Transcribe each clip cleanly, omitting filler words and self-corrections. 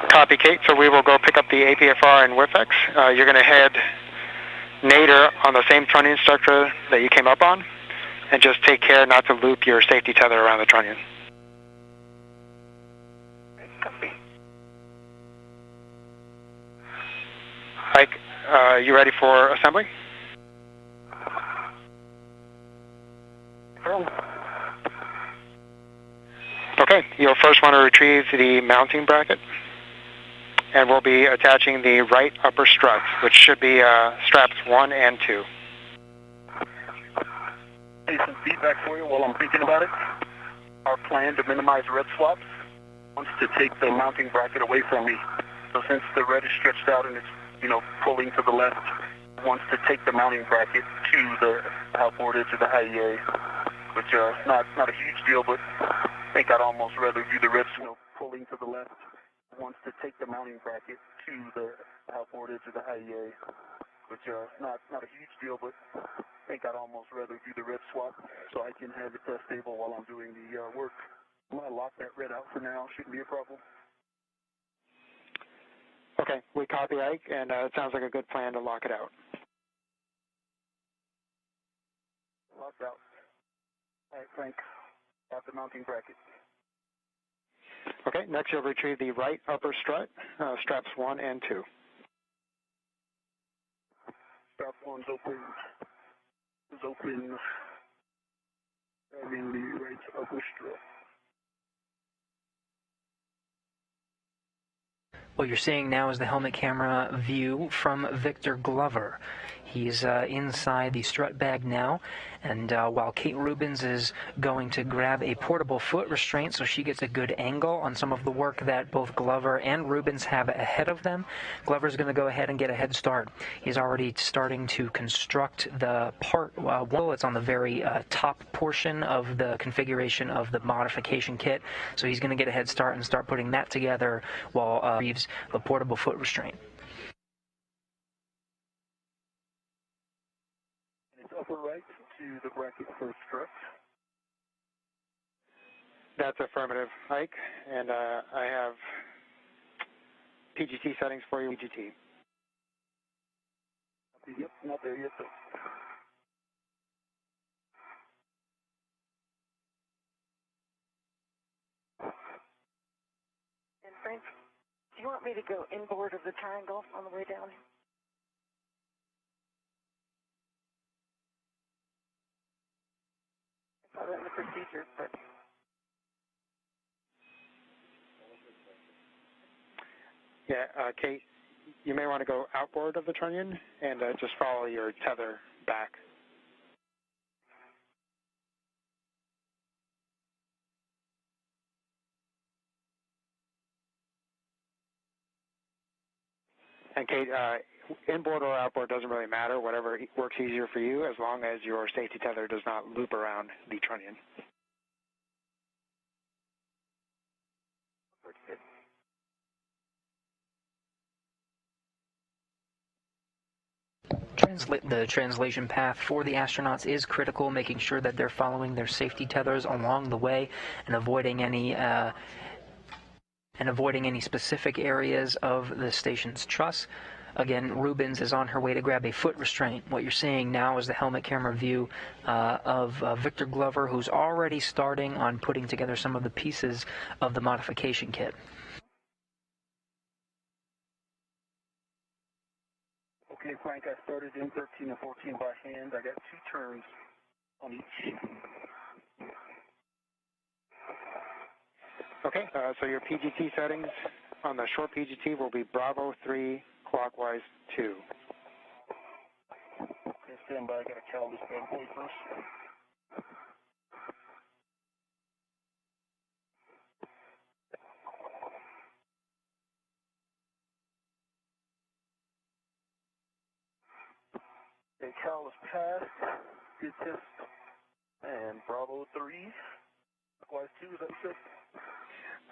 Copy, Kate. So we will go pick up the APFR and WIFX. You're going to head nadir on the same trunnion structure that you came up on, and just take care not to loop your safety tether around the trunnion. Copy. Ike, you ready for assembly? Okay, you'll first want to retrieve the mounting bracket, and we'll be attaching the right upper strut, which should be straps 1 and 2. Hey, some feedback for you while I'm thinking about it. Our plan to minimize red swaps wants to take the mounting bracket away from me. So since the red is stretched out and it's, pulling to the left, wants to take the mounting bracket to the outboard edge of the IEA, which is not a huge deal, but I think I'd almost rather view the red pulling to the left. Wants to take the mounting bracket to the outboard edge of the IEA, which is not a huge deal, but I think I'd almost rather do the red swap so I can have it stable while I'm doing the work. I'm going to lock that red out for now. Shouldn't be a problem. Okay, we copy, Ike, and it sounds like a good plan to lock it out. Locked out. All right, Frank. Got the mounting bracket. Okay, next you'll retrieve the right upper strut, straps 1 and 2. Strap 1's open. Is open. Grabbing the right upper strut. What you're seeing now is the helmet camera view from Victor Glover. He's inside the strut bag now, and while Kate Rubens is going to grab a portable foot restraint so she gets a good angle on some of the work that both Glover and Rubens have ahead of them, Glover's going to go ahead and get a head start. He's already starting to construct the part. Well, it's on the very top portion of the configuration of the modification kit, so he's going to get a head start and start putting that together while retrieves the portable foot restraint. Upper right to the bracket for strut. That's affirmative, Ike, and I have PGT settings for you, PGT. Yep, not there yet, though. And Frank, do you want me to go inboard of the triangle on the way down? I saw that in the procedure, but... Yeah, Kate, you may want to go outboard of the trunnion and just follow your tether back. And Kate, inboard or outboard doesn't really matter, whatever works easier for you, as long as your safety tether does not loop around the trunnion. The translation path for the astronauts is critical, making sure that they're following their safety tethers along the way and avoiding any specific areas of the station's truss. Again, Rubens is on her way to grab a foot restraint. What you're seeing now is the helmet camera view of Victor Glover, who's already starting on putting together some of the pieces of the modification kit. Okay, Frank, I started in 13 and 14 by hand. I got 2 turns on each. Okay, so your PGT settings on the short PGT will be Bravo 3, clockwise 2. Okay, stand by. I got to calibrate this bad boy first. Okay, cal is passed. Good test. And Bravo 3, clockwise 2, is that what?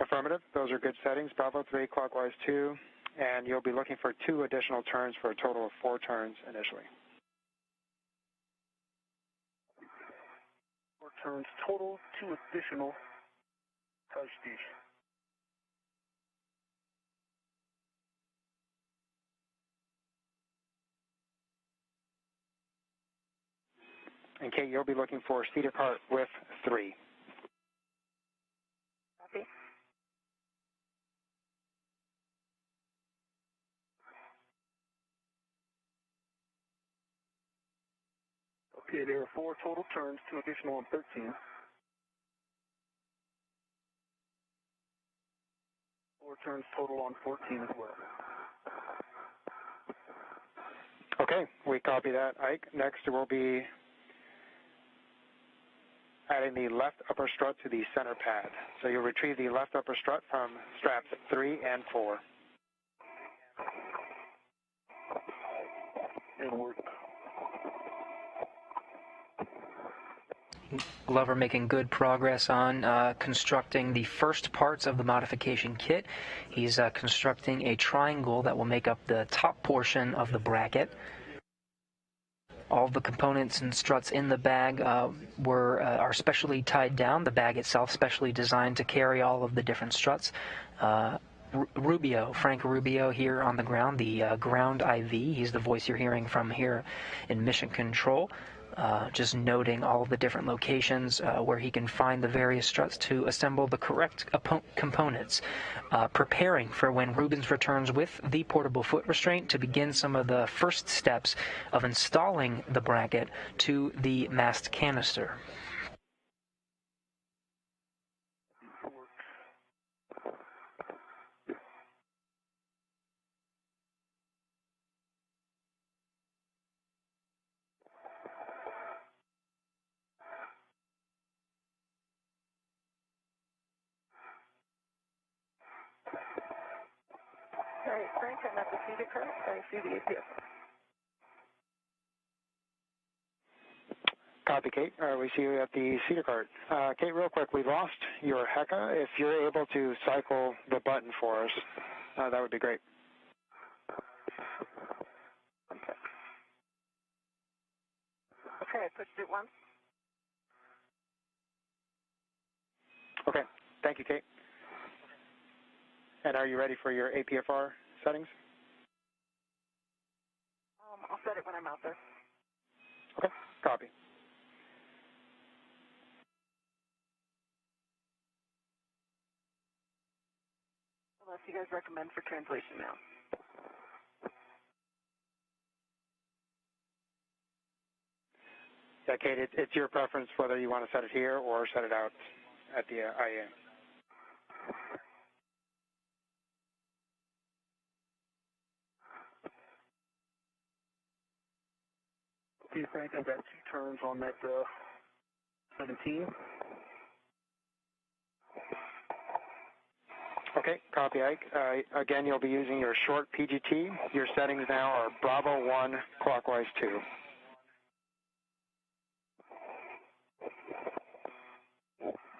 Affirmative. Those are good settings. Bravo 3, clockwise 2. And you'll be looking for 2 additional turns for a total of 4 turns initially. 4 turns. 4 turns total, 2 additional touch station. And Kate, you'll be looking for Cedar Cart with 3. Copy. Okay, there are 4 total turns, 2 additional on 13. 4 turns total on 14 as well. Okay, we copy that, Ike. Next, we'll be adding the left upper strut to the center pad. So you'll retrieve the left upper strut from straps 3 and 4. And work. Glover making good progress on constructing the first parts of the modification kit. He's constructing a triangle that will make up the top portion of the bracket. All the components and struts in the bag are specially tied down. The bag itself specially designed to carry all of the different struts. Frank Rubio here on the ground, the ground IV. He's the voice you're hearing from here in Mission Control. Just noting all of the different locations where he can find the various struts to assemble the correct components. Preparing for when Rubens returns with the portable foot restraint to begin some of the first steps of installing the bracket to the mast canister. All right, Frank, I'm at the Cedar Cart. I see the APS. Copy, Kate. We see you at the Cedar Cart. Kate, real quick, we lost your HECA. If you're able to cycle the button for us, that would be great. Okay, I pushed it once. Okay, thank you, Kate. And are you ready for your APFR settings? I'll set it when I'm out there. Okay, copy. Unless you guys recommend for translation now. Yeah, Kate, it's your preference whether you want to set it here or set it out at the IEA. Okay, Frank, I've got 2 turns on that 17. Okay, copy, Ike. Again, you'll be using your short PGT. Your settings now are Bravo 1, clockwise 2.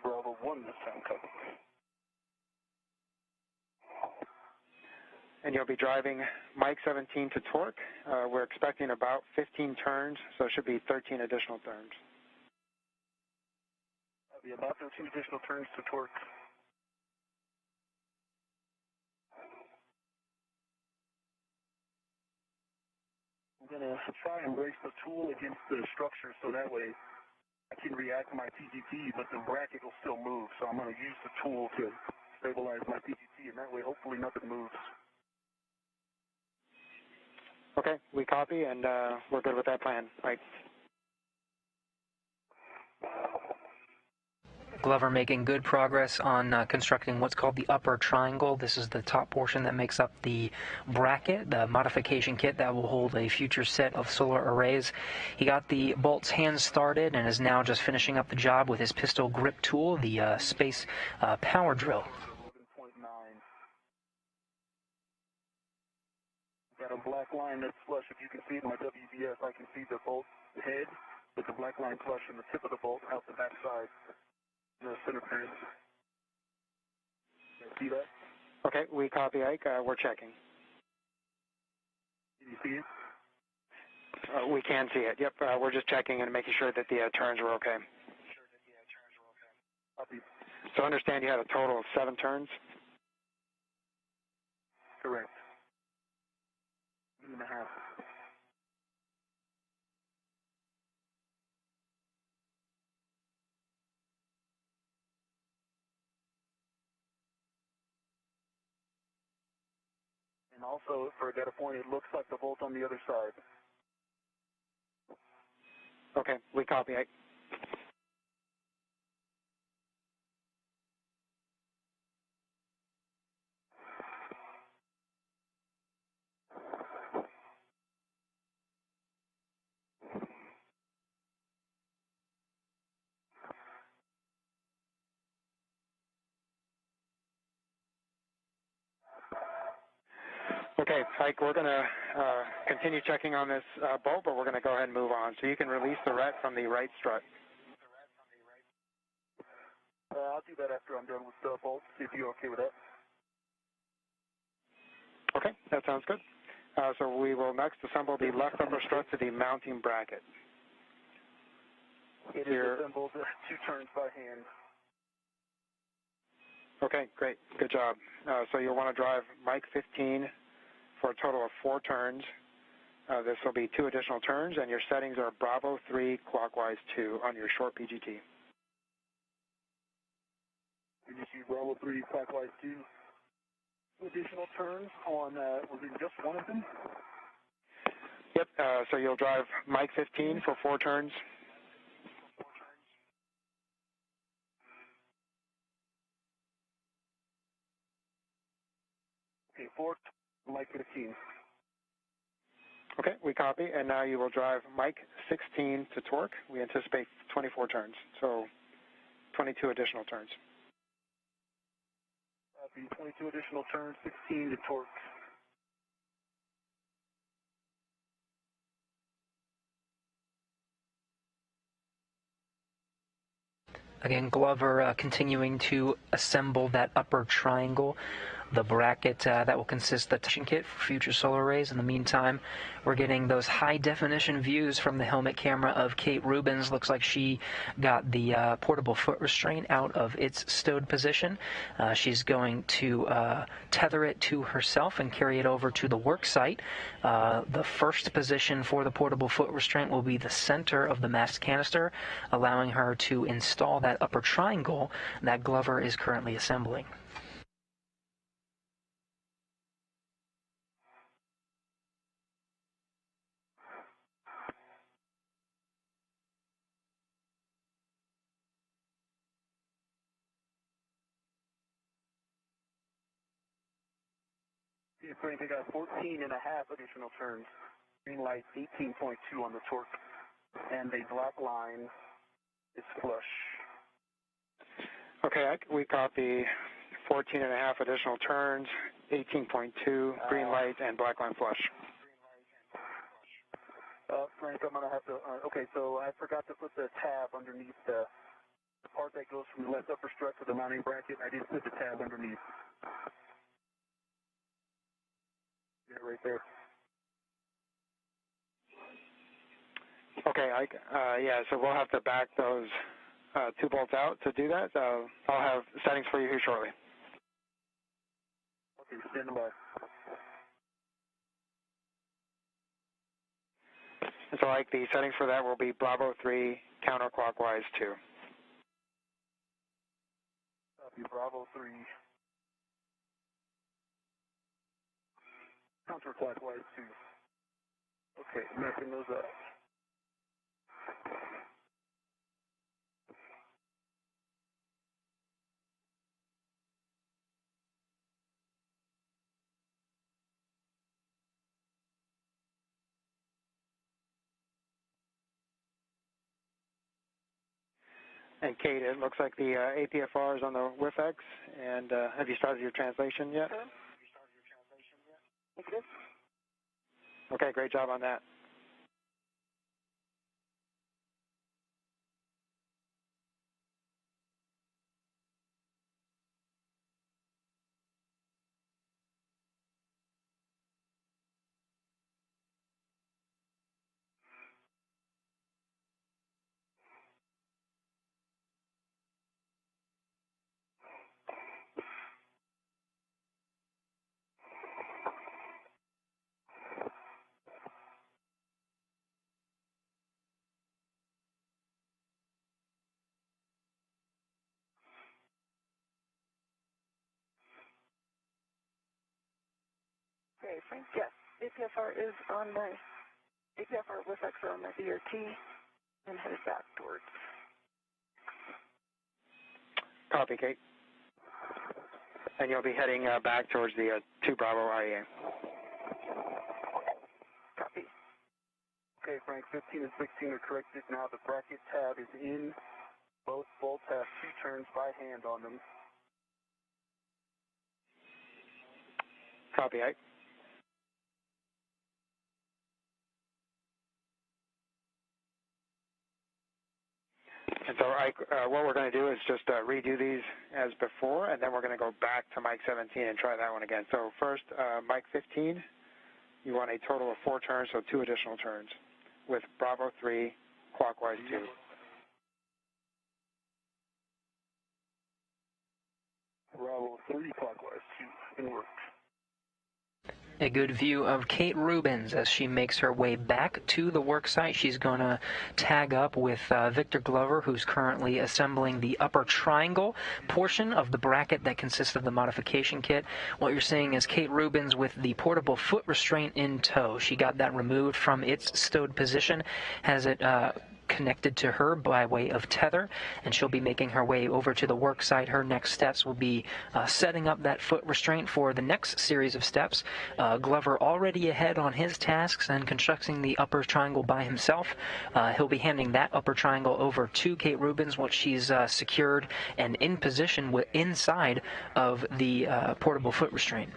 Bravo 1 this time, copy. And you'll be driving Mike 17 to torque. We're expecting about 15 turns, so it should be 13 additional turns. That'll be about 13 additional turns to torque. I'm going to try and brace the tool against the structure so that way I can react to my PGT, but the bracket will still move. So I'm going to use the tool to stabilize my PGT, and that way hopefully nothing moves. Okay, we copy, and we're good with that plan. Right. Glover making good progress on constructing what's called the upper triangle. This is the top portion that makes up the bracket, the modification kit that will hold a future set of solar arrays. He got the bolts hand started and is now just finishing up the job with his pistol grip tool, the space power drill. 11.9. Got a black line that's flush. If you can see it in my WVS, I can see the bolt head with the black line flush and the tip of the bolt out the back side. The center pin. See that? Okay, we copy, Ike. We're checking. Can you see it? We can see it. Yep, we're just checking and making sure that the turns were okay. Copy. So understand you had a total of 7 turns? Correct. 8.5. also, for a data point, it looks like the bolt on the other side. Okay, we copy. Okay, Ike, we're going to continue checking on this bolt, but we're going to go ahead and move on. So you can release the ret from the right strut. I'll do that after I'm done with the bolt, see if you're okay with that. Okay, that sounds good. So we will next assemble the left upper strut to the mounting bracket. It is assembled 2 turns by hand. Okay, great. Good job. So you'll want to drive Mike 15 for a total of 4 turns. This will be 2 additional turns, and your settings are Bravo 3, clockwise 2 on your short PGT. PGT Bravo 3, clockwise 2. 2 additional turns on, was it just one of them? Yep, so you'll drive Mike 15 for 4 turns. Okay, 4, Mike 15. Okay, we copy, and now you will drive Mike 16 to torque. We anticipate 24 turns, so 22 additional turns. Copy, 22 additional turns, 16 to torque. Again, Glover continuing to assemble that upper triangle, the bracket that will consist of the touching kit for future solar arrays. In the meantime, we're getting those high-definition views from the helmet camera of Kate Rubins. Looks like she got the portable foot restraint out of its stowed position. She's going to tether it to herself and carry it over to the work site. The first position for the portable foot restraint will be the center of the mast canister, allowing her to install that upper triangle that Glover is currently assembling. It's going to got 14 and a half additional turns. Green light 18.2 on the torque. And the black line is flush. Okay, we copy 14 and a half additional turns, 18.2, green light, and black line flush. Frank, I'm going to have to, okay, so I forgot to put the tab underneath the part that goes from the left upper strut to the mounting bracket. I didn't put the tab underneath. Yeah, right there. Okay, yeah, so we'll have to back those 2 bolts out to do that. So I'll have settings for you here shortly. Okay, stand by. So like the settings for that will be Bravo 3, counterclockwise 2. Copy, Bravo 3. Counterclockwise 2. Okay, mapping those up. And Kate, it looks like the APFR is on the WIFX, and have you started your translation yet? Okay. Okay, great job on that. Okay, Frank, yes. APFR is on my, APFR with X are on my VRT and headed back towards. Copy, Kate. And you'll be heading back towards the 2 Bravo IEA. Copy. Okay, Frank, 15 and 16 are corrected. Now the bracket tab is in. Both bolts have 2 turns by hand on them. Copy, Ike. And so, Ike, what we're going to do is just redo these as before, and then we're going to go back to Mike 17 and try that one again. So first, Mike 15, you want a total of 4 turns, so 2 additional turns, with Bravo 3, clockwise 2. Bravo 3, clockwise 2, in work. A good view of Kate Rubins as she makes her way back to the work site. She's going to tag up with Victor Glover, who's currently assembling the upper triangle portion of the bracket that consists of the modification kit. What you're seeing is Kate Rubins with the portable foot restraint in tow. She got that removed from its stowed position, has it connected to her by way of tether, and she'll be making her way over to the work site. Her next steps will be setting up that foot restraint for the next series of steps. Glover already ahead on his tasks and constructing the upper triangle by himself. He'll be handing that upper triangle over to Kate Rubins once she's secured and in position inside of the portable foot restraint.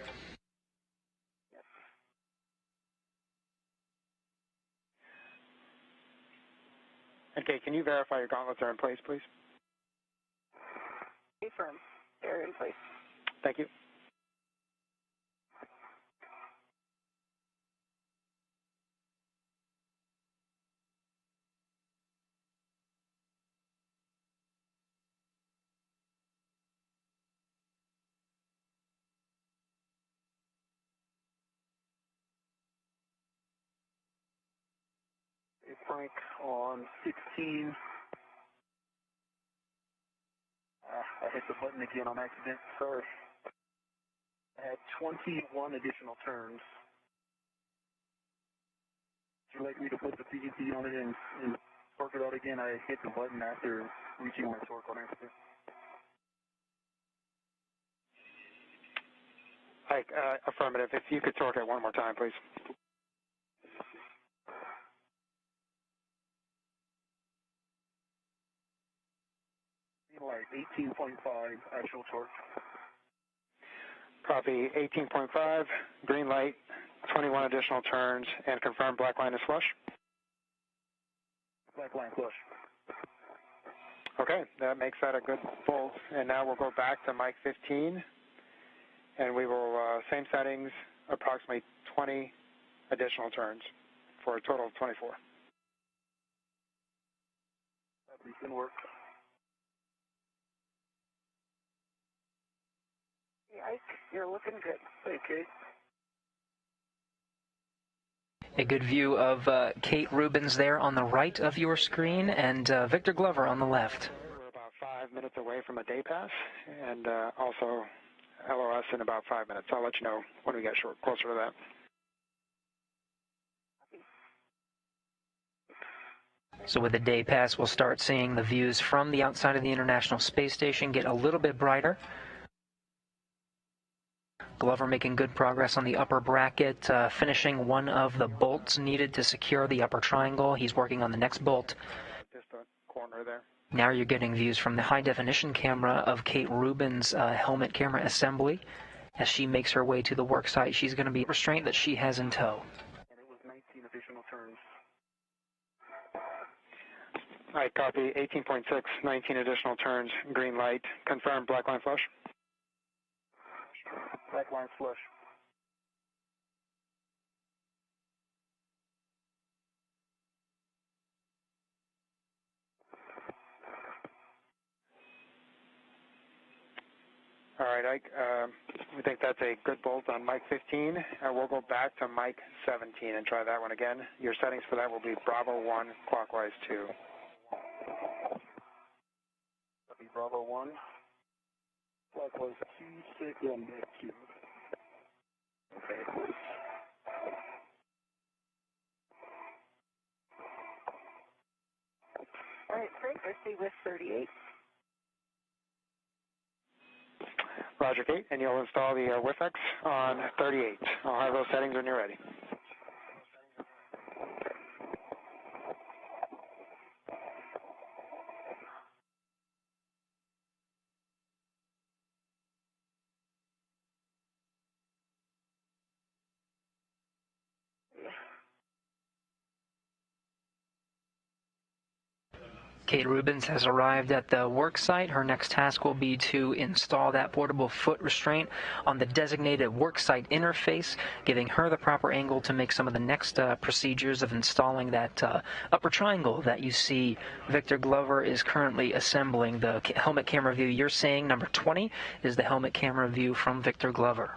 Okay, can you verify your gauntlets are in place, please? Confirm. They're in place. Thank you. Hey, Frank, on 16. I hit the button again on accident. Sorry. I had 21 additional turns. Would you like me to put the PET on it and torque it out again? I hit the button after reaching my torque on accident. Ike, affirmative. If you could torque it one more time, please. Like 18.5 actual torque. Copy 18.5, green light, 21 additional turns, and confirm black line is flush. Black line flush. Okay, that makes that a good bolt. And now we'll go back to Mike 15, and we will, same settings, approximately 20 additional turns for a total of 24. That can work. Ike, you're looking good. Hey, Kate. A good view of Kate Rubins there on the right of your screen, and Victor Glover on the left. We're about 5 minutes away from a day pass, and also LOS in about 5 minutes. I'll let you know when we get closer to that. So with the day pass, we'll start seeing the views from the outside of the International Space Station get a little bit brighter. Glover making good progress on the upper bracket, finishing one of the bolts needed to secure the upper triangle. He's working on the next bolt. Just a corner there. Now you're getting views from the high-definition camera of Kate Rubins' helmet camera assembly. As she makes her way to the work site, she's going to be restraint that she has in tow. And it was 19 additional turns. I copy 18.6, 19 additional turns, green light. Confirm black line flush. Black line flush. All right, Ike, we think that's a good bolt on Mike 15. We'll go back to Mike 17 and try that one again. Your settings for that will be Bravo 1, clockwise 2. Copy Bravo 1. Clockwise 2, 6, and back 2. Okay. and you'll install the WIFX on 38. I'll have those settings when you're ready. Kate Rubens has arrived at the work site. Her next task will be to install that portable foot restraint on the designated work site interface, giving her the proper angle to make some of the next procedures of installing that upper triangle that you see Victor Glover is currently assembling. The helmet camera view you're seeing, number 20, is the helmet camera view from Victor Glover.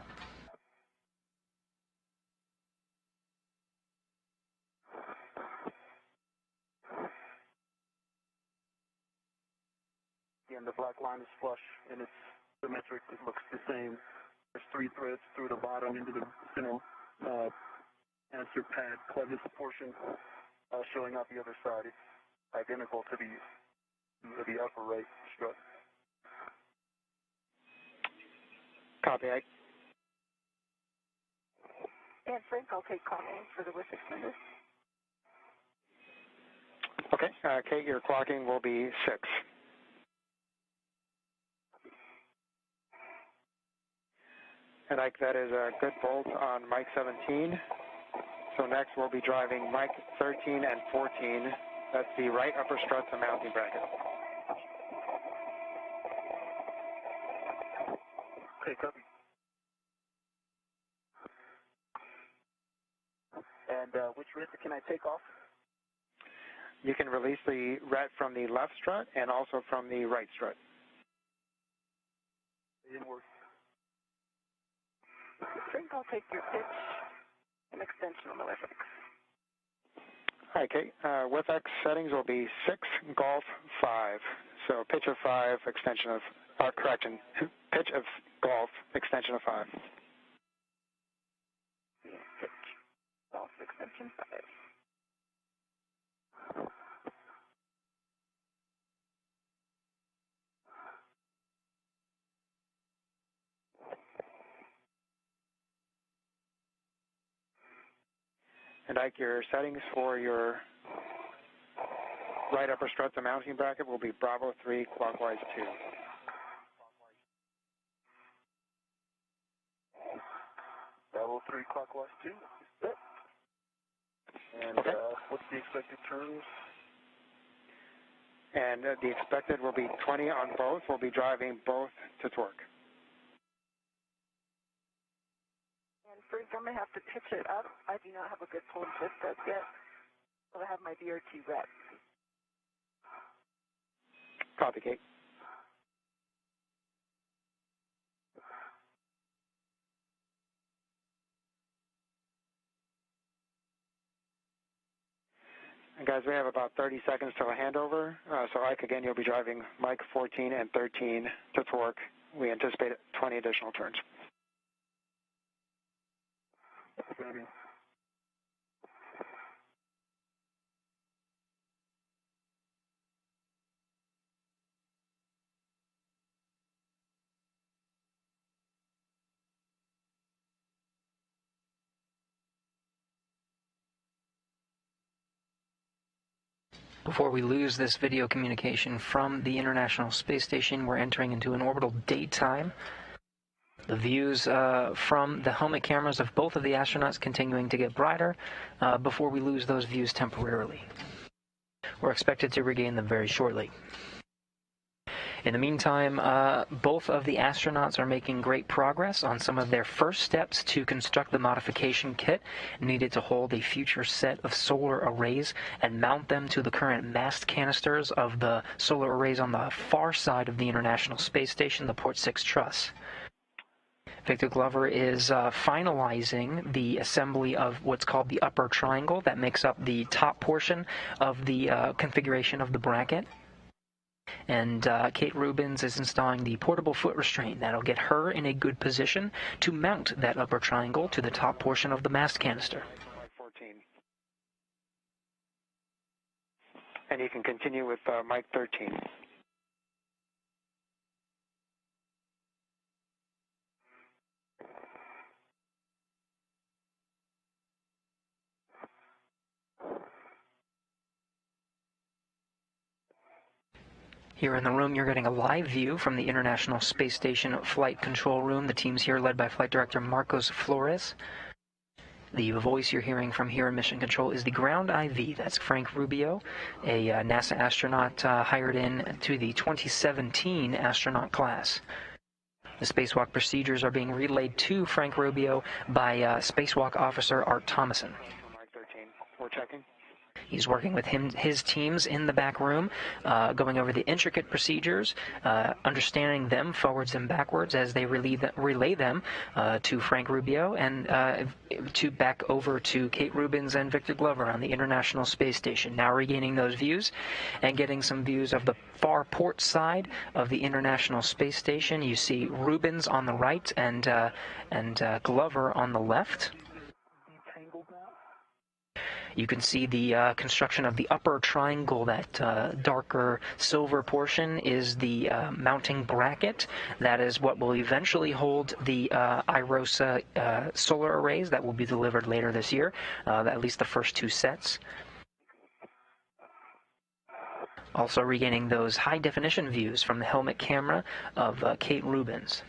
Again, the black line is flush and it's symmetric. It looks the same. There's 3 threads through the bottom into the center answer pad clevis portion showing out the other side. It's identical to the upper right strut. Copy. And Frank, I'll take clocking for the WIFX number. Okay, Kate, your clocking will be 6. And Ike, that is a good bolt on Mike 17. So next we'll be driving Mike 13 and 14. That's the right upper strut to mounting bracket. Okay, copy. And which wrist can I take off? You can release the ret from the left strut and also from the right strut. It didn't work. Frank, I'll take your pitch and extension on the WIFX. All right, Kate. WIFX settings will be 6, golf, 5. So pitch of 5, extension of, correction, pitch of golf, extension of 5. Yeah, pitch, golf, extension 5. And Ike, your settings for your right upper strut to mounting bracket will be Bravo 3, clockwise 2. Bravo 3, clockwise 2. And okay. What's the expected turns? And the expected will be 20 on both. We'll be driving both to torque. And Frank, I'm going to have to pitch it up. I do not have a good pull and twist up yet. So I have my DRT ret. Copy, Kate. And guys, we have about 30 seconds till a handover. So Ike, again, you'll be driving Mike 14 and 13 to torque. We anticipate 20 additional turns. Before we lose this video communication from the International Space Station, we're entering into an orbital daytime. The views from the helmet cameras of both of the astronauts continuing to get brighter before we lose those views temporarily. We're expected to regain them very shortly. In the meantime, both of the astronauts are making great progress on some of their first steps to construct the modification kit needed to hold a future set of solar arrays and mount them to the current mast canisters of the solar arrays on the far side of the International Space Station, the Port 6 truss. Victor Glover is finalizing the assembly of what's called the upper triangle that makes up the top portion of the configuration of the bracket. And Kate Rubens is installing the portable foot restraint that'll get her in a good position to mount that upper triangle to the top portion of the mast canister. 14. And you can continue with Mike 13. Here in the room, you're getting a live view from the International Space Station Flight Control Room. The team's here led by Flight Director Marcos Flores. The voice you're hearing from here in Mission Control is the ground IV. That's Frank Rubio, a NASA astronaut hired in to the 2017 astronaut class. The spacewalk procedures are being relayed to Frank Rubio by spacewalk officer Art Thomason. Mike 13, we're checking. He's working with his teams in the back room, going over the intricate procedures, understanding them forwards and backwards as they relay them to Frank Rubio and to back over to Kate Rubins and Victor Glover on the International Space Station. Now regaining those views and getting some views of the far port side of the International Space Station. You see Rubins on the right and Glover on the left. You can see the construction of the upper triangle. That darker silver portion is the mounting bracket. That is what will eventually hold the IROSA solar arrays that will be delivered later this year, at least the first two sets. Also regaining those high-definition views from the helmet camera of Kate Rubins.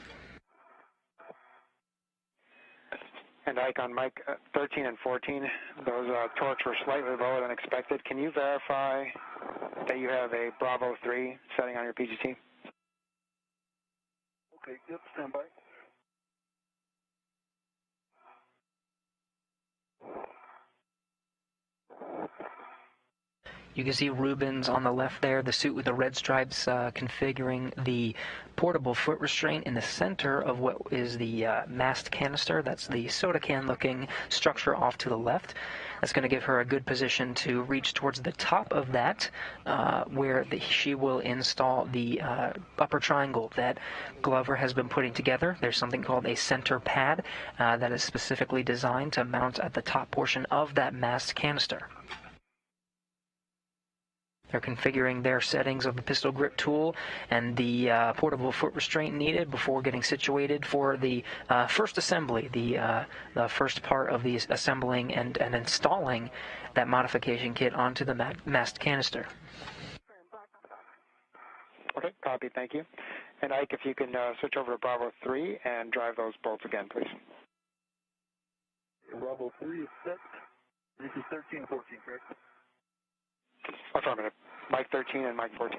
And Ike, on Mike 13 and 14, those torques were slightly lower than expected. Can you verify that you have a Bravo 3 setting on your PGT? Okay, yep, stand by. You can see Rubins on the left there, the suit with the red stripes configuring the portable foot restraint in the center of what is the mast canister. That's the soda can-looking structure off to the left. That's going to give her a good position to reach towards the top of that, where she will install the upper triangle that Glover has been putting together. There's something called a center pad that is specifically designed to mount at the top portion of that mast canister. They're configuring their settings of the pistol grip tool and the portable foot restraint needed before getting situated for the first assembly, the first part of the assembling and installing that modification kit onto the mast canister. Okay, copy, thank you. And Ike, if you can switch over to Bravo 3 and drive those bolts again, please. Bravo 3 is set. This is 13, 14, correct? Affirmative. Mike 13 and Mike 14.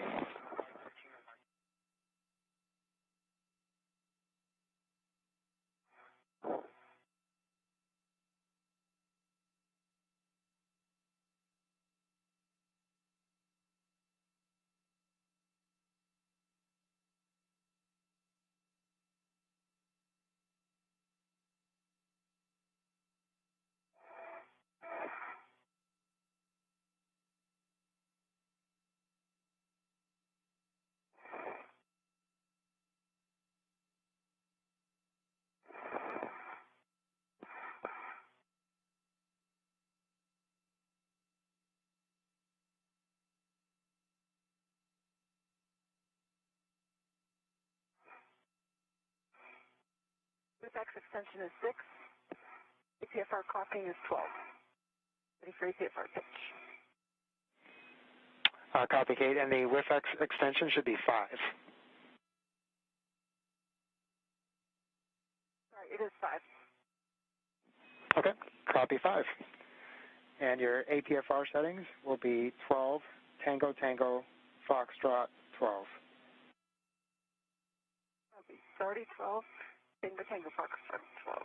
WIFX extension is 6. APFR clocking is 12. Ready for APFR pitch. Copy, Kate, and the WIFX extension should be 5. Sorry, it is 5. Okay, copy 5. And your APFR settings will be 12, Tango Tango, Foxtrot 12. Copy. 30, 12. Tango Tango Foxtrot 12.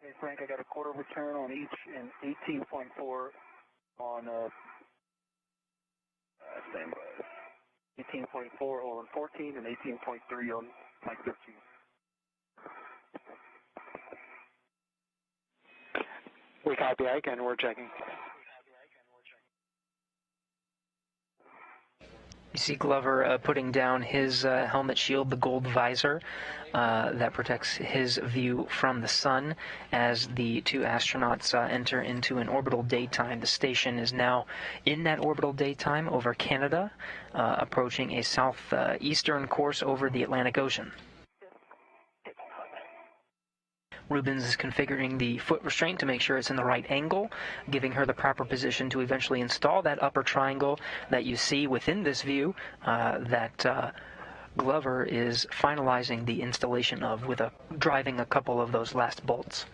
Hey, Frank, I got a quarter return on each and 18.4 on standby. 18.4 on 14 and 18.3 on Mike 13. We copy, Ike, and we're checking. You see Glover putting down his helmet shield, the gold visor that protects his view from the sun as the two astronauts enter into an orbital daytime. The station is now in that orbital daytime over Canada, approaching a southeastern course over the Atlantic Ocean. Rubens is configuring the foot restraint to make sure it's in the right angle, giving her the proper position to eventually install that upper triangle that you see within this view that Glover is finalizing the installation of with driving a couple of those last bolts.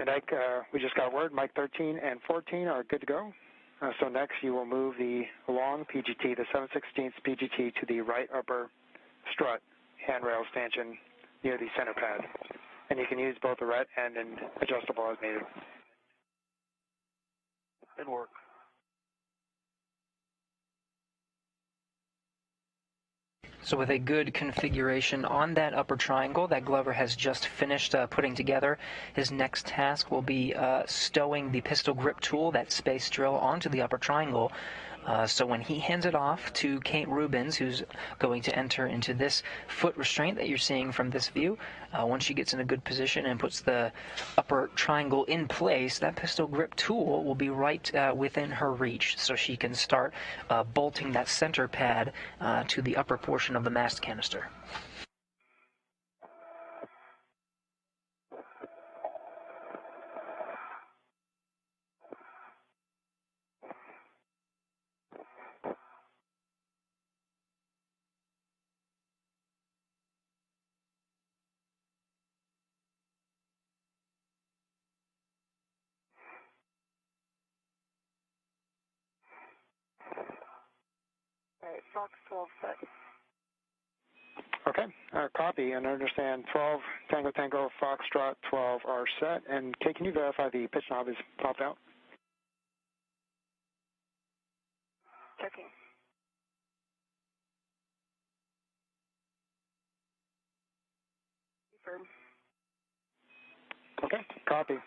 And Ike, we just got word, Mike 13 and 14 are good to go. So next you will move the long PGT, the 7/16 PGT, to the right upper strut handrail stanchion near the center pad. And you can use both a ret and an adjustable as needed. It'll work. So with a good configuration on that upper triangle that Glover has just finished putting together, his next task will be stowing the pistol grip tool, that space drill, onto the upper triangle. So when he hands it off to Kate Rubens, who's going to enter into this foot restraint that you're seeing from this view, once she gets in a good position and puts the upper triangle in place, that pistol grip tool will be right within her reach, so she can start bolting that center pad to the upper portion of the mast canister. All right, Fox 12 set. Okay, copy, and understand 12 Tango Tango Foxtrot 12 are set. And Kate, can you verify the pitch knob is popped out? Checking. Confirm. Okay, copy.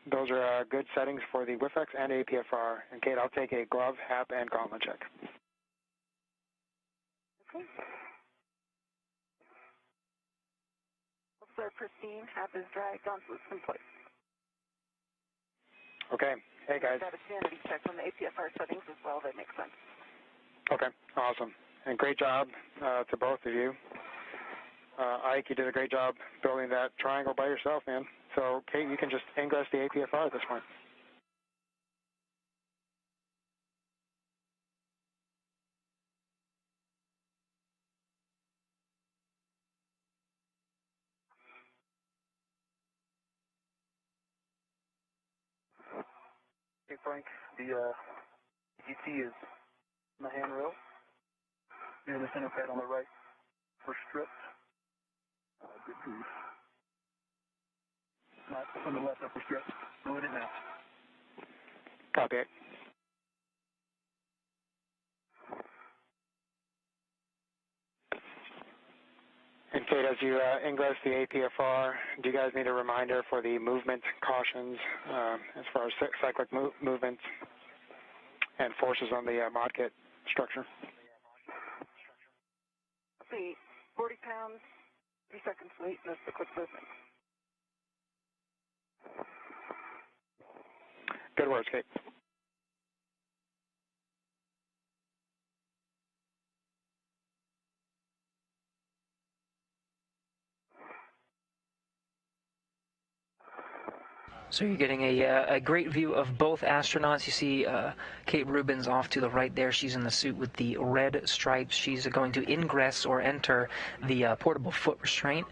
Those are good settings for the WIFX and APFR. And Kate, I'll take a glove, hap, and gauntlet check. Okay. Gloves are pristine, hap is dry, gauntlets in place. Okay, hey guys. Got a sanity check on the APFR settings as well, that makes sense. Okay, awesome. And great job to both of you. Ike, you did a great job building that triangle by yourself, man. So, Kate, you can just ingress the APFR at this point. Hey, Frank, the GT is on the handrail, near the center pad on the right, for stripped. Good grief. Not on the left upper strip. Doing it now. Copy it. And Kate, as you ingress the APFR, do you guys need a reminder for the movement cautions as far as cyclic movement and forces on the mod kit structure? Let's see, 40 pounds, 3 seconds late, no cyclic movement. Good words, Kate. So you're getting a great view of both astronauts. You see Kate Rubins off to the right there. She's in the suit with the red stripes. She's going to ingress or enter the portable foot restraint.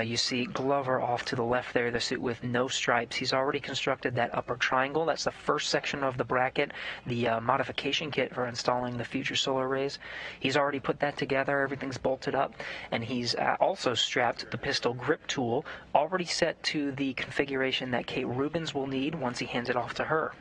You see Glover off to the left there, the suit with no stripes. He's already constructed that upper triangle. That's the first section of the bracket, the modification kit for installing the future solar arrays. He's already put that together. Everything's bolted up. And he's also strapped the pistol grip tool, already set to the configuration that Kate Rubins will need once he hands it off to her.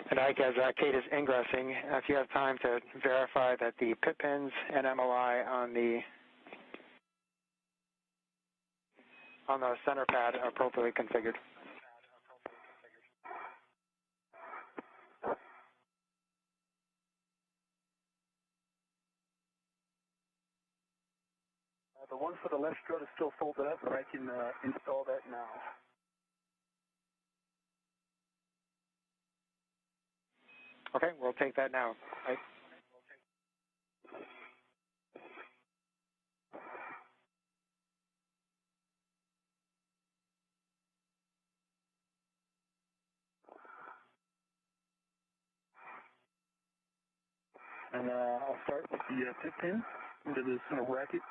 And Ike, as Kate is ingressing, if you have time to verify that the pit pins and MOI on the center pad are appropriately configured. The one for the left strut is still folded up, but I can install that now. Okay, we'll take that now. Right. And I'll start with the pit pin into the center bracket.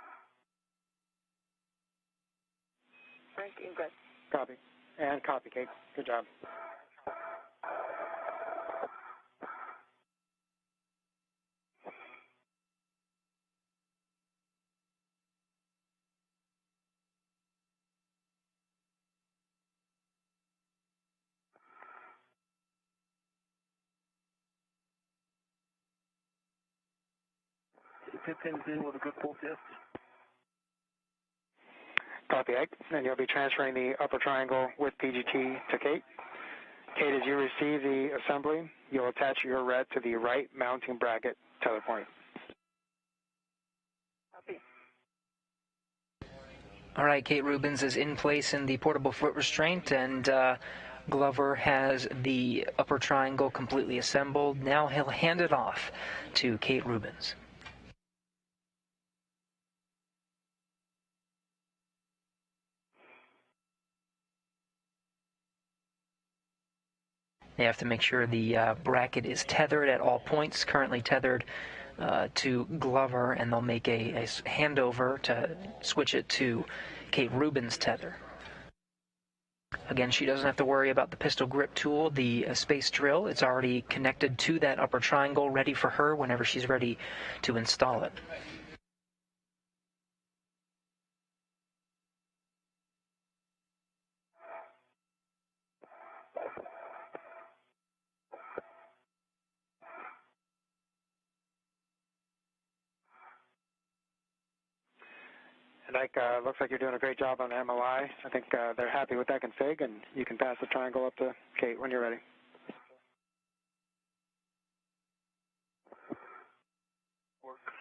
Frank, ingress. Copy. And copy, Kate. Good job. The pit pin's in with a good pull test. Copy, Ike. And you'll be transferring the upper triangle with PGT to Kate. Kate, as you receive the assembly, you'll attach your red to the right mounting bracket tether point. Copy. All right, Kate Rubins is in place in the portable foot restraint, and Glover has the upper triangle completely assembled. Now he'll hand it off to Kate Rubins. They have to make sure the bracket is tethered at all points, currently tethered to Glover, and they'll make a handover to switch it to Kate Rubins' tether. Again, she doesn't have to worry about the pistol grip tool, the space drill. It's already connected to that upper triangle, ready for her whenever she's ready to install it. And Ike, looks like you're doing a great job on the MOI. I think they're happy with that config, and you can pass the triangle up to Kate when you're ready. Works.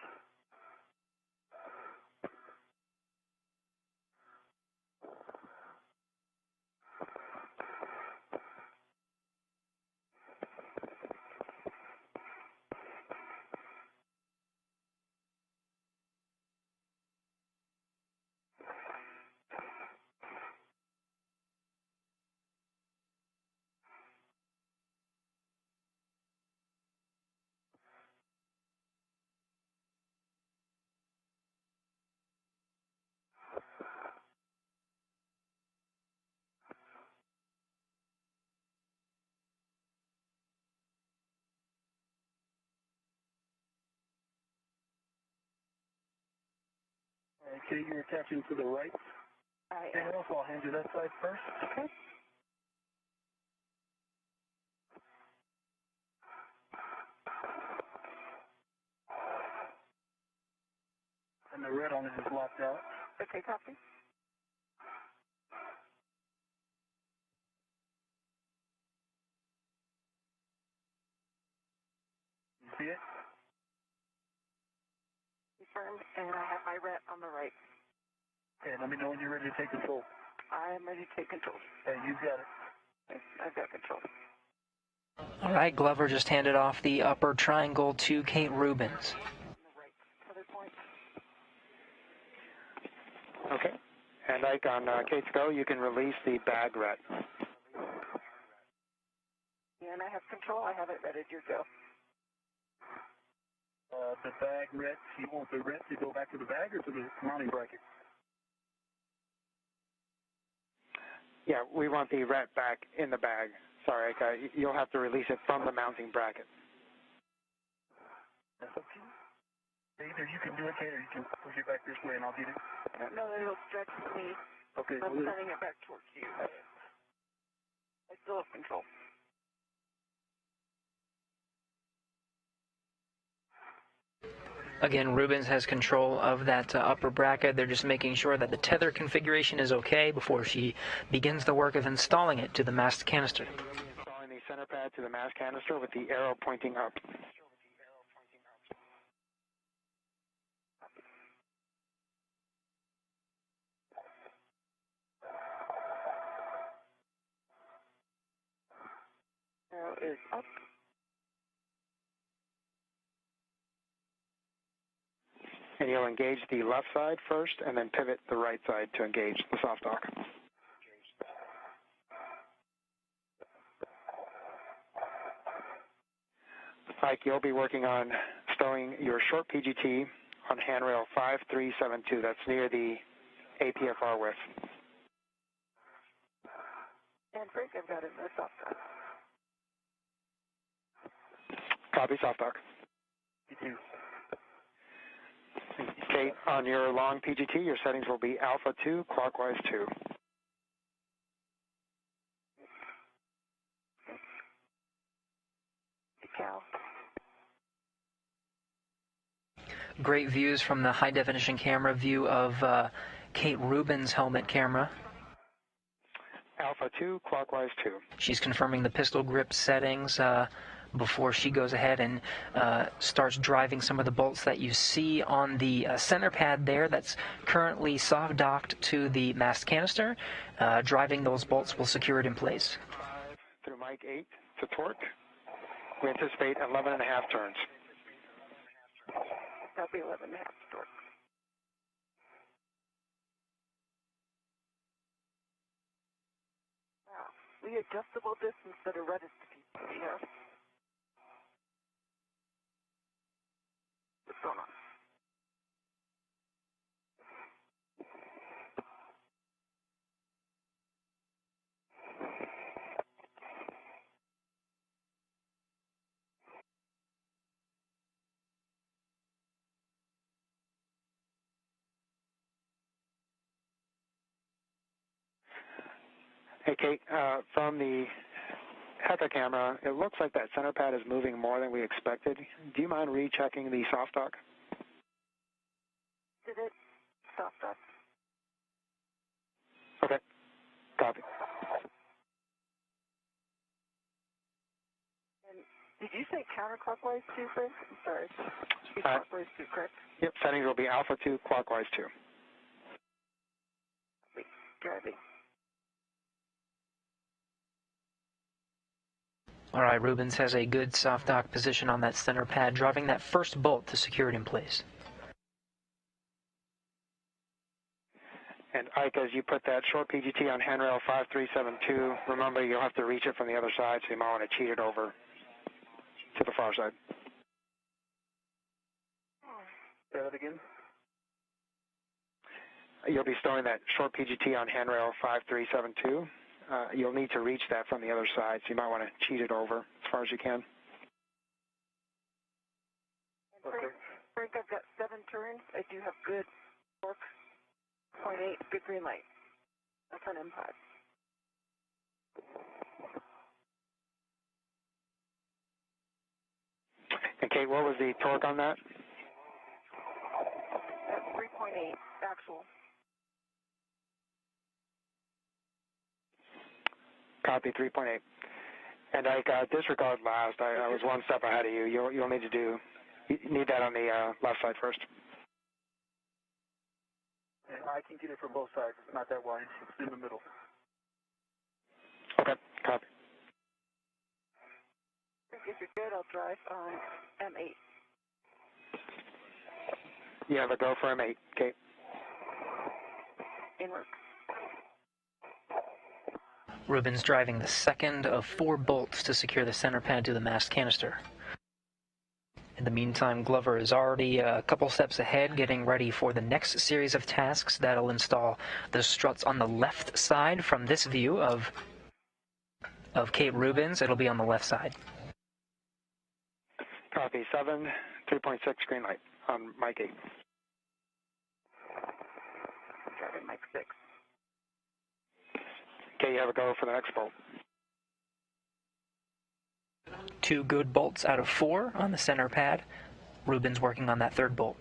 Okay, you're attaching to the right. I And also, I'll hand you that side first. Okay. And the red on it is locked out. Okay, copy. You see it? Confirmed, and I have my ret on the right. Okay, let me know when you're ready to take control. I'm ready to take control. Hey, you got it. I've got control. All right, Glover just handed off the upper triangle to Kate Rubins. Right. Tether point. Okay. And Ike, on Kate's go, you can release the bag ret. And I have control. I have it ready to go. The bag ret, you want the ret to go back to the bag or to the mounting bracket? Yeah, we want the ret back in the bag. Sorry, Ike, you'll have to release it from the mounting bracket. That's up to you. Either you can do it, Kate, or you can push it back this way and I'll get it. No, it'll stretch me. Okay. I'm sending it back towards you. I still have control. Again, Rubins has control of that upper bracket. They're just making sure that the tether configuration is okay before she begins the work of installing it to the mast canister. Installing the center pad to the mast canister with the arrow pointing up. Arrow is up. And you'll engage the left side first and then pivot the right side to engage the soft dock. Ike, you'll be working on stowing your short PGT on handrail 5372. That's near the APFR width. And Frank, I've got it in the soft dock. Copy, soft dock. You too. Kate, on your long PGT, your settings will be alpha 2, clockwise 2. Cal. Great views from the high-definition camera view of Kate Rubins' helmet camera. Alpha 2, clockwise 2. She's confirming the pistol grip settings before she goes ahead and starts driving some of the bolts that you see on the center pad there that's currently soft docked to the mast canister. Driving those bolts will secure it in place. Through mic 8 to torque. We anticipate 11.5 turns. That'll be 11.5 torque. Wow. The adjustable distance that are read is to people, you know? What's going on? Hey, Kate, from the HECA camera, it looks like that center pad is moving more than we expected. Do you mind rechecking the soft dock? Did it soft dock? Okay, copy. And did you say counterclockwise too, Frank? I'm sorry. Clockwise too, correct? Yep, settings will be alpha 2, clockwise 2. Wait, driving. All right, Rubins has a good soft dock position on that center pad, driving that first bolt to secure it in place. And Ike, as you put that short PGT on handrail 5372, remember you'll have to reach it from the other side, so you might want to cheat it over to the far side. Say that again? You'll be stowing that short PGT on handrail 5372. You'll need to reach that from the other side, so you might want to cheat it over as far as you can. And Frank, I've got 7 turns. I do have good torque. 0.8, good green light. That's on M5. And Kate, what was the torque on that? That's 3.8 actual. Copy, 3.8. And Ike, disregard last. I was one step ahead of you. You'll need to do, you need that on the left side first. And I can get it from both sides. It's not that wide. It's in the middle. Okay, copy. If you're good, I'll drive on M8. You have a go for M8, Kate. Inward. Rubens driving the second of 4 bolts to secure the center pad to the mast canister. In the meantime, Glover is already a couple steps ahead, getting ready for the next series of tasks that'll install the struts on the left side. From this view of Kate Rubens, it'll be on the left side. Copy, 7, 3.6, green light on Mike 8. Driving Mike 6. Okay, you have a go for the next bolt. 2 good bolts out of 4 on the center pad. Rubens working on that third bolt.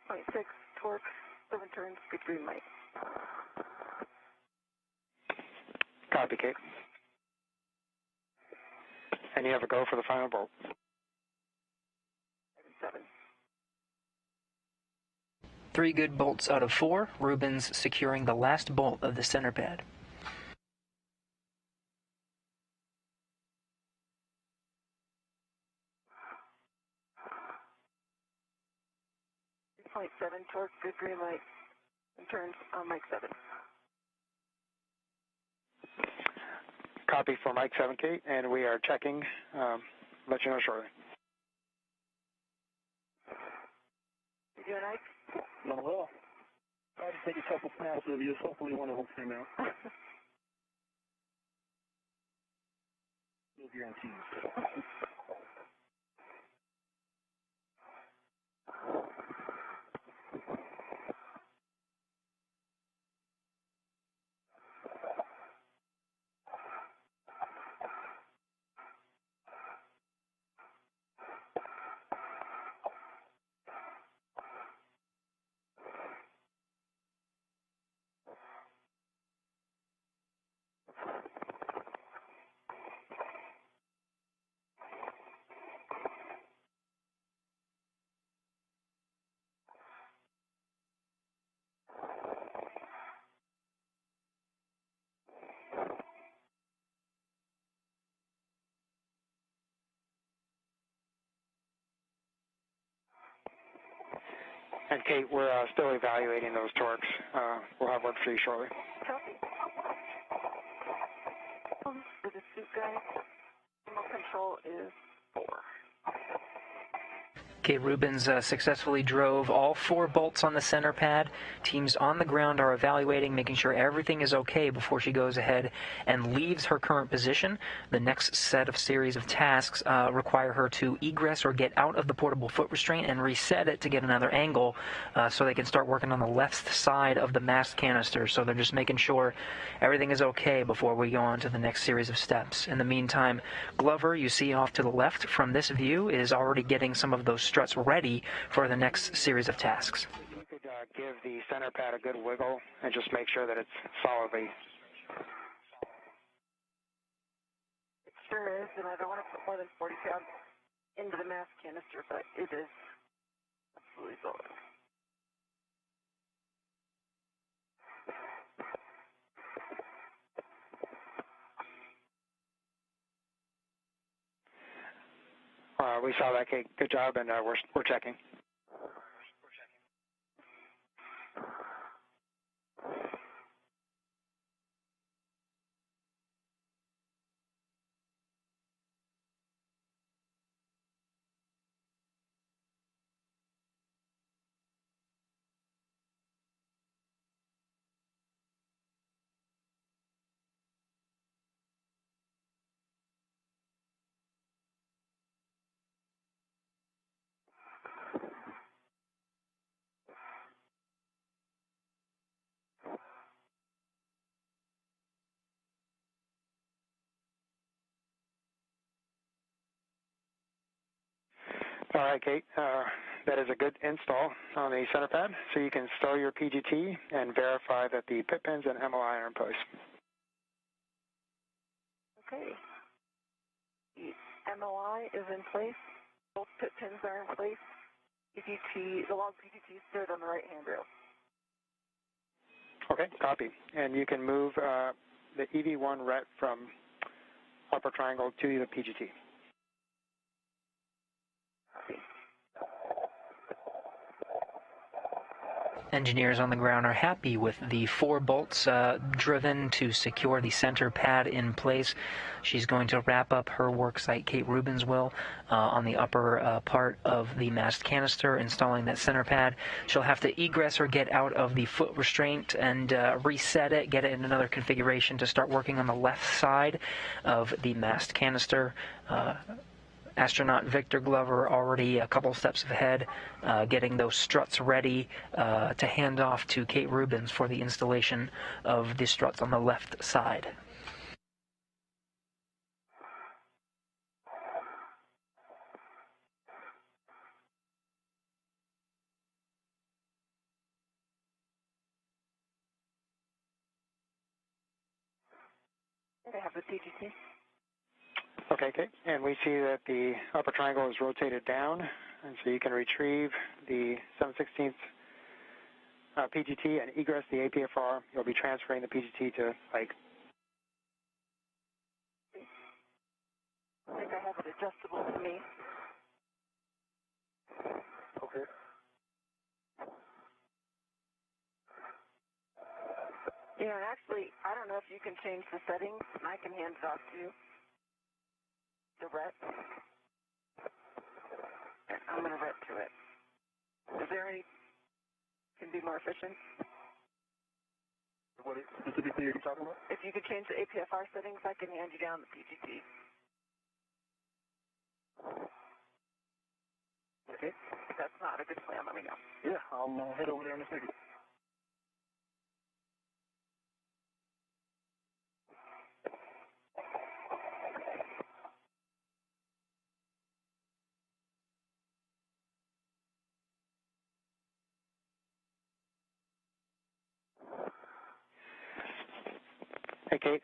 3.6 torque, 7 turns, good green light. Copy, Kate. And you have a go for the final bolt. 7. 3 good bolts out of 4. Rubens securing the last bolt of the center pad. 3.7 torque, good green light. And turns on Mike 7. Copy for Mike 7, Kate, and we are checking. Let you know shortly. You doing, Ike? Not well. I had to take a couple snaps of you. Hopefully one of them came out. No guarantees. And Kate, we're still evaluating those torques. We'll have one for you shortly. Copy. For the suit guy, remote control is 4. Kate Rubens successfully drove all 4 bolts on the center pad. Teams on the ground are evaluating, making sure everything is okay before she goes ahead and leaves her current position. The next set of series of tasks require her to egress or get out of the portable foot restraint and reset it to get another angle so they can start working on the left side of the mast canister. So they're just making sure everything is okay before we go on to the next series of steps. In the meantime, Glover, you see off to the left from this view, is already getting some of those struts ready for the next series of tasks. You could give the center pad a good wiggle and just make sure that it's solidly. It sure is, and I don't want to put more than 40 pounds into the mast canister, but it is absolutely solid. We saw that, Kate. Good job, and we're checking. All right, Kate. That is a good install on the center pad, so you can stow your PGT and verify that the pit pins and MOI are in place. Okay. MOI is in place. Both pit pins are in place. PGT, the log PGT stood on the right-hand rail. Okay, copy. And you can move the EV1 RET from upper triangle to the PGT. Engineers on the ground are happy with the 4 bolts driven to secure the center pad in place. She's going to wrap up her work site, Kate Rubins will, on the upper part of the mast canister, installing that center pad. She'll have to egress or get out of the foot restraint and reset it, get it in another configuration to start working on the left side of the mast canister. Astronaut Victor Glover already a couple steps ahead, getting those struts ready to hand off to Kate Rubins for the installation of the struts on the left side. I have the PGT. Okay, Kate. And we see that the upper triangle is rotated down, and so you can retrieve the 7/16 PGT and egress the APFR. You'll be transferring the PGT to like. I think I have it adjustable to me. Okay. Yeah, and actually, I don't know if you can change the settings, and I can hand it off to you. The RET. I'm going to RET to it. Is there any can be more efficient? What specifically are you talking about? If you could change the APFR settings, I can hand you down the PGT. Okay. If that's not a good plan, let me know. Yeah, I'll head over there in a second. Hey, Kate.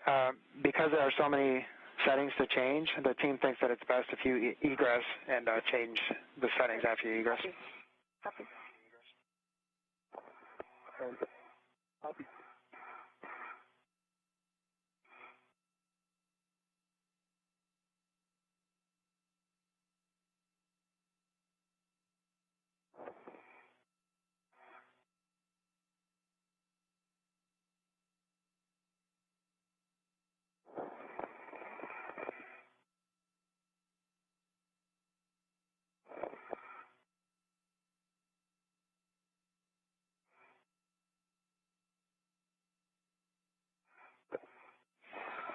Because there are so many settings to change, the team thinks that it's best if you egress and change the settings after you egress. Copy. Copy.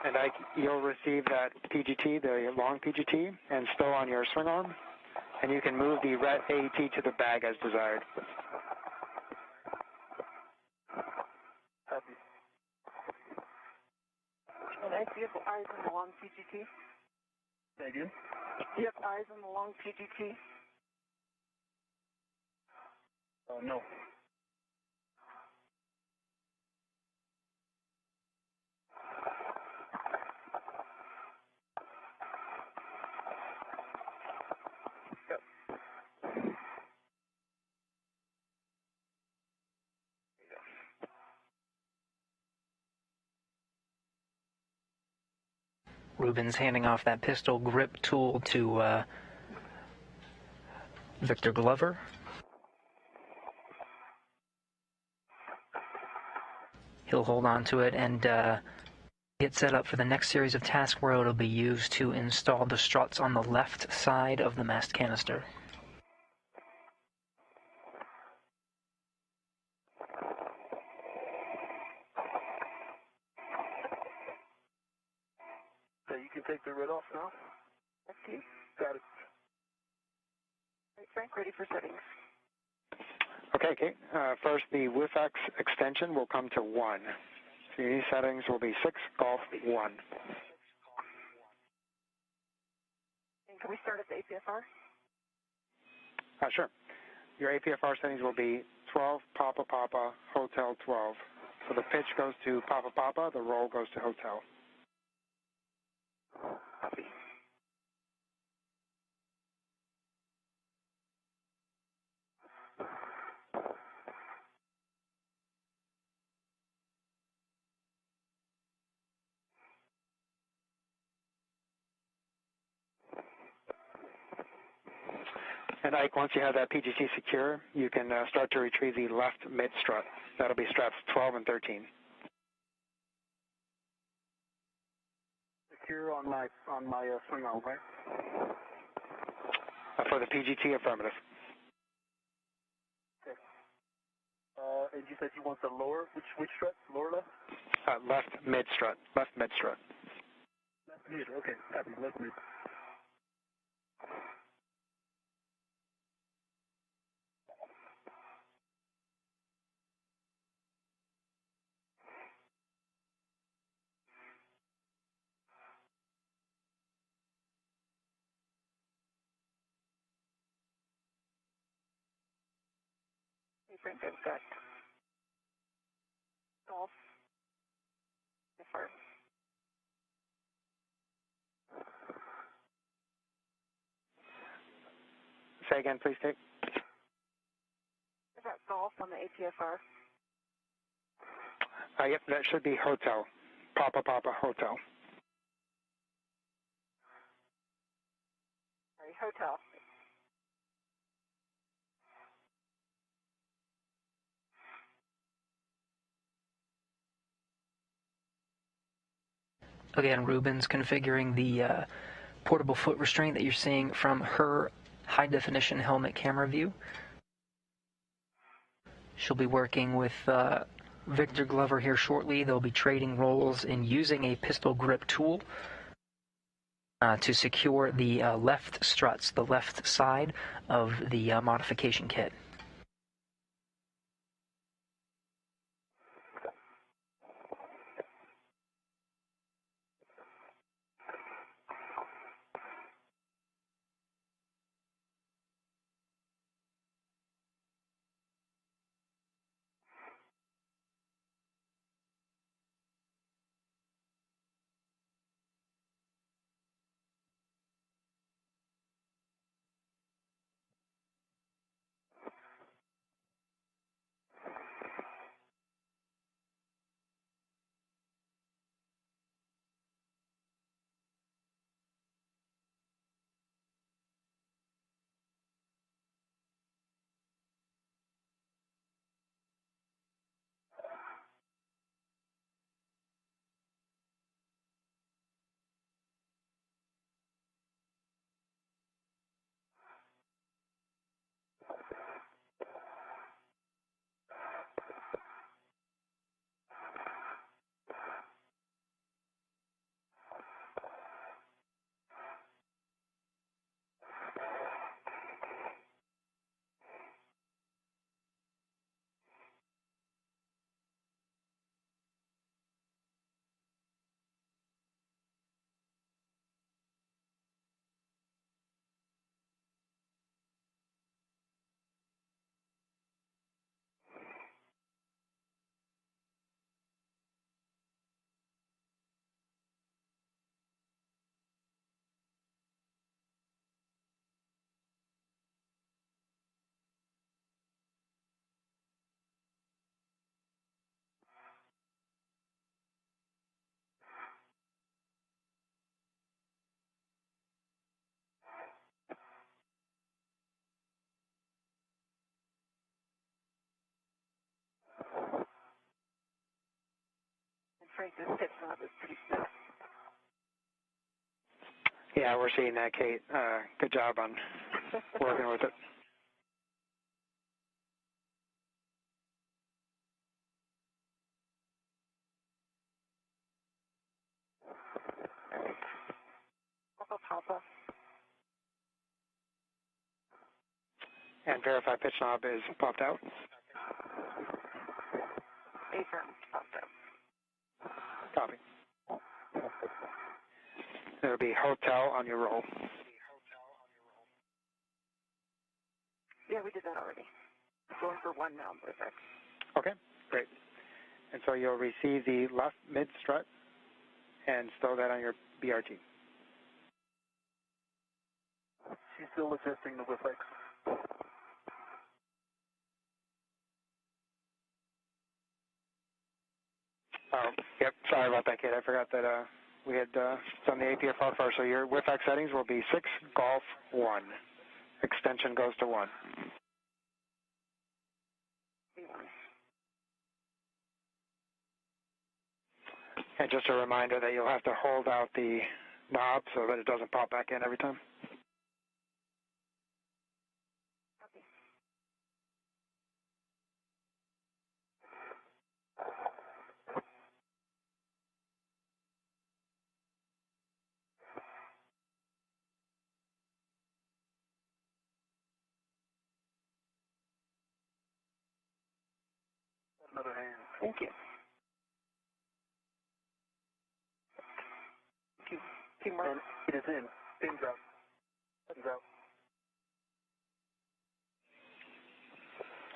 And you'll receive that PGT, the long PGT, and still on your swing arm, and you can move the RET AET to the bag as desired. Copy. And I see you have eyes on the long PGT. Say again? Do you have eyes on the long PGT? No. Rubins handing off that pistol grip tool to Victor Glover. He'll hold on to it and get set up for the next series of tasks where it'll be used to install the struts on the left side of the mast canister. So you can take the red off now? Okay. Got it. Right, Frank, ready for settings. Okay, Kate. First, the WIFX extension will come to 1. So your settings will be 6 Golf 1. And can we start at the APFR? Sure. Your APFR settings will be 12 Papa Papa Hotel 12. So the pitch goes to Papa Papa, the roll goes to Hotel. Copy. And Ike, once you have that PGT secure, you can start to retrieve the left mid strut. That'll be straps 12 and 13. Secure on my swing arm, right? For the PGT, affirmative. Okay. And you said you want the lower, which strut? Lower left? Left mid strut. Left mid strut. Left mid, okay. Copy, left mid. Hey, Frank, I've got golf. Affirm. Say again, please, Kate. Is that golf on the APFR? Yep, that should be hotel. Papa Hotel. Sorry, hotel. Again, Rubens configuring the portable foot restraint that you're seeing from her high-definition helmet camera view. She'll be working with Victor Glover here shortly. They'll be trading roles in using a pistol grip tool to secure the left struts, the left side of the modification kit. And Frank, this tip knob is pretty stiff. Yeah, we're seeing that, Kate. Good job on working with it. Papa. And verify pitch knob is popped out. Affirm, popped up. Copy. There'll be hotel on your roll. Yeah, we did that already. Going for one now, perfect. Okay, great. And so you'll receive the left mid strut and stow that on your BRT. She's still adjusting the WIFX. Oh, yep, sorry about that, Kate. I forgot that we had done the APFR first. So your WIFX settings will be 6 Golf 1. extension goes to 1. And just a reminder that you'll have to hold out the knob so that it doesn't pop back in every time. Another hand. Thank you. Teamwork. And it is in. Pins out. Buttons out.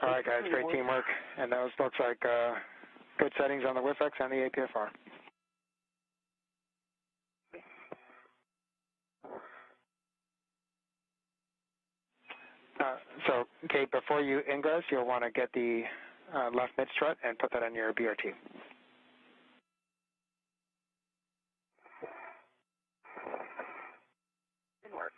All right, guys, great teamwork. And those looks like good settings on the WIFX and the APFR. So, Kate, before you ingress, you'll want to get the left mid strut and put that on your BRT. Didn't work.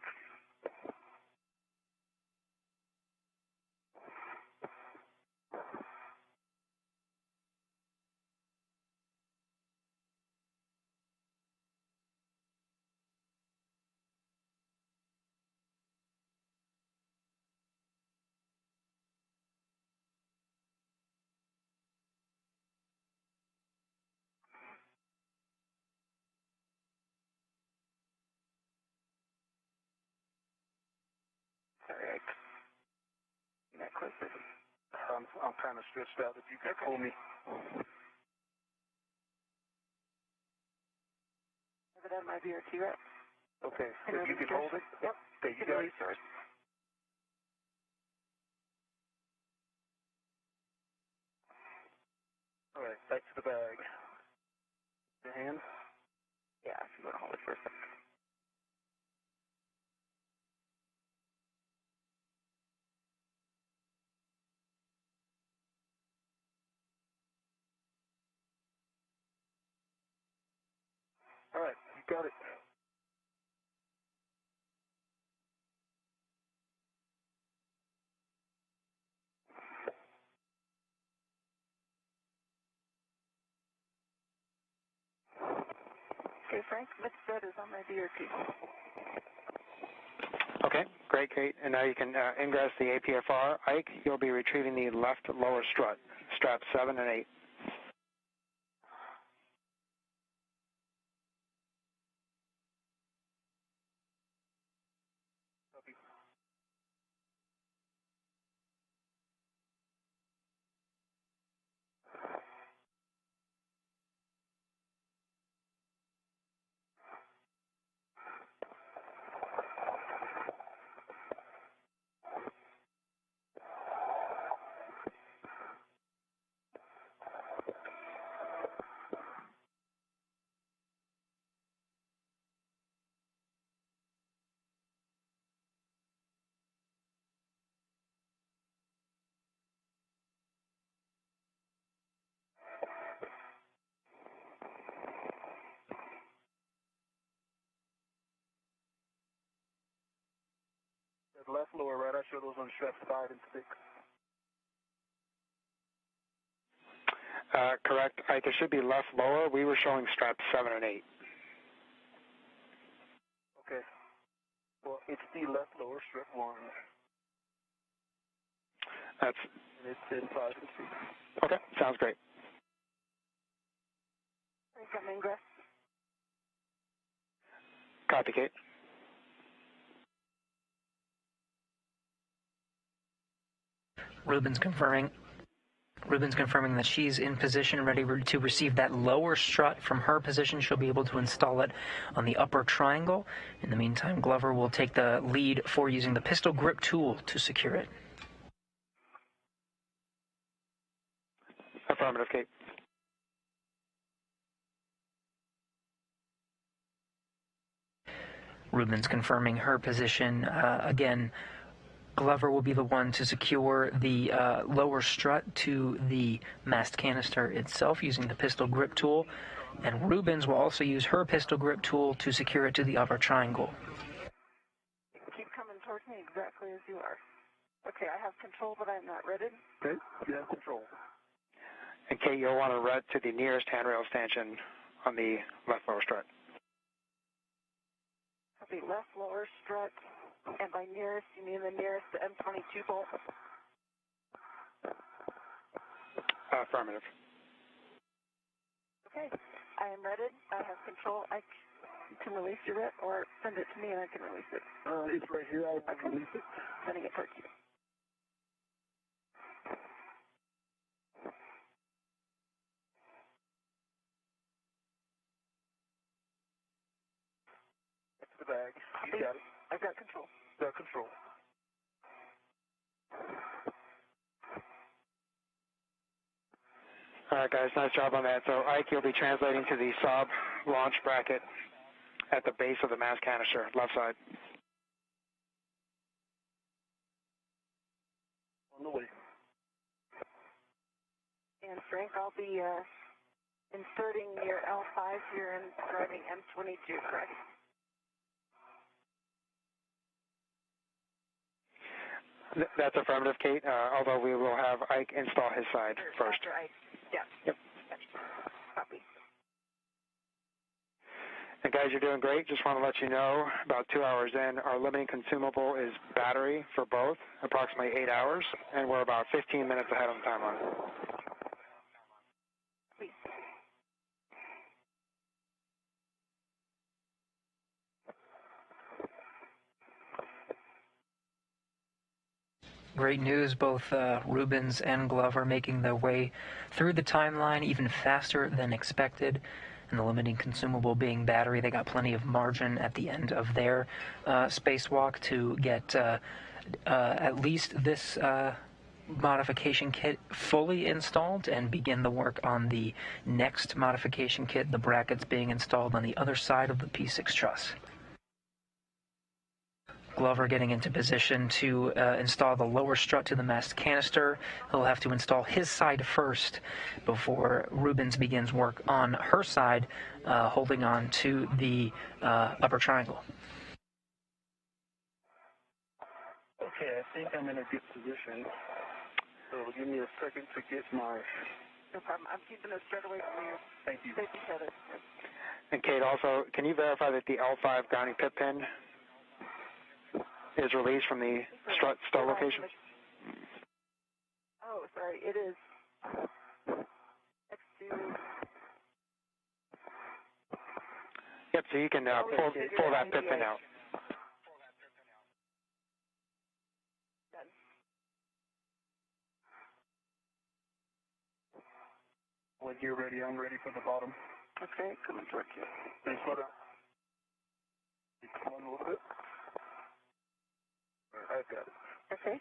Sorry, I not close this. I'm kind of stretched out. If you could hold me. Have it on my BRT rep. Okay. If you could hold it. Yep. Okay, you got it. Resource. All right, back to the bag. Your hand. Yeah, if you want to hold it for a second. All right, you got it. Okay, Frank, mid strut is on my BRT. Okay, great, Kate. And now you can ingress the APFR. Ike, you'll be retrieving the left lower strut, straps 7 and 8. Copy. The left lower right, I show those on straps 5 and 6. Correct, Ike, it should be left lower. We were showing straps 7 and 8. Okay. Well, it's the left lower strap 1. That's And it's in 5 and 6. okay, sounds great. Frank, I'm ingress. Copy, Kate. Ruben's confirming that she's in position, ready to receive that lower strut from her position. She'll be able to install it on the upper triangle. In the meantime, Glover will take the lead for using the pistol grip tool to secure it. Affirmative, Kate. Ruben's confirming her position. Again, Glover will be the one to secure the lower strut to the mast canister itself using the pistol grip tool, and Rubens will also use her pistol grip tool to secure it to the upper triangle. Keep coming towards me exactly as as you are. Okay, I have control, but I'm not ready. Okay, you have control. And Kate, you'll want to route to the nearest handrail stanchion on the left lower strut. Copy, left lower strut. And by nearest, you mean the nearest to M22 bolt? Affirmative. Okay, I am ready. I have control. I can release your RIT or send it to me and I can release it. It's right here. I can release it. Sending it towards you. It's the bag. You got it. I've got control. Got control. All right, guys, nice job on that. So, Ike, you'll be translating to the sob launch bracket at the base of the mass canister, left side. On the way. And Frank, I'll be inserting your L5 here and driving M22, correct? That's affirmative, Kate, although we will have Ike install his side first. After Ike, yeah. Yep. Copy. And guys, you're doing great. Just want to let you know, about 2 hours in, our limiting consumable is battery for both, approximately 8 hours, and we're about 15 minutes ahead on the timeline. Please. Great news, both Rubens and Glover making their way through the timeline even faster than expected. And the limiting consumable being battery, they got plenty of margin at the end of their spacewalk to get at least this modification kit fully installed and begin the work on the next modification kit, the brackets being installed on the other side of the P6 truss. Glover getting into position to install the lower strut to the mast canister. He'll have to install his side first before Rubens begins work on her side, holding on to the upper triangle. Okay, I think I'm in a good position. So give me a second to get my... No problem. I'm keeping it straight away from you. Thank you. Safety tether. And Kate, also, can you verify that the L5 grounding pit pin is released from the strut location? Oh, sorry. It is next to... Yep, so you can pull that pit pin out. Done. When you're ready, I'm ready for the bottom. Okay, coming towards you. Thanks, slow down. Come on a little bit. All right, I got it. Okay.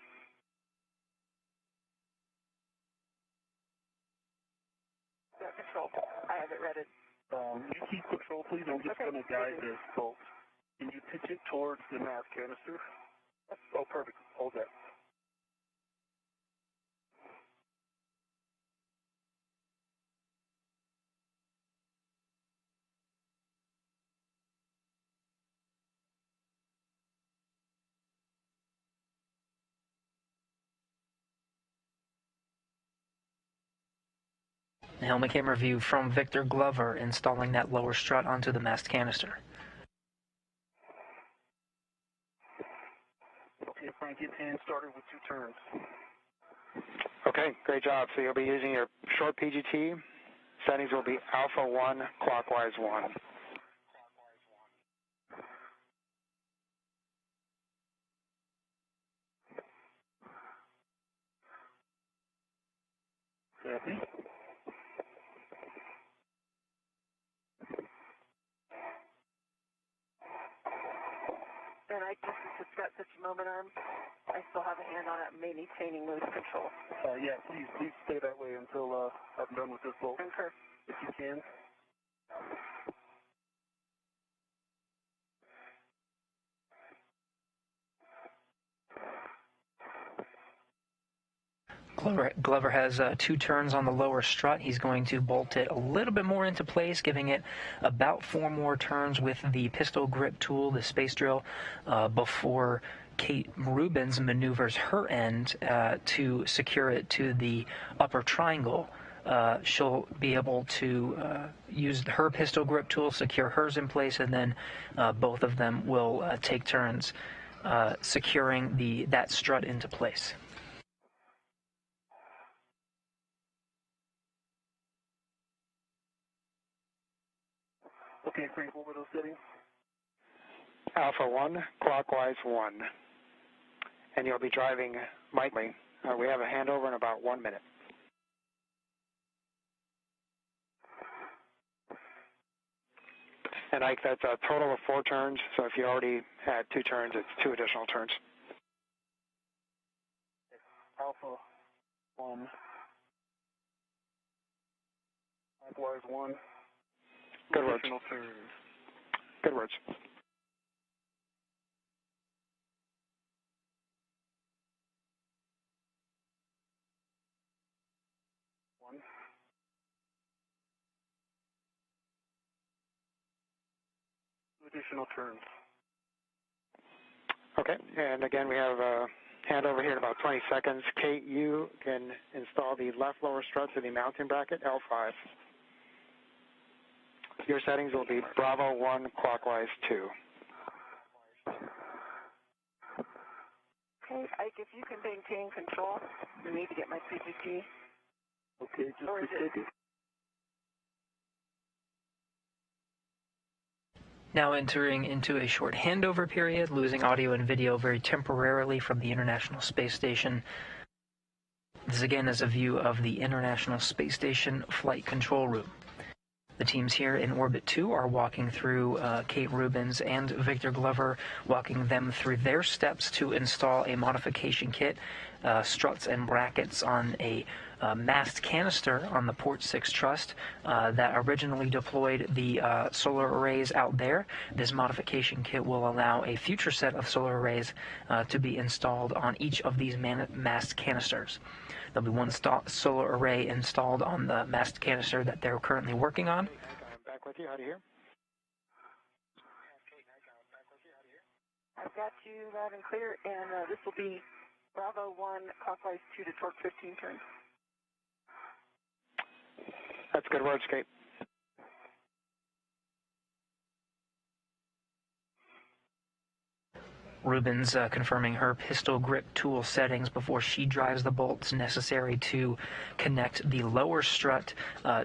Got control. I have it ready. You keep control, please. I'm just going to guide this bolt. Can you pitch it towards the mass canister? Oh, perfect. Hold that. The helmet camera view from Victor Glover installing that lower strut onto the mast canister. Okay, Frank, get hand started with 2 turns. Okay, great job. So you'll be using your short PGT. Settings will be alpha 1, clockwise 1. Copy. And I just got such a moment arm. I still have a hand on it, maintaining mood control. Yeah, please stay that way until I'm done with this bolt. Concur. If you can. Glover has 2 turns on the lower strut. He's going to bolt it a little bit more into place, giving it about 4 more turns with the pistol grip tool, the space drill, before Kate Rubins maneuvers her end to secure it to the upper triangle, she'll be able to use her pistol grip tool, secure hers in place, and then both of them will take turns securing that strut into place. Okay, Frank, what were those settings? Alpha 1, clockwise 1. And you'll be driving lightly. We have a handover in about 1 minute. And Ike, that's a total of 4 turns, so if you already had 2 turns, it's 2 additional turns. Alpha 1. Likewise 1. Good words. Additional turns. Good words. Additional turns. Okay, and again, we have a handover here in about 20 seconds. Kate, you can install the left lower strut to the mounting bracket, L5. Your settings will be Bravo 1, clockwise 2. Okay, Ike, if you can maintain control, you need to get my CGT. Okay, just Or a is it- second. Now entering into a short handover period, losing audio and video very temporarily from the International Space Station. This again is a view of the International Space Station Flight Control Room. The teams here in Orbit 2 are walking through Kate Rubins and Victor Glover, walking them through their steps to install a modification kit, struts and brackets on a mast canister on the Port 6 truss that originally deployed the solar arrays out there. This modification kit will allow a future set of solar arrays to be installed on each of these mast canisters. There'll be one solar array installed on the mast canister that they're currently working on. I'm back with you. How do you hear? I've got you loud and clear, and this will be Bravo 1, clockwise 2 to torque 15 turns. That's good words, Kate. Rubins confirming her pistol grip tool settings before she drives the bolts necessary to connect the lower strut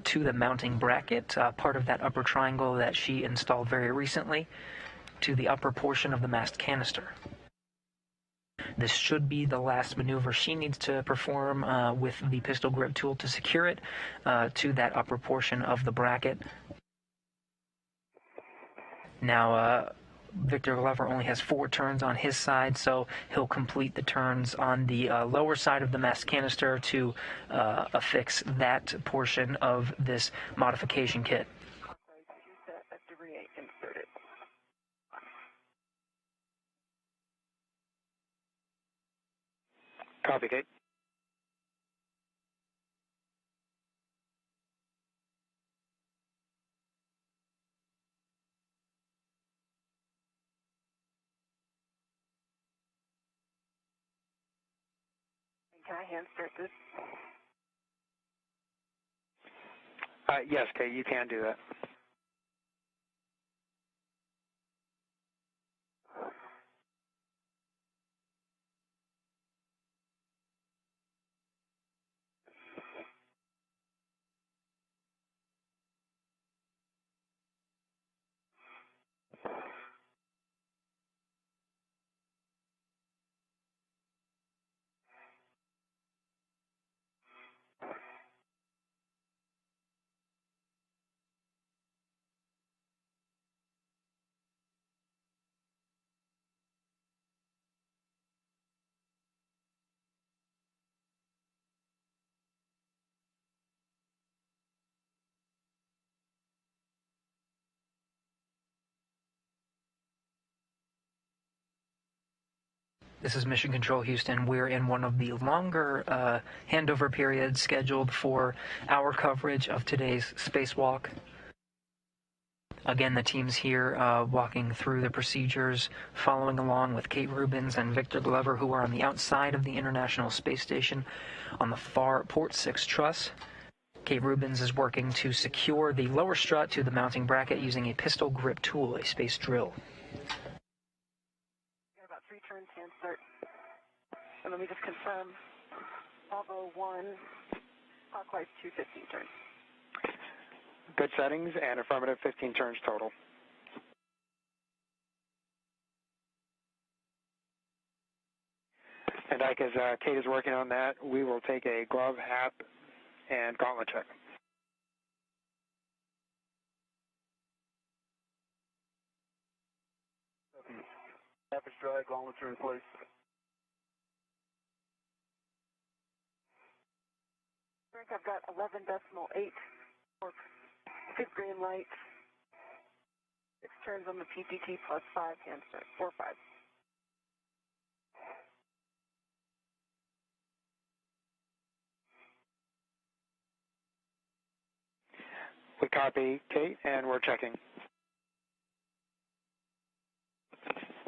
to the mounting bracket, part of that upper triangle that she installed very recently, to the upper portion of the mast canister. This should be the last maneuver she needs to perform with the pistol grip tool to secure it to that upper portion of the bracket. Now, Victor Glover only has 4 turns on his side, so he'll complete the turns on the lower side of the mast canister to affix that portion of this modification kit. Copy, Kate. Can I hand start this? Yes, Kate, you can do that. This is Mission Control Houston. We're in one of the longer handover periods scheduled for our coverage of today's spacewalk. Again, the team's here walking through the procedures, following along with Kate Rubins and Victor Glover, who are on the outside of the International Space Station on the far Port 6 truss. Kate Rubins is working to secure the lower strut to the mounting bracket using a pistol grip tool, a space drill. Got about 3 turns, hand start. And let me just confirm. Bravo 1, clockwise 215 turns. Good settings and affirmative 15 turns total. And Ike, as Kate is working on that, we will take a glove, hat, and gauntlet check. Average drag, gauntlets are in place. Frank, I've got 11.8 torque, good green light, 6 turns on the PPT plus 5 hand start, 4-5. We copy, Kate, and we're checking.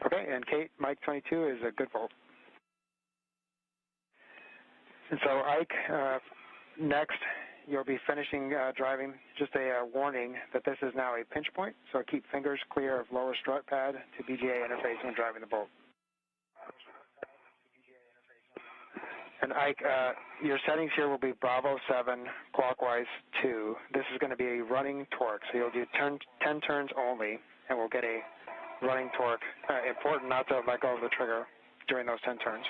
Okay, and Kate, Mike 22 is a good volt. And so, Ike, next, you'll be finishing driving. Just a warning that this is now a pinch point, so keep fingers clear of lower strut pad to BGA interface when driving the bolt. And Ike, your settings here will be Bravo 7, clockwise 2. This is going to be a running torque, so you'll do 10 turns only, and we'll get a running torque. Important not to let go of the trigger during those 10 turns.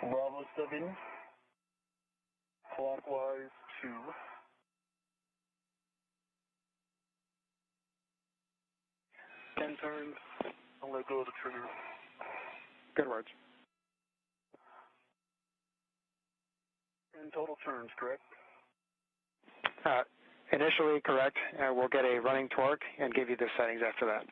Bravo 7, clockwise 2. 10 turns, don't let go of the trigger. Good words. 10 total turns, correct? Initially correct. We'll get a running torque and give you the settings after that.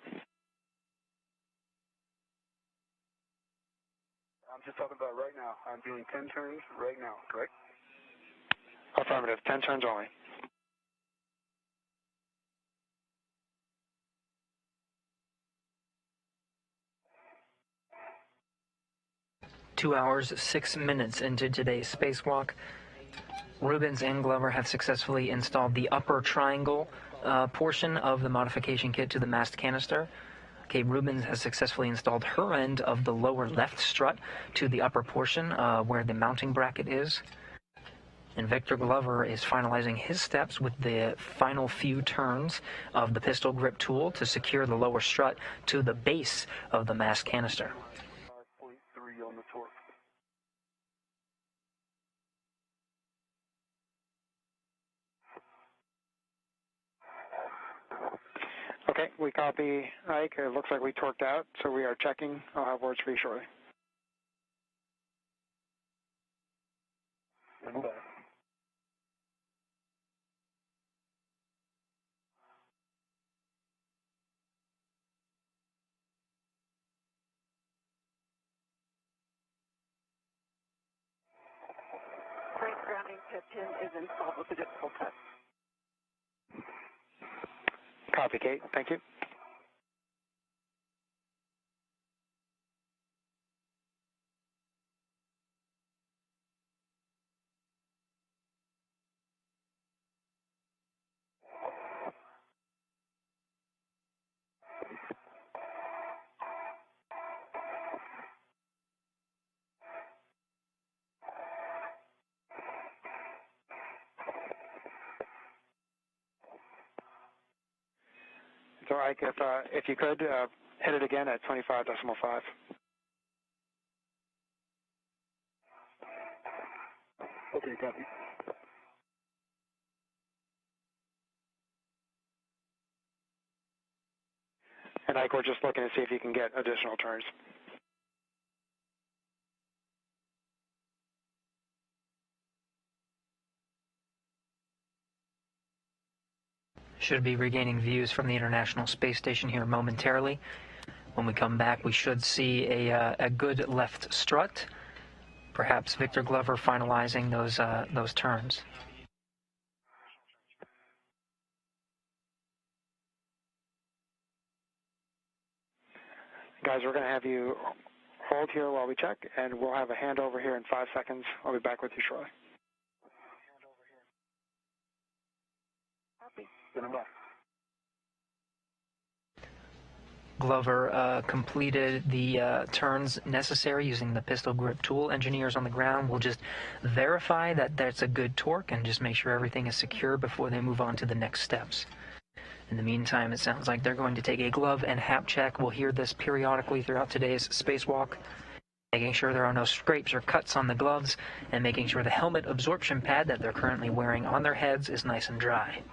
I'm just talking about right now. I'm doing 10 turns right now, correct? Affirmative. 10 turns only. Two hours, 6 minutes into today's spacewalk, Rubins and Glover have successfully installed the upper triangle portion of the modification kit to the mast canister. Kate Rubins has successfully installed her end of the lower left strut to the upper portion where the mounting bracket is. And Victor Glover is finalizing his steps with the final few turns of the pistol grip tool to secure the lower strut to the base of the mast canister. 5.3 on the torque. Okay, we copy, Ike. It looks like we torqued out, so we are checking. I'll have words for you shortly. And back. Frank, grounding pin is installed with the difficult test. Copy, Kate. Thank you. So, Ike, if you could hit it again at 25.5. Okay, copy. And Ike, we're just looking to see if you can get additional turns. Should be regaining views from the International Space Station here momentarily. When we come back, we should see a good left strut. Perhaps Victor Glover finalizing those turns. Guys, we're going to have you hold here while we check, and we'll have a handover here in 5 seconds. I'll be back with you shortly. Copy. Stand by. Glover completed the turns necessary using the pistol grip tool. Engineers on the ground will just verify that that's a good torque and just make sure everything is secure before they move on to the next steps. In the meantime, it sounds like they're going to take a glove and hap check. We'll hear this periodically throughout today's spacewalk, making sure there are no scrapes or cuts on the gloves and making sure the helmet absorption pad that they're currently wearing on their heads is nice and dry.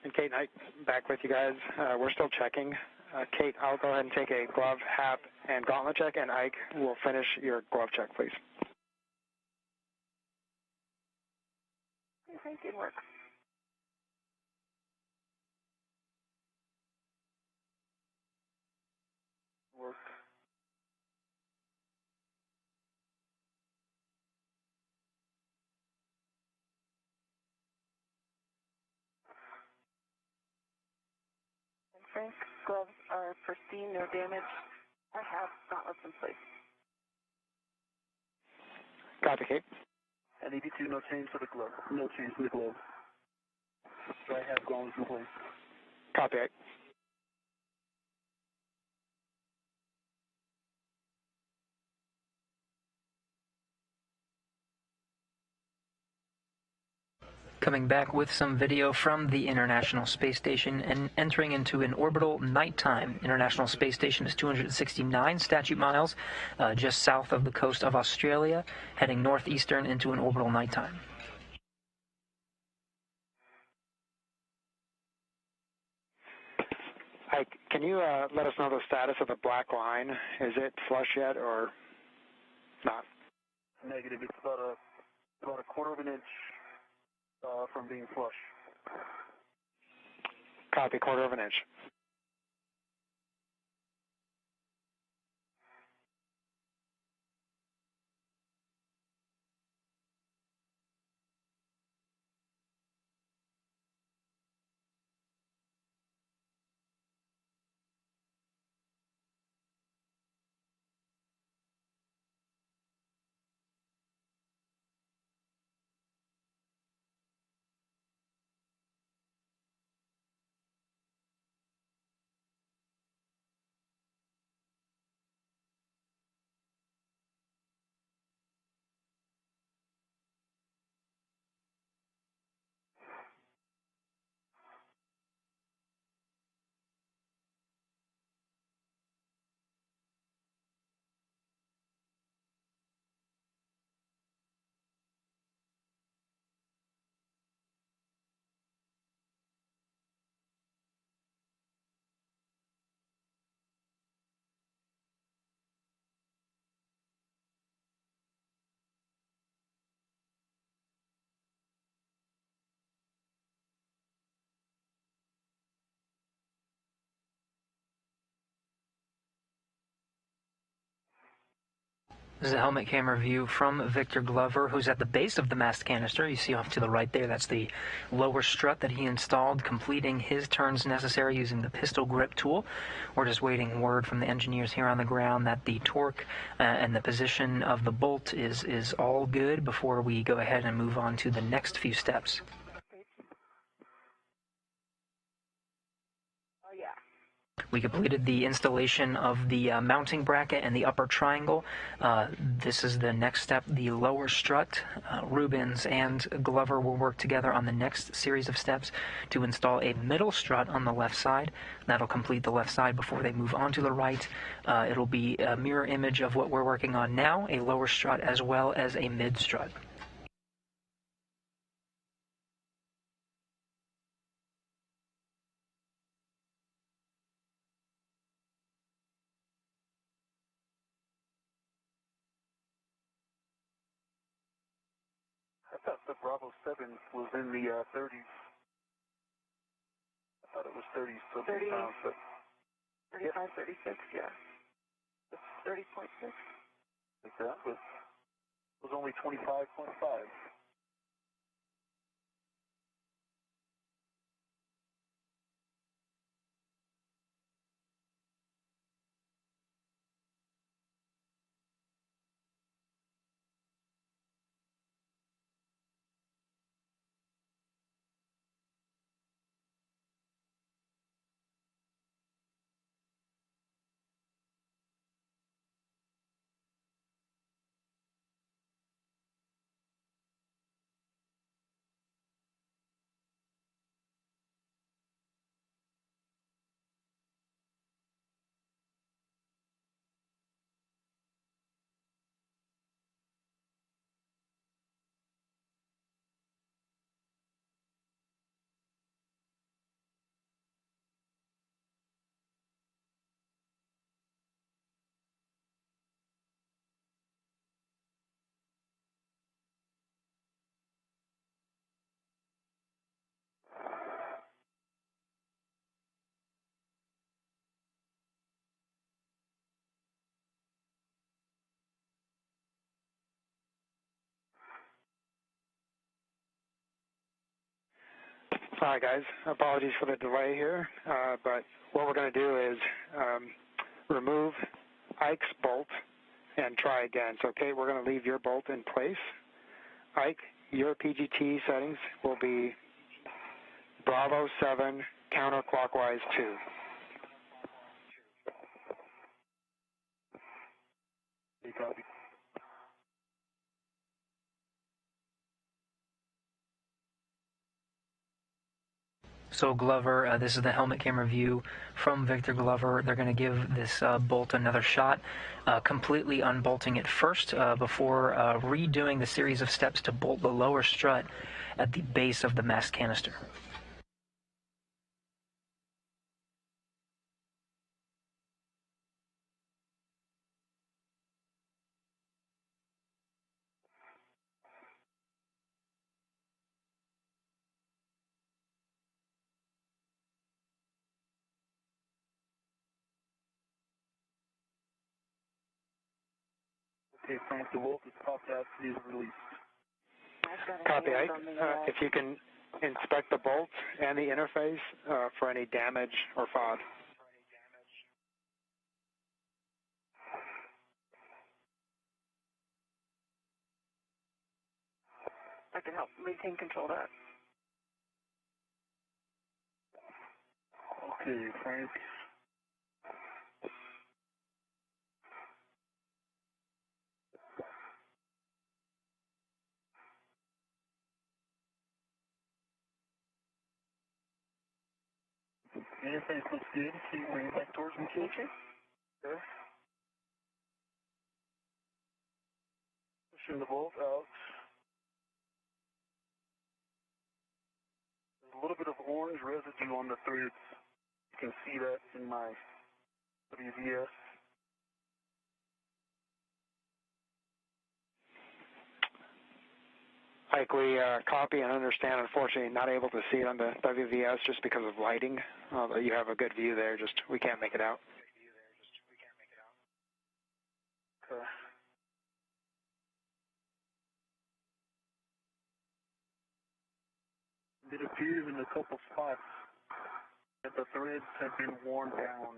And Kate and Ike, back with you guys. We're still checking. Kate, I'll go ahead and take a glove, hap, and gauntlet check, and Ike will finish your glove check, please. I think it works. Work. And Frank, gloves are pristine, no damage. I have gauntlets in place. Copy, Kate. And ED2, no change for the glove. No change for the glove. So I have gauntlets in place. Copy, Ike. Coming back with some video from the International Space Station and entering into an orbital nighttime. International Space Station is 269 statute miles just south of the coast of Australia, heading northeastern into an orbital nighttime. Ike, can you let us know the status of the black line? Is it flush yet or not? Negative. It's about a quarter of an inch from being flush. Copy, quarter of an inch. This is a helmet camera view from Victor Glover, who's at the base of the mast canister. You see off to the right there, that's the lower strut that he installed, completing his turns necessary using the pistol grip tool. We're just waiting word from the engineers here on the ground that the torque and the position of the bolt is all good before we go ahead and move on to the next few steps. Oh, yeah. We completed the installation of the mounting bracket and the upper triangle. This is the next step, the lower strut. Rubens and Glover will work together on the next series of steps to install a middle strut on the left side. That'll complete the left side before they move on to the right. It'll be a mirror image of what we're working on now, a lower strut as well as a mid strut. I thought the Bravo 7 was in the 30s. I thought it was 30s, so 30. pounds, but 3536, yeah. 30.6. Like that, but it was only 25.5. Hi guys, apologies for the delay here, but what we're going to do is remove Ike's bolt and try again. So Kate, we're going to leave your bolt in place. Ike, your PGT settings will be Bravo 7 counterclockwise 2. You copy. So Glover, this is the helmet camera view from Victor Glover. They're going to give this bolt another shot, completely unbolting it first before redoing the series of steps to bolt the lower strut at the base of the mast canister. Okay, Frank, the bolt is popped out. Please release. Copy, Ike. If you can inspect the bolt and the interface for any damage or FOD. I can help maintain control of that. Okay, Frank. Interface looks good. See where you back towards me, Kate? Okay. Pushing the bolt out. There's a little bit of orange residue on the threads. You can see that in my WVS. Ike, we copy and understand, unfortunately, not able to see it on the WVS just because of lighting. But you have a good view there, just we can't make it out. Okay. It appears in a couple spots that the threads have been worn down.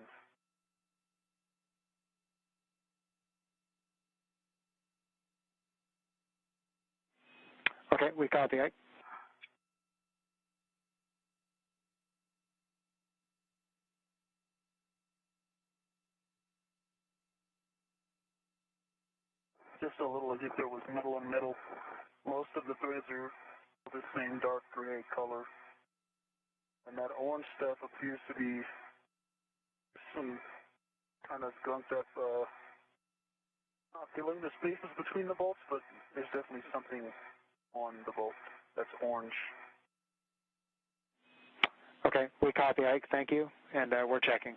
Okay, we copy, Ike. Just a little as if there was metal on metal. Most of the threads are the same dark gray color. And that orange stuff appears to be some kind of gunked up, not filling the spaces between the bolts, but there's definitely something on the bolt that's orange. Okay, we copy, Ike. Thank you, and we're checking.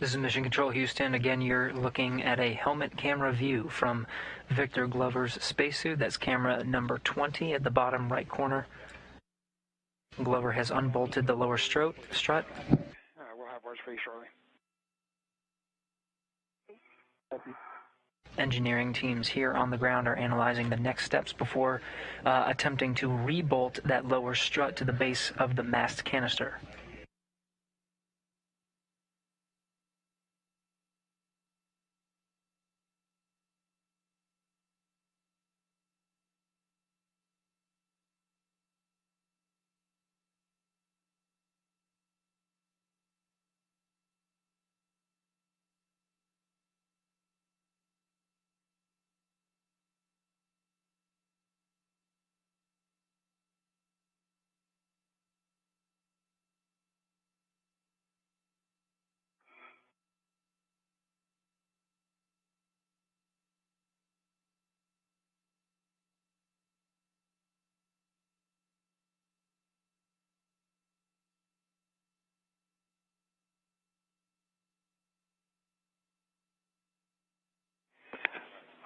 This is Mission Control Houston. Again, you're looking at a helmet camera view from Victor Glover's spacesuit. That's camera number 20 at the bottom right corner. Glover has unbolted the lower strut. We'll have words for you shortly. Engineering teams here on the ground are analyzing the next steps before attempting to rebolt that lower strut to the base of the mast canister.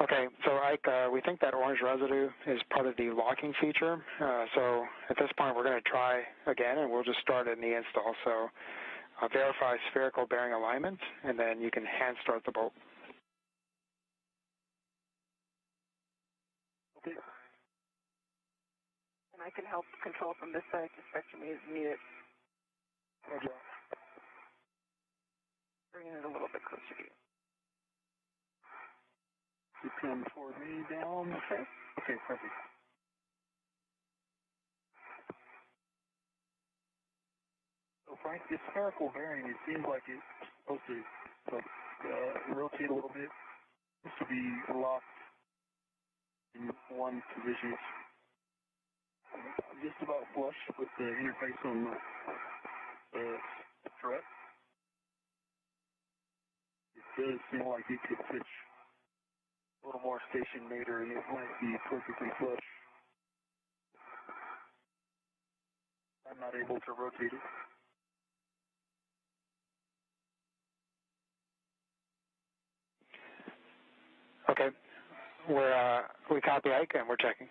Okay, so Ike, we think that orange residue is part of the locking feature. So at this point, we're going to try again, and we'll just start in the install. So verify spherical bearing alignment, and then you can hand start the bolt. Okay. And I can help control from this side to spectrum is needed. Roger. Bringing it a little bit closer to you. You come toward me down. Okay. Okay, perfect. So Frank, this spherical bearing, it seems like it's supposed to rotate a little bit. It used to be locked in one position. Just about flush with the interface on the strut. It does seem like it could pitch a little more station later, and it might be perfectly flush. I'm not able to rotate it. Okay, we copy Ike, and we're checking.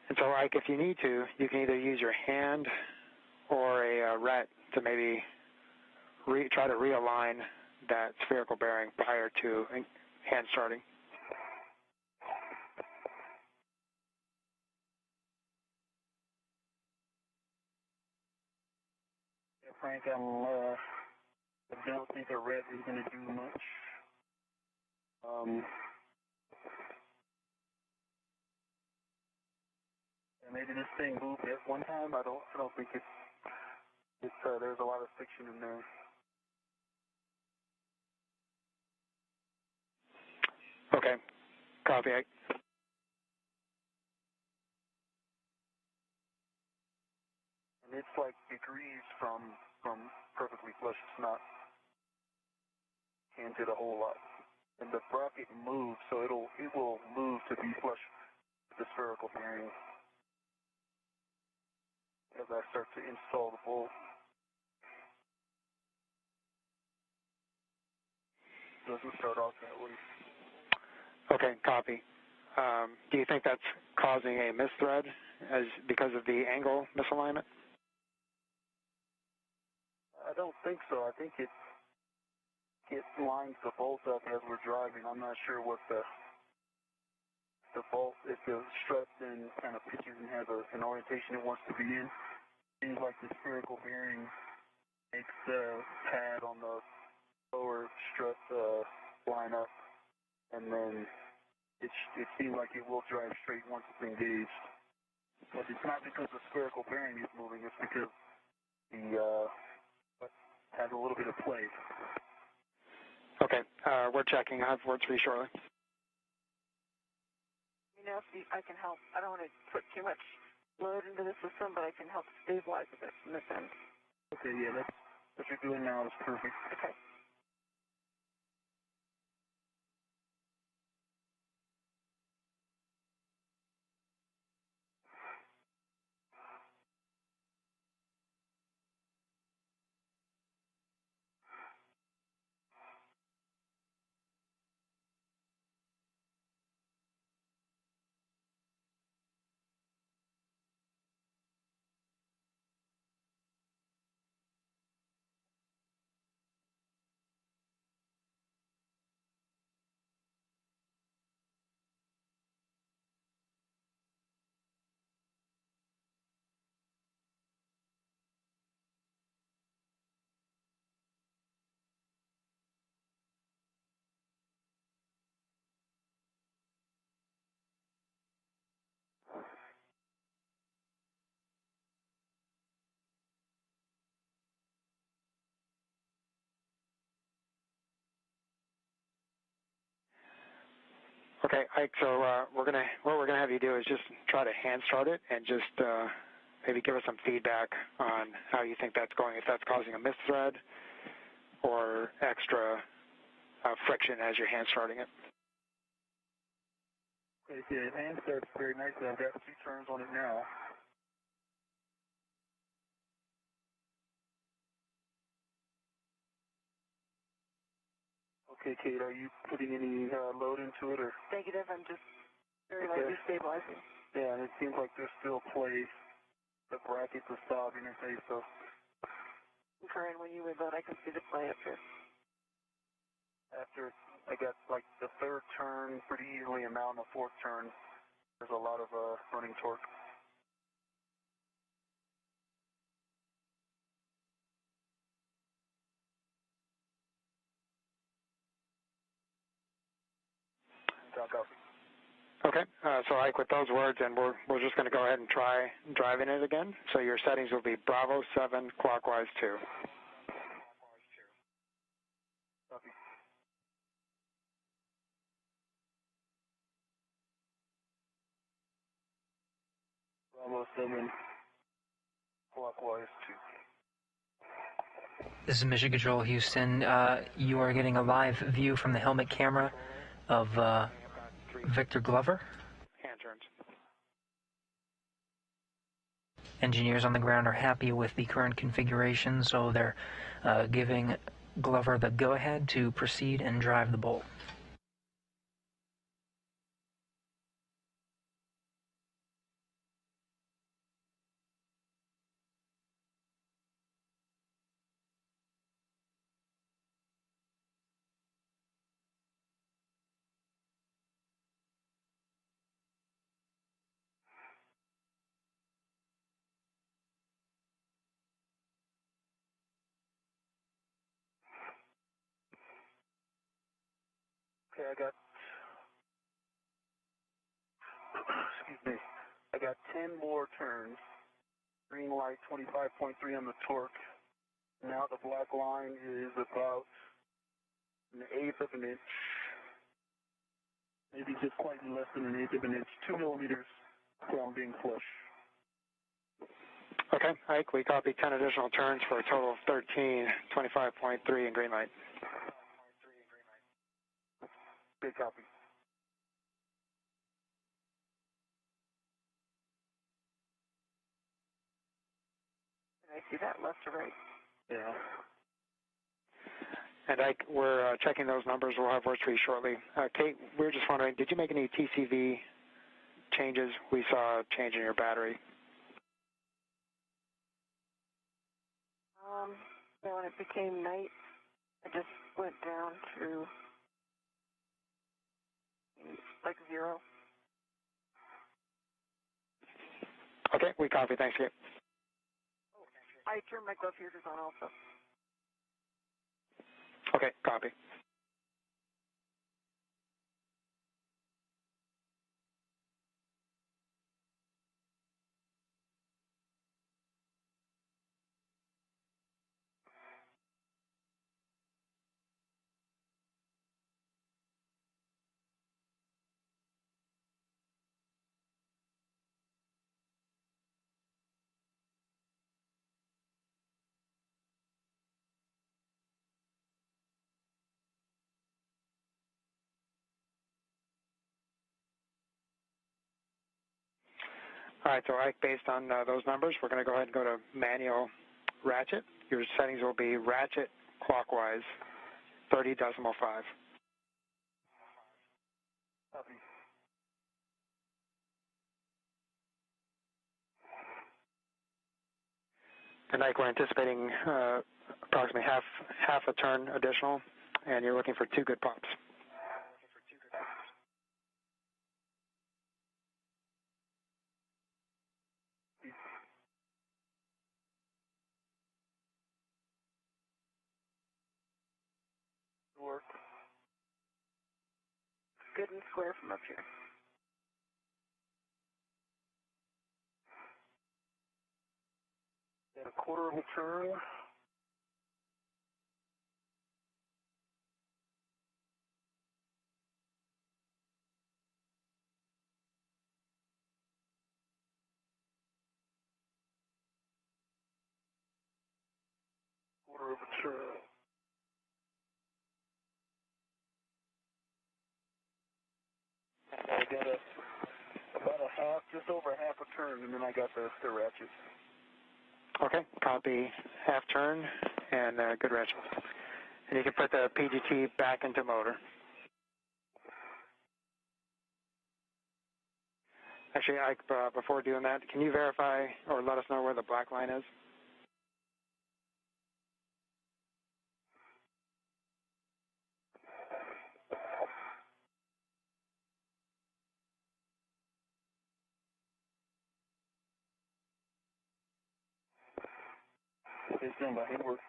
And so, Ike, if you need to, you can either use your hand or a ret to maybe try to realign that spherical bearing prior to hand starting. Yeah, Frank, I don't think a ret is going to do much. Maybe this thing moved at one time. I don't think there's a lot of friction in there. Okay, copy. And it's like degrees from perfectly flush. It's not hinted a whole lot. And the bracket moves, so it will move to be flush with the spherical bearing as I start to install the bolt. Doesn't start off that way. Okay, copy. Do you think that's causing a misthread because of the angle misalignment? I don't think so. I think it lines the bolt up as we're driving. I'm not sure what the bolt, if the strut then kind of pitches and has an orientation it wants to be in. Seems like the spherical bearing makes the pad on the lower strut line up, and then it seems like it will drive straight once it's engaged. But it's not because the spherical bearing is moving, it's because the has a little bit of play. Okay, we're checking. I'll have words for you shortly. You know, if I can help. I don't want to put too much load into the system, but I can help stabilize a bit from this end. Okay, yeah, that's what you're doing now is perfect. Okay. Okay, Ike. So what we're gonna have you do is just try to hand start it and just maybe give us some feedback on how you think that's going. If that's causing a misthread or extra friction as you're hand starting it. Okay, yeah, it hand starts very nicely. I've got 2 turns on it now. Okay, Kate, are you putting any load into it, or? Negative. I'm just very lightly stabilizing. Yeah, and it seems like there's still play. The bracket's a solid interface, so. Concurrent, when you reload, I can see the play up here. After I got like the 3rd turn pretty easily, and now on the 4th turn, there's a lot of running torque. Copy. Okay, so Ike, with those words, and we're just going to go ahead and try driving it again. So your settings will be Bravo 7 clockwise 2. Copy. Bravo 7 clockwise 2. This is Mission Control Houston. You are getting a live view from the helmet camera of Victor Glover. Hand turns. Engineers on the ground are happy with the current configuration, so they're giving Glover the go-ahead to proceed and drive the Bolt. Okay, excuse me, I got 10 more turns. Green light 25.3 on the torque. Now the black line is about 1/8 of an inch. Maybe just slightly less than 1/8 of an inch. 2 millimeters from being flush. Okay, Ike, we copy 10 additional turns for a total of 13, 25.3 in green light. Big copy. Can I see that left or right? Yeah. And Ike, we're checking those numbers. We'll have words for you shortly. Kate, we were just wondering, did you make any TCV changes? We saw a change in your battery. Yeah, when it became night, I just went down to like 0. Okay, we copy. Thanks, Kate. I turned my glove heaters on also. Okay, copy. All right, so Ike, based on those numbers, we're going to go ahead and go to manual ratchet. Your settings will be ratchet clockwise, 30.5. Copy. And Ike, we're anticipating approximately half a turn additional, and you're looking for 2 good pops. Work. Good and square from up here. And a quarter of a turn. Quarter of a turn. I got about a half, just over half a turn, and then I got the ratchet. Okay, copy half turn and good ratchet. And you can put the PGT back into motor. Actually, Ike, before doing that, can you verify or let us know where the black line is? It's done by Hayward.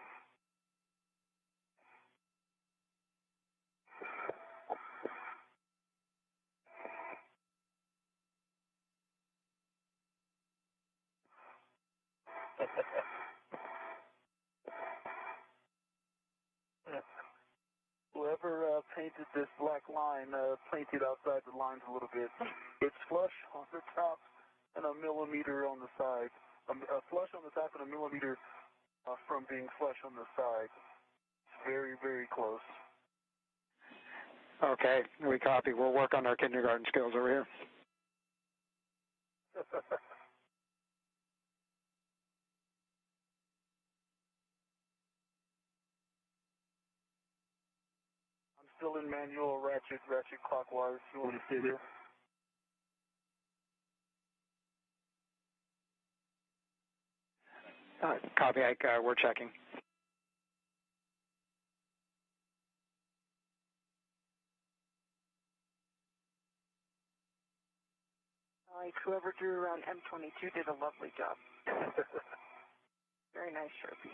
Whoever painted this black line painted outside the lines a little bit. It's flush on the top and a millimeter on the side. Flush on the top and a millimeter from being flush on the side. Very, very close. Okay, we copy. We'll work on our kindergarten skills over here. I'm still in manual ratchet clockwise. You want me to stay there? Copy, Ike. We're checking. Whoever drew around M22 did a lovely job. Very nice, Sharpie.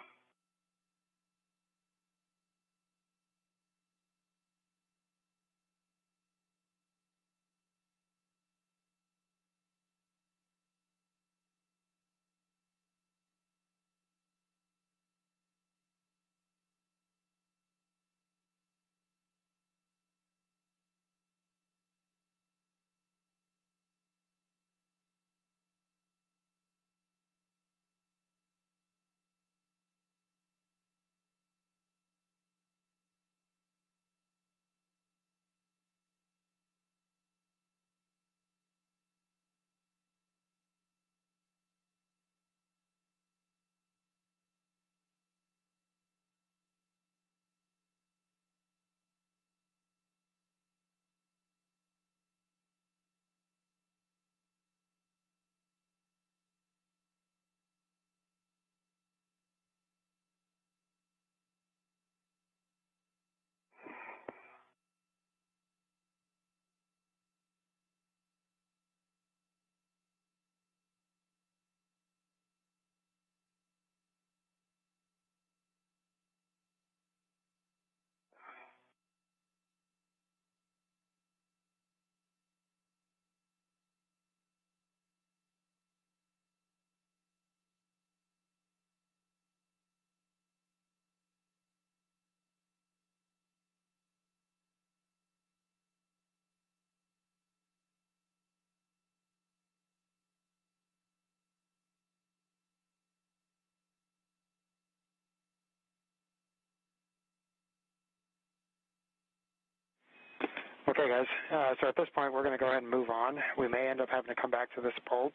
Okay, guys. So at this point, we're going to go ahead and move on. We may end up having to come back to this bolt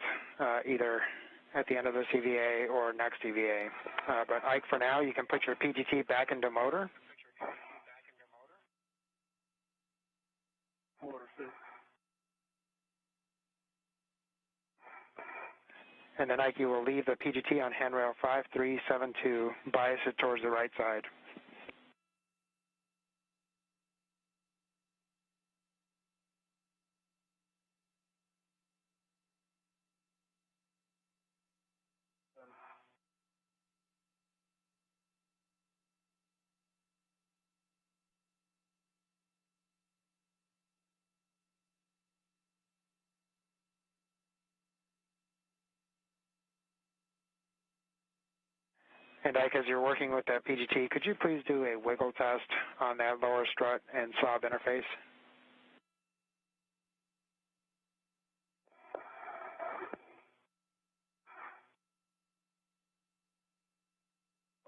either at the end of the CVA or next CVA. But Ike, for now, you can put your PGT back into motor. Motor 6. And then Ike, you will leave the PGT on handrail 5372, bias it towards the right side. And Ike, as you're working with that PGT, could you please do a wiggle test on that lower strut and sob interface?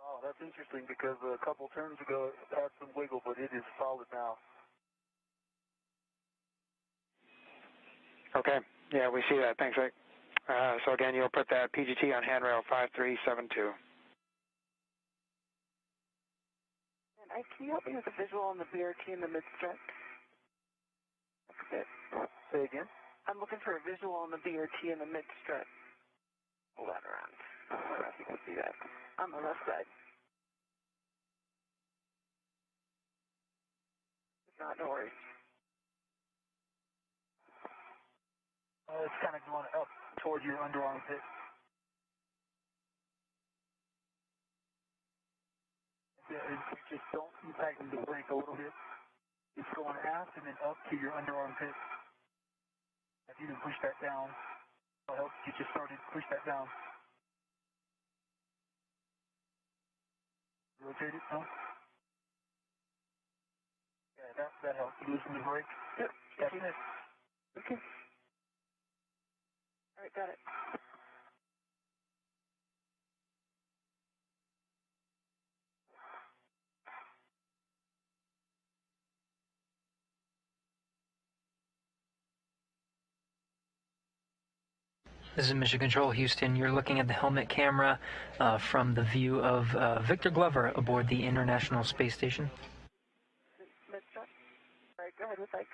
Oh, that's interesting because a couple turns ago it had some wiggle, but it is solid now. Okay. Yeah, we see that. Thanks, Ike. So again, you'll put that PGT on handrail 5372. And Ike, can you help me with a visual on the BRT in the mid-strut? That's it. Say again? I'm looking for a visual on the BRT in the mid-strut. Pull that around. I don't know if you can see that. On the left side. If not, no worries. It's kind of going up toward your underarm pit. Just don't tighten the brake a little bit. It's going aft and then up to your underarm pit. If you can push that down, it'll help get you started. Push that down. Rotate it, no? Yeah, that helps. Loosen the brake. Yep. That's it. Okay. All right, got it. This is Mission Control Houston. You're looking at the helmet camera from the view of Victor Glover aboard the International Space Station. Mid-strut? All right, go ahead with Ike.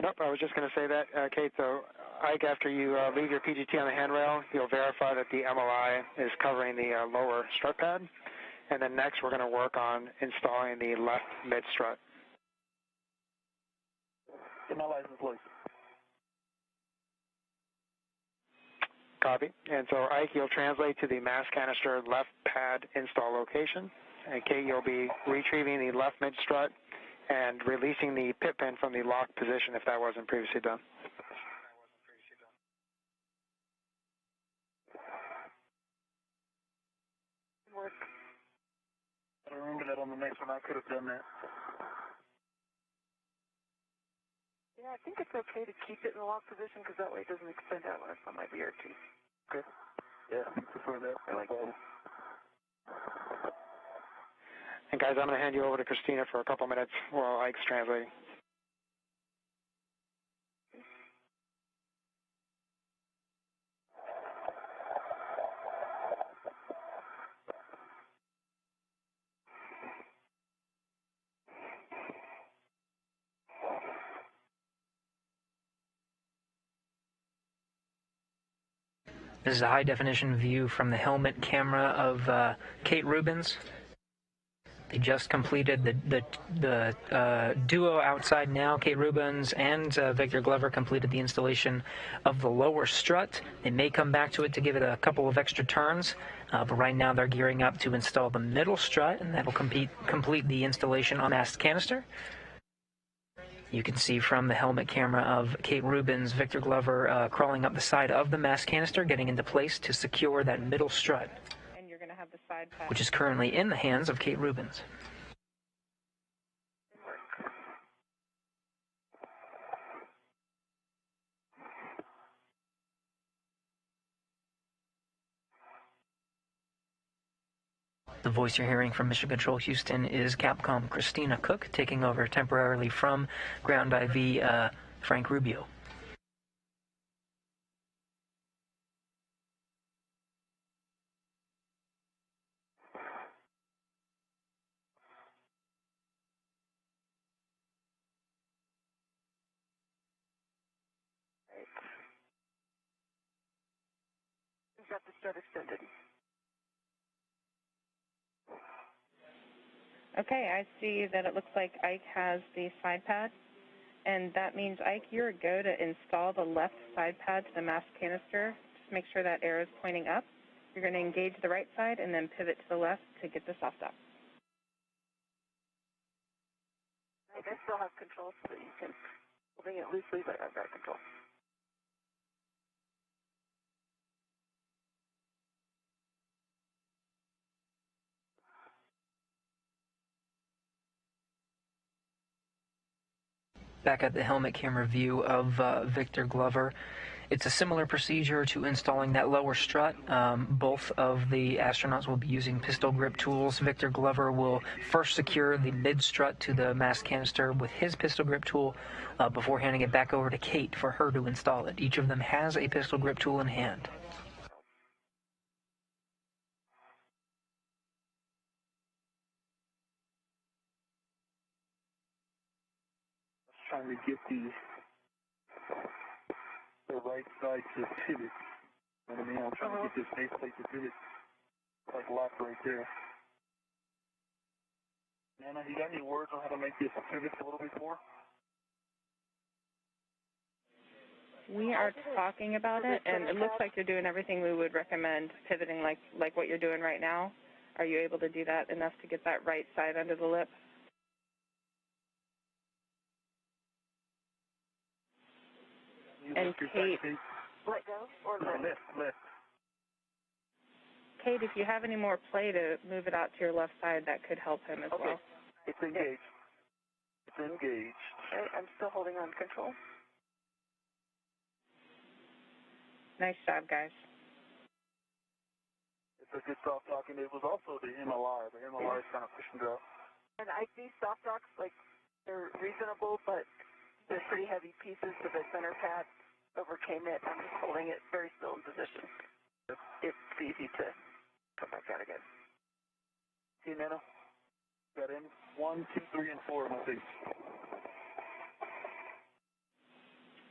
Nope, I was just going to say that, Kate. So, Ike, after you leave your PGT on the handrail, you'll verify that the MLI is covering the lower strut pad. And then next, we're going to work on installing the left mid-strut. MLI is in place. Copy. And so, Ike, you'll translate to the mass canister left pad install location. And Kate, you'll be retrieving the left mid-strut and releasing the pit pin from the locked position if that wasn't previously done. Work. I remember that on the next one I could have done that. Yeah, I think it's okay to keep it in the locked position because that way it doesn't extend out when it's on my BRT. Okay. Yeah, I prefer that. I like that. And guys, I'm going to hand you over to Christina for a couple minutes while Ike's translating. This is a high-definition view from the helmet camera of Kate Rubins. They just completed the duo outside now. Kate Rubins and Victor Glover completed the installation of the lower strut. They may come back to it to give it a couple of extra turns, but right now they're gearing up to install the middle strut, and that'll complete the installation on the mast canister. You can see from the helmet camera of Kate Rubins, Victor Glover crawling up the side of the mast canister, getting into place to secure that middle strut, And you're going to have the side pass. which is currently in the hands of Kate Rubins. The voice you're hearing from Mission Control Houston is Capcom Christina Cook, taking over temporarily from Ground IV Frank Rubio. We've got the strut extended. Okay, I see that it looks like Ike has the side pad, and that means, Ike, you're a go to install the left side pad to the mass canister. Just make sure that arrow is pointing up. You're going to engage the right side and then pivot to the left to get the soft dock. I still have control so that you can, holding it loosely, but I've got control. Back at the helmet camera view of Victor Glover. It's a similar procedure to installing that lower strut. Both of the astronauts will be using pistol grip tools. Victor Glover will first secure the mid strut to the mast canister with his pistol grip tool before handing it back over to Kate for her to install it. Each of them has a pistol grip tool in hand. Trying to get the right side to pivot. You know what I mean? I'm trying to get this base plate to pivot. Like locked right there. Nana, you got any words on how to make this pivot a little bit more? We are talking about it, and it looks like you're doing everything we would recommend, pivoting like what you're doing right now. Are you able to do that enough to get that right side under the lip? And Kate, Let go or lift. Kate, if you have any more play to move it out to your left side, that could help him as well. It's engaged. It's engaged. Okay, I'm still holding on control. Nice job, guys. It's a good soft dock, and it was also the MLR. The MLR is kind of pushing it up. And these soft docks, like, they're reasonable, but they're pretty heavy pieces, so the center pad overcame it. I'm just holding it very still in position. Yep. It's easy to come back out again. See, Nana? Got in 1, 2, 3, and 4 of my things.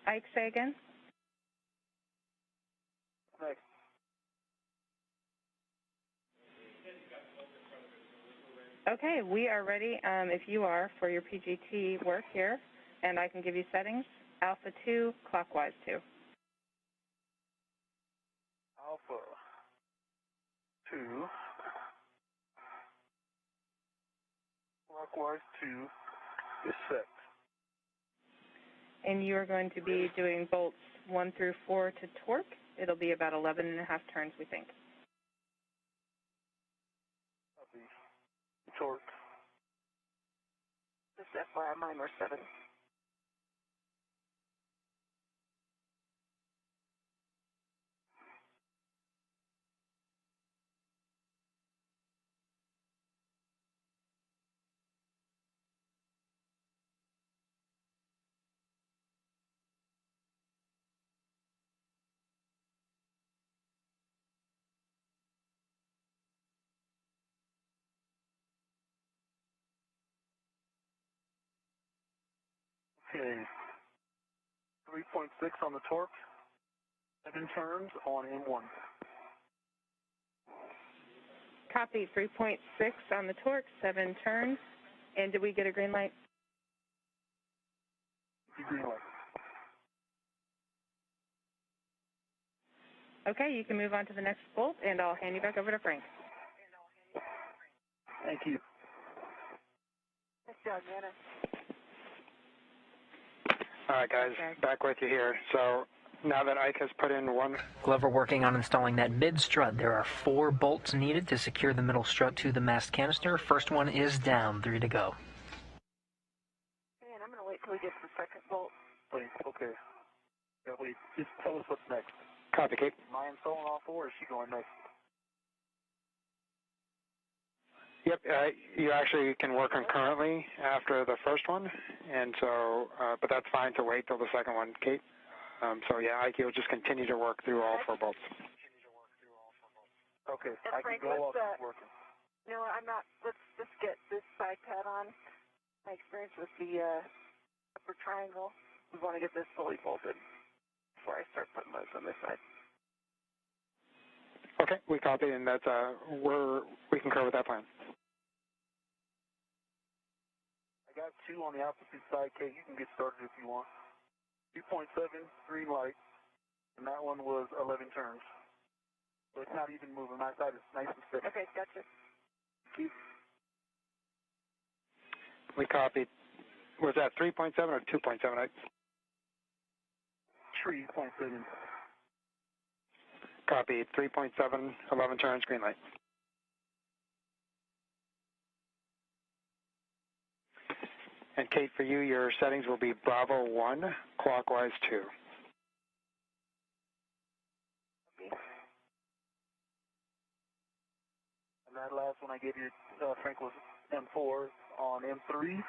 Ike, say again? Next. Okay, we are ready, if you are, for your PGT work here, and I can give you settings. Alpha 2, clockwise 2. Alpha 2. Clockwise 2 is set. And you are going to be doing bolts 1 through 4 to torque. It'll be about 11.5 turns, we think. Copy. Torque. Just FYI, mine were 7. Okay. 3.6 on the torque. 7 turns on M1. Copy, 3.6 on the torque, 7 turns. And did we get a green light? Green light. Okay, you can move on to the next bolt, and I'll hand you back over to Frank. Thank you. Nice job, Nana. All right, guys, back with you here. So now that Ike has put in one... Glover working on installing that mid strut. There are 4 bolts needed to secure the middle strut to the mast canister. First one is down, 3 to go. And I'm going to wait till we get to the second bolt. Wait, okay. Yeah, wait, just tell us what's next. Copy, Kate. Am I installing all 4, or is she going next? Yep, you actually can work concurrently after the first one, and so, but that's fine to wait till the second one, Kate. So yeah, Ike will just continue to work through all 4 bolts. Okay, And I Frank, can go off let's, working. no, I'm not, let's just get this side pad on. My experience with the upper triangle, we want to get this fully bolted before I start putting those on this side. Okay, we copy, and that's, we concur with that plan. I got 2 on the opposite side, Kate. You can get started if you want. 2.7, green light, and that one was 11 turns. So it's not even moving. My side is nice and steady. Okay, gotcha. Keep. We copied. Was that 3.7 or 2.7? 3.7. Copied. 3.7, 11 turns, green light. And Kate, for you, your settings will be Bravo 1, clockwise 2. And that last one I gave you, Frank, was M4. On M3,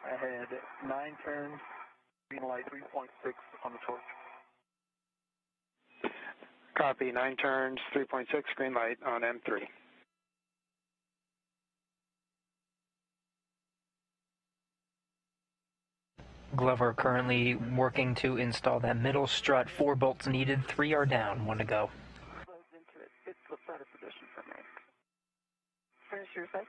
I had 9 turns, green light 3.6 on the torch. Copy. 9 turns, 3.6, green light on M3. Glover currently working to install that middle strut. 4 bolts needed, 3 are down, 1 to go. Loads into it. It slips out of position for me. Finish your side.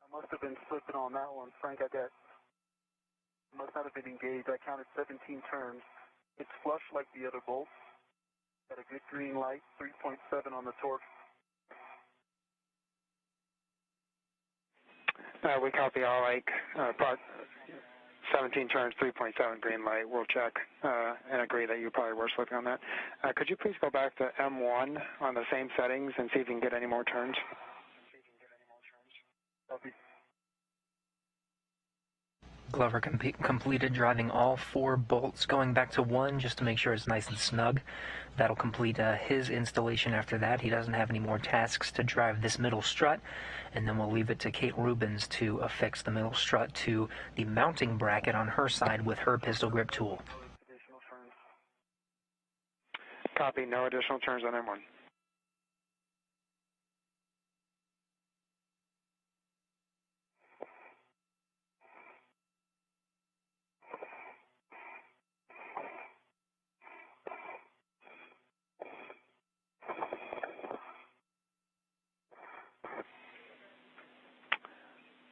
I must have been slipping on that one, Frank. Must not have been engaged. I counted 17 turns. It's flush like the other bolts. Got a good green light, 3.7 on the torque. We copy all, like, 17 turns, 3.7 green light. We'll check and agree that you probably were slipping on that. Could you please go back to M1 on the same settings and see if you can get any more turns? Copy. Glover completed driving all 4 bolts, going back to 1 just to make sure it's nice and snug. That'll complete his installation after that. He doesn't have any more tasks to drive this middle strut, and then we'll leave it to Kate Rubens to affix the middle strut to the mounting bracket on her side with her pistol grip tool. Additional turns. Copy. No additional turns on M1.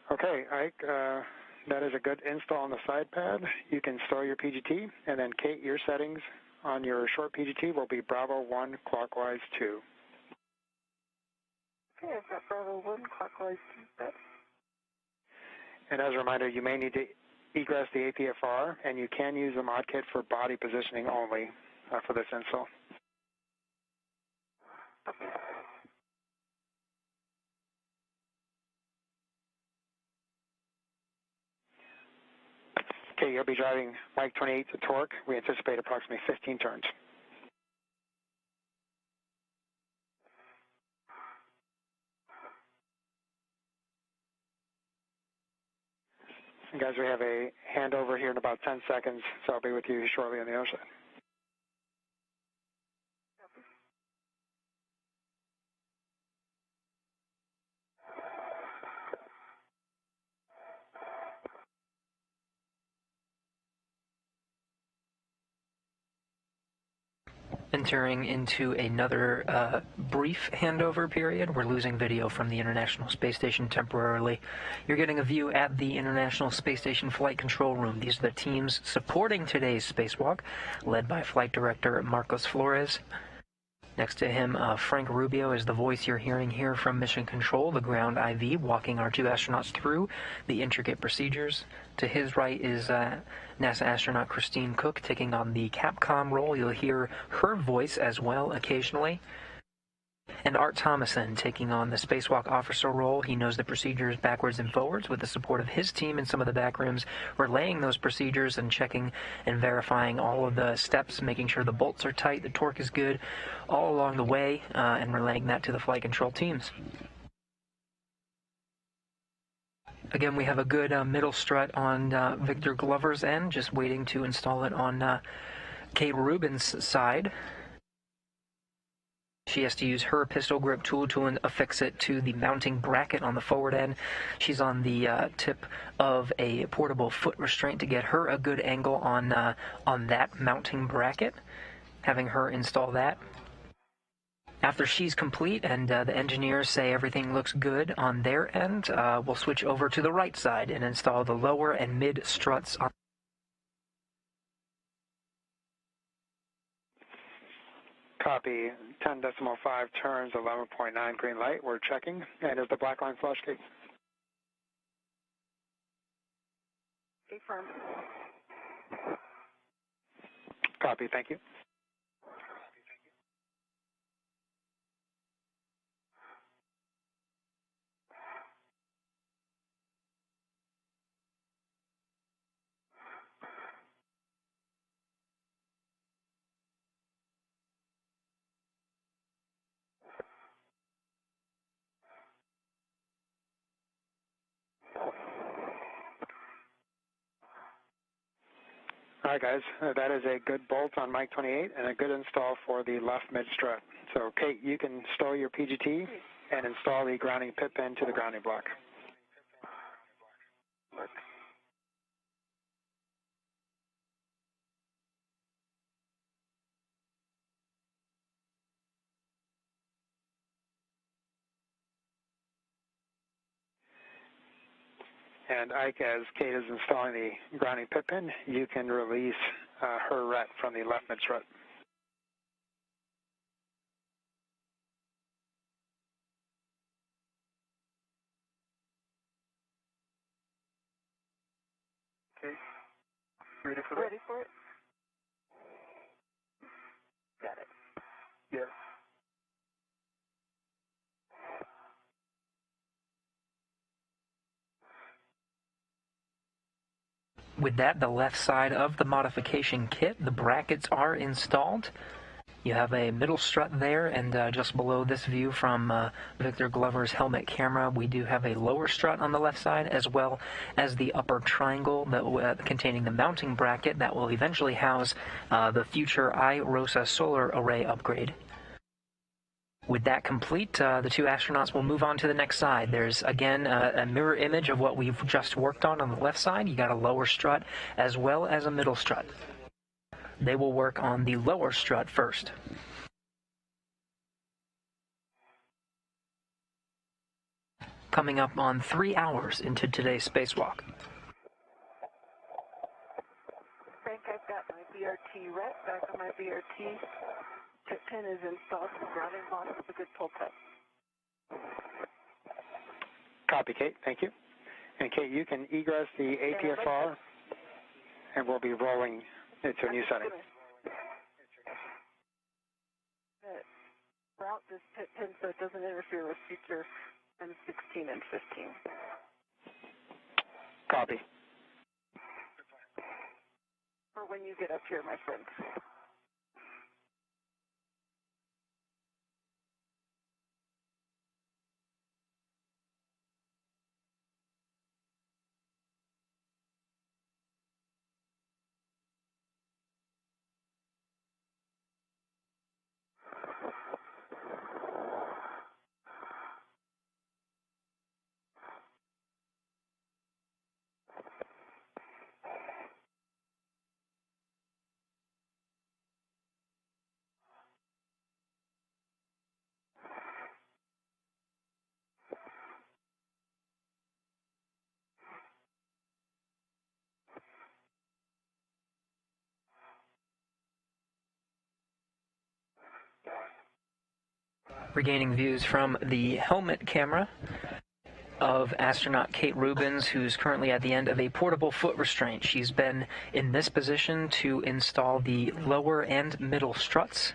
Okay, Ike, that is a good install on the side pad. You can store your PGT, and then Kate, your settings on your short PGT will be Bravo 1, clockwise 2. Okay, I've got Bravo 1, clockwise 2 steps. And as a reminder, you may need to egress the APFR, and you can use the mod kit for body positioning only for this install. Okay, you'll be driving Mike 28 to torque. We anticipate approximately 15 turns. And guys, we have a handover here in about 10 seconds, so I'll be with you shortly on the other side. entering into another brief handover period. We're losing video from the International Space Station temporarily. You're getting a view at the International Space Station Flight Control Room. These are the teams supporting today's spacewalk, led by Flight Director Marcos Flores. Next to him, Frank Rubio is the voice you're hearing here from Mission Control, the ground IV, walking our two astronauts through the intricate procedures. To his right is NASA astronaut Christine Cook taking on the Capcom role. You'll hear her voice as well occasionally. And Art Thomason taking on the spacewalk officer role. He knows the procedures backwards and forwards with the support of his team in some of the back rooms, relaying those procedures and checking and verifying all of the steps, making sure the bolts are tight, the torque is good, all along the way, and relaying that to the flight control teams. Again, we have a good middle strut on Victor Glover's end, just waiting to install it on Kate Rubin's side. She has to use her pistol grip tool to affix it to the mounting bracket on the forward end. She's on the tip of a portable foot restraint to get her a good angle on that mounting bracket, having her install that. After she's complete and the engineers say everything looks good on their end, we'll switch over to the right side and install the lower and mid struts on. Copy. 10.5 turns, 11.9 green light. We're checking. And is the black line flush, Kate? Confirm. Copy. Thank you. All right, guys, that is a good bolt on Mike 28 and a good install for the left mid strut. So, Kate, you can stow your PGT and install the grounding pit pin to the grounding block. And Ike, as Kate is installing the grounding pit pin, you can release her ret from the left mid strut. Okay. Ready for it? Ready for it? Got it. Yes. With that, the left side of the modification kit, the brackets are installed. You have a middle strut there, and just below this view from Victor Glover's helmet camera, we do have a lower strut on the left side, as well as the upper triangle that containing the mounting bracket that will eventually house the future iROSA solar array upgrade. With that complete, the two astronauts will move on to the next side. There's, again, a mirror image of what we've just worked on the left side. You got a lower strut as well as a middle strut. They will work on the lower strut first. Coming up on 3 hours into today's spacewalk. Frank, I've got my BRT ret back on my BRT. Pit pin is installed in the grounding block with a good pull tab. Copy, Kate. Thank you. And, Kate, you can egress the APFR, and we'll be rolling it to a new setting. Route this pit pin so it doesn't interfere with future M16 and 15. Copy. For when you get up here, my friend. Regaining views from the helmet camera of astronaut Kate Rubins, who's currently at the end of a portable foot restraint. She's been in this position to install the lower and middle struts.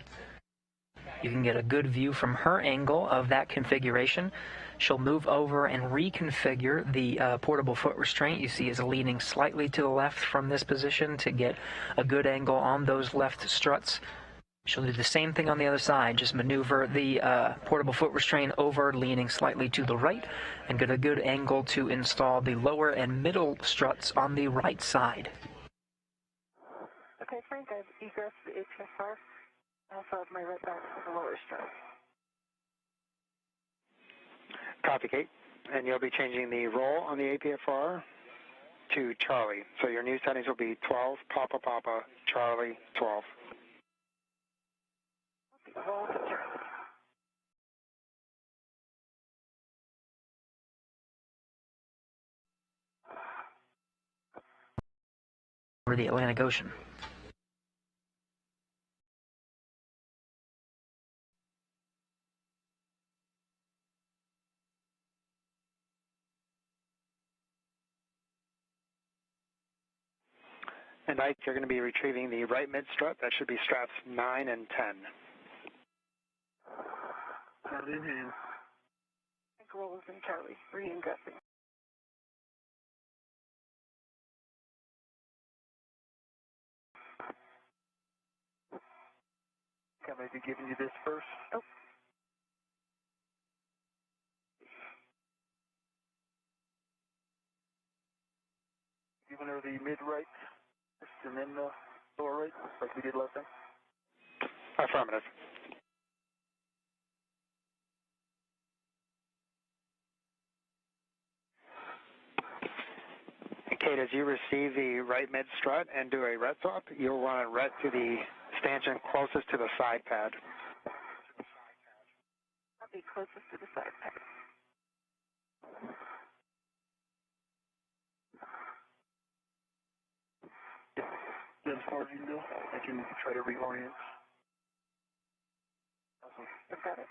You can get a good view from her angle of that configuration. She'll move over and reconfigure the portable foot restraint. You see is leaning slightly to the left from this position to get a good angle on those left struts. She'll do the same thing on the other side, just maneuver the portable foot restraint over, leaning slightly to the right, and get a good angle to install the lower and middle struts on the right side. Okay, Frank, I've egressed the HFR. I also have my right back for the lower strut. Copy, Kate. And you'll be changing the roll on the APFR to Charlie. So your new settings will be 12, Papa, Papa, Charlie, 12. Roll to Charlie. Over the Atlantic Ocean. And Ike, you're going to be retrieving the right mid strut. That should be straps 9 and 10. Got it in hand. Roll is in Charlie. Re-ingressing. Can I be giving you this first? Oh. Giving her the mid-right, and then the lower right, like we did last time? Affirmative. And Kate, as you receive the right mid strut and do a ret swap, you'll want to ret to the stanchion closest to the side pad. I'll be closest to the side pad. As far as you can go, I can try to reorient. Awesome. I've got it.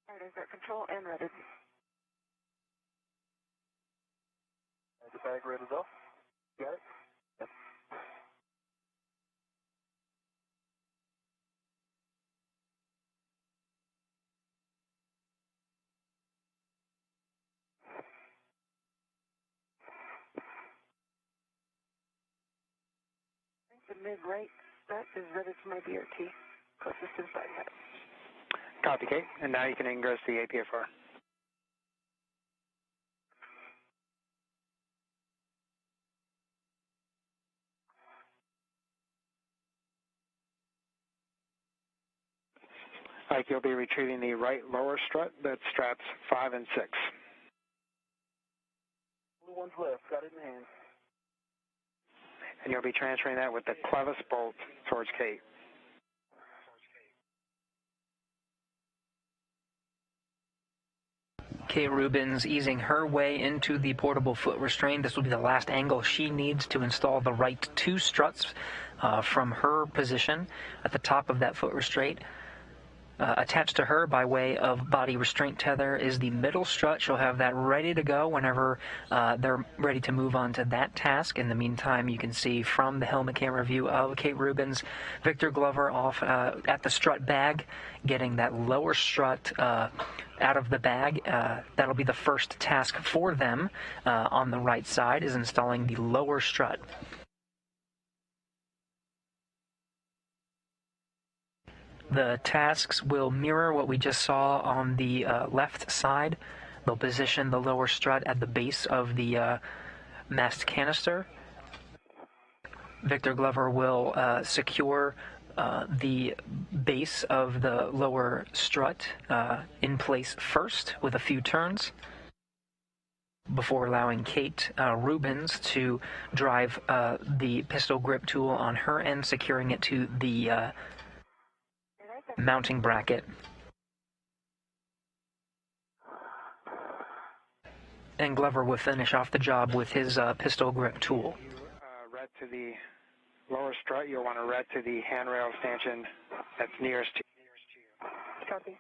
All right, I've got control and ready. The bag red is off. Got it? Yep. The mid-right strut is ready to my BRT, closest to the side pad. Copy, Kate. And now you can ingress the APFR. Ike, you'll be retrieving the right lower strut. That's straps 5 and 6. Blue one's left. Got it in hand. And you'll be transferring that with the clevis bolt towards Kate. Kate Rubins easing her way into the portable foot restraint. This will be the last angle she needs to install the right two struts from her position at the top of that foot restraint. Attached to her by way of body restraint tether is the middle strut. She'll have that ready to go whenever they're ready to move on to that task. In the meantime, you can see from the helmet camera view of Kate Rubins, Victor Glover off at the strut bag, getting that lower strut out of the bag. That'll be the first task for them on the right side, is installing the lower strut. The tasks will mirror what we just saw on the left side. They'll position the lower strut at the base of the mast canister. Victor Glover will secure the base of the lower strut in place first with a few turns before allowing Kate Rubins to drive the pistol grip tool on her end, securing it to the mounting bracket. And Glover will finish off the job with his pistol grip tool. Red to the lower strut, you'll want to red to the handrail stanchion that's nearest to you. Copy.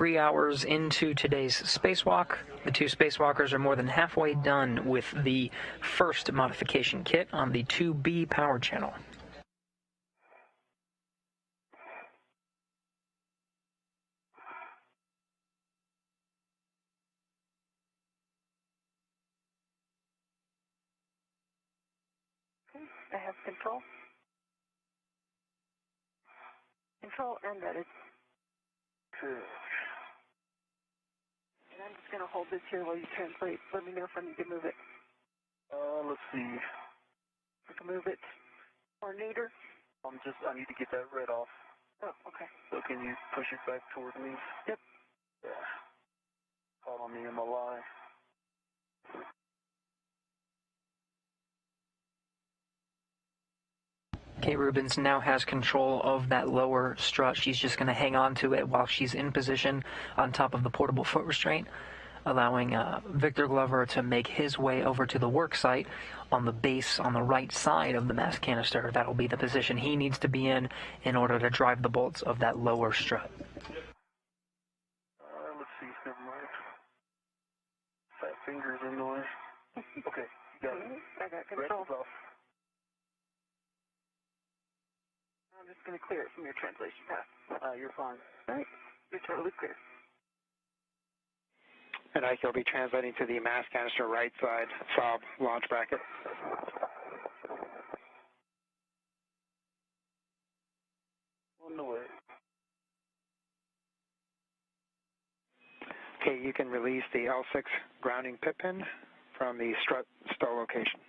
3 hours into today's spacewalk. The two spacewalkers are more than halfway done with the first modification kit on the 2B power channel. I have control. Control and ready. Good. And I'm just going to hold this here while you translate. Let me know if I need to move it. Let's see. I can move it. Or neater. I need to get that red off. Oh, okay. So can you push it back toward me? Yep. Yeah. Follow me in my line. Kate Rubins now has control of that lower strut. She's just going to hang on to it while she's in position on top of the portable foot restraint, allowing Victor Glover to make his way over to the work site on the base on the right side of the mast canister. That'll be the position he needs to be in order to drive the bolts of that lower strut. Let's see. Never mind. Fat fingers in the way. Okay, you got it. I got control. Red off. I'm just going to clear it from your translation path. You're fine. All right. You're totally clear. And Ike will be translating to the mast canister right side fob launch bracket. On the way. Okay, you can release the L6 grounding pit pin from the strut stow location.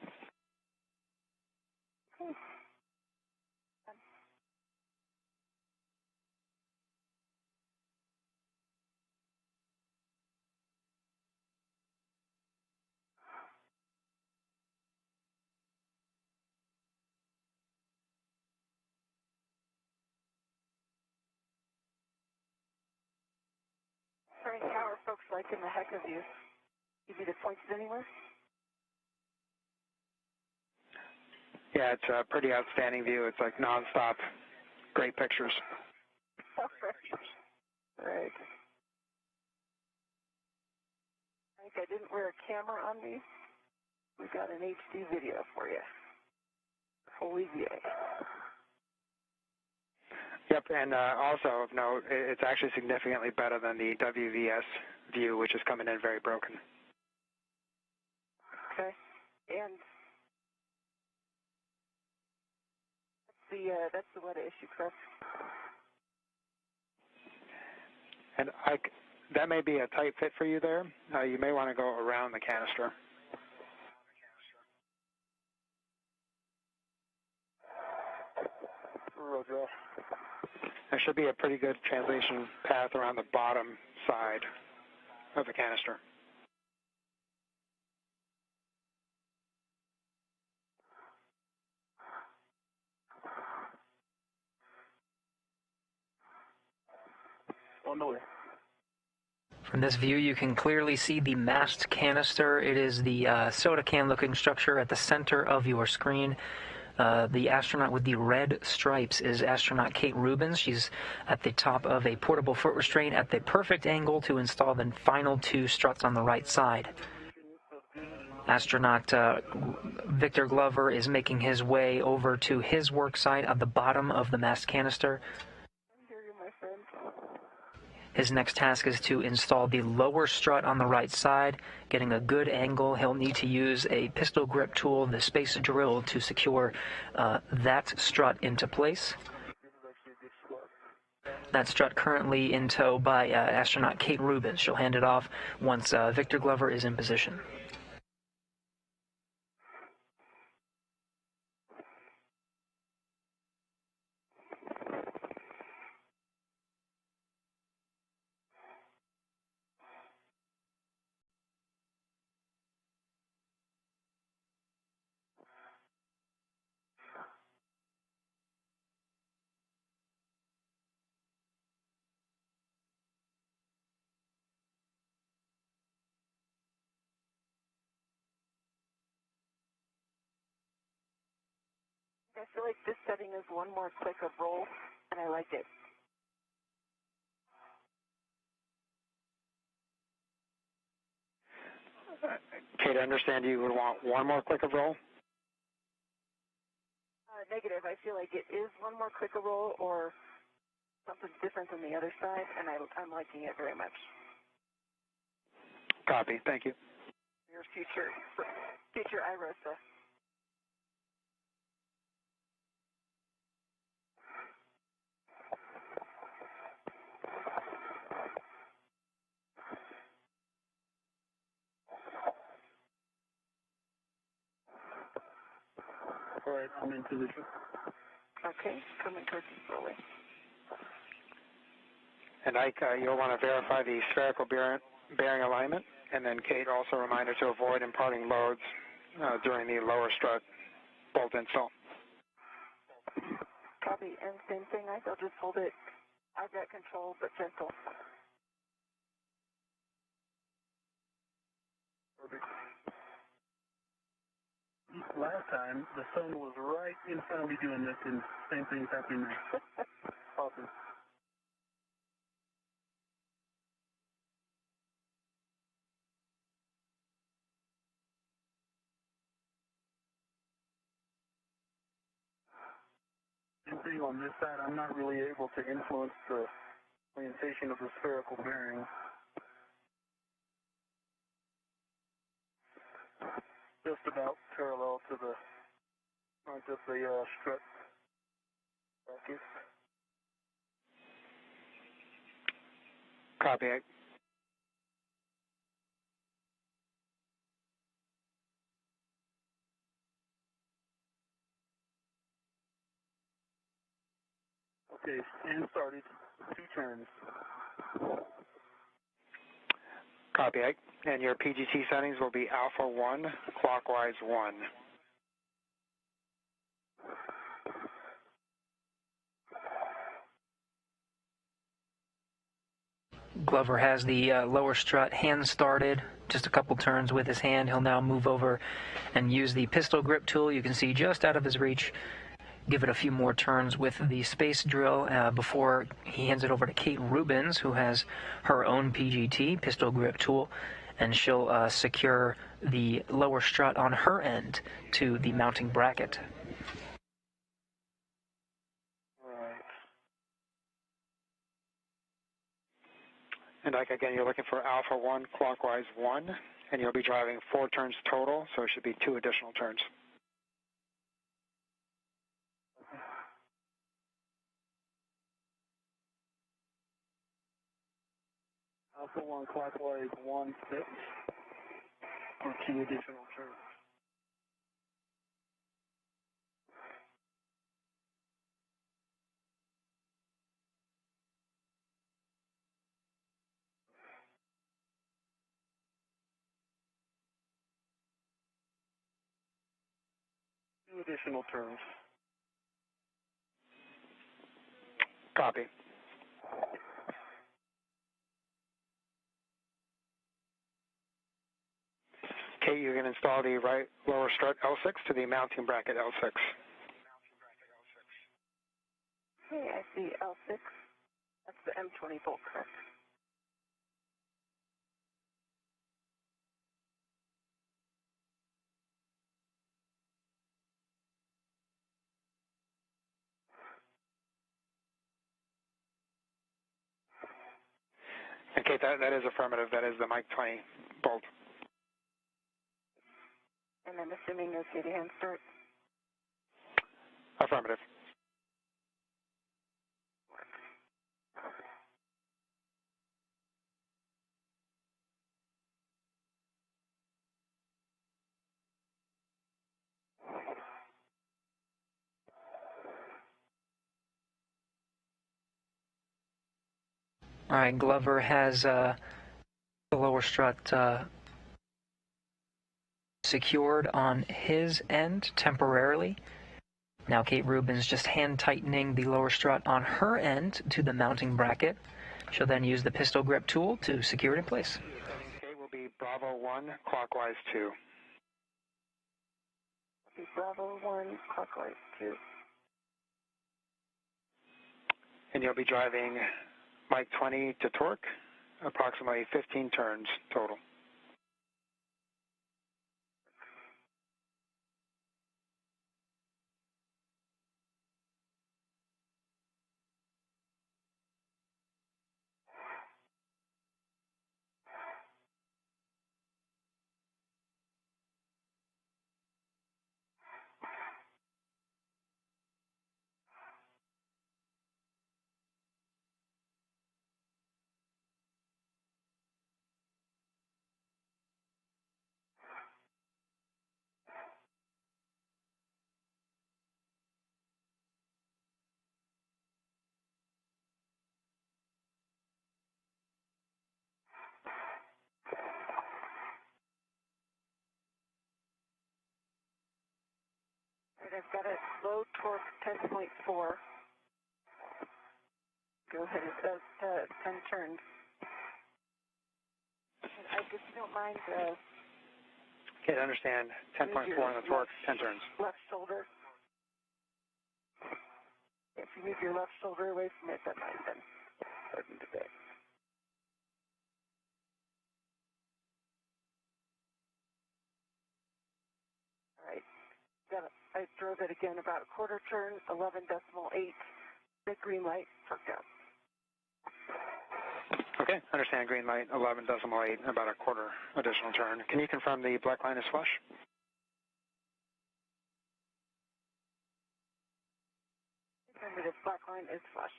Frank, how are folks liking the heck of you? You need it pointed anywhere? Yeah, it's a pretty outstanding view. It's like nonstop, great pictures. Right. Frank, I didn't wear a camera on me. We got an HD video for you. Holy VA. Yep, and also of note, it's actually significantly better than the WVS view, which is coming in very broken. Okay. And that's the WETA issue, correct? And that may be a tight fit for you there. You may want to go around the canister. Roger. There should be a pretty good translation path around the bottom side of the canister. On the way. From this view, you can clearly see the mast canister. It is the soda can-looking structure at the center of your screen. The astronaut with the red stripes is astronaut Kate Rubins. She's at the top of a portable foot restraint at the perfect angle to install the final two struts on the right side. Astronaut Victor Glover is making his way over to his work site at the bottom of the mast canister. I hear you, my friend. His next task is to install the lower strut on the right side. Getting a good angle, he'll need to use a pistol grip tool, the space drill, to secure that strut into place. That strut currently in tow by astronaut Kate Rubins. She'll hand it off once Victor Glover is in position. I feel like this setting is one more click of roll, and I like it. Kate, I understand you would want one more click of roll? Negative. I feel like it is one more click of roll or something different than the other side, and I'm liking it very much. Copy. Thank you. Your future iRosa. All right, I'm in position. Okay, coming towards you slowly. And Ike, you'll want to verify the spherical bearing alignment, and then Kate, also a reminder to avoid imparting loads during the lower strut bolt install. Copy, and same thing, Ike, I'll just hold it. I've got control, but gentle. Perfect. Last time, the sun was right in front of me doing this, and same thing's happening now. Awesome. Same thing on this side, I'm not really able to influence the orientation of the spherical bearing. Just about parallel to the front of the strut bracket. Copy, Ike. Okay, and started. 2 turns. Copy, Ike. And your PGT settings will be alpha 1, clockwise 1. Glover has the lower strut hand started, just a couple turns with his hand. He'll now move over and use the pistol grip tool. You can see just out of his reach. Give it a few more turns with the space drill before he hands it over to Kate Rubens, who has her own PGT, pistol grip tool, and she'll secure the lower strut on her end to the mounting bracket. And Ike, again, you're looking for alpha 1, clockwise 1, and you'll be driving 4 turns total, so it should be 2 additional turns. Alpha 1 clockwise 1 6 for 2 additional turns. Additional turns. Copy. Kate, you can install the right lower strut L6 to the mounting bracket L6. Okay, I see L6. That's the M20 bolt, correct? And Kate, that is affirmative. That is the Mike 20 bolt. And I'm assuming no CD hand start? Affirmative. All right, Glover has the lower strut secured on his end temporarily. Now Kate Rubens just hand tightening the lower strut on her end to the mounting bracket. She'll then use the pistol grip tool to secure it in place. Kate will be Bravo 1, clockwise 2. Bravo 1, clockwise 2. And you'll be driving Mike 20 to torque, approximately 15 turns total. right, I've got a low torque 10.4. Go ahead, it does 10 turns. And I just don't mind Okay, I understand. 10.4 on the torque, 10 turns. left shoulder. If you move your left shoulder away from it, that might then open the bit. All right, I drove it again about a quarter turn, 11.8. Big green light, torque out. Okay, understand. Green light, 11.8, about a quarter additional turn. Can you confirm the black line is flush? Affirmative, black line is flush.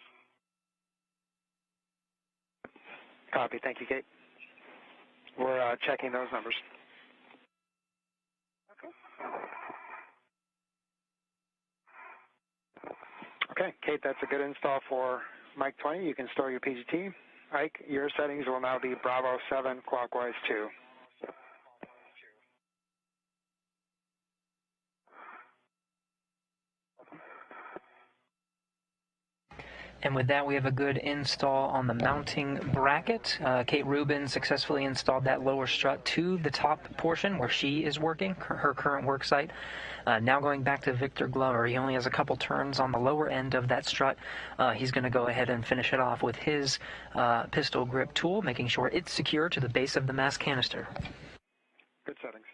Copy. Thank you, Kate. We're checking those numbers. Okay. Okay, Kate, that's a good install for Mike 20. You can store your PGT. Ike, your settings will now be Bravo 7, clockwise 2. And with that, we have a good install on the mounting bracket. Kate Rubin successfully installed that lower strut to the top portion where she is working, her current work site. Now going back to Victor Glover, he only has a couple turns on the lower end of that strut. He's going to go ahead and finish it off with his pistol grip tool, making sure it's secure to the base of the mass canister. Good settings.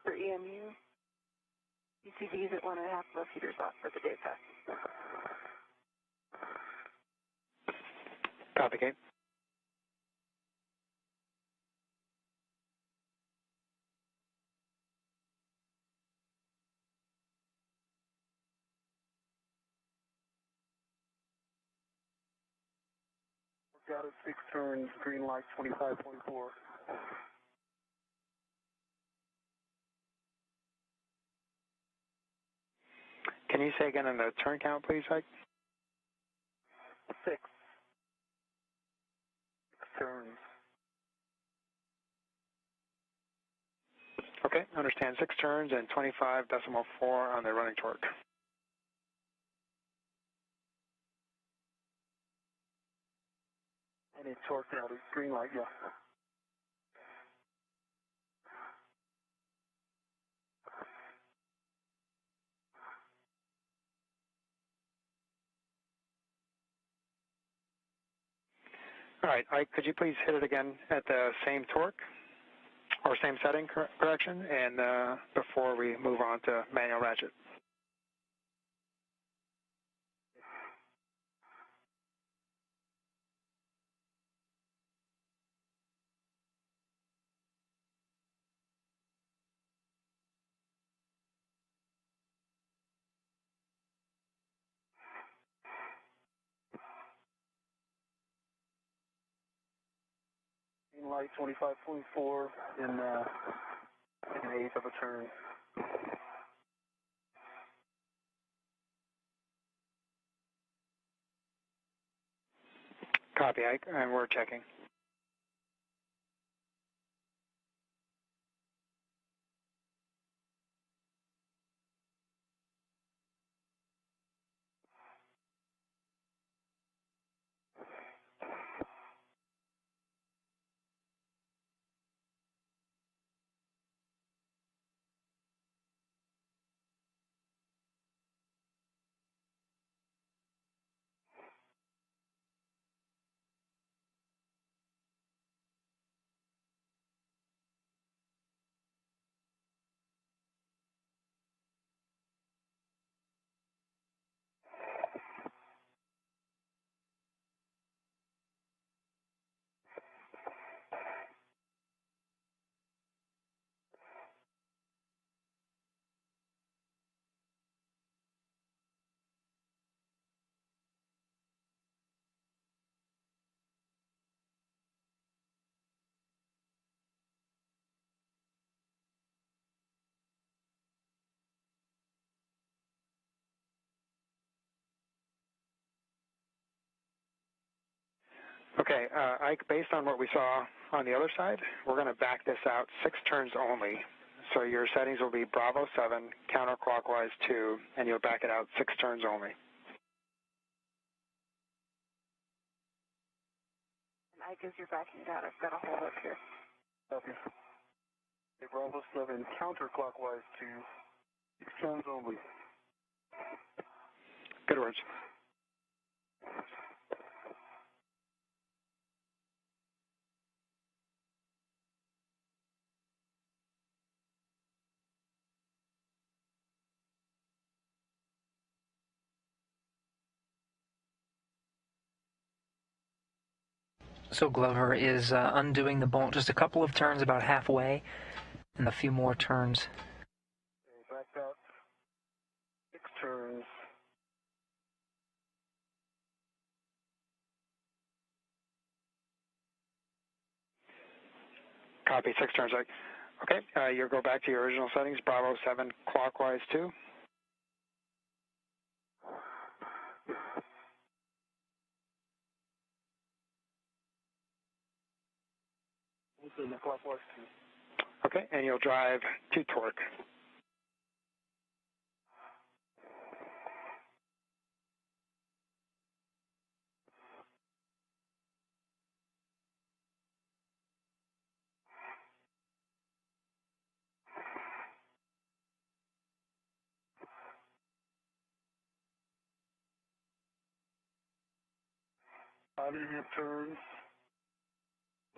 For EMU, UCVs at 1.5 heaters off for the day pass. Copy, Kate. Got it, 6 turns, green light 25.4. Can you say again on the turn count, please, Ike? 6 turns. Okay, understand. 6 turns and 25.4 on the running torque. And it torqued out, it's green light, yeah. All right, Ike, could you please hit it again at the same torque or same setting, correction, and before we move on to manual ratchet? Green light 25.4 in an eighth of a turn. Copy, Ike, and we're checking. Okay, Ike, based on what we saw on the other side, we're going to back this out 6 turns only. So your settings will be Bravo 7, counterclockwise 2, and you'll back it out 6 turns only. And Ike, as you're backing it out, I've got a hold up here. Copy. Okay, Bravo 7, counterclockwise 2, 6 turns only. Good words. So Glover is undoing the bolt just a couple of turns, about halfway, and a few more turns. Okay, backed out 6 turns. Copy, 6 turns, Ike. Okay, you'll go back to your original settings, Bravo 7, clockwise 2. In the clockwise 2. Okay, and you'll drive to torque. Five and a half turns.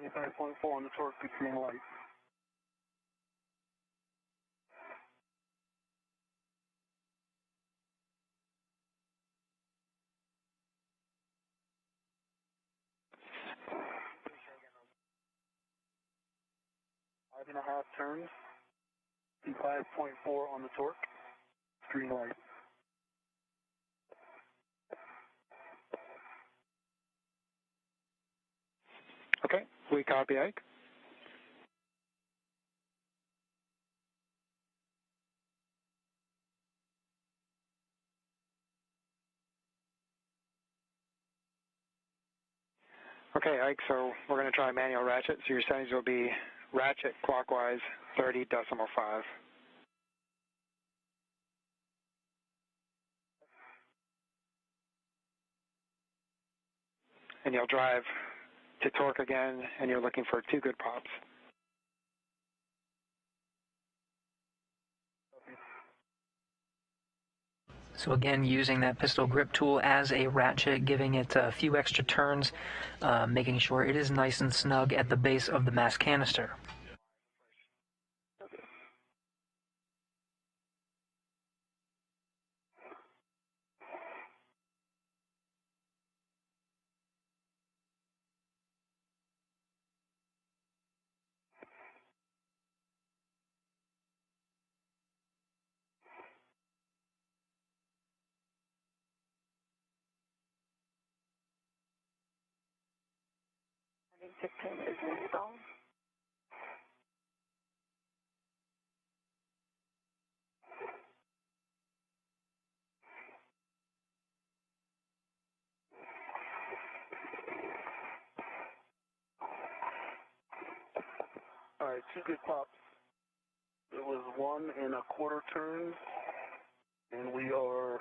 25.4 on the torque, good green light. Five and a half turns. 5.4 on the torque, green light. Okay, we copy, Ike. Okay, Ike, so we're going to try manual ratchet. So your settings will be ratchet clockwise 30.5. And you'll drive to torque again, and you're looking for 2 good pops. So again, using that pistol grip tool as a ratchet, giving it a few extra turns, making sure it is nice and snug at the base of the mass canister. Landing 15 is installed. All right, 2 good pops. It was 1 1/4 turns, and we are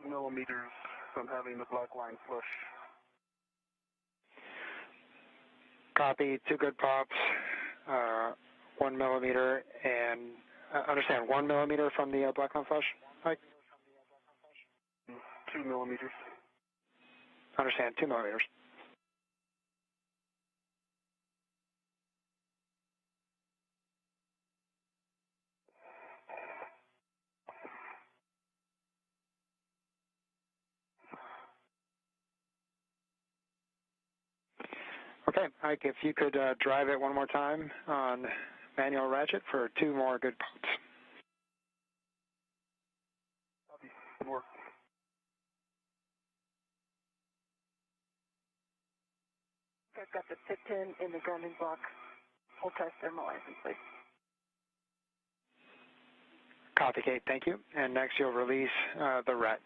millimeters from having the black line flush. Copy, 2 good pops, 1 millimeter, and understand 1 millimeter from the black line flush, Ike? 2 millimeters. Understand, 2 millimeters. Okay, Ike, if you could drive it one more time on manual ratchet for 2 more good pops. Copy. Good work. I've got the tip pin in the grounding block. Full test thermalizing, please. Copy, Kate, thank you. And next you'll release the ret.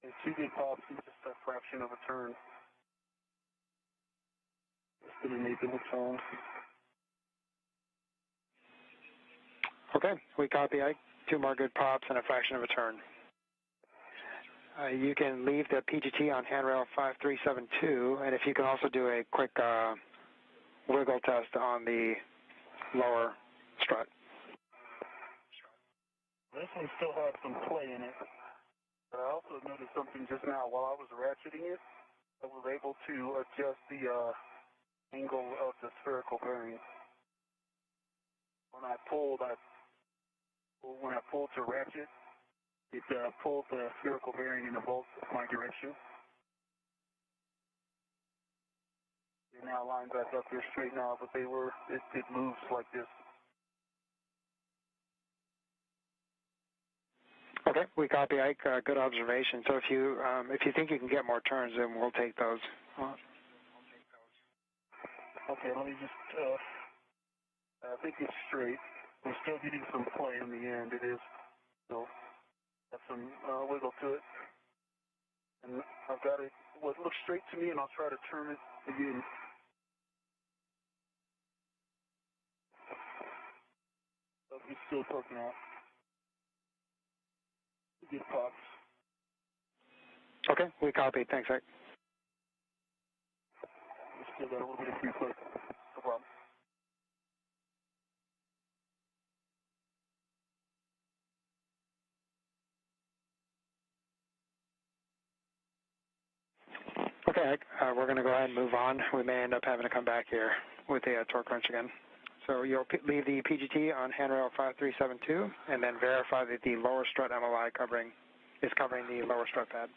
It's 2 good pops in just a fraction of a turn. Just an eighth of a turn. Okay, we copy, Ike. 2 more good pops and a fraction of a turn. You can leave the PGT on handrail 5372, and if you can also do a quick wiggle test on the lower strut. This one still has some play in it, but I also noticed something just now. While I was ratcheting it, I was able to adjust the angle of the spherical bearing. When I pulled to ratchet, it pulled the spherical bearing in both my direction. It now lines back up here straight now, but it moves like this. Okay, we copy, Ike. Good observation. So if you think you can get more turns, then we'll take those. Okay, let me just. I think it's straight. We're still getting some play in the end. It is. So have some wiggle to it, and I've got it. What looks straight to me, and I'll try to turn it again. So it's still poking out. Good pops. Okay, we copy. Thanks, Ike. We still got a little bit of free play. No problem. Okay, Ike. We're going to go ahead and move on. We may end up having to come back here with the torque wrench again. So you'll leave the PGT on handrail 5372, and then verify that the lower strut MLI is covering the lower strut pad.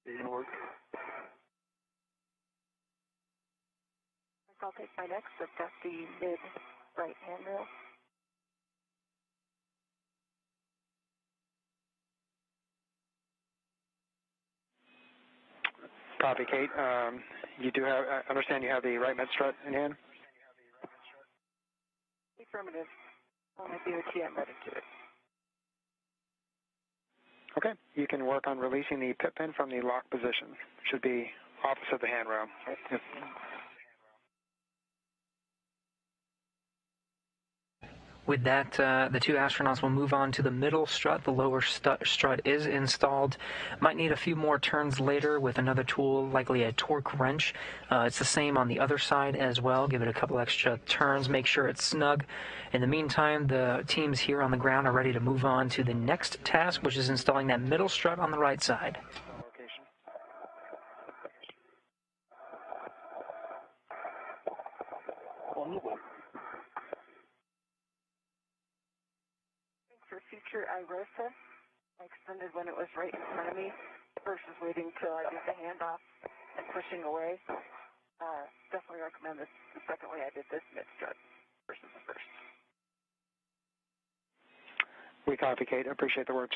Didn't work. I'll take my next. I've got the mid right handrail. Copy, Kate. You do have. I understand you have the right mid strut in hand. Affirmative. On my DOT, I'm ready to it. Okay. You can work on releasing the pit pin from the lock position. Should be opposite the handrail. Yep. With that, the 2 astronauts will move on to the middle strut. The lower strut is installed. Might need a few more turns later with another tool, likely a torque wrench. It's the same on the other side as well. Give it a couple extra turns, make sure it's snug. In the meantime, the teams here on the ground are ready to move on to the next task, which is installing that middle strut on the right side. For future IROSA, I extended when it was right in front of me versus waiting till I did the handoff and pushing away. Definitely recommend this the second way I did this mid-strut versus the first. We copy, Kate. Appreciate the words.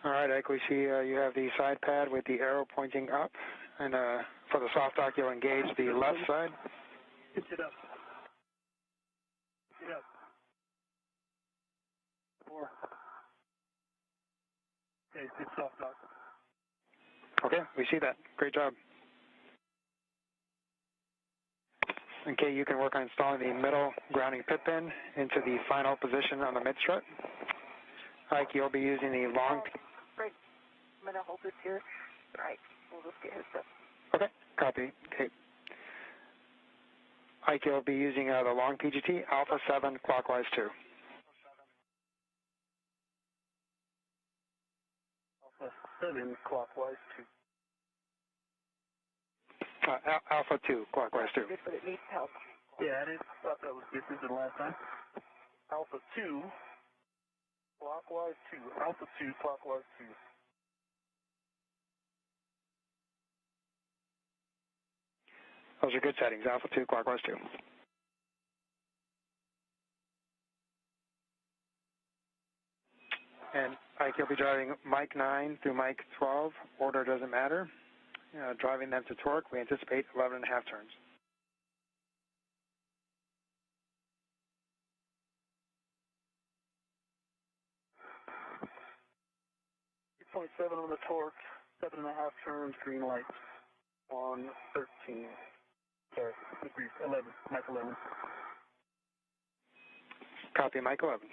All right, Ike, we see you have the side pad with the arrow pointing up, and for the soft dock, you'll engage the left side. Pitch it up. Pitch it up. 4. Okay, it's soft dock. Okay, we see that. Great job. Okay, you can work on installing the middle grounding pit pin into the final position on the mid strut. Ike, you'll be using the long... Right. I'm going to hold this here. Right. We'll just get his stuff. Okay, copy. Okay. Ike, you'll be using the long PGT, Alpha 7, clockwise 2. Alpha 7, clockwise 2. Alpha 2, clockwise 2. Good, but it needs help. Yeah, I thought that was different than last time. Alpha 2, clockwise 2. Alpha 2, clockwise 2. Those are good settings, Alpha 2, clockwise 2. And Ike, you'll be driving Mike 9 through Mike 12. Order doesn't matter. Driving them to torque, we anticipate 11.5 turns. 3.7 on the torque, 7.5 turns, green light on 13. Sorry, 11, Mike 11. Copy, Mike 11.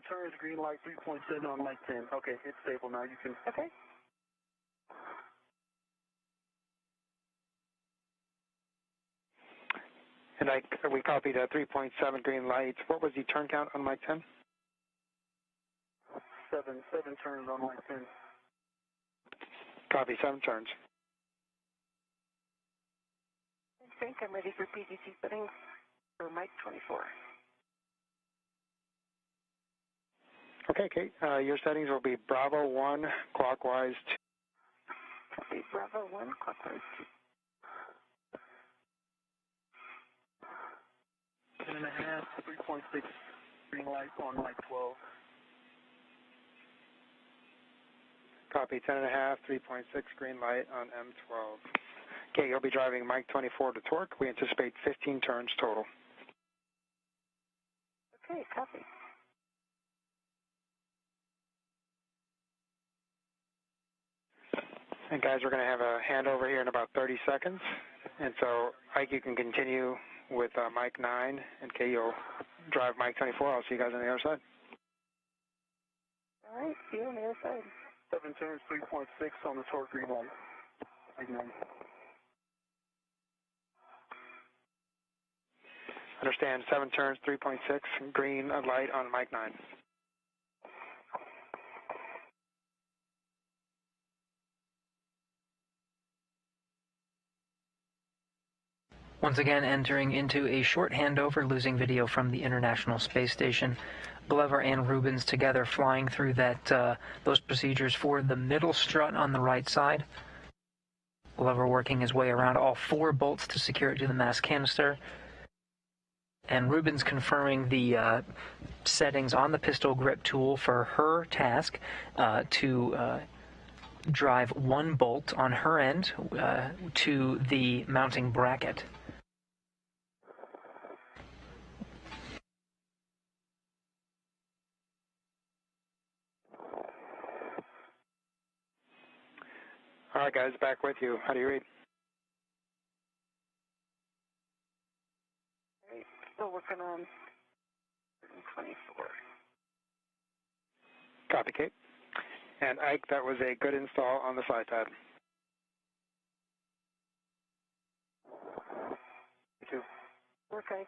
Turns, green light, 3.7 on Mike 10. Okay, it's stable now. You can... Okay. And we copied a 3.7 green light. What was the turn count on Mike 10? 7 turns on Mike 10. Copy, 7 turns. I think I'm ready for PGT settings for Mike 24. Okay, Kate. Your settings will be Bravo 1, clockwise 2. Copy, Bravo 1, clockwise 2. 10.5, 3.6 green light on Mike 12. Copy, 10.5, 3.6 green light on M12. Okay, you'll be driving Mike 24 to torque. We anticipate 15 turns total. Okay, copy. And guys, we're going to have a handover here in about 30 seconds. And so, Ike, you can continue with Mike 9, and Kay, you'll drive Mike 24. I'll see you guys on the other side. All right, see you on the other side. 7 turns, 3.6 on the torque green light. Mike 9. Understand, 7 turns, 3.6, green light on Mike 9. Once again, entering into a short handover, losing video from the International Space Station. Glover and Rubens together flying through those procedures for the middle strut on the right side. Glover working his way around all 4 bolts to secure it to the mass canister. And Rubens confirming the settings on the pistol grip tool for her task to drive 1 bolt on her end to the mounting bracket. All right, guys, back with you. How do you read? All right, still working on 24. Copy, Kate. And Ike, that was a good install on the side pad. You too. Work, Ike.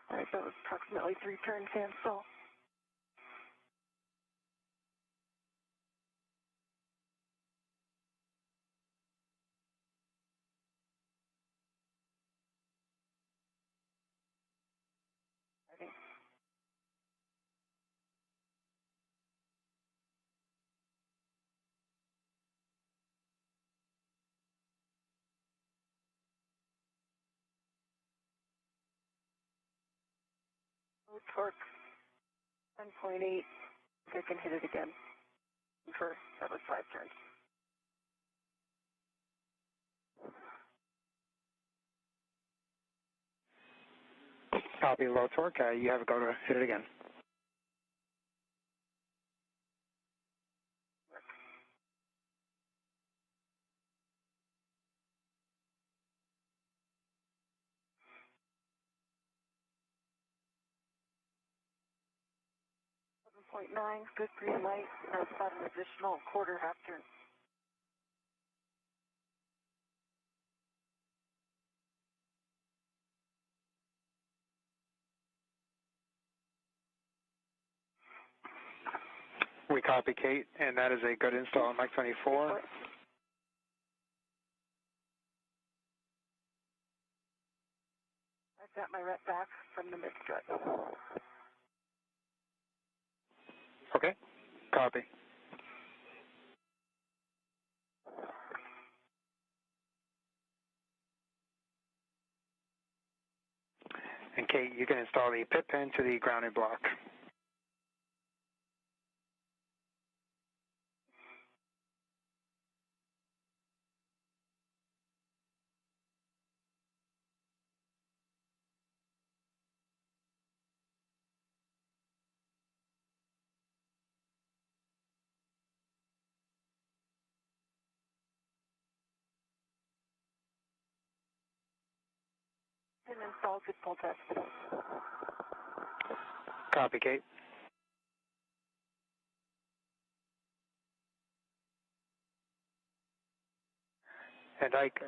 All right, that was approximately 3 turns to install. Low torque, 10.8. I can hit it again for another 5 turns. Copy, low torque. You have a go to hit it again. .9, good green light. That's about an additional quarter half turn. We copy, Kate, and that is a good install on Mike 24. I've got my rep back from the mid-strut. Okay, copy. And Kate, you can install the pit pin to the grounded block. And install good pull test. Copy, Kate. And Ike,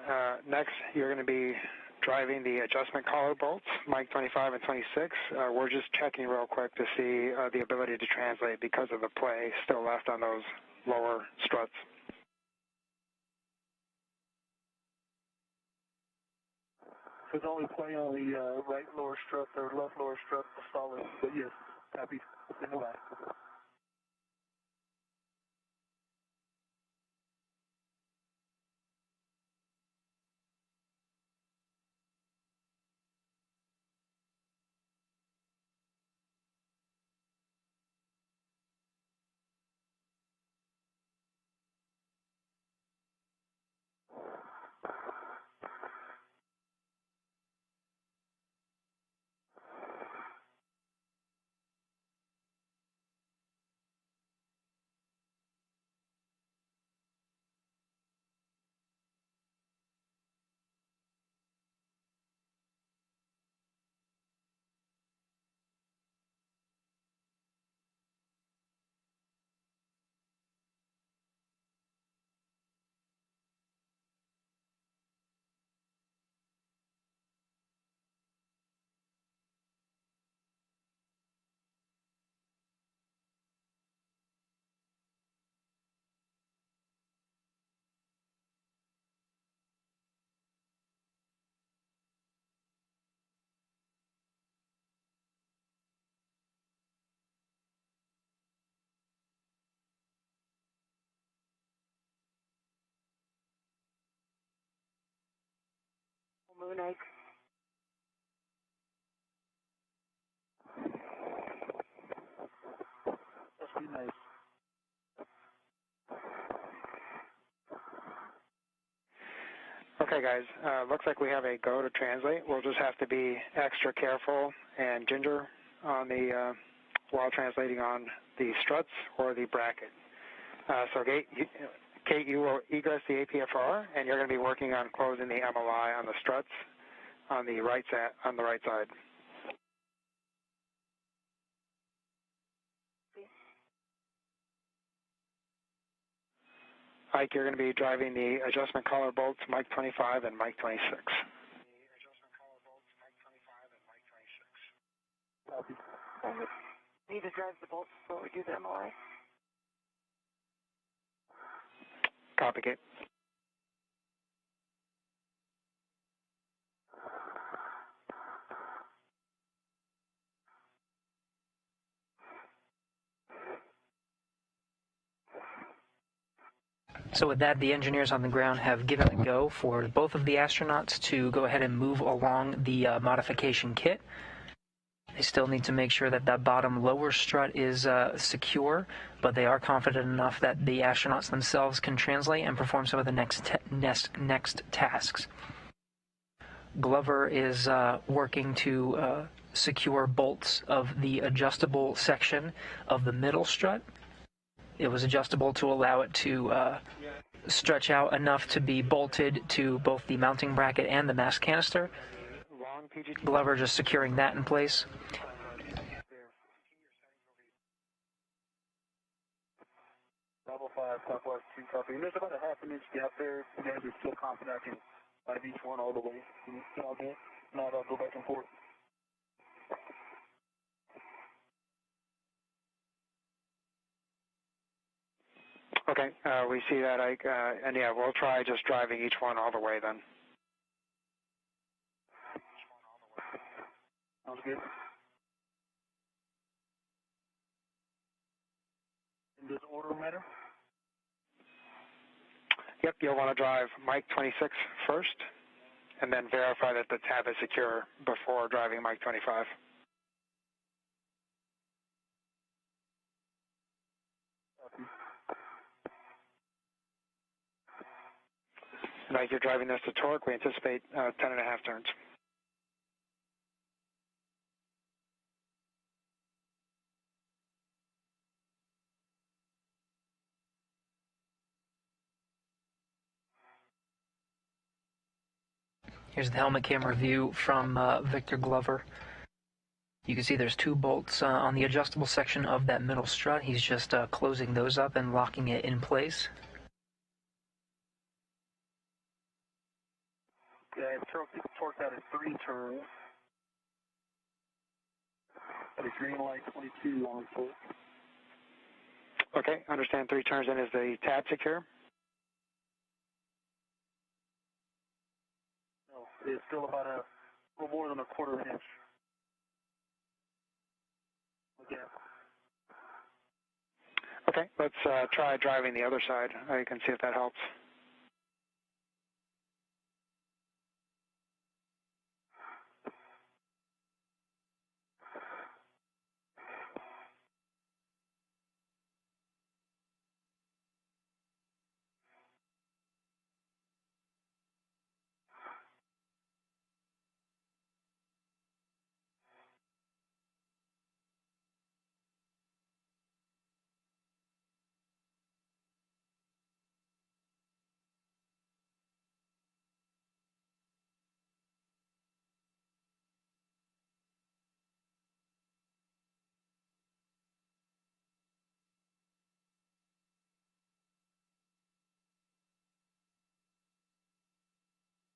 next you're going to be driving the adjustment collar bolts, Mike 25 and 26. We're just checking real quick to see the ability to translate because of the play still left on those lower struts. There's only play on the right lower strut or left lower strut solid, but yes, happy. Stand by. Moon Ike. Must be nice. Okay, guys, looks like we have a go to translate. We'll just have to be extra careful and ginger on the while translating on the struts or the bracket. So, Kate, you will egress the APFR, and you're going to be working on closing the MOI on the struts on the right side. Ike, you're going to be driving the adjustment collar bolts, Mike 25 and Mike 26. Copy. I need to drive the bolts before we do the MOI. Copy, Kate. So with that, the engineers on the ground have given the go for both of the astronauts to go ahead and move along the modification kit. They still need to make sure that that bottom lower strut is secure, but they are confident enough that the astronauts themselves can translate and perform some of the next tasks. Glover is working to secure bolts of the adjustable section of the middle strut. It was adjustable to allow it to stretch out enough to be bolted to both the mounting bracket and the mass canister. Glover just securing that in place. Level 5, Southwest 2 copy. And there's about a half an inch gap there. You guys are still confident I can dive each one all the way. Can you all good? Not go back and forth. Okay, we see that, Ike, and yeah, we'll try just driving each one all the way then. Sounds good. And does order matter? Yep, you'll want to drive Mike 26 first, and then verify that the tab is secure before driving Mike 25. And as you're driving this to torque, we anticipate 10.5 turns. Here's the helmet camera view from Victor Glover. You can see there's two bolts on the adjustable section of that middle strut. He's just closing those up and locking it in place. Yeah, torqued out at 3 turns. At a green light 22 on torque. Okay, understand 3 turns in. Is the tab secure? No, it's still about a little more than a quarter inch. Yeah. Okay, let's try driving the other side. You can see if that helps.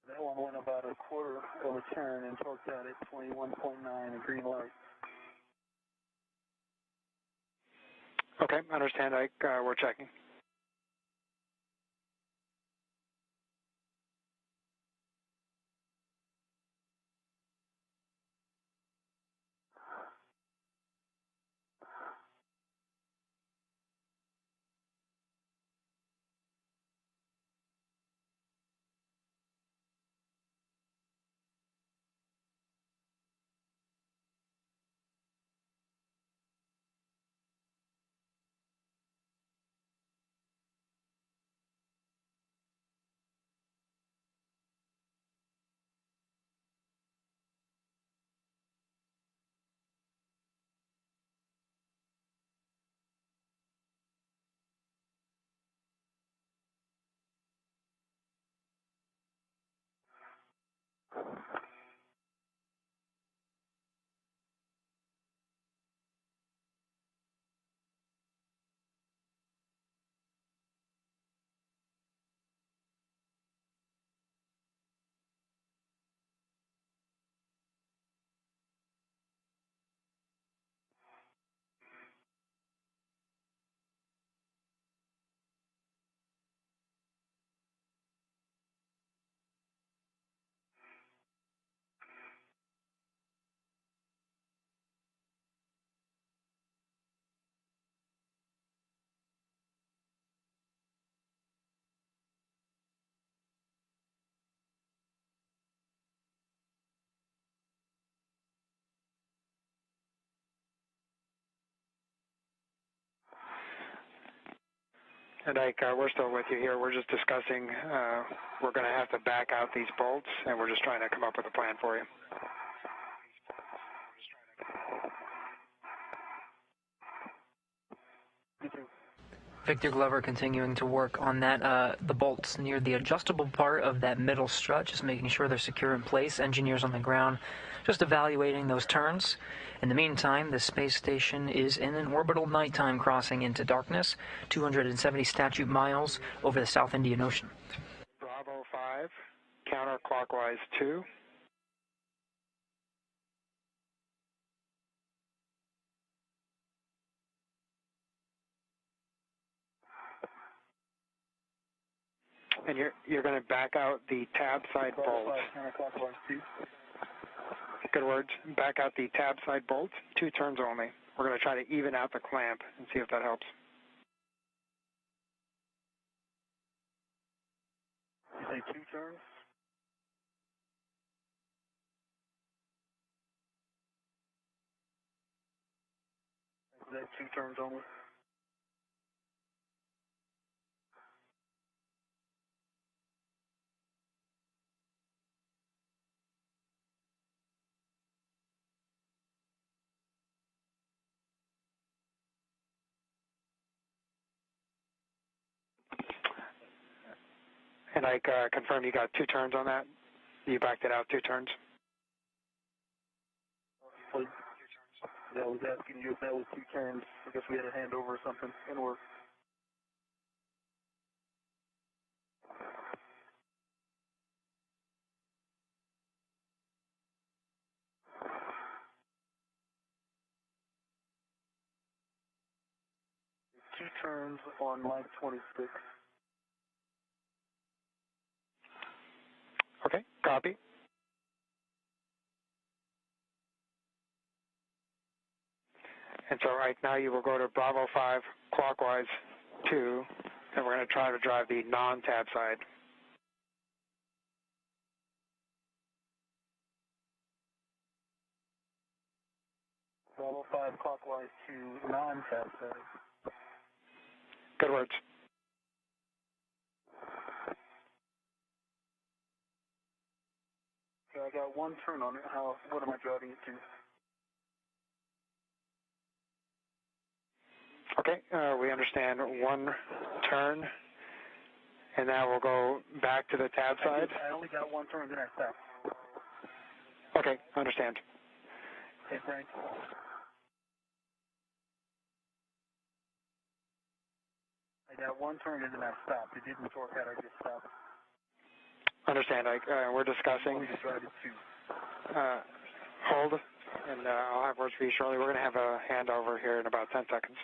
That one went about a quarter of a turn and torqued out at 21.9, a green light. Okay, understand, Ike. We're checking. And Ike, we're still with you here. We're just discussing, we're going to have to back out these bolts, and we're just trying to come up with a plan for you. Victor Glover continuing to work on that, the bolts near the adjustable part of that middle strut, just making sure they're secure in place. Engineers on the ground just evaluating those turns. In the meantime, the space station is in an orbital nighttime crossing into darkness, 270 statute miles over the South Indian Ocean. Bravo 5, counterclockwise 2. And you're going to back out the tab side bolt. Good words. Back out the tab side bolt, 2 turns only. We're going to try to even out the clamp and see if that helps. You say 2 turns? Is that 2 turns only? And I confirm you got 2 turns on that? You backed it out 2 turns? Yeah, I was asking you if that was 2 turns. I guess we had a handover or something in work. Two turns on Mike 26. Okay, copy. And so right now you will go to Bravo 5, clockwise 2, and we're going to try to drive the non-tab side. Bravo 5, clockwise 2, non-tab side. Good words. Okay, I got 1 turn on it. What am I driving it to? Okay, we understand 1 turn, and now we'll go back to the tab side. I only got 1 turn, then I stop. Okay, understand. Hey, Frank. I got 1 turn, and then I stopped. It didn't torque out, I just stopped. Understand. We're discussing. Hold, and I'll have words for you shortly. We're going to have a handover here in about 10 seconds.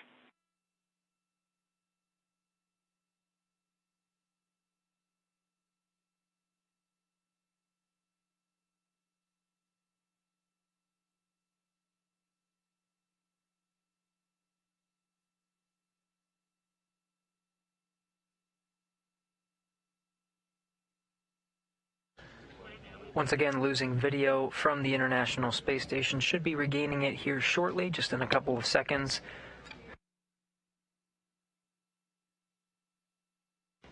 Once again, losing video from the International Space Station. Should be regaining it here shortly, just in a couple of seconds.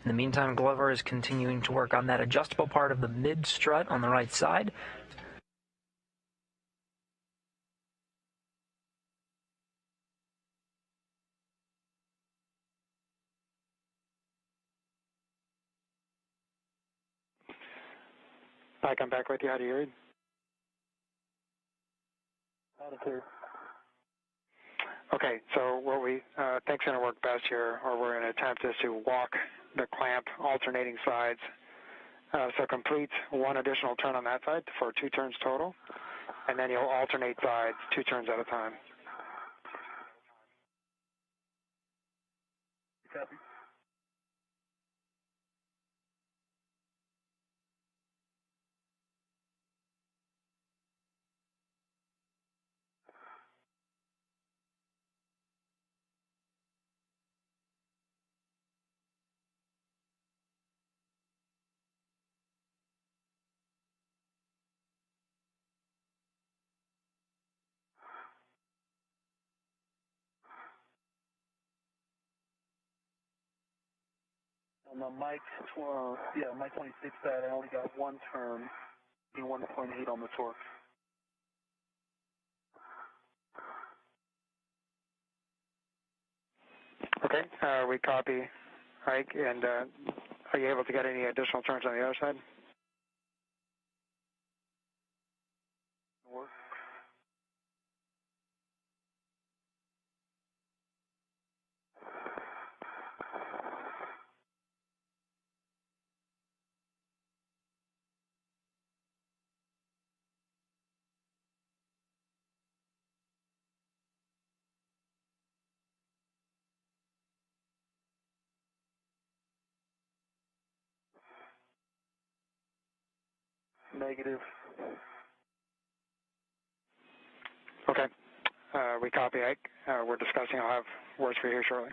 In the meantime, Glover is continuing to work on that adjustable part of the mid-strut on the right side. I come back with you. How do you read? Okay, so what we think's going to work best here, or we're going to attempt, is to walk the clamp alternating sides. So complete 1 additional turn on that side for 2 turns total, and then you'll alternate sides 2 turns at a time. Copy. On the Mike 26 side, I only got one turn, 1.8 on the torque. Okay, we copy, Ike, and are you able to get any additional turns on the other side? Work. Negative. Okay, we copy, Ike. We're discussing. I'll have words for you here shortly.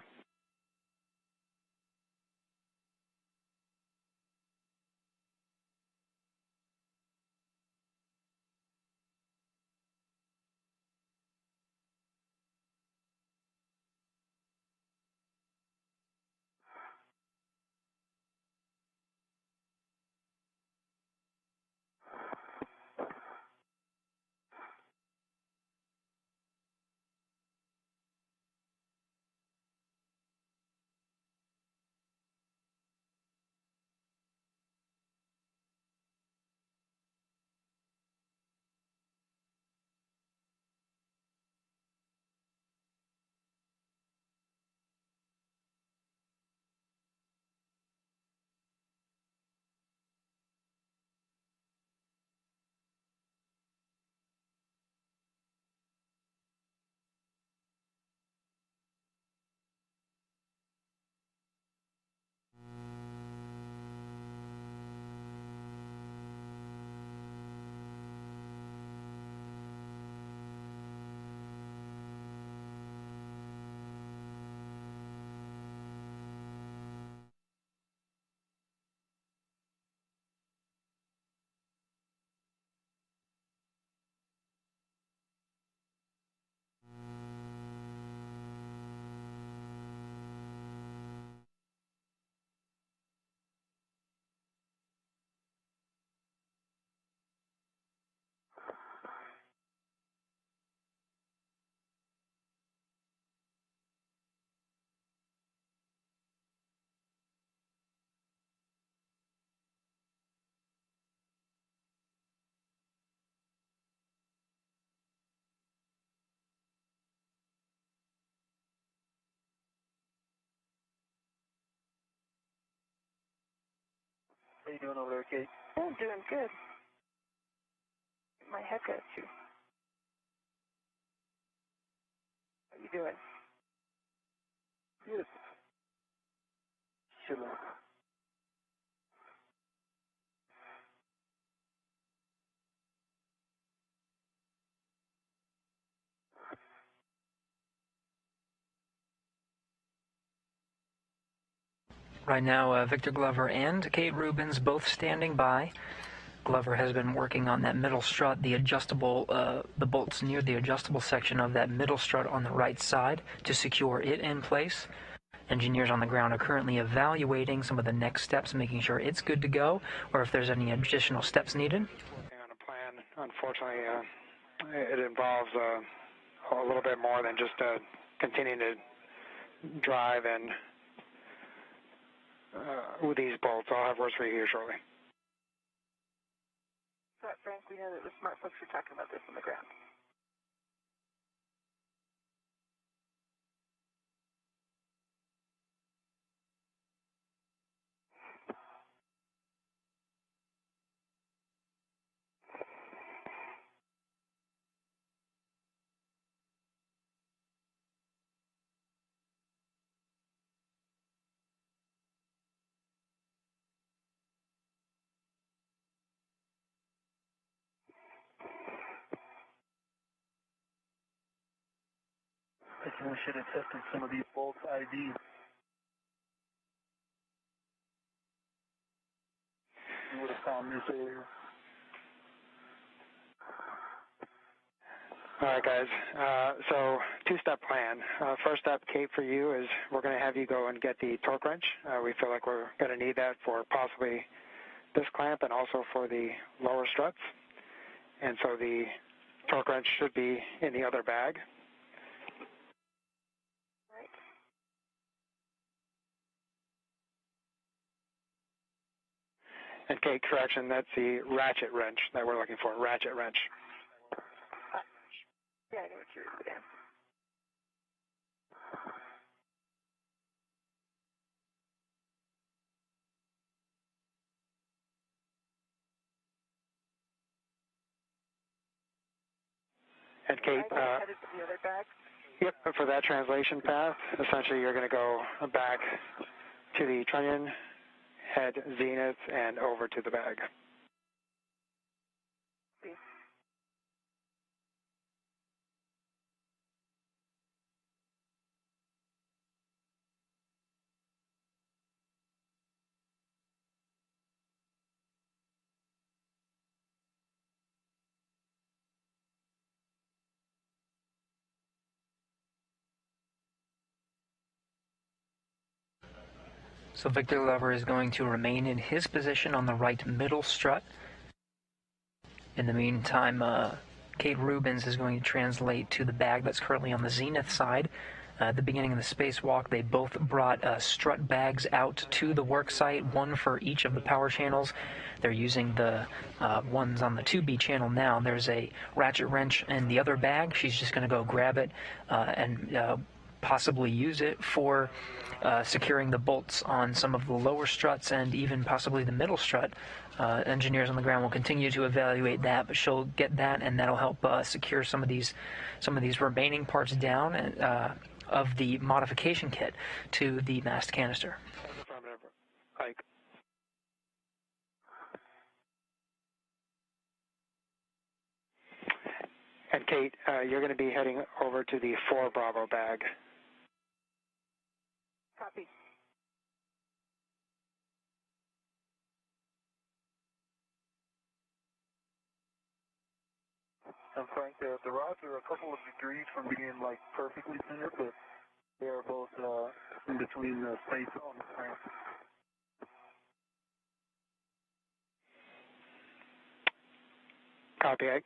How you doing over there, Kate? I'm doing good. My heck at you. How you doing? Good. Chilling. Right now, Victor Glover and Kate Rubins both standing by. Glover has been working on that middle strut, the adjustable, the bolts near the adjustable section of that middle strut on the right side to secure it in place. Engineers on the ground are currently evaluating some of the next steps, making sure it's good to go, or if there's any additional steps needed. Working on a plan. Unfortunately, it involves a little bit more than just continuing to drive and with these bolts. I'll have words for you here shortly. But Frank, we know that the smart folks are talking about this on the ground. I think we should have tested some of these bolts ID. We would have found this earlier. All right, guys. So two-step plan. First step, Kate, for you is we're going to have you go and get the torque wrench. We feel like we're going to need that for possibly this clamp and also for the lower struts. And so the torque wrench should be in the other bag. Right. And Kate, correction, that's the ratchet wrench that we're looking for, ratchet wrench. Yeah, I know what you're doing. And Kate, headed to the other bag? Yep, for that translation path, essentially you're going to go back to the trunnion, head zenith, and over to the bag. See. So Victor Glover is going to remain in his position on the right middle strut. In the meantime, Kate Rubins is going to translate to the bag that's currently on the zenith side. At the beginning of the spacewalk, they both brought strut bags out to the work site, one for each of the power channels. They're using the ones on the 2B channel now. There's a ratchet wrench in the other bag. She's just going to go grab it and possibly use it for securing the bolts on some of the lower struts and even possibly the middle strut. Engineers on the ground will continue to evaluate that, but she'll get that, and that'll help secure some of these remaining parts down of the modification kit to the mast canister. Like. And Kate, you're going to be heading over to the 4 Bravo bag. Copy. And Frank, the rods are a couple of degrees from being like perfectly centered, but they are both in between the space on the clamp. Copy, Ike.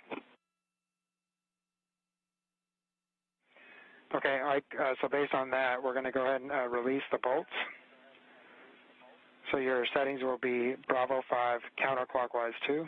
Okay, Ike, so based on that, we're going to go ahead and release the bolts. So your settings will be Bravo 5 counterclockwise 2.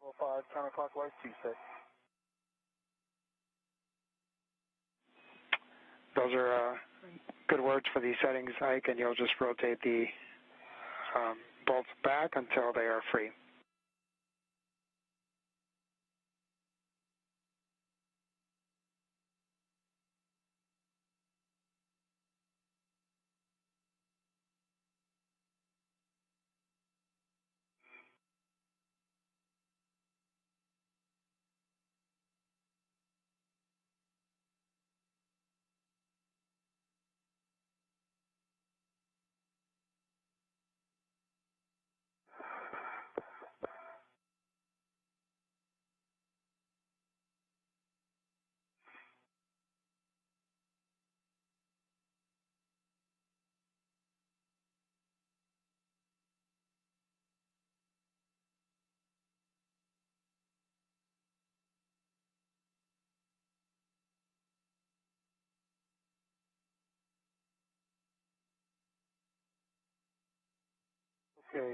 Bravo 5 counterclockwise 2 set. Those are good words for these settings, Ike, and you'll just rotate the bolts back until they are free. Okay.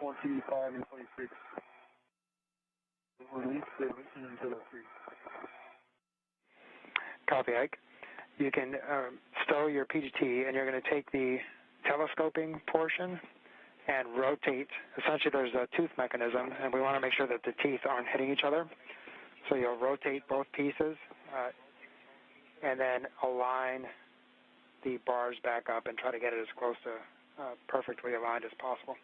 25 and 26. Release the listen until they're free. Copy, Ike. You can stow your PGT, and you're going to take the telescoping portion and rotate. Essentially, there's a tooth mechanism, and we want to make sure that the teeth aren't hitting each other. So you'll rotate both pieces and then align the bars back up and try to get it as close to perfectly aligned as possible.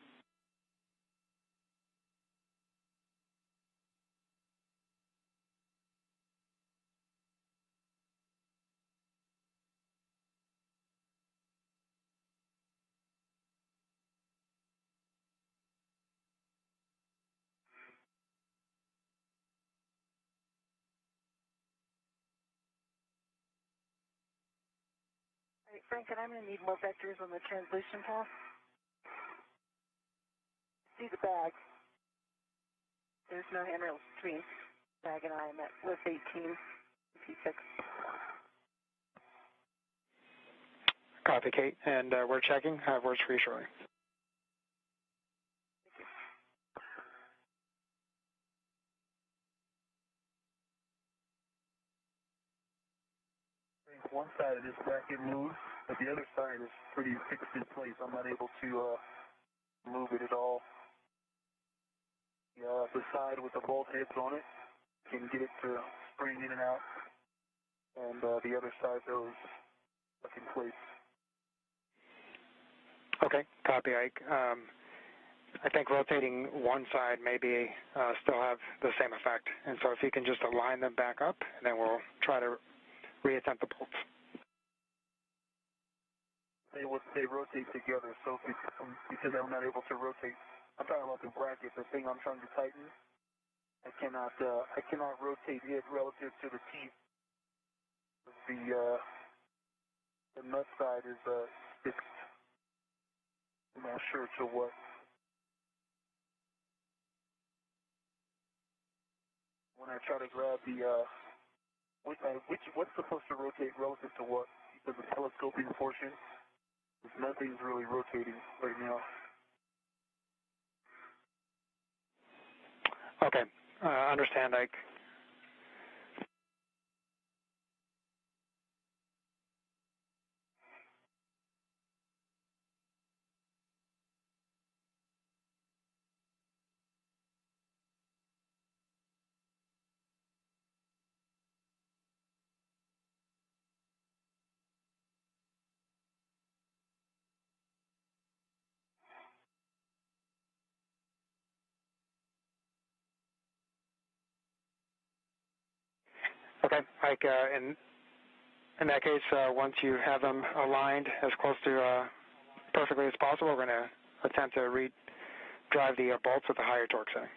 All right, Frank, and I'm going to need more vectors on the translation path. See the bag. There's no handrails between bag and I. I'm at lift 18, P6. Copy, Kate, and we're checking. Have words for you shortly. One side of this bracket moves, but the other side is pretty fixed in place. I'm not able to move it at all. The side with the bolt heads on it can get it to spring in and out, and the other side goes stuck in place. Okay, copy, Ike. I think rotating one side may be still have the same effect, and so if you can just align them back up, and then we'll try to reattempt the bolts. They rotate together, so because I'm not able to rotate, I'm talking about the bracket, the thing I'm trying to tighten. I cannot rotate it relative to the teeth. The nut side is fixed. I'm not sure to what. When I try to grab the what's supposed to rotate relative to what? Because the telescoping portion, nothing's really rotating right now. Okay, understand, Ike. Okay, Ike, in that case, once you have them aligned as close to perfectly as possible, we're going to attempt to drive the bolts with a higher torque setting.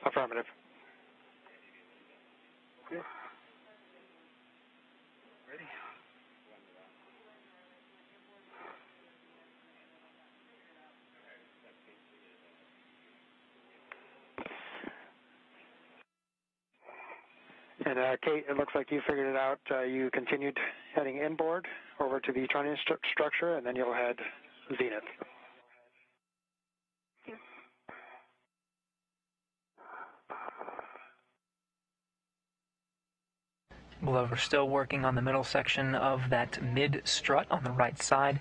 Affirmative. Okay. Ready? And Kate, it looks like you figured it out. You continued heading inboard over to the trunnion structure, and then you'll head zenith. Glover still working on the middle section of that mid strut on the right side.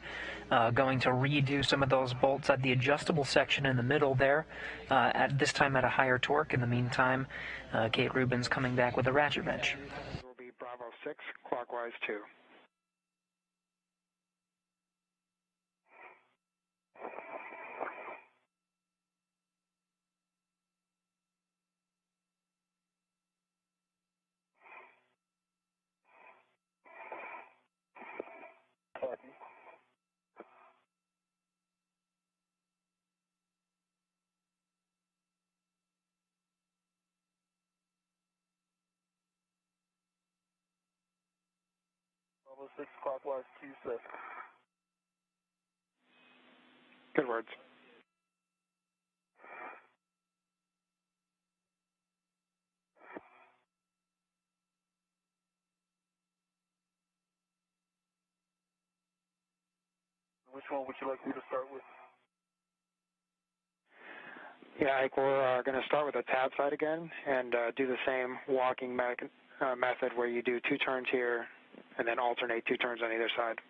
Going to redo some of those bolts at the adjustable section in the middle there, at this time at a higher torque. In the meantime, Kate Rubins coming back with a ratchet wrench. Will be Bravo 6, clockwise 2. Copy. Bravo 6 clockwise 2 set. Good words. Which one would you like me to start with? Yeah, Ike, we're going to start with the tab side again and do the same walking method where you do 2 turns here and then alternate 2 turns on either side.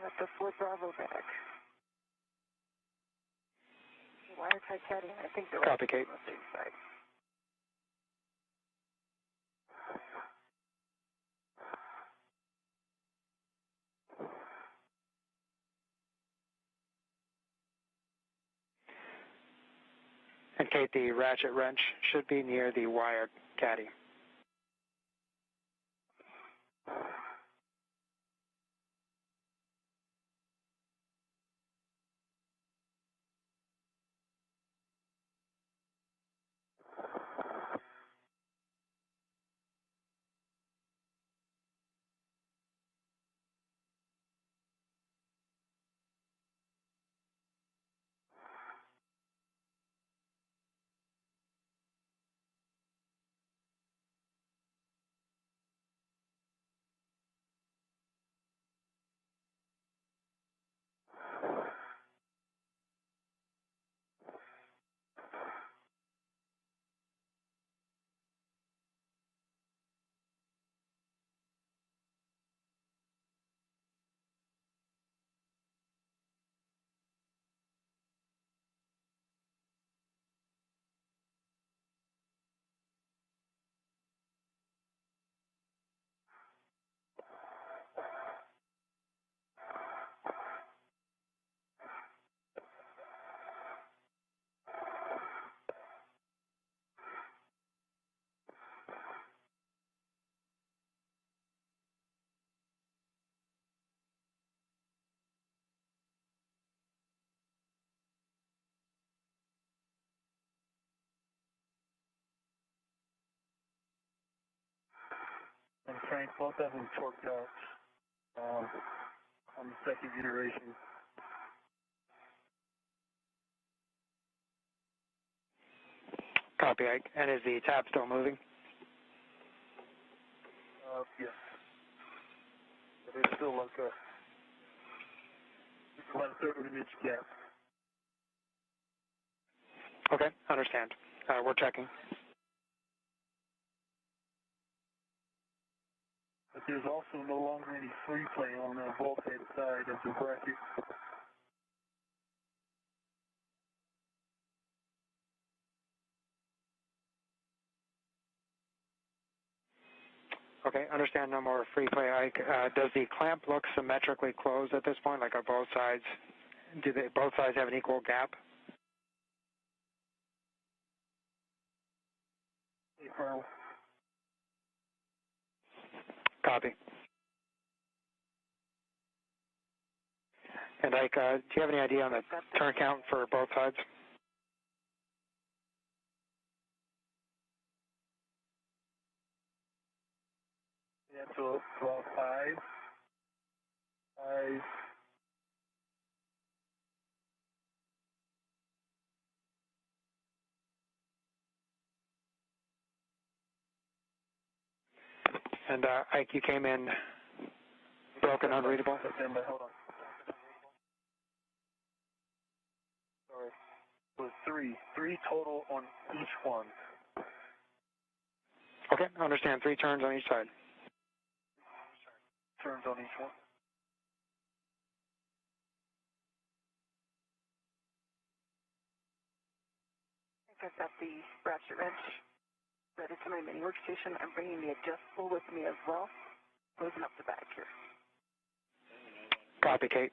I'm at the 4 Bravo bag. Wire tie caddy, I think they're Copy, Kate. on the same side. And Kate, the ratchet wrench should be near the wire caddy. And Frank, both of them torqued out on the second iteration. Copy, Ike. And is the tab still moving? Yes. But there's still like about a third of an inch gap. Okay, understand. We're checking. But there's also no longer any free play on the bulkhead side of the bracket. Okay, understand, no more free play, Ike. Does the clamp look symmetrically closed at this point? Like are both sides, both sides have an equal gap? Hey, Colonel. Copy. And Ike, do you have any idea on the turn count for both sides? Yeah, so about five. And Ike, you came in broken, unreadable? September, hold on. Sorry. It was three total on each one. Okay, understand. 3 turns on each side. Turns on each one. I think I've got the ratchet wrench ready to my mini workstation. I'm bringing the adjustable with me as well. Closing up the bag here. Copy, Kate.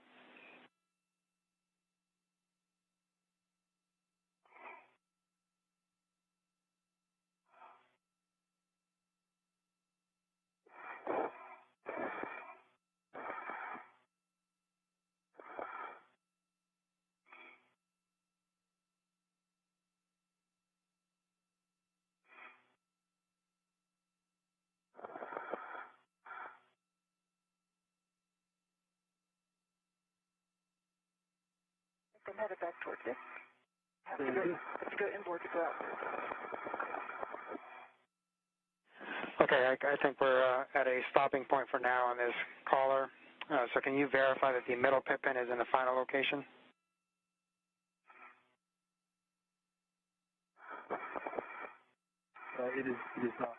I'm headed back towards it. Have to go inboard to go out. Okay, Ike, I think we're at a stopping point for now on this caller. So can you verify that the middle pit pin is in the final location? It is not.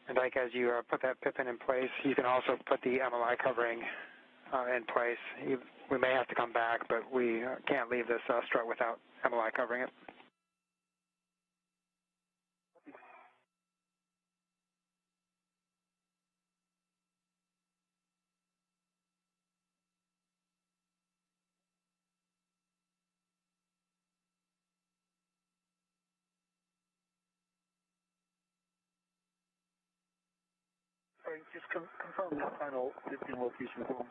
And like as you put that pippin in place, you can also put the MLI covering in place. We may have to come back, but we can't leave this strut without MLI covering it. Sorry, just confirm the final 15 location for me.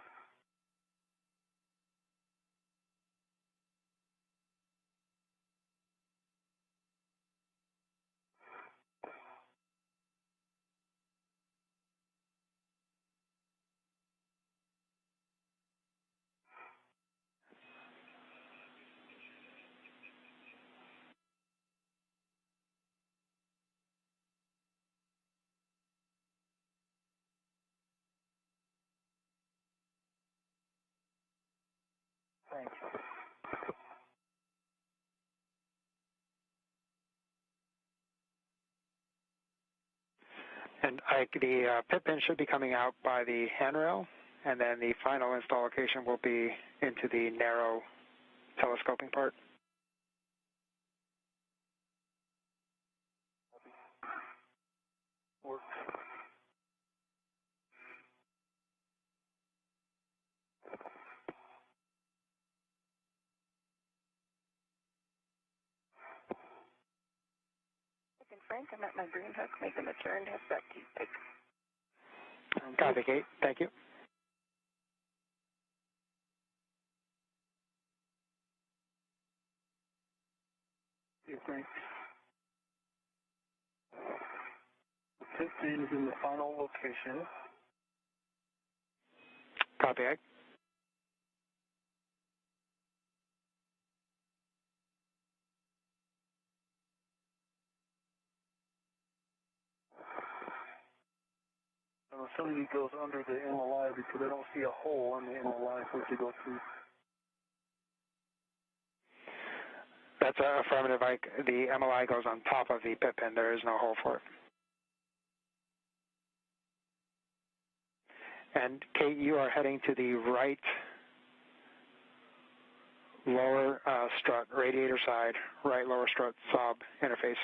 Thanks. And the pit pin should be coming out by the handrail, and then the final install location will be into the narrow telescoping part. Works. And Frank, I'm at my green hook, making the turn, head back to you. Thanks. Copy, Kate. Thank you. Okay, thanks. 15 is in the final location. Copy, Ike. I'm assuming it goes under the MLI because I don't see a hole on the MLI for it to go through. That's affirmative, Ike. The MLI goes on top of the pit pin. There is no hole for it. And Kate, you are heading to the right lower strut, radiator side, right lower strut sob interface.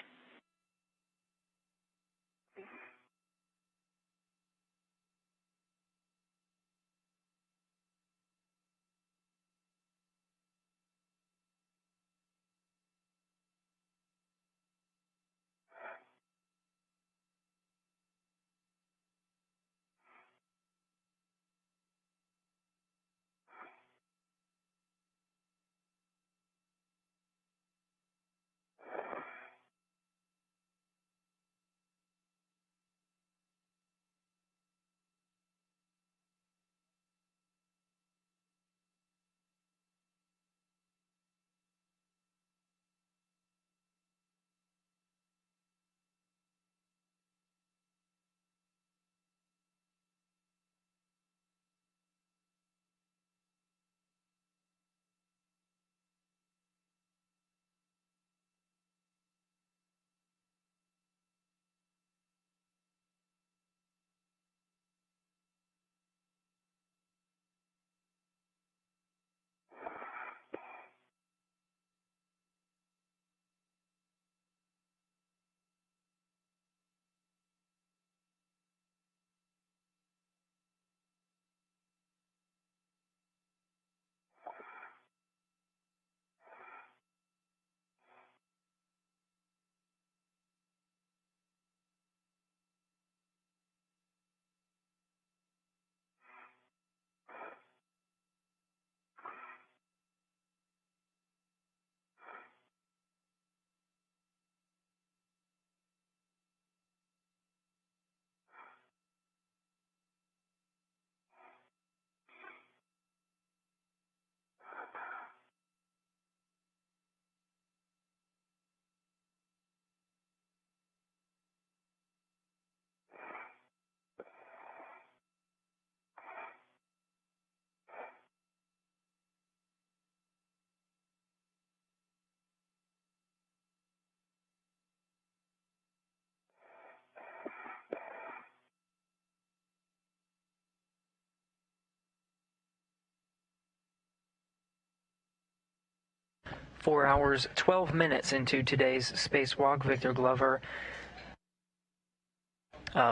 4 hours, 12 minutes into today's spacewalk. Victor Glover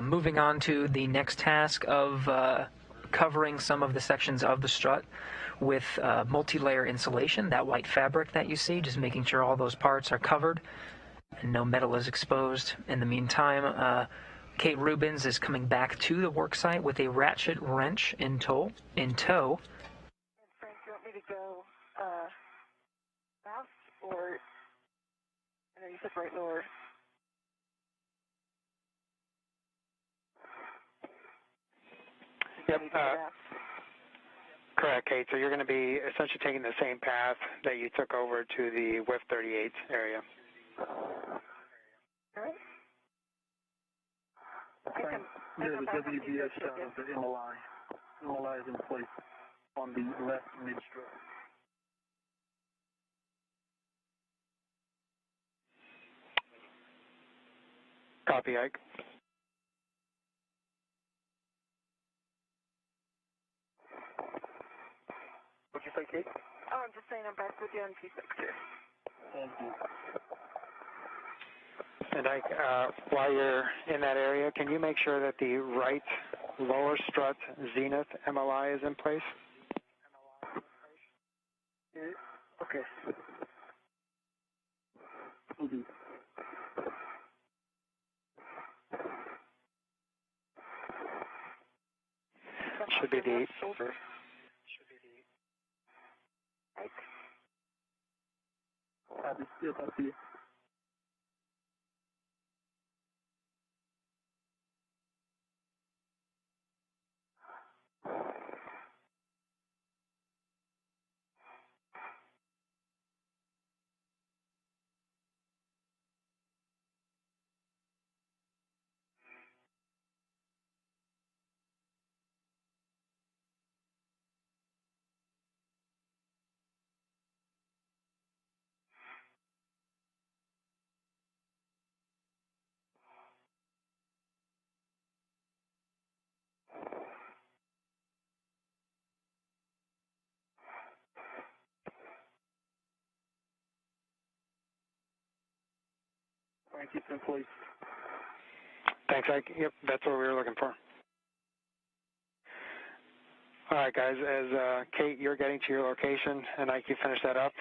moving on to the next task of covering some of the sections of the strut with multi-layer insulation, that white fabric that you see, just making sure all those parts are covered and no metal is exposed. In the meantime, Kate Rubins is coming back to the worksite with a ratchet wrench in tow. And Frank, you want me to go fast, or I know you said right lower. Yep. Correct, Kate. So you're going to be essentially taking the same path that you took over to the WIF 38 area. All right. Frank, there's a WBS shot of the MLI. MLI is in place on the left mid-strut. Copy, Ike. What'd you say, Kate? Oh, I'm just saying I'm back with you on P6 here. Thank you. And Ike, while you're in that area, can you make sure that the right lower strut zenith MLI is in place? Okay. Mm-hmm. Should be the shoulder. Right. Copy. Still copy. Frank, it's in place. Thanks, Ike. Yep, that's what we were looking for. All right, guys, as Kate, you're getting to your location, and Ike, you finish that up.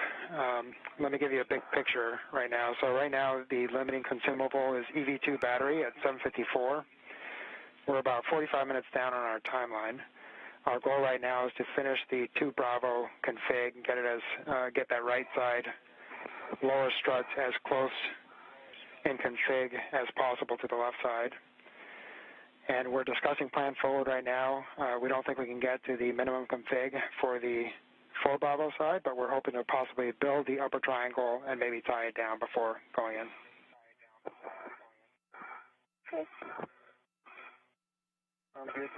Let me give you a big picture right now. So right now, the limiting consumable is EV2 battery at 754. We're about 45 minutes down on our timeline. Our goal right now is to finish the 2 Bravo config, get that right side lower strut as close in config as possible to the left side. And we're discussing plan forward right now. We don't think we can get to the minimum config for the 4 Bravo side, but we're hoping to possibly build the upper triangle and maybe tie it down before going in. Okay. Sounds good.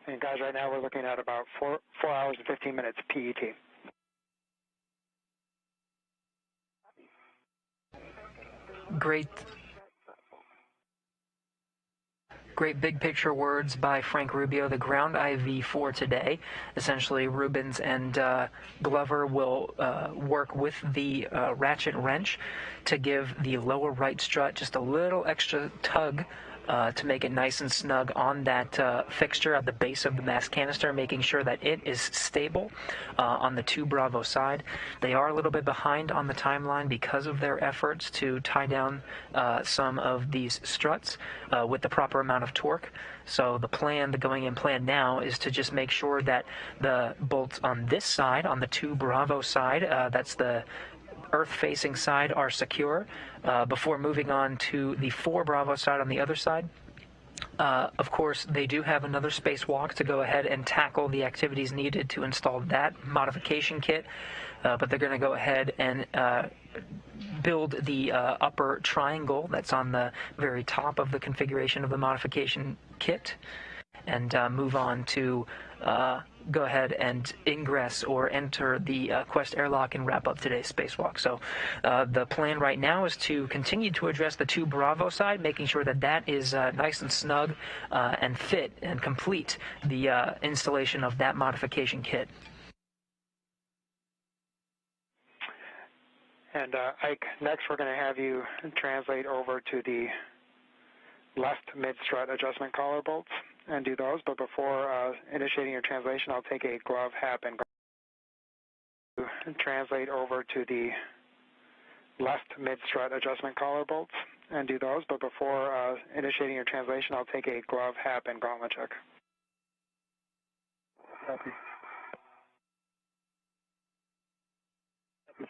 And guys, right now we're looking at about 4 hours and 15 minutes PET. Great big picture words by Frank Rubio. The ground IV for today. Essentially, Rubins and Glover will work with the ratchet wrench to give the lower right strut just a little extra tug to make it nice and snug on that fixture at the base of the mass canister, making sure that it is stable on the 2 Bravo side. They are a little bit behind on the timeline because of their efforts to tie down some of these struts with the proper amount of torque. So the going in plan now is to just make sure that the bolts on this side, on the 2 Bravo side, that's the earth-facing side, are secure before moving on to the 4 Bravo side on the other side. Of course, they do have another spacewalk to go ahead and tackle the activities needed to install that modification kit, but they're going to go ahead and build the upper triangle that's on the very top of the configuration of the modification kit. and move on to go ahead and ingress or enter the Quest airlock and wrap up today's spacewalk. So the plan right now is to continue to address the 2 Bravo side, making sure that that is nice and snug and fit and complete the installation of that modification kit. And Ike, next we're going to have you translate over to the left mid-strut adjustment collar bolts and do those. But before initiating your translation, I'll take a glove, hat, and translate over to the left mid-strut adjustment collar bolts and do those. But before initiating your translation, I'll take a glove, hat, and gauntlet check. Copy.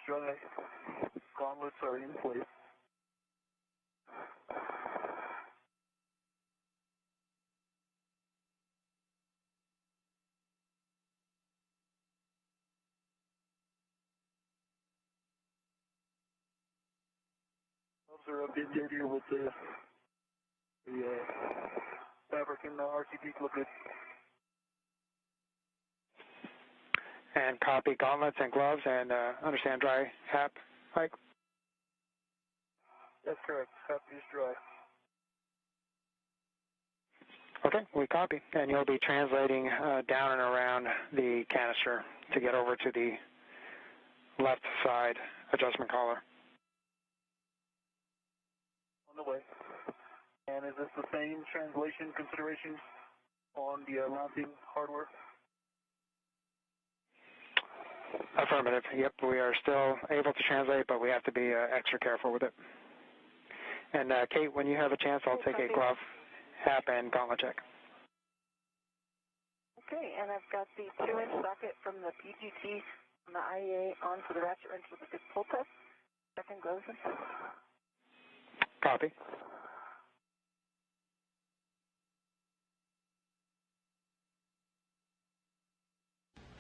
Strut gauntlets are in place. Gloves are a bit dirtier with the fabric and the RCP look good. And copy gauntlets and gloves, and understand dry hap, Ike? That's correct. Hap is dry. Okay, we copy. And you'll be translating down and around the canister to get over to the left side adjustment collar. On the way. And is this the same translation considerations on the mounting hardware? Affirmative. Yep, we are still able to translate, but we have to be extra careful with it. And Kate, when you have a chance, I'll take a glove, hap, and gauntlet check. Okay, and I've got the 2-inch socket from the PGT from the IEA onto the ratchet wrench with a big pull test. Second gloves in. Copy.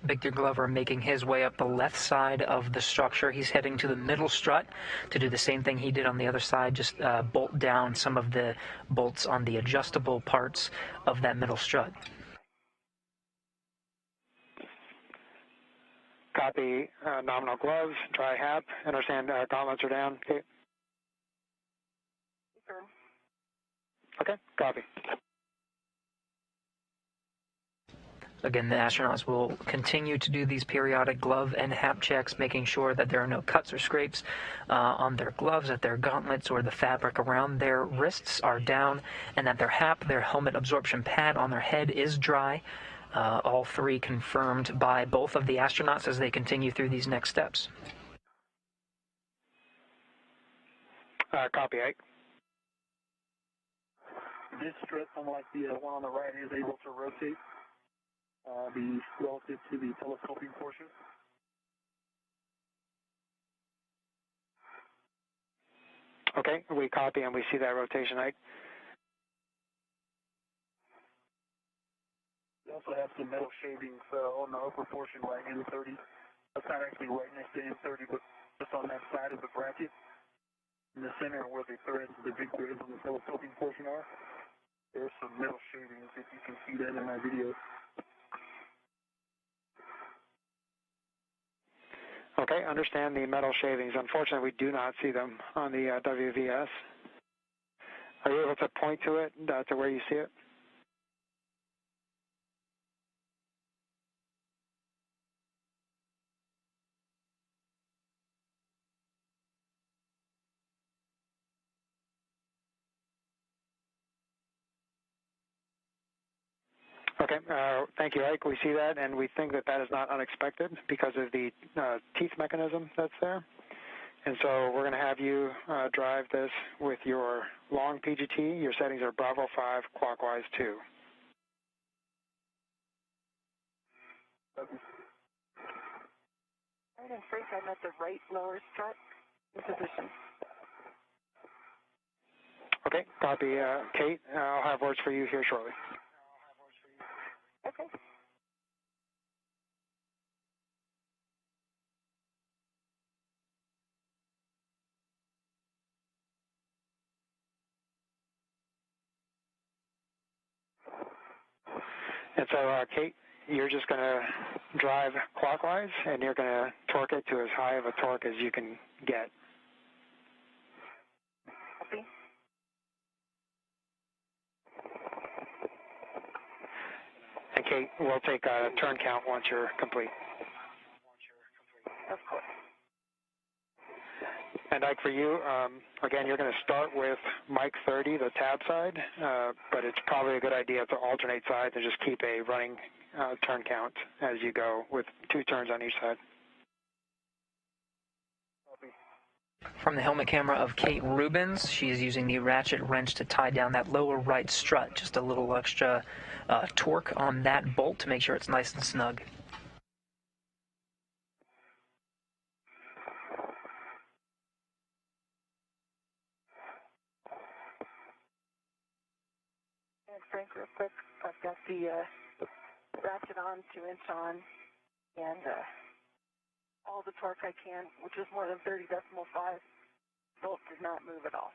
Victor Glover making his way up the left side of the structure. He's heading to the middle strut to do the same thing he did on the other side, just bolt down some of the bolts on the adjustable parts of that middle strut. Copy nominal gloves, dry hap. Understand gauntlets are down. Okay. Confirm. Okay, copy. Again, the astronauts will continue to do these periodic glove and hap checks, making sure that there are no cuts or scrapes on their gloves, that their gauntlets or the fabric around their wrists are down, and that their hap, their helmet absorption pad on their head is dry. All 3 confirmed by both of the astronauts as they continue through these next steps. Copy, Ike. This strut, unlike the one on the right, is able to rotate. Be relative to the telescoping portion. Okay, we copy and we see that rotation, Ike. We also have some metal shavings on the upper portion right N30. That's not actually right next to N30, but just on that side of the bracket. In the center where the threads, the big threads on the telescoping portion are, there's some metal shavings, if you can see that in my video. Okay, understand the metal shavings. Unfortunately, we do not see them on the WVS. Are you able to point to it, to where you see it? Okay, thank you, Ike. We see that, and we think that that is not unexpected because of the teeth mechanism that's there. And so we're going to have you drive this with your long PGT. Your settings are Bravo 5, clockwise 2. Right in front, I'm at the right lower strut in position. Okay, copy, Kate. I'll have words for you here shortly. Okay. And so, Kate, you're just going to drive clockwise, and you're going to torque it to as high of a torque as you can get. Copy. And Kate, we'll take a turn count once you're complete. Of course. And Ike, for you, again, you're going to start with mic 30, the tab side, but it's probably a good idea to alternate sides and just keep a running turn count as you go with 2 turns on each side. From the helmet camera of Kate Rubins, she is using the ratchet wrench to tie down that lower right strut. Just a little extra torque on that bolt to make sure it's nice and snug. And Frank, real quick, I've got the ratchet on, 2-inch on, and all the torque I can, which is more than 30.5. Bolt did not move at all.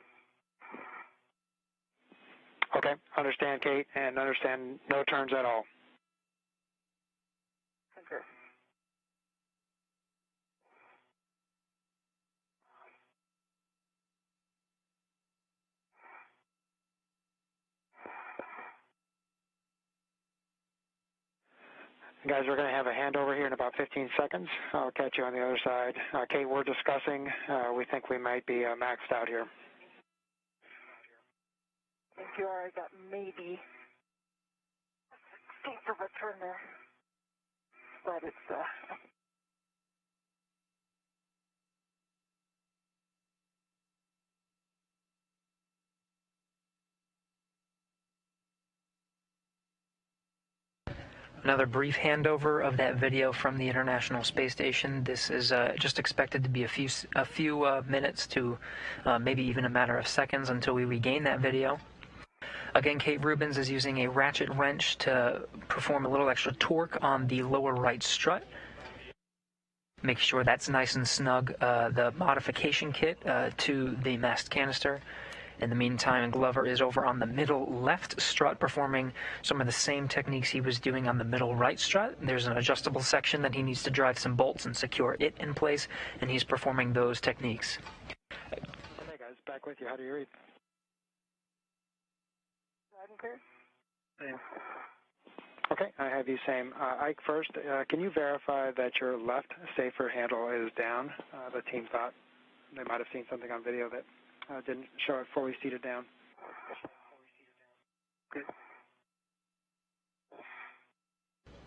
Okay, understand, Kate, and understand no turns at all. Concur. Guys, we're going to have a handover here in about 15 seconds. I'll catch you on the other side. Kate, we're discussing. We think we might be maxed out here. Thank you. I got maybe 1/16 of a turn there, but it's Another brief handover of that video from the International Space Station. This is just expected to be a few minutes to maybe even a matter of seconds until we regain that video. Again, Kate Rubins is using a ratchet wrench to perform a little extra torque on the lower right strut. Make sure that's nice and snug. The modification kit to the mast canister. In the meantime, Glover is over on the middle left strut performing some of the same techniques he was doing on the middle right strut. There's an adjustable section that he needs to drive some bolts and secure it in place, and he's performing those techniques. Okay, guys, back with you. How do you read? loud and clear. Same. Okay, I have you same. Ike, first, can you verify that your left safer handle is down? The team thought they might have seen something on video that didn't show it fully seated down. Good.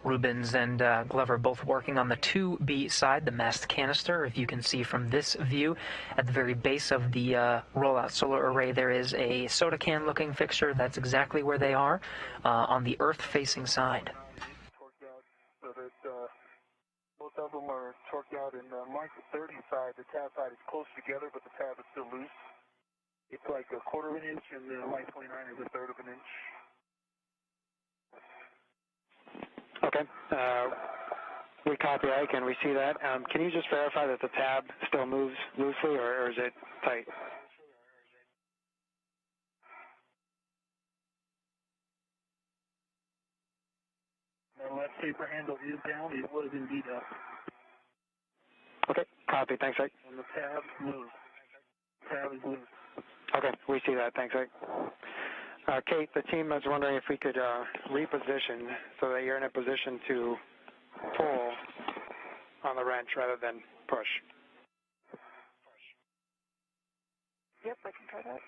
Rubins and Glover both working on the 2B side, the mast canister. If you can see from this view, at the very base of the rollout solar array, there is a soda can looking fixture. That's exactly where they are, on the earth-facing side. Torqued out so that both of them are torqued out, and the Mark 30 side, the tab side is close together, but the tab is still loose. It's like 1/4 of an inch, and the Mike 29 is 1/3 of an inch. Okay. We copy, Ike, and we see that. Can you just verify that the tab still moves loosely, or is it tight? The left safer handle is down. It was indeed up. Okay, copy. Thanks, Ike. And the tab moves. Tab is loose. Okay, we see that. Thanks, Ike. Kate, the team was wondering if we could reposition so that you're in a position to pull on the wrench rather than push. Yep, I can try that.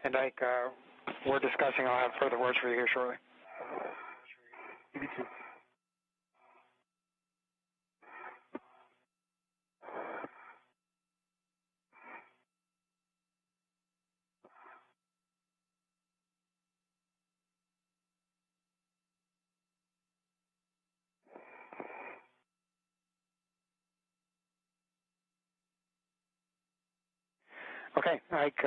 And Ike, we're discussing. I'll have further words for you here shortly. You too. Okay, Ike,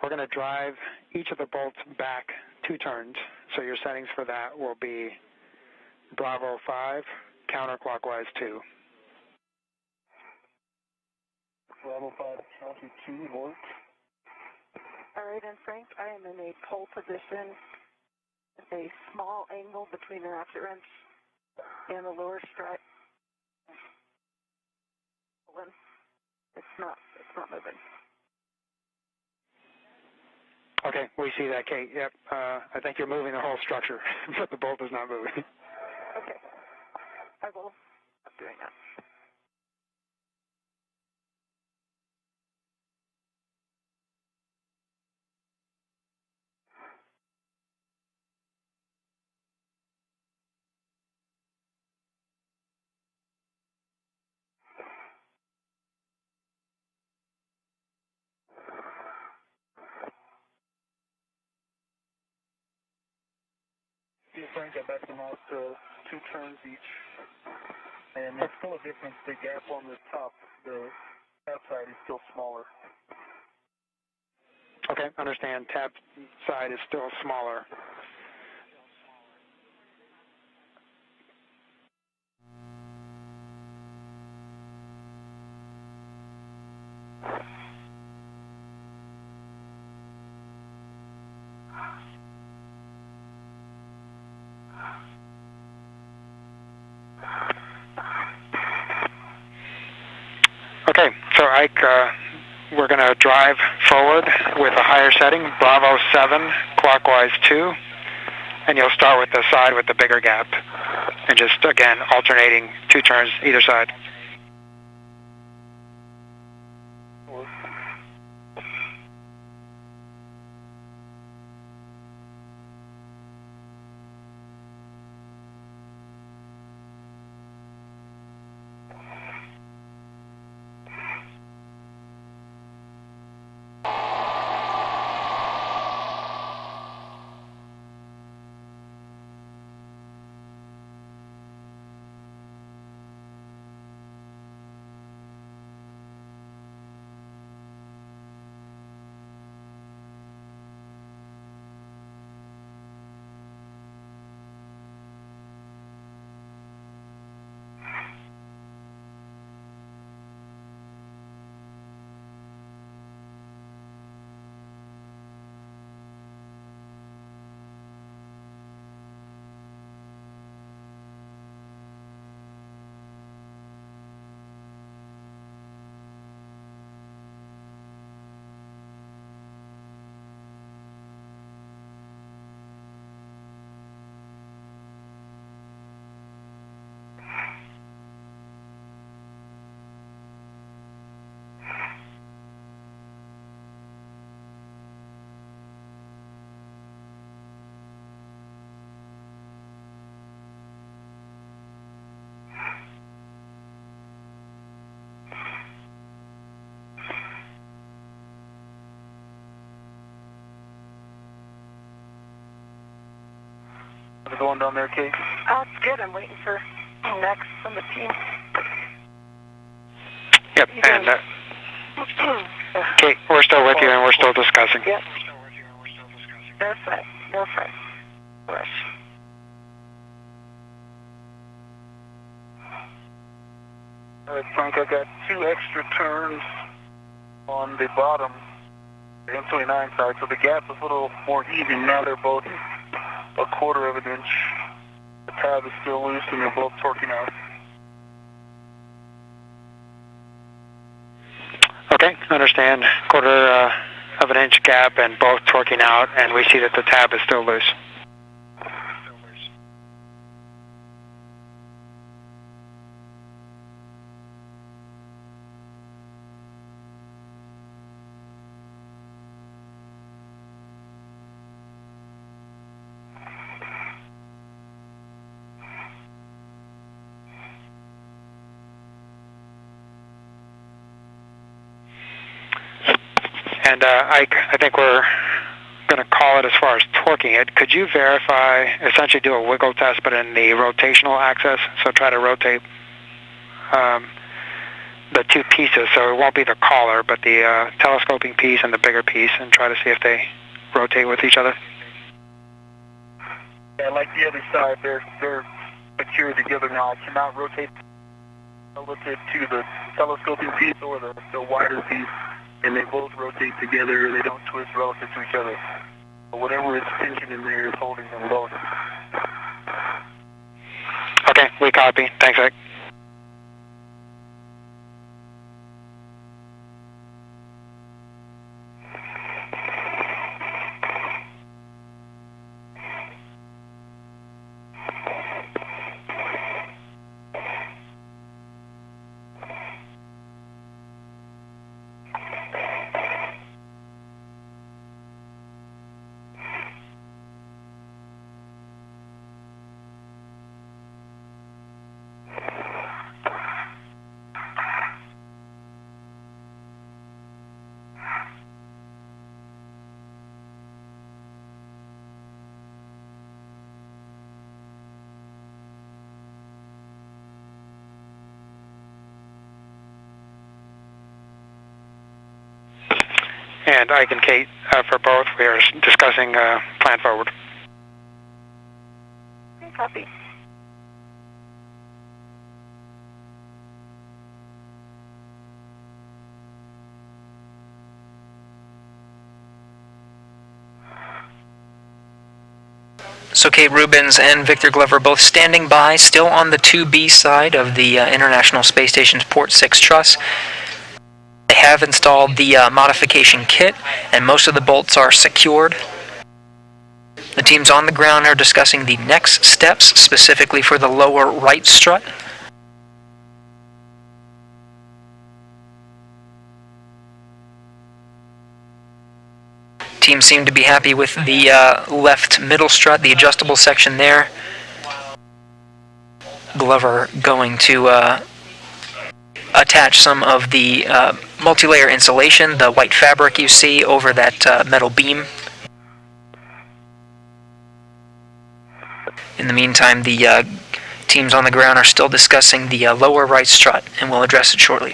we're going to drive each of the bolts back 2 turns. So your settings for that will be Bravo 5, counterclockwise 2. Bravo 5, counter 2, work. All right, and Frank, I am in a pole position with a small angle between the ratchet wrench and the lower strut. It's not moving. Okay, we see that, Kate. Yep, I think you're moving the whole structure, but the bolt is not moving. Okay, I will stop doing that. Yeah, Frank, I backed them out 2 turns each. And there's still a difference. The gap on the top, the tap side is still smaller. Okay, understand. Tap side is still smaller. Okay, so Ike, we're going to drive forward with a higher setting, Bravo 7, clockwise 2, and you'll start with the side with the bigger gap, and just, again, alternating 2 turns either side. How's it going down there, Kate? It's good. I'm waiting for next from the team. Yep, and Kate, we're still with you and we're still discussing. Yep. No fret. No fret. Rush. All right, Frank, I got 2 extra turns on the bottom, the M29 side, so the gap is a little more even. Now they're both 1/4 of an inch. The tab is still loose and they're both torquing out. Okay, understand. 1/4 of an inch gap and both torquing out, and we see that the tab is still loose. And Ike, I think we're going to call it as far as torquing it. Could you verify, essentially do a wiggle test, but in the rotational axis? So try to rotate the two pieces, so it won't be the collar, but the telescoping piece and the bigger piece, and try to see if they rotate with each other. Yeah, like the other side, they're secured together now. I cannot rotate relative to the telescoping piece or the wider piece, and they both rotate together. They don't twist relative to each other. But whatever is tension in there is holding them both. Okay, we copy. Thanks, Ike. And Ike and Kate, for both, we are discussing plan forward. Okay, copy. So Kate Rubins and Victor Glover both standing by, still on the 2B side of the International Space Station's Port 6 truss. They have installed the modification kit, and most of the bolts are secured. The teams on the ground are discussing the next steps, specifically for the lower right strut. Teams seem to be happy with the left middle strut, the adjustable section there. Glover going to attach some of the multi-layer insulation, the white fabric you see over that metal beam. In the meantime, the teams on the ground are still discussing the lower right strut, and we'll address it shortly.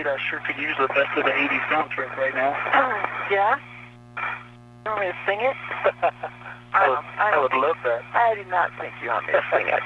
I sure could use the best of the 80s soundtrack right now. Yeah? You want me to sing it? I would love that. I do not think you want me to sing it.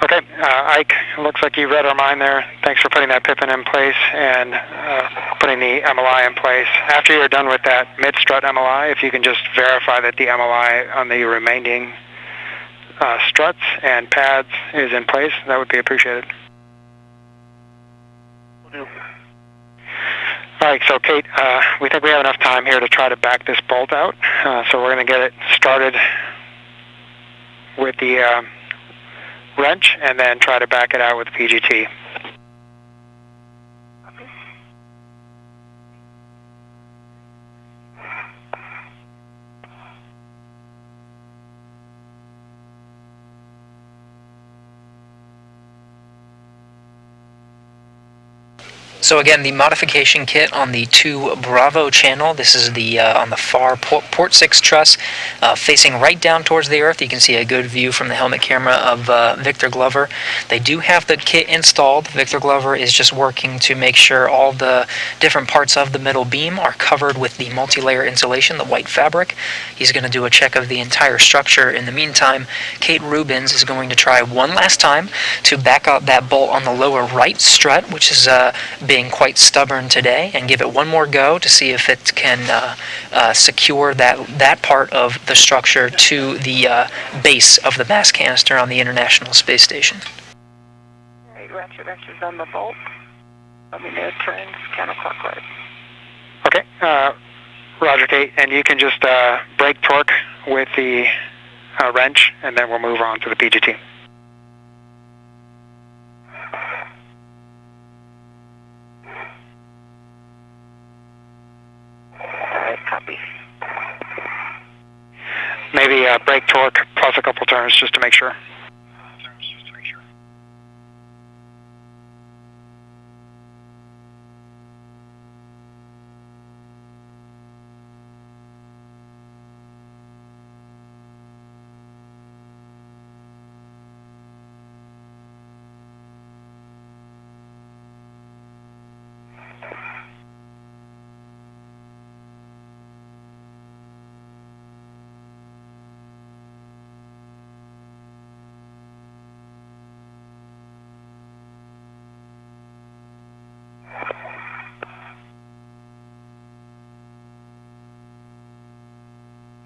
Okay, Ike, looks like you read our mind there. Thanks for putting that pippin in place and putting the MLI in place. After you're done with that mid-strut MLI, if you can just verify that the MLI on the remaining struts and pads is in place, that would be appreciated. Will do. All right, so Kate, we think we have enough time here to try to back this bolt out. So we're going to get it started with the wrench and then try to back it out with the PGT. So again, the modification kit on the 2 Bravo channel. This is the on the far port 6 truss, facing right down towards the earth. You can see a good view from the helmet camera of Victor Glover. They do have the kit installed. Victor Glover is just working to make sure all the different parts of the middle beam are covered with the multi-layer insulation, the white fabric. He's going to do a check of the entire structure. In the meantime, Kate Rubens is going to try one last time to back out that bolt on the lower right strut, which is being quite stubborn today, and give it one more go to see if it can secure that part of the structure to the base of the mass canister on the International Space Station. All right, ratchet wrenches on the bolt. Let me know turns counterclockwise. Okay, Roger, Kate, and you can just brake torque with the wrench, and then we'll move on to the PGT. Copy. Maybe brake torque plus a couple turns just to make sure.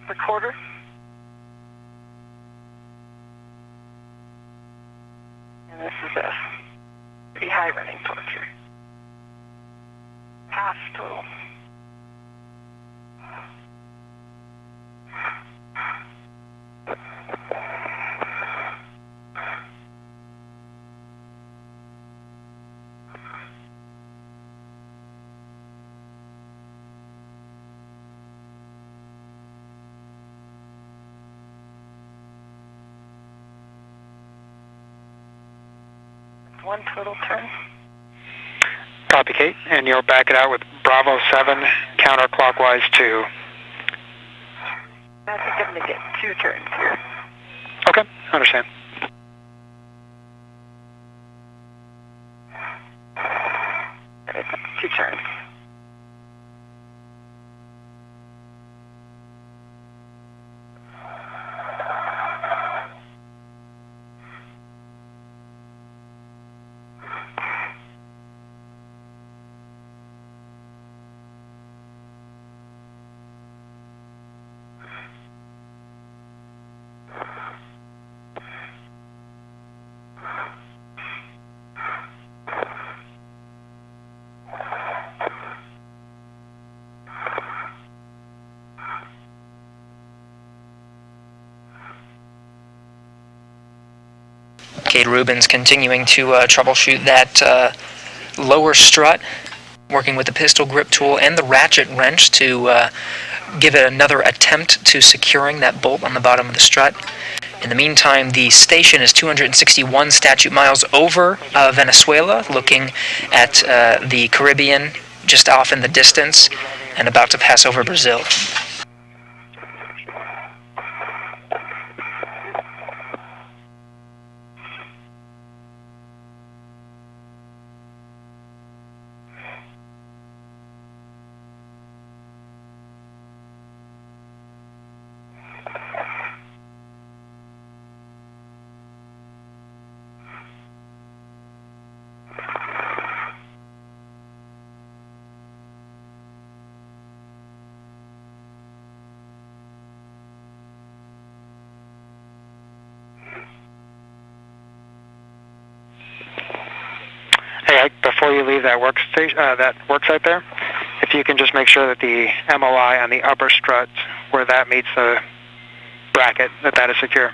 Recorder. And this is a pretty high running torque here. Half total. One total turn. Copy, Kate, and you'll back it out with Bravo 7 counterclockwise 2. I think I'm going to get 2 turns here. Okay, understand. All right, that's 2 turns. Kate Rubens continuing to troubleshoot that lower strut, working with the pistol grip tool and the ratchet wrench to give it another attempt to securing that bolt on the bottom of the strut. In the meantime, the station is 261 statute miles over Venezuela, looking at the Caribbean just off in the distance and about to pass over Brazil. before you leave that work site there, if you can just make sure that the MOI on the upper strut, where that meets the bracket, that is secure.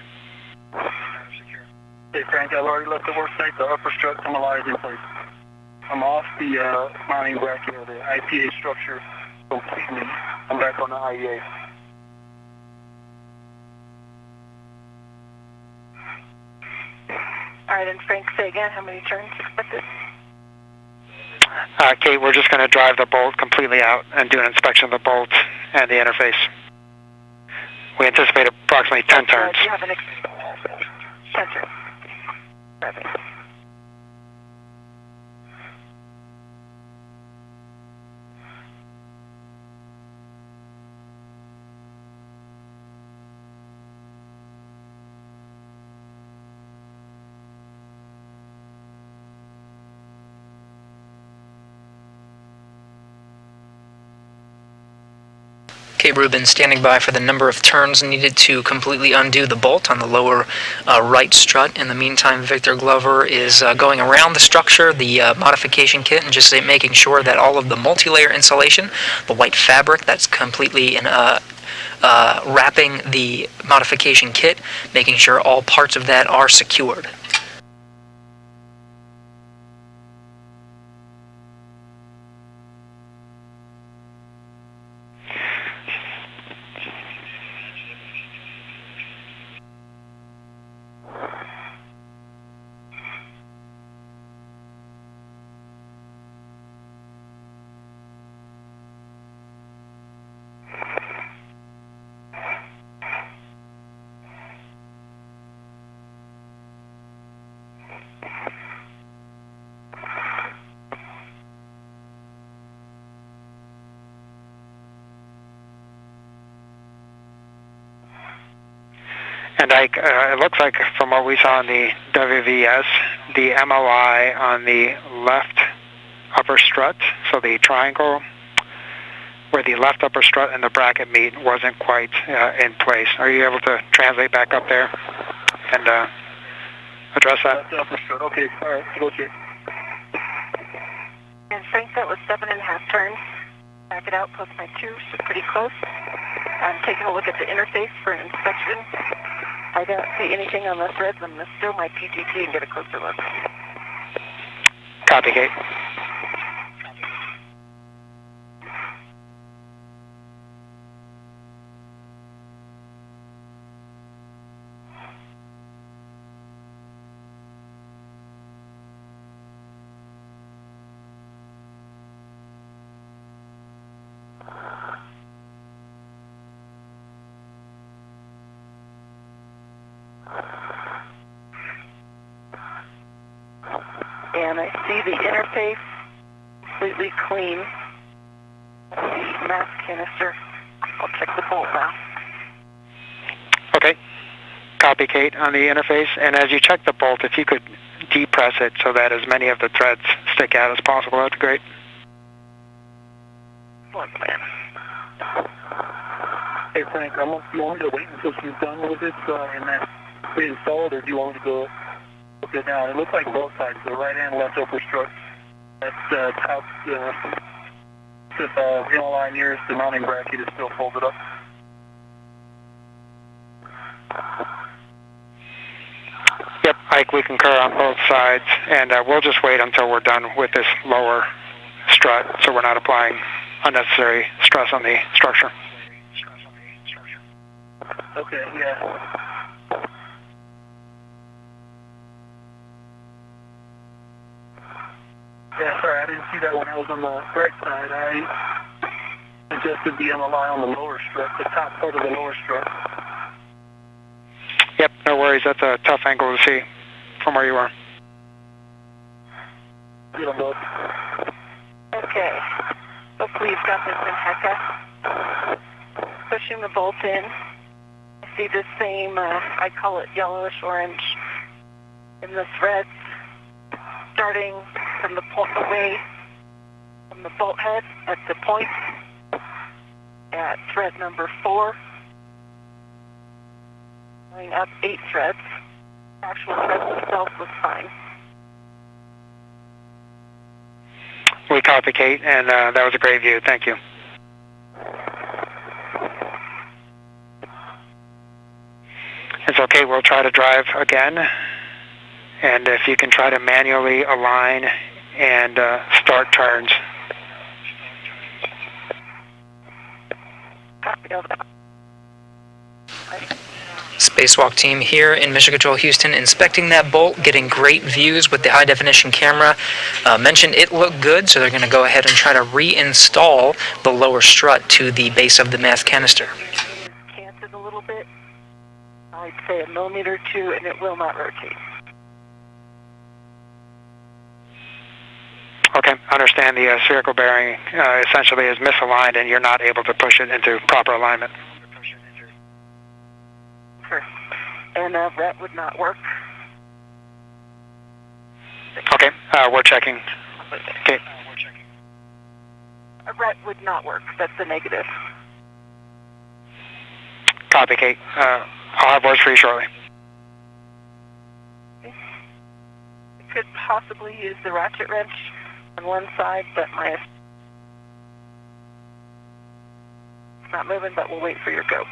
Hey Frank, I've already left the work site. The upper strut MOI is in place. I'm off the mounting bracket or the IPA structure completely. I'm back on the IEA. All right, and Frank, say again, how many turns expected? Kate, we're just going to drive the bolt completely out and do an inspection of the bolt and the interface. We anticipate approximately 10 turns. Do you have an 10 turns? Perfect. Kate Rubin standing by for the number of turns needed to completely undo the bolt on the lower right strut. In the meantime, Victor Glover is going around the structure, the modification kit, and just making sure that all of the multi-layer insulation, the white fabric that's completely wrapping the modification kit, making sure all parts of that are secured. And Ike, it looks like from what we saw in the WVS, the MOI on the left upper strut, so the triangle where the left upper strut and the bracket meet, wasn't quite in place. Are you able to translate back up there and address that? Left upper strut. Okay, all right, go check. And Frank, that was 7.5 turns. Back it out plus my 2, so pretty close. I'm taking a look at the interface for an inspection. I don't see anything on the threads. I'm going to steal my PGT and get a closer look. Copy, Kate. And I see the interface completely clean. The mass canister. I'll check the bolt now. Okay. Copy, Kate, on the interface. And as you check the bolt, if you could depress it so that as many of the threads stick out as possible, that'd be great. One plan. Hey Frank, do you want me to wait until she's done with it and that's reinstalled, or do you want me to go look it down? It looks like both sides, the right and left upper strut. That's top, the MOI nearest the mounting bracket is still folded up. Yep, Ike, we concur on both sides, and we'll just wait until we're done with this lower strut so we're not applying unnecessary stress on the structure. Okay, yeah. Yeah, sorry, I didn't see that when I was on the right side. I adjusted the MOI on the lower strut, the top part of the lower strut. Yep, no worries. That's a tough angle to see from where you are. Get them both. Okay. Hopefully you've got this in HECA. Pushing the bolt in. I see the same, I call it yellowish orange in the threads, starting from the point away from the bolt head at the point at thread number 4. Going up 8 threads. The actual thread itself was fine. We copy, Kate, and that was a great view. Thank you. It's okay. We'll try to drive again. And if you can try to manually align and start turns. Spacewalk team here in Mission Control Houston, inspecting that bolt, getting great views with the high-definition camera. Mentioned it looked good, so they're going to go ahead and try to reinstall the lower strut to the base of the mass canister. Canted a little bit. I'd say a millimeter or two, and it will not rotate. Okay, understand the spherical bearing essentially is misaligned and you're not able to push it into proper alignment. Sure. And RET would not work. Okay, we're checking. Okay. A RET would not work. That's the negative. Copy, Kate. I'll have words for you shortly. Okay. I could possibly use the ratchet wrench on one side, but it's not moving, but we'll wait for your go.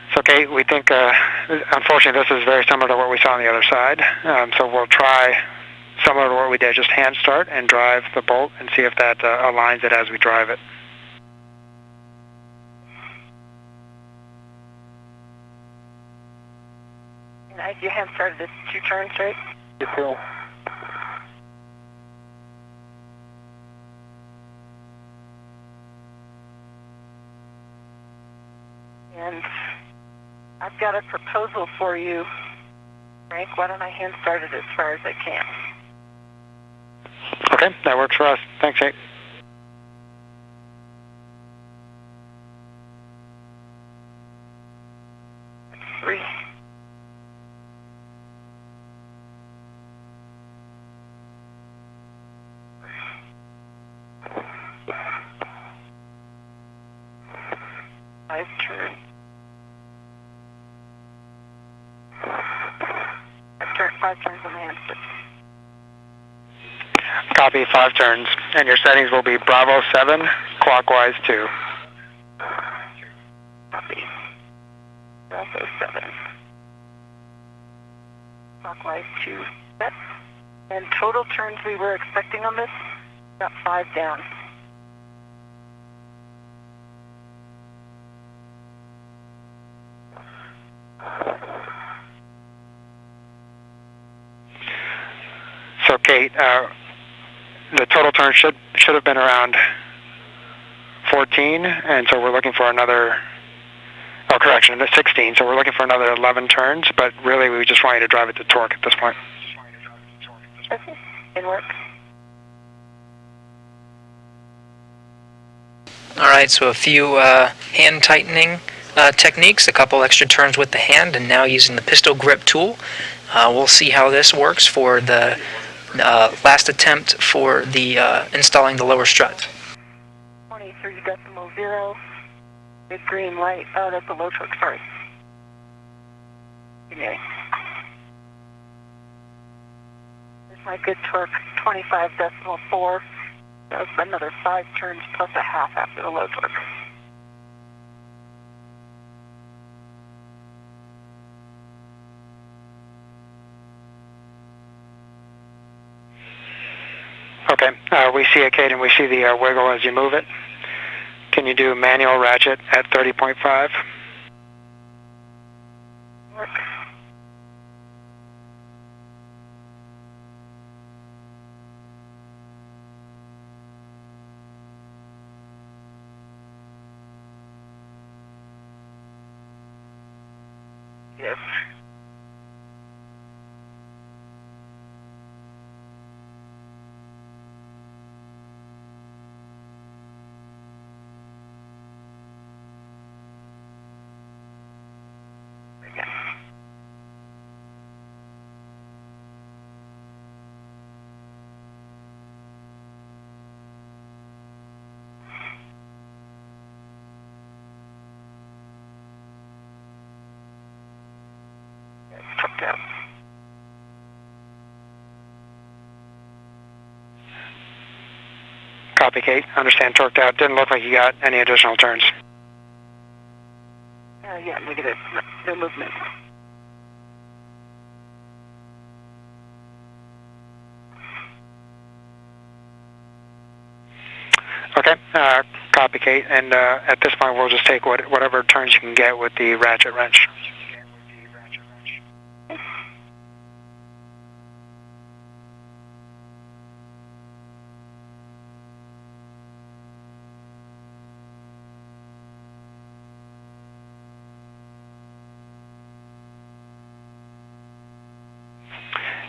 It's okay. We think, unfortunately, this is very similar to what we saw on the other side. So we'll try similar to what we did, just hand start and drive the bolt and see if that aligns it as we drive it. And as you hand started, it's 2 turns, right? Yes, sir. And I've got a proposal for you, Frank. Why don't I hand start it as far as I can? Okay, that works for us. Thanks, Kate. That's 3. Five turns. Five turns on the handstand. Copy, 5 turns. And your settings will be Bravo 7, clockwise 2. Copy. Bravo 7. Clockwise 2. Set. And total turns we were expecting on this, got 5 down. So, Kate, the total turn should have been around 14, and so we're looking for another, oh, correction, 16, so we're looking for another 11 turns, but really we just want you to drive it to torque at this point. Okay, it works. All right, so a few hand tightening techniques, a couple extra turns with the hand, and now using the pistol grip tool. We'll see how this works for the last attempt for the installing the lower strut. 23.0, big green light. Oh, that's a low torque, sorry. Okay. There's my good torque, 25.4. That was another 5 turns plus a half after the low torque. Okay, we see it, Kate, and we see the wiggle as you move it. Can you do manual ratchet at 30.5? Work. Yes. Copy, Kate. Understand, torqued out. Didn't look like you got any additional turns. Yeah, negative. No movement. Okay, copy, Kate. And at this point, we'll just take whatever turns you can get with the ratchet wrench.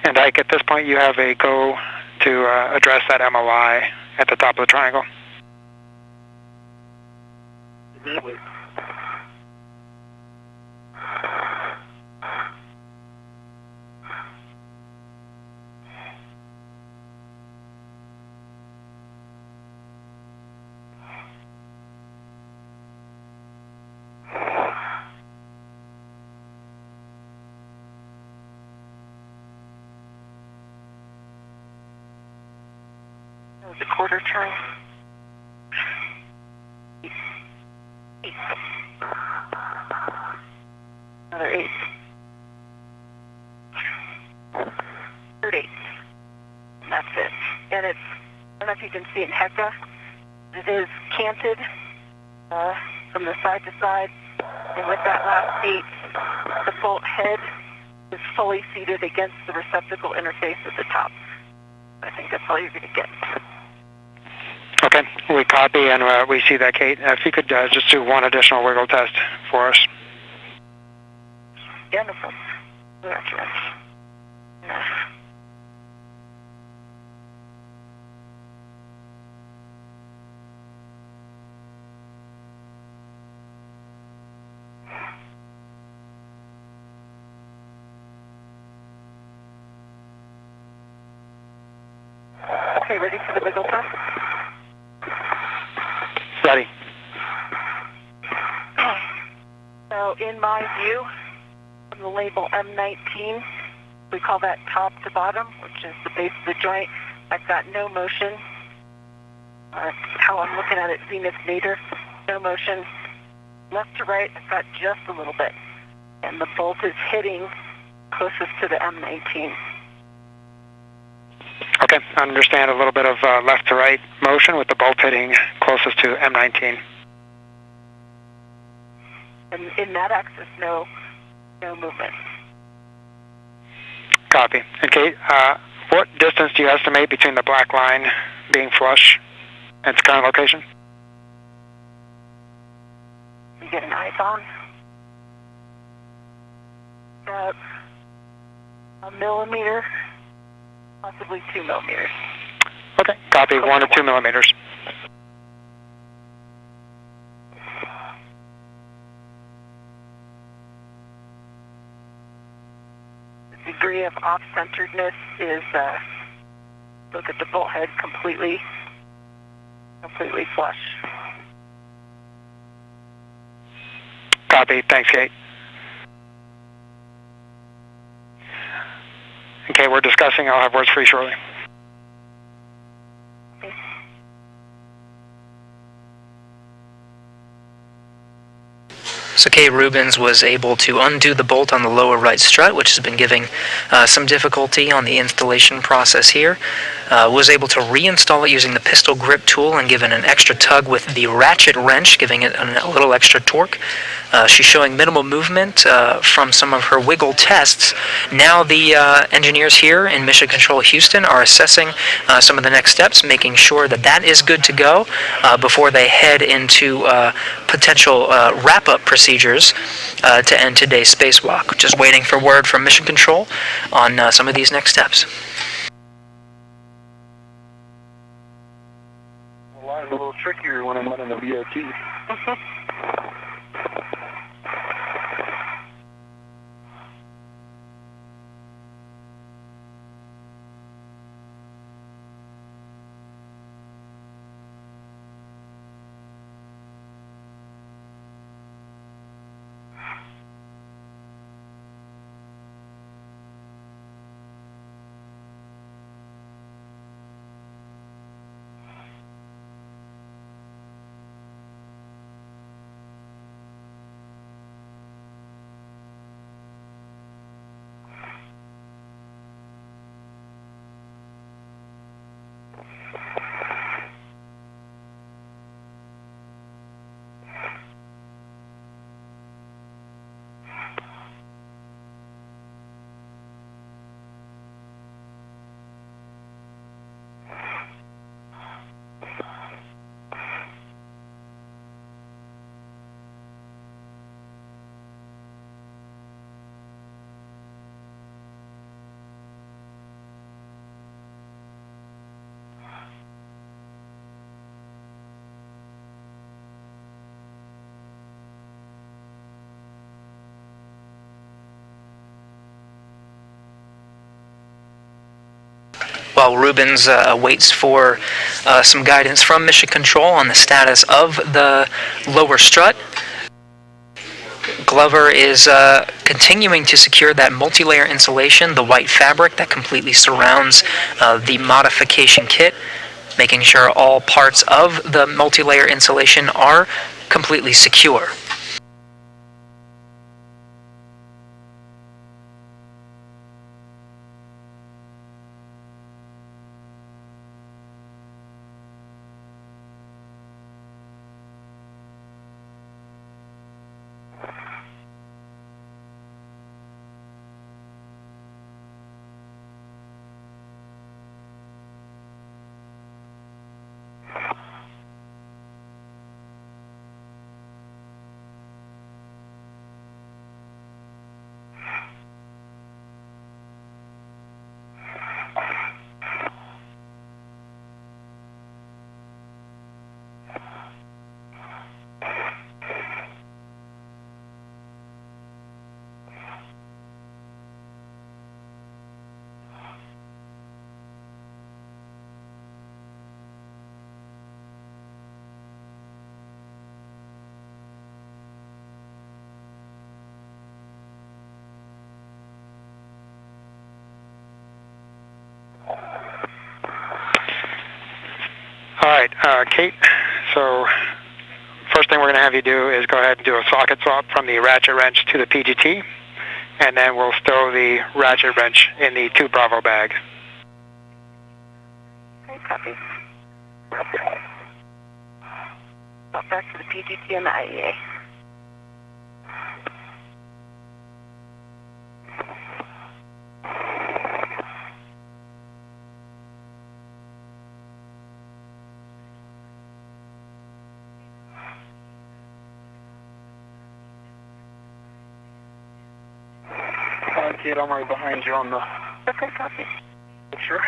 And Ike, at this point, you have a go to address that MOI at the top of the triangle. That was a quarter turn. 8. Another 8. Third 8. And that's it. And it's, I don't know if you can see it in Hecka. It is canted from the side to side. And with that last 8, the bolt head is fully seated against the receptacle interface at the top. I think that's all you're going to get. Okay, we copy and we see that, Kate. If you could just do one additional wiggle test for us. Yeah, no problem. Gotcha. Yeah. Okay, ready for the wiggle test? Ready. So in my view, from the label M19, we call that top to bottom, which is the base of the joint. I've got no motion. How I'm looking at it, zenith nadir, no motion. Left to right, I've got just a little bit. And the bolt is hitting closest to the M19. Okay, I understand a little bit of left to right motion with the bolt hitting closest to M19. And in that axis, no movement. Copy. And Kate, what distance do you estimate between the black line being flush and its current location? You get an eyes on. About a millimeter, possibly 2 millimeters. Okay, copy. 1 to 2 millimeters. The degree of off-centeredness is, look at the bolt head completely flush. Copy. Thanks, Kate. Okay, we're discussing. I'll have words for you shortly. Okay. So Kate Rubens was able to undo the bolt on the lower right strut, which has been giving some difficulty on the installation process here. Was able to reinstall it using the pistol grip tool and given an extra tug with the ratchet wrench, giving it a little extra torque. She's showing minimal movement from some of her wiggle tests. Now the engineers here in Mission Control Houston are assessing some of the next steps, making sure that that is good to go before they head into potential wrap-up procedures to end today's spacewalk. Just waiting for word from Mission Control on some of these next steps. Well, line's a little trickier when I'm running the VOT. while Rubens waits for some guidance from Mission Control on the status of the lower strut, Glover is continuing to secure that multi-layer insulation, the white fabric that completely surrounds the modification kit, making sure all parts of the multi-layer insulation are completely secure. All right, Kate, so first thing we're going to have you do is go ahead and do a socket swap from the ratchet wrench to the PGT, and then we'll stow the ratchet wrench in the 2 Bravo bag. Okay, copy. Swap back to the PGT and the IEA. Kate, I'm right behind you on the Okay, copy. picture.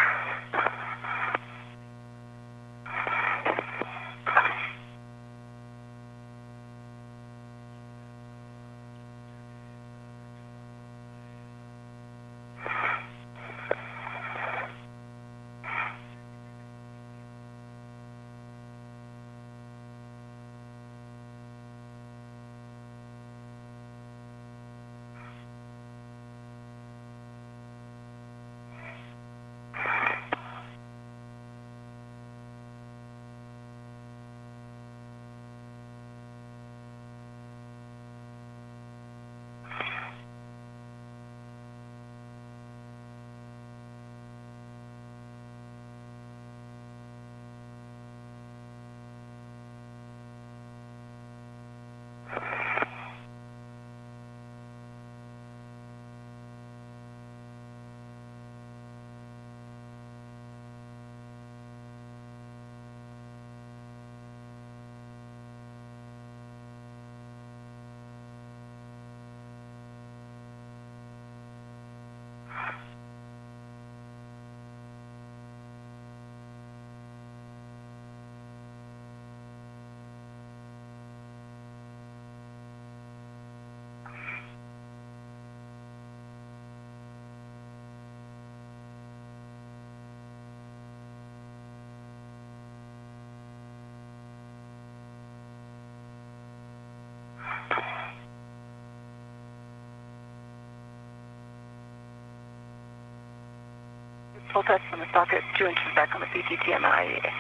Full touch from the socket, 2 inches back on the PGT and the IEA.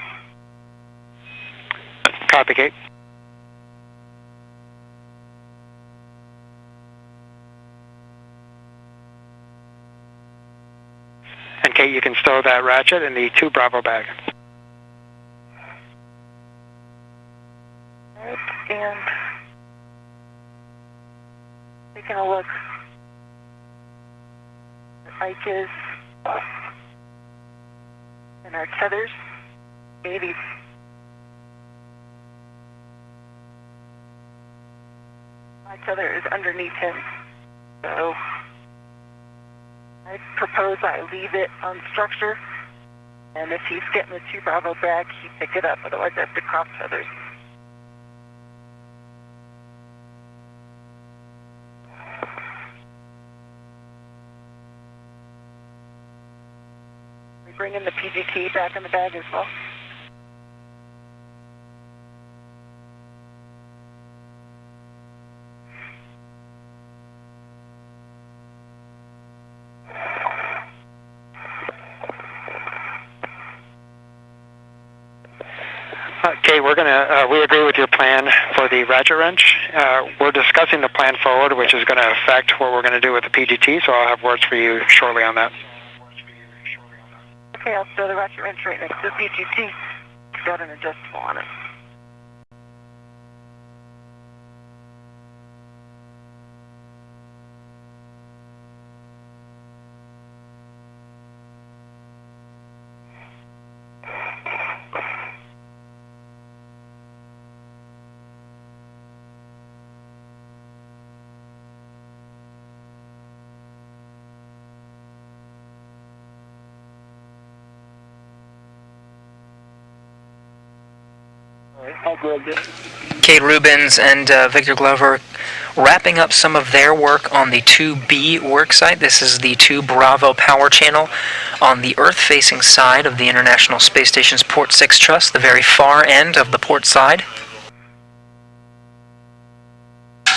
Copy, Kate. And Kate, you can stow that ratchet in the 2 Bravo bag. Alright, and taking a look. Ike is and our tethers, maybe. My tether is underneath him, so I propose I leave it on structure, and if he's getting the 2 Bravo back, he pick it up, otherwise I have to cross tethers. bringing the PGT back in the bag as well. Okay, we agree with your plan for the ratchet wrench. We're discussing the plan forward, which is going to affect what we're going to do with the PGT, so I'll have words for you shortly on that. Okay, I'll throw the ratchet wrench right next to the PGT. It's got an adjustable on it. I'll grab this. Kate Rubins and Victor Glover wrapping up some of their work on the 2B worksite. This is the 2 Bravo power channel on the Earth-facing side of the International Space Station's Port 6 truss, the very far end of the port side.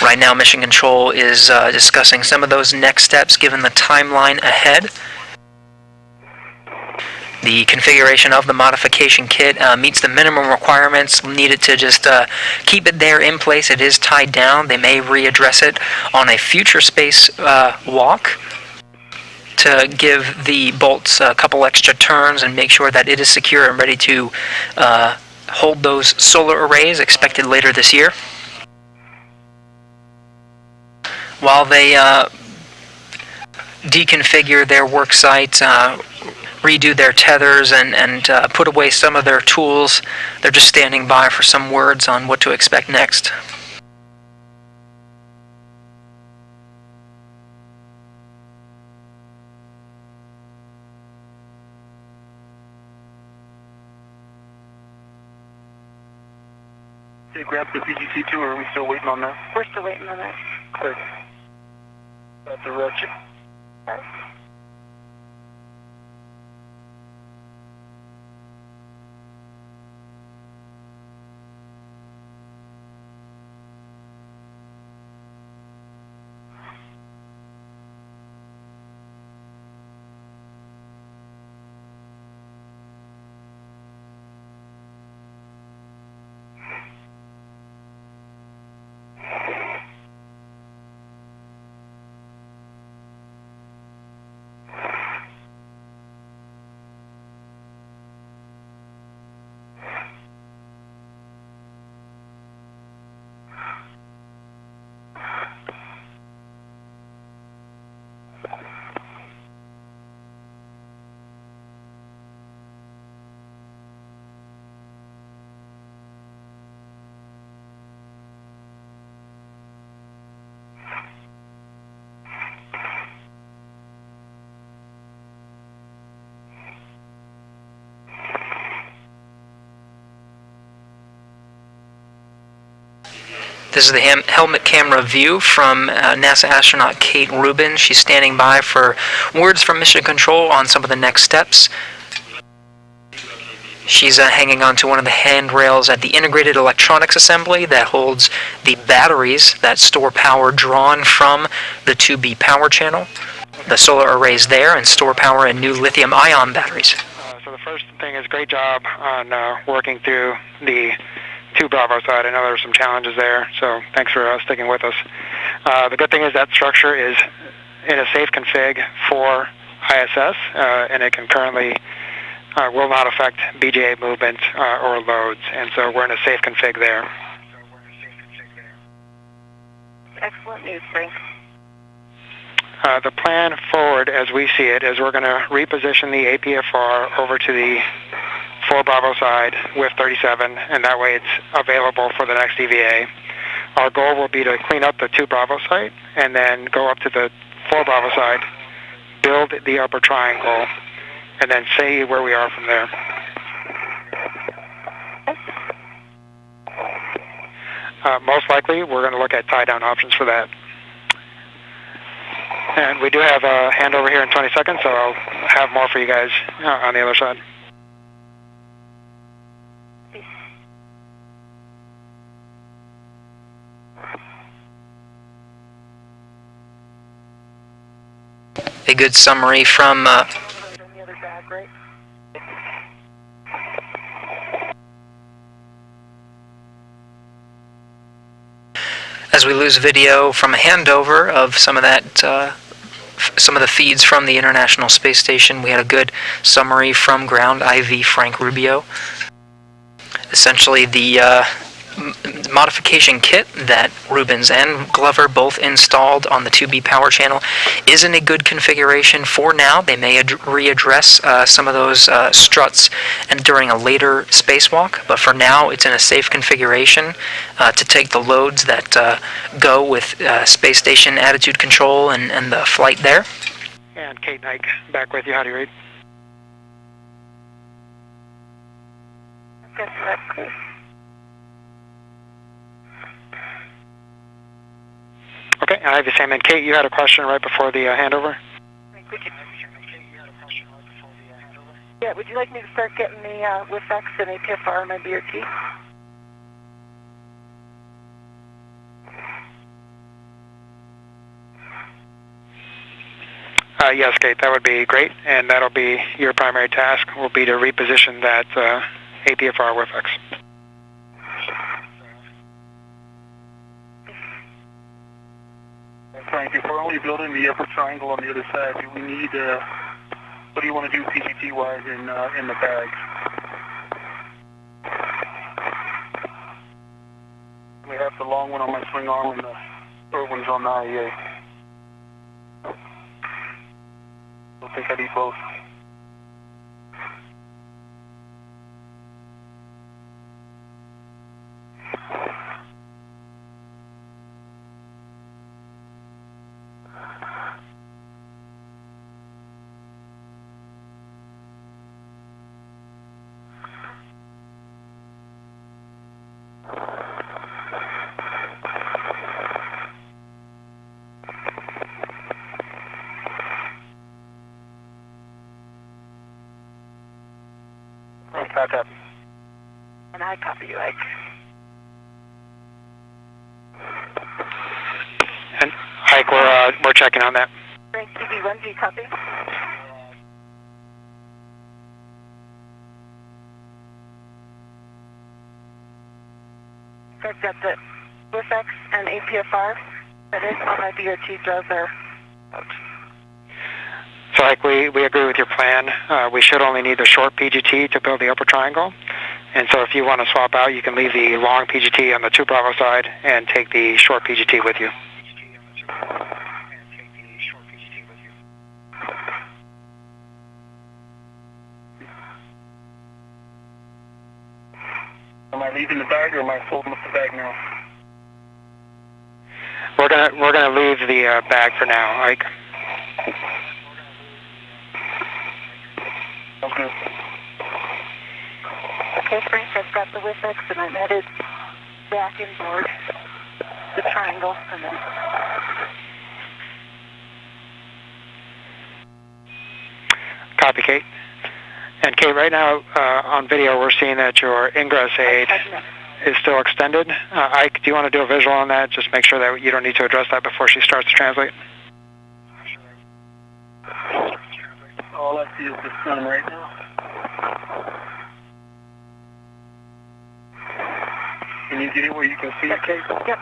Right now, Mission Control is discussing some of those next steps given the timeline ahead. The configuration of the modification kit meets the minimum requirements needed to just keep it there in place. It is tied down. They may readdress it on a future space walk to give the bolts a couple extra turns and make sure that it is secure and ready to hold those solar arrays expected later this year. While they deconfigure their work site, redo their tethers, and put away some of their tools, they're just standing by for some words on what to expect next. Did you grab the PGT2, or are we still waiting on that? We're still waiting on that. Okay. That's a ratchet. All right. This is the helmet camera view from NASA astronaut Kate Rubin. She's standing by for words from Mission Control on some of the next steps. She's hanging onto one of the handrails at the integrated electronics assembly that holds the batteries that store power drawn from the 2B power channel. The solar arrays there and store power in new lithium-ion batteries. So the first thing is great job on working through the 2 Bravo side. I know there were some challenges there, so thanks for sticking with us. The good thing is that structure is in a safe config for ISS, and it can currently will not affect BGA movement or loads, and so we're in a safe config there. Excellent news, Frank. The plan forward, as we see it, is we're going to reposition the APFR over to the 4 Bravo side with 37, and that way it's available for the next EVA. Our goal will be to clean up the 2 Bravo site and then go up to the 4 Bravo side, build the upper triangle, and then see where we are from there. Most likely, we're going to look at tie-down options for that. And we do have a handover here in 20 seconds, so I'll have more for you guys on the other side. A good summary from as we lose video from a handover of some of that, some of the feeds from the International Space Station. We had a good summary from Ground IV Frank Rubio. Essentially, the modification kit that Rubens and Glover both installed on the 2B power channel is in a good configuration for now. They may readdress some of those struts and during a later spacewalk, but for now it's in a safe configuration to take the loads that go with space station attitude control and the flight there. And Kate and Ike, back with you. How do you read? Okay, so that's cool. Okay, I have the same. And Kate, you had a question right before the handover? Yeah, would you like me to start getting the WIFX and APFR on my BRT? Yes, Kate, that would be great, and that'll be your primary task, will be to reposition that APFR WIFX. Frank, if we're only building the upper triangle on the other side, do we need, what do you want to do PGT-wise in the bags? We have the long one on my swing arm and the short one's on the IEA. I think I need both. I copy. And I copy you, Ike. And Ike, we're checking on that. Frank, TV1, do you copy? I've got the WIFX and APFR fitted on my BRT. Those are out. So, Ike, we agree with your plan. We should only need the short PGT to build the upper triangle. And so if you want to swap out, you can leave the long PGT on the 2 Bravo side and take the short PGT with you. Am I leaving the bag or am I folding up the bag now? We're gonna leave the bag for now, Ike. Okay. Okay, Frank, I've got the WIFX and I'm headed back inboard the triangle and then... Copy, Kate. And Kate, right now on video we're seeing that your ingress aid is still extended. Ike, do you want to do a visual on that? Just make sure that you don't need to address that before she starts to translate. All I see is the sun right now. Can you get it where you can see it, Kate? Yep.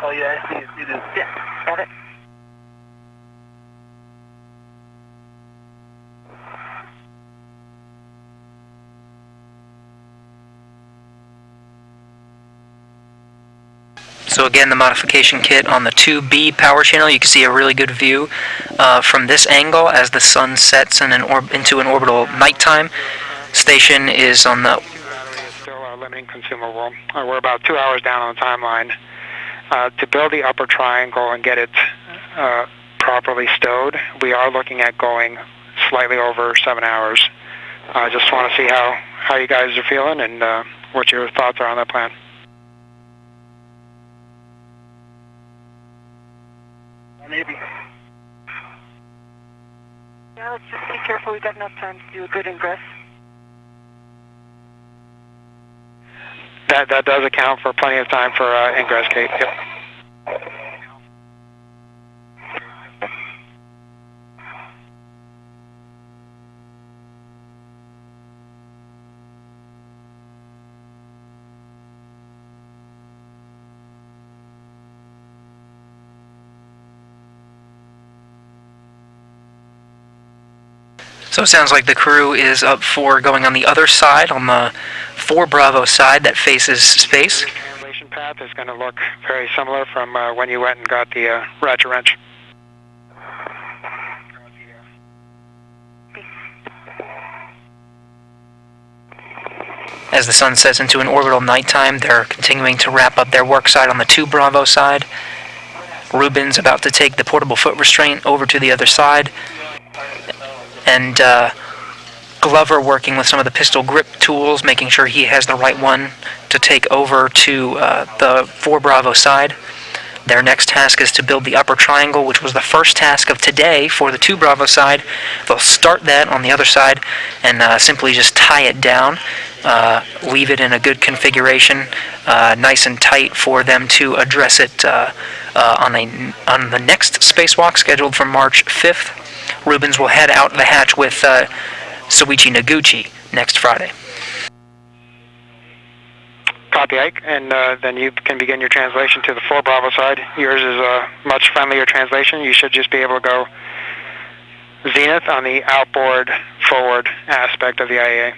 Oh yeah, I see it. It is. Yeah, got it. So again, the modification kit on the 2B power channel, you can see a really good view from this angle as the sun sets in into an orbital nighttime. Station is on the... Still limiting consumable. We're about 2 hours down on the timeline. To build the upper triangle and get it properly stowed, we are looking at going slightly over 7 hours. I just want to see how you guys are feeling and what your thoughts are on that plan. Navy. Yeah, let's just be careful. We've got enough time to do a good ingress. That does account for plenty of time for ingress, Kate. Yep. So it sounds like the crew is up for going on the other side, on the 4 Bravo side that faces space. The translation path is going to look very similar from when you went and got the ratchet wrench. As the sun sets into an orbital nighttime, they're continuing to wrap up their work site on the 2 Bravo side. Rubin's about to take the portable foot restraint over to the other side. And Glover working with some of the pistol grip tools, making sure he has the right one to take over to the 4 Bravo side. Their next task is to build the upper triangle, which was the first task of today for the 2 Bravo side. They'll start that on the other side and simply just tie it down, leave it in a good configuration, nice and tight for them to address it on the next spacewalk scheduled for March 5th. Rubens will head out the hatch with Soichi Noguchi next Friday. Copy, Ike, and then you can begin your translation to the 4 Bravo side. Yours is a much friendlier translation. You should just be able to go zenith on the outboard forward aspect of the IAA.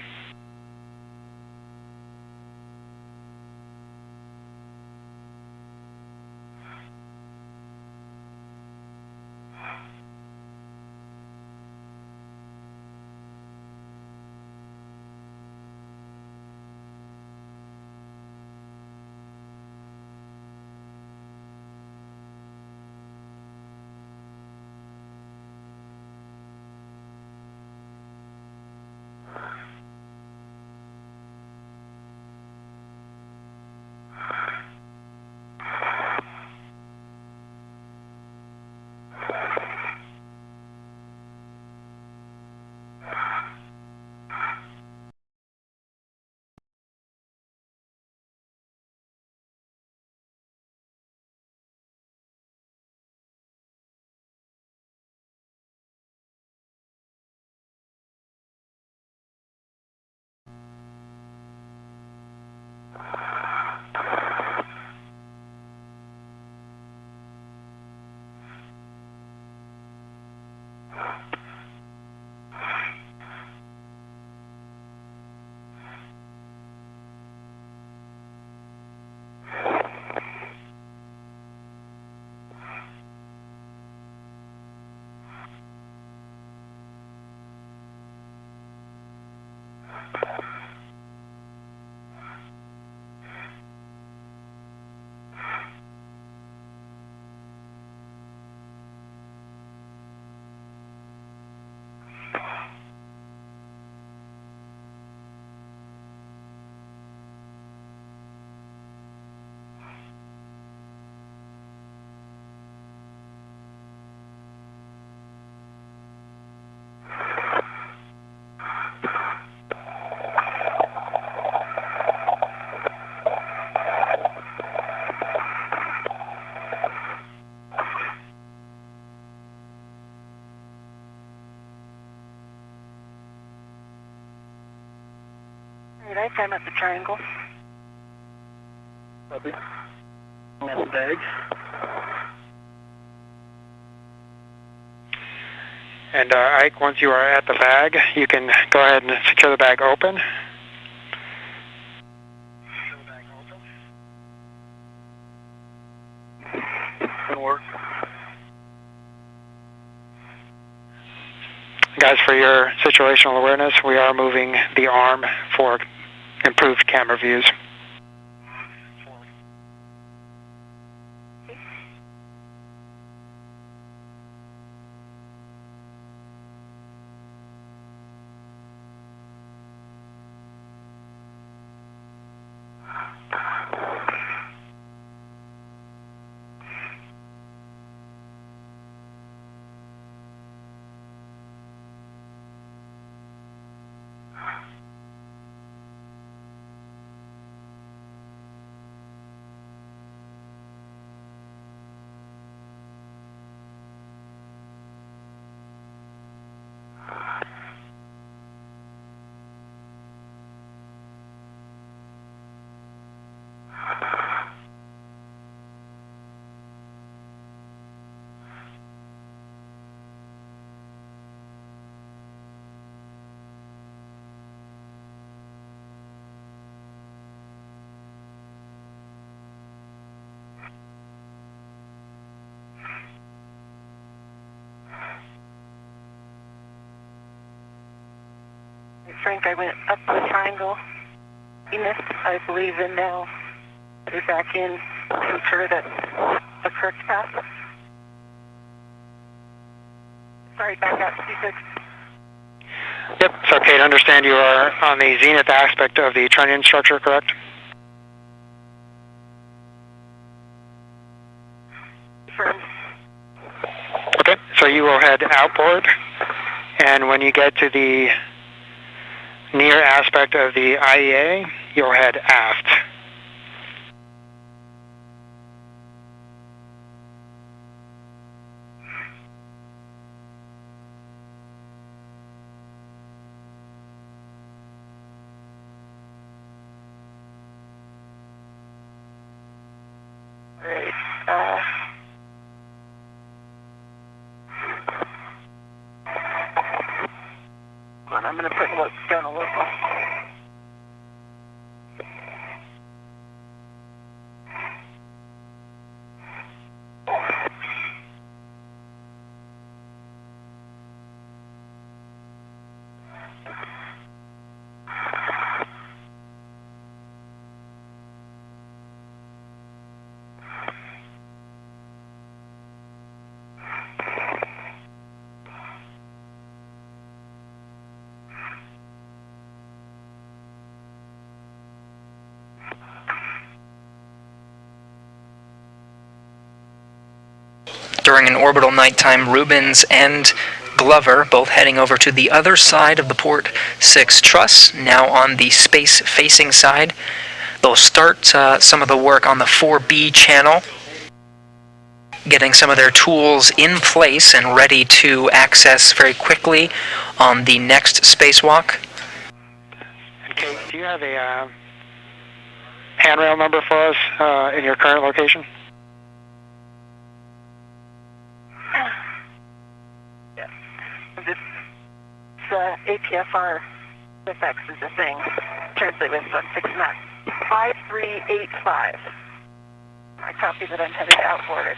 Alright, I'm at the triangle. Copy. I'm at the bag. And Ike, once you are at the bag, you can go ahead and secure the bag open. Good work. Guys, for your situational awareness, we are moving the arm for improved camera views. Frank, I went up the triangle. Venus, I believe, and now they're back in to ensure that the correct path. Sorry, back out, C6. Yep, it's okay to understand you are on the zenith aspect of the trunnion structure, correct? Confirmed. Okay, so you will head outboard, and when you get to the near aspect of the IEA, you'll head aft. Hold on, I'm going to put down a local. During an orbital nighttime, Rubens and Glover both heading over to the other side of the Port 6 truss, now on the space-facing side. They'll start some of the work on the 4B channel, getting some of their tools in place and ready to access very quickly on the next spacewalk. Okay, do you have a handrail number for us in your current location? This APFR effects is a thing. Translate with 6 Max. 5385. I copy that I'm headed outboard.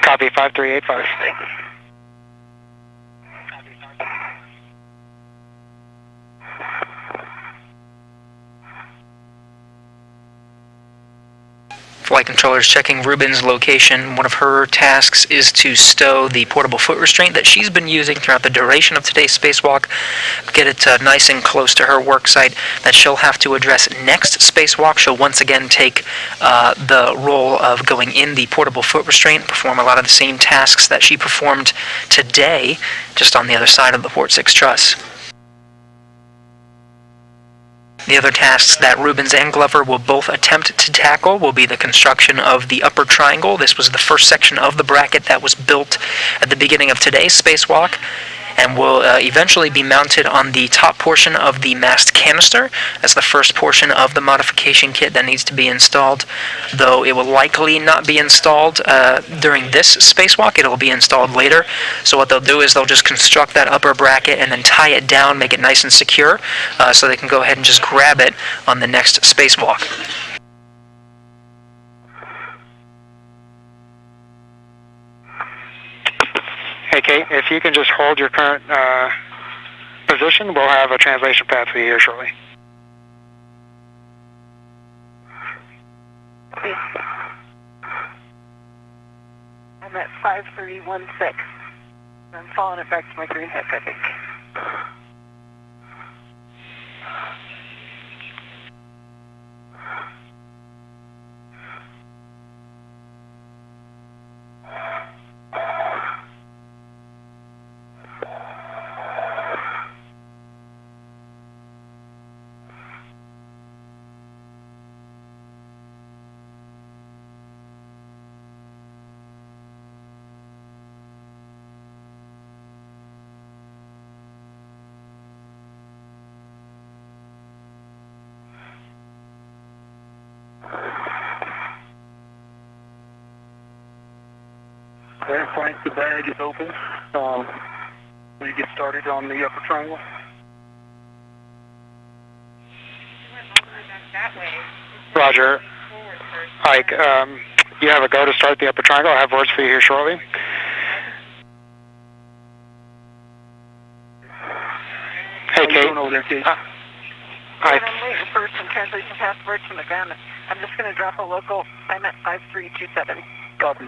Copy 5385. Thank you. Flight controllers checking Rubens' location. One of her tasks is to stow the portable foot restraint that she's been using throughout the duration of today's spacewalk. Get it nice and close to her work site that she'll have to address next spacewalk. She'll once again take the role of going in the portable foot restraint, perform a lot of the same tasks that she performed today, just on the other side of the Port 6 truss. The other tasks that Rubens and Glover will both attempt to tackle will be the construction of the upper triangle. This was the first section of the bracket that was built at the beginning of today's spacewalk, and will eventually be mounted on the top portion of the mast canister. That's the first portion of the modification kit that needs to be installed, though it will likely not be installed during this spacewalk. It will be installed later. So what they'll do is they'll just construct that upper bracket and then tie it down, make it nice and secure, so they can go ahead and just grab it on the next spacewalk. Hey Kate, if you can just hold your current position, we'll have a translation path for you here shortly. I'm at 5316. I'm following it back to my green hook, I think. There, Frank, the bag is open. Will you get started on the upper triangle? Roger. Ike, you have a go to start the upper triangle. I have words for you here shortly. Hey, Kate. Over there, Kate? And I'm waiting for some translation passports from the ground. I'm just going to drop a local. I'm at 5327. Copy.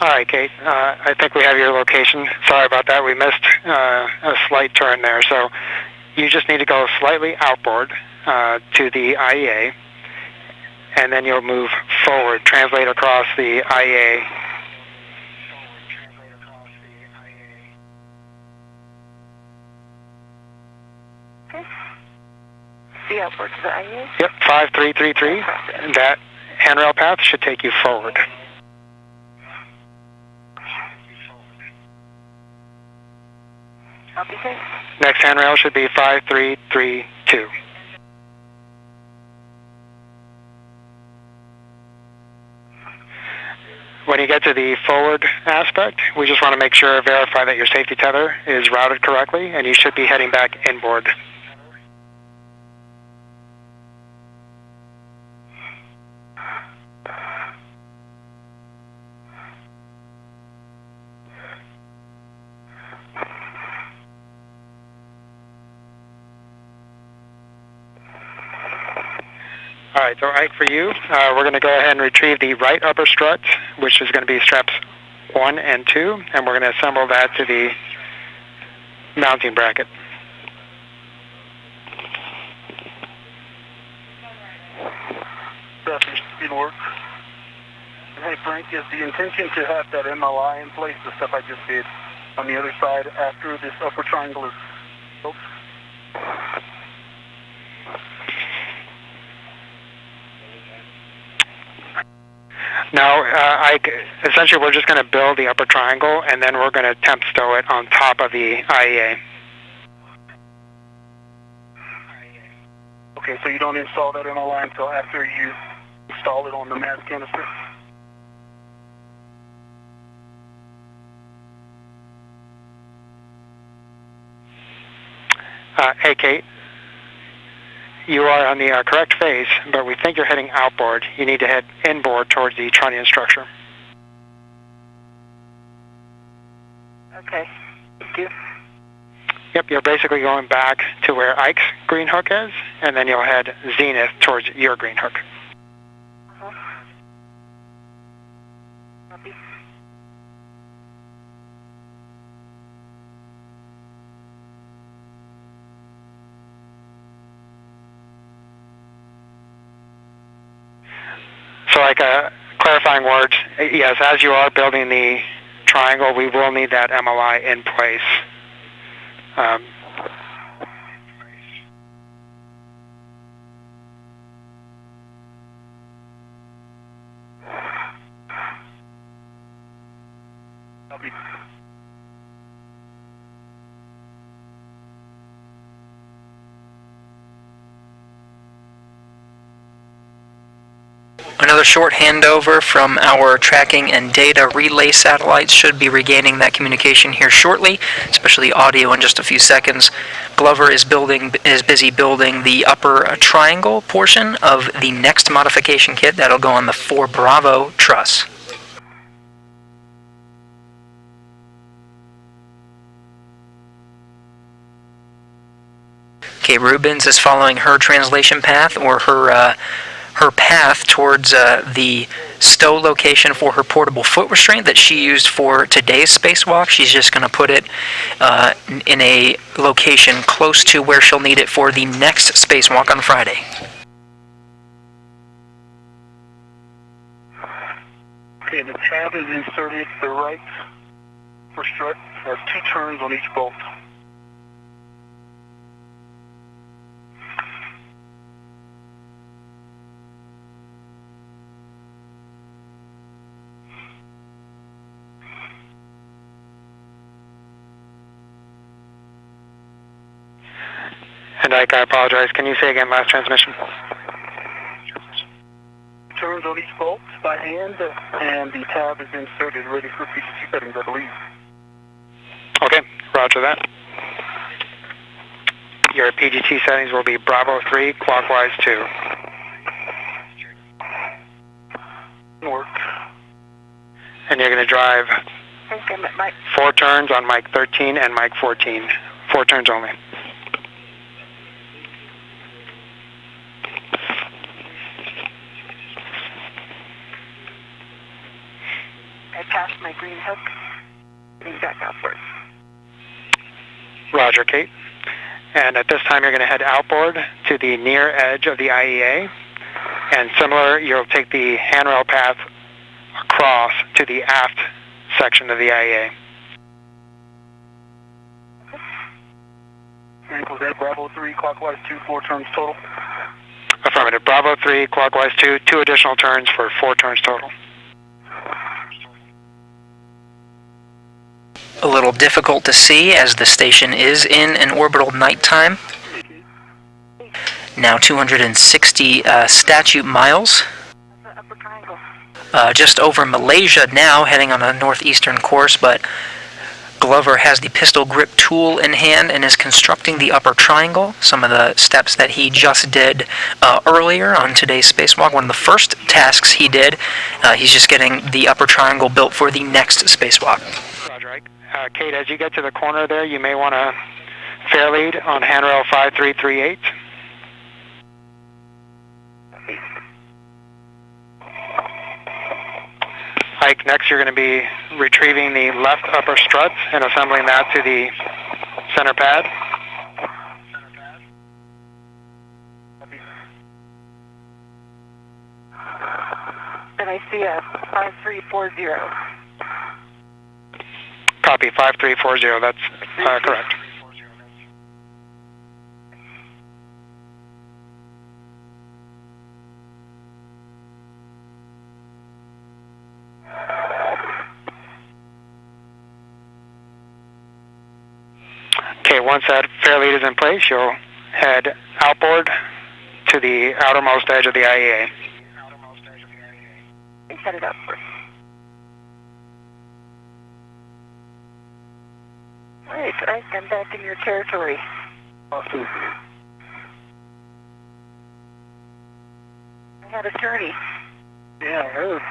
All right, Kate. I think we have your location. Sorry about that. We missed a slight turn there. So you just need to go slightly outboard to the IEA, and then you'll move forward, translate across the IEA. Okay. The outboard to the IEA? Yep, 5333. That handrail path should take you forward. Copy, Kate. Next handrail should be 5332. When you get to the forward aspect, we just want to make sure, verify that your safety tether is routed correctly, and you should be heading back inboard. All right, so Ike, for you, we're going to go ahead and retrieve the right upper strut, which is going to be straps 1 and 2, and we're going to assemble that to the mounting bracket. It'll work. Hey, Frank, is the intention to have that MLI in place, the stuff I just did, on the other side after this upper triangle is built? Now, Ike, essentially we're just going to build the upper triangle, and then we're going to temp stow it on top of the IEA. Okay, so you don't install that MLI until after you install it on the mass canister? Hey, Kate. You are on the correct phase, but we think you're heading outboard. You need to head inboard towards the trunnion structure. Okay. Thank you. Yep, you're basically going back to where Ike's green hook is, and then you'll head zenith towards your green hook. Copy. So like clarifying words, yes, as you are building the triangle, we will need that MLI in place. Copy. Another short handover from our tracking and data relay satellites should be regaining that communication here shortly, especially audio in just a few seconds. Glover is busy building the upper triangle portion of the next modification kit that'll go on the 4 Bravo truss. Kate Rubens is following her translation path, or her path towards the stow location for her portable foot restraint that she used for today's spacewalk. She's just going to put it in a location close to where she'll need it for the next spacewalk on Friday. Okay, the tab is inserted to the right for strut. Has 2 turns on each bolt. And Ike, I apologize. Can you say again last transmission? Turns on each bolt by hand, and the tab is inserted ready for PGT settings, I believe. Okay, roger that. Your PGT settings will be Bravo 3, clockwise 2. Work. And you're going to drive Okay, Mike. 4 turns on mic 13 and mic 14. 4 turns only. I passed my green hook. Getting back out for it. Roger, Kate. And at this time, you're going to head outboard to the near edge of the IEA. And similar, you'll take the handrail path across to the aft section of the IEA. And was that Bravo 3, clockwise 2, 4 turns total? Affirmative. Bravo 3, clockwise 2, 2 additional turns for 4 turns total. A little difficult to see as the station is in an orbital nighttime. Now 260 statute miles. That's the upper triangle. Just over Malaysia now, heading on a northeastern course, but Glover has the pistol grip tool in hand and is constructing the upper triangle. Some of the steps that he just did earlier on today's spacewalk, one of the first tasks he did, he's just getting the upper triangle built for the next spacewalk. Roger, Ike. Kate, as you get to the corner there, you may want to fair lead on handrail 5338. Ike, next you're going to be retrieving the left upper strut and assembling that to the center pad. And I see a 5340. Copy, 5340, that's correct. Okay, once that fair lead is in place, you'll head outboard to the outermost edge of the IEA. And set it up first. Alright, Ike, I'm back in your territory. Awesome. I had a journey. Yeah, I heard.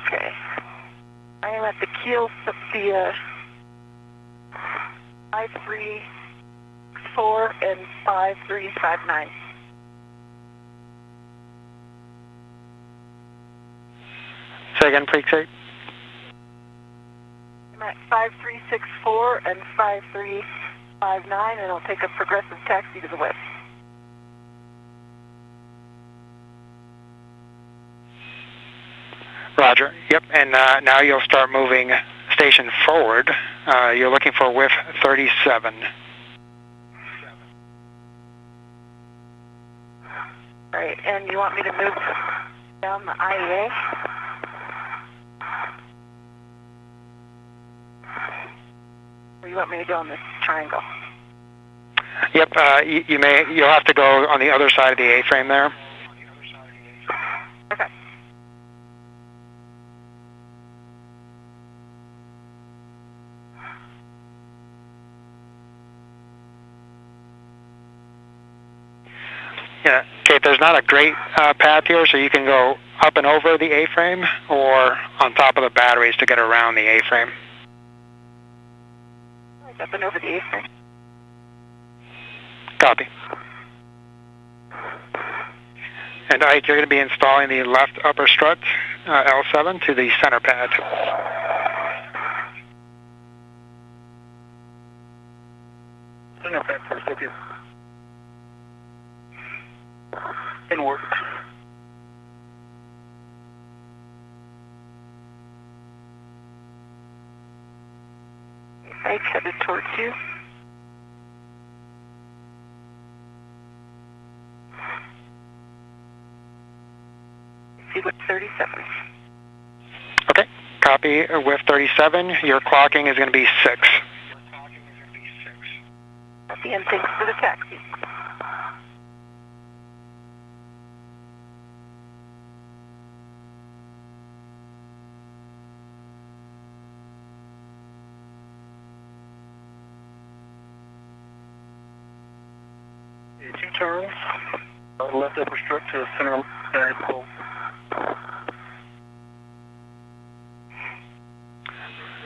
Okay. I am at the keel of the 5364 and 5359. Say again, please, Kate. I'm at 5364 and 5359, and I'll take a progressive taxi to the west. Roger. Yep, and now you'll start moving station forward. You're looking for whiff 37. Right, and you want me to move down the IEA? Or you want me to go on this triangle? Yep, you'll have to go on the other side of the A-frame there. Okay. Yeah, Kate, there's not a great path here, so you can go up and over the A-frame or on top of the batteries to get around the A-frame. Up and over the A-frame. Copy. And Ike, you're going to be installing the left upper strut, L7, to the center pad. Center pad first, okay. In work. Ike headed towards you. See what 37. Okay, copy with 37. Your clocking is going to be 6. Copy, and thanks for the taxi. Okay, 2 turns. Left upper strut to the center pole.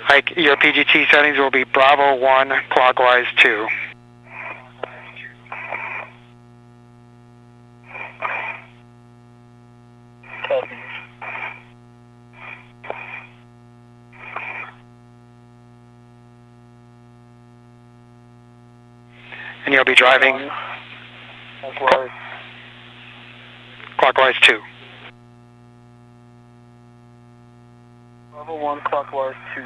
Ike, your PGT settings will be Bravo 1, clockwise 2. Copy. And you'll be driving clockwise 2. Bravo 1, clockwise 2.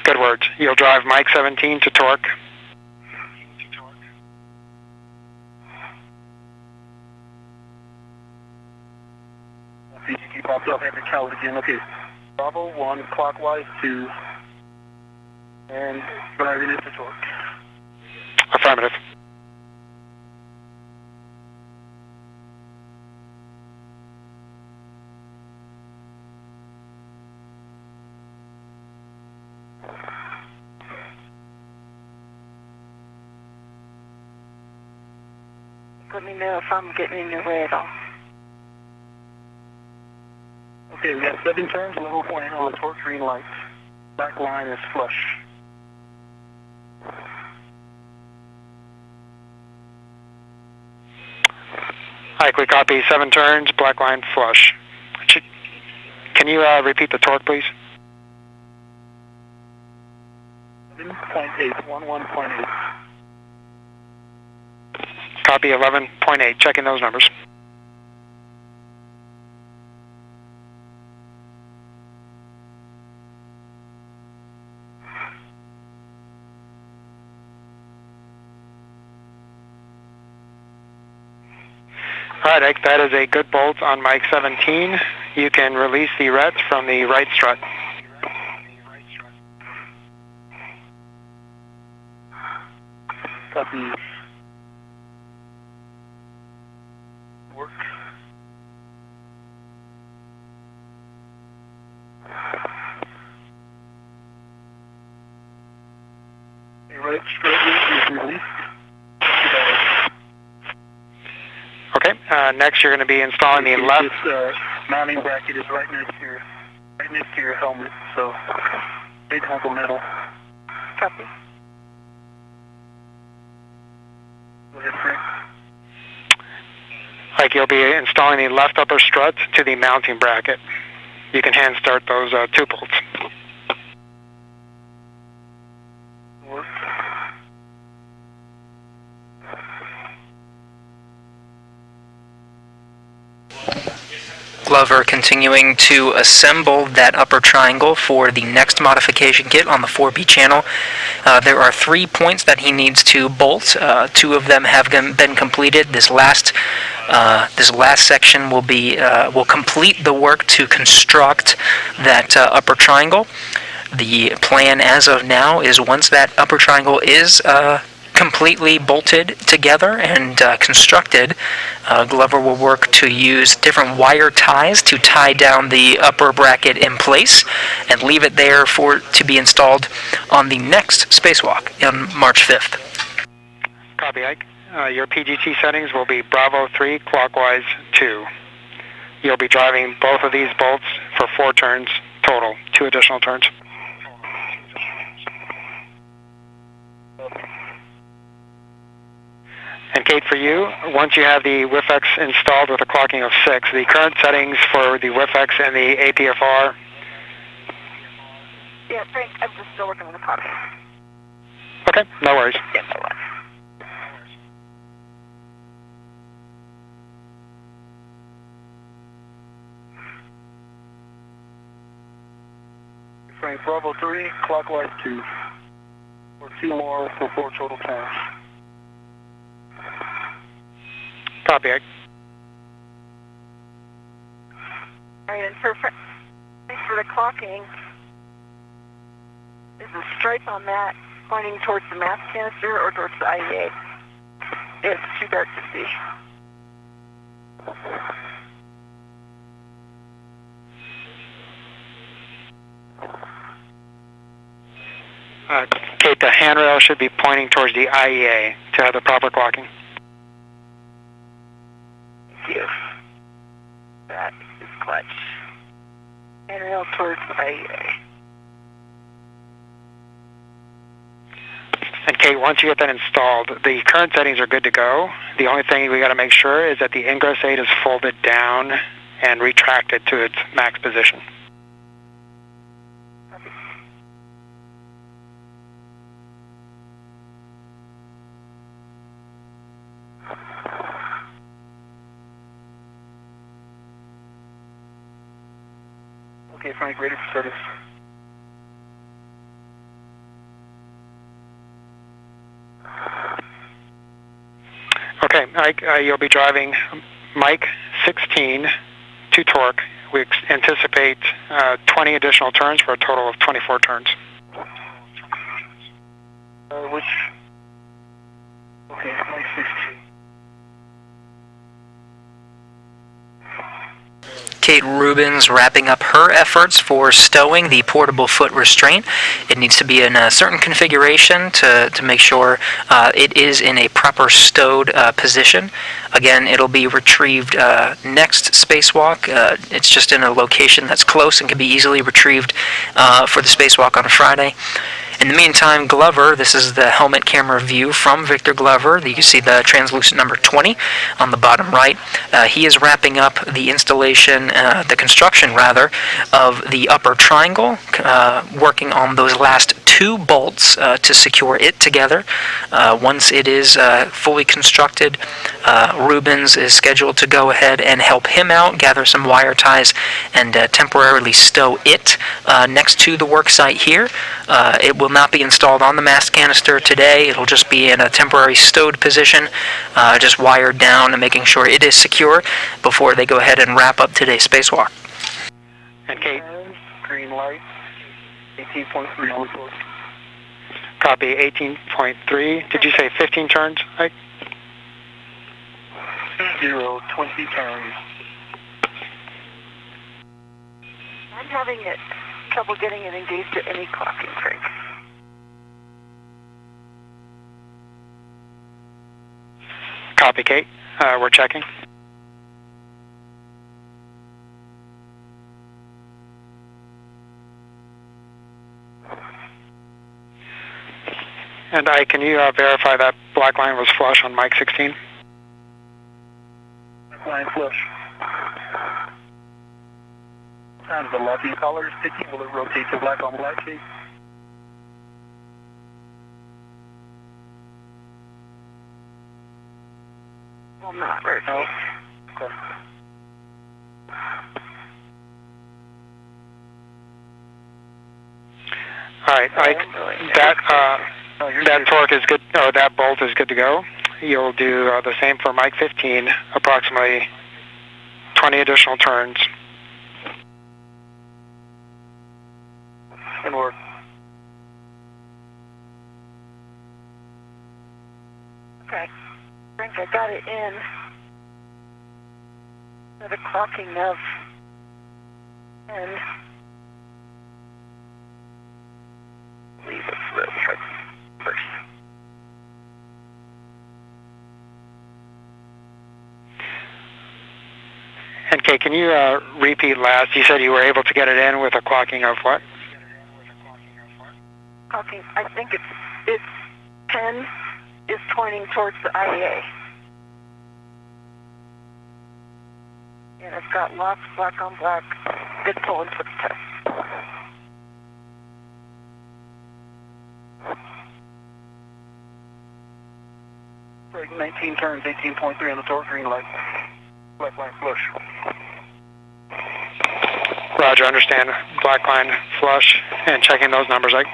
Good words. You'll drive Mike 17 to torque. PGT popped up, I have to count it again. Okay. Bravo 1, clockwise 2. And driving it to torque. Affirmative. Let me know if I'm getting in your way at all. Okay, we got 7 turns, 11.8 on the torque green light. Back line is flush. Ike, we copy 7 turns, black line flush. Can you repeat the torque, please? 11.8, 11.8. Copy 11.8, checking those numbers. All right, Ike, that is a good bolt on Mike 17. You can release the rets from the right strut. Copy. Work. The right strut is released. Okay, next you're going to be installing the left. This mounting bracket is right next to your helmet, so big hunk of metal. Copy. Go ahead, Frank. Like you'll be installing the left upper strut to the mounting bracket. You can hand start those 2 bolts. Work. Glover continuing to assemble that upper triangle for the next modification kit on the 4B channel. There are 3 points that he needs to bolt. 2 of them have been completed. This last section will complete the work to construct that upper triangle. The plan as of now is once that upper triangle is completely bolted together and constructed, Glover will work to use different wire ties to tie down the upper bracket in place and leave it there to be installed on the next spacewalk on March 5th. Copy, Ike. Your PGT settings will be Bravo 3, clockwise 2. You'll be driving both of these bolts for 4 turns total, 2 additional turns. And Kate, for you, once you have the WIFX installed with a clocking of 6, the current settings for the WIFX and the APFR? Yeah, Frank, I'm just still working on the copy. Okay, no worries. Yeah, no worries. Bravo 3, clockwise 2. Or 2 more for 4 total turns. Copy, Ike. All right, and thanks for the clocking. Is the stripe on that pointing towards the mass canister or towards the IEA? It's too dark to see. Kate, the handrail should be pointing towards the IEA to have the proper clocking. Thank you. That is clutch. Handrail towards the IEA. And Kate, once you get that installed, the current settings are good to go. The only thing we got to make sure is that the ingress aid is folded down and retracted to its max position. Okay, Frank, ready for service. Okay, Ike, you'll be driving Mike 16 to torque. We anticipate 20 additional turns for a total of 24 turns. Which? Okay, Mike 16. Kate Rubins wrapping up her efforts for stowing the portable foot restraint. It needs to be in a certain configuration to make sure it is in a proper stowed position. Again, it'll be retrieved next Spacewalk. It's just in a location that's close and can be easily retrieved for the Spacewalk on Friday. In the meantime, Glover, this is the helmet camera view from Victor Glover. You can see the translucent number 20 on the bottom right. He is wrapping up the installation, the construction rather, of the upper triangle, working on those last 2 bolts to secure it together. Once it is fully constructed, Rubens is scheduled to go ahead and help him out, gather some wire ties, and temporarily stow it next to the work site here. It will not be installed on the mast canister today. It'll just be in a temporary stowed position, just wired down and making sure it is secure before they go ahead and wrap up today's spacewalk. And Kate? Green light, 18.3 on the torque. Copy, 18.3. Did you say 15 turns, Ike? 20 turns. I'm having trouble getting it engaged at any clocking, Frank. Copy, Kate. We're checking. And Ike, can you verify that black line was flush on Mike 16? Black line flush. Sounds the locking collar is sticky. Will it rotate to black on black, Kate? Will not rotate. No. Okay. All right, Ike, that torque is good, or that bolt is good to go. You'll do the same for Mike 15, approximately 20 additional turns. Good work. Okay. Frank, I got it in. The clocking of 10. Leave it for the first. And Kate, can you repeat last? You said you were able to get it in with a clocking of what? Clocking, I think it's 10 is pointing towards the IEA. And it's got lots black on black, good pull and switch test. Break 19 turns, 18.3 on the torque, green light. Black line flush. Roger, understand. Black line flush and checking those numbers, Ike.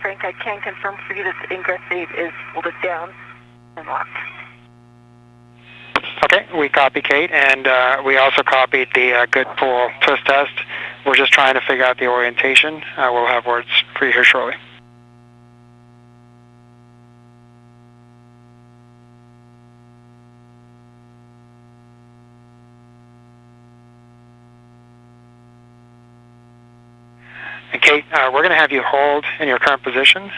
Frank, I can confirm for you that the ingress aid is folded down and locked. Okay, we copy Kate, and we also copied the good pull twist test. We're just trying to figure out the orientation. We'll have words for you here shortly. And Kate, we're going to have you hold in your current position.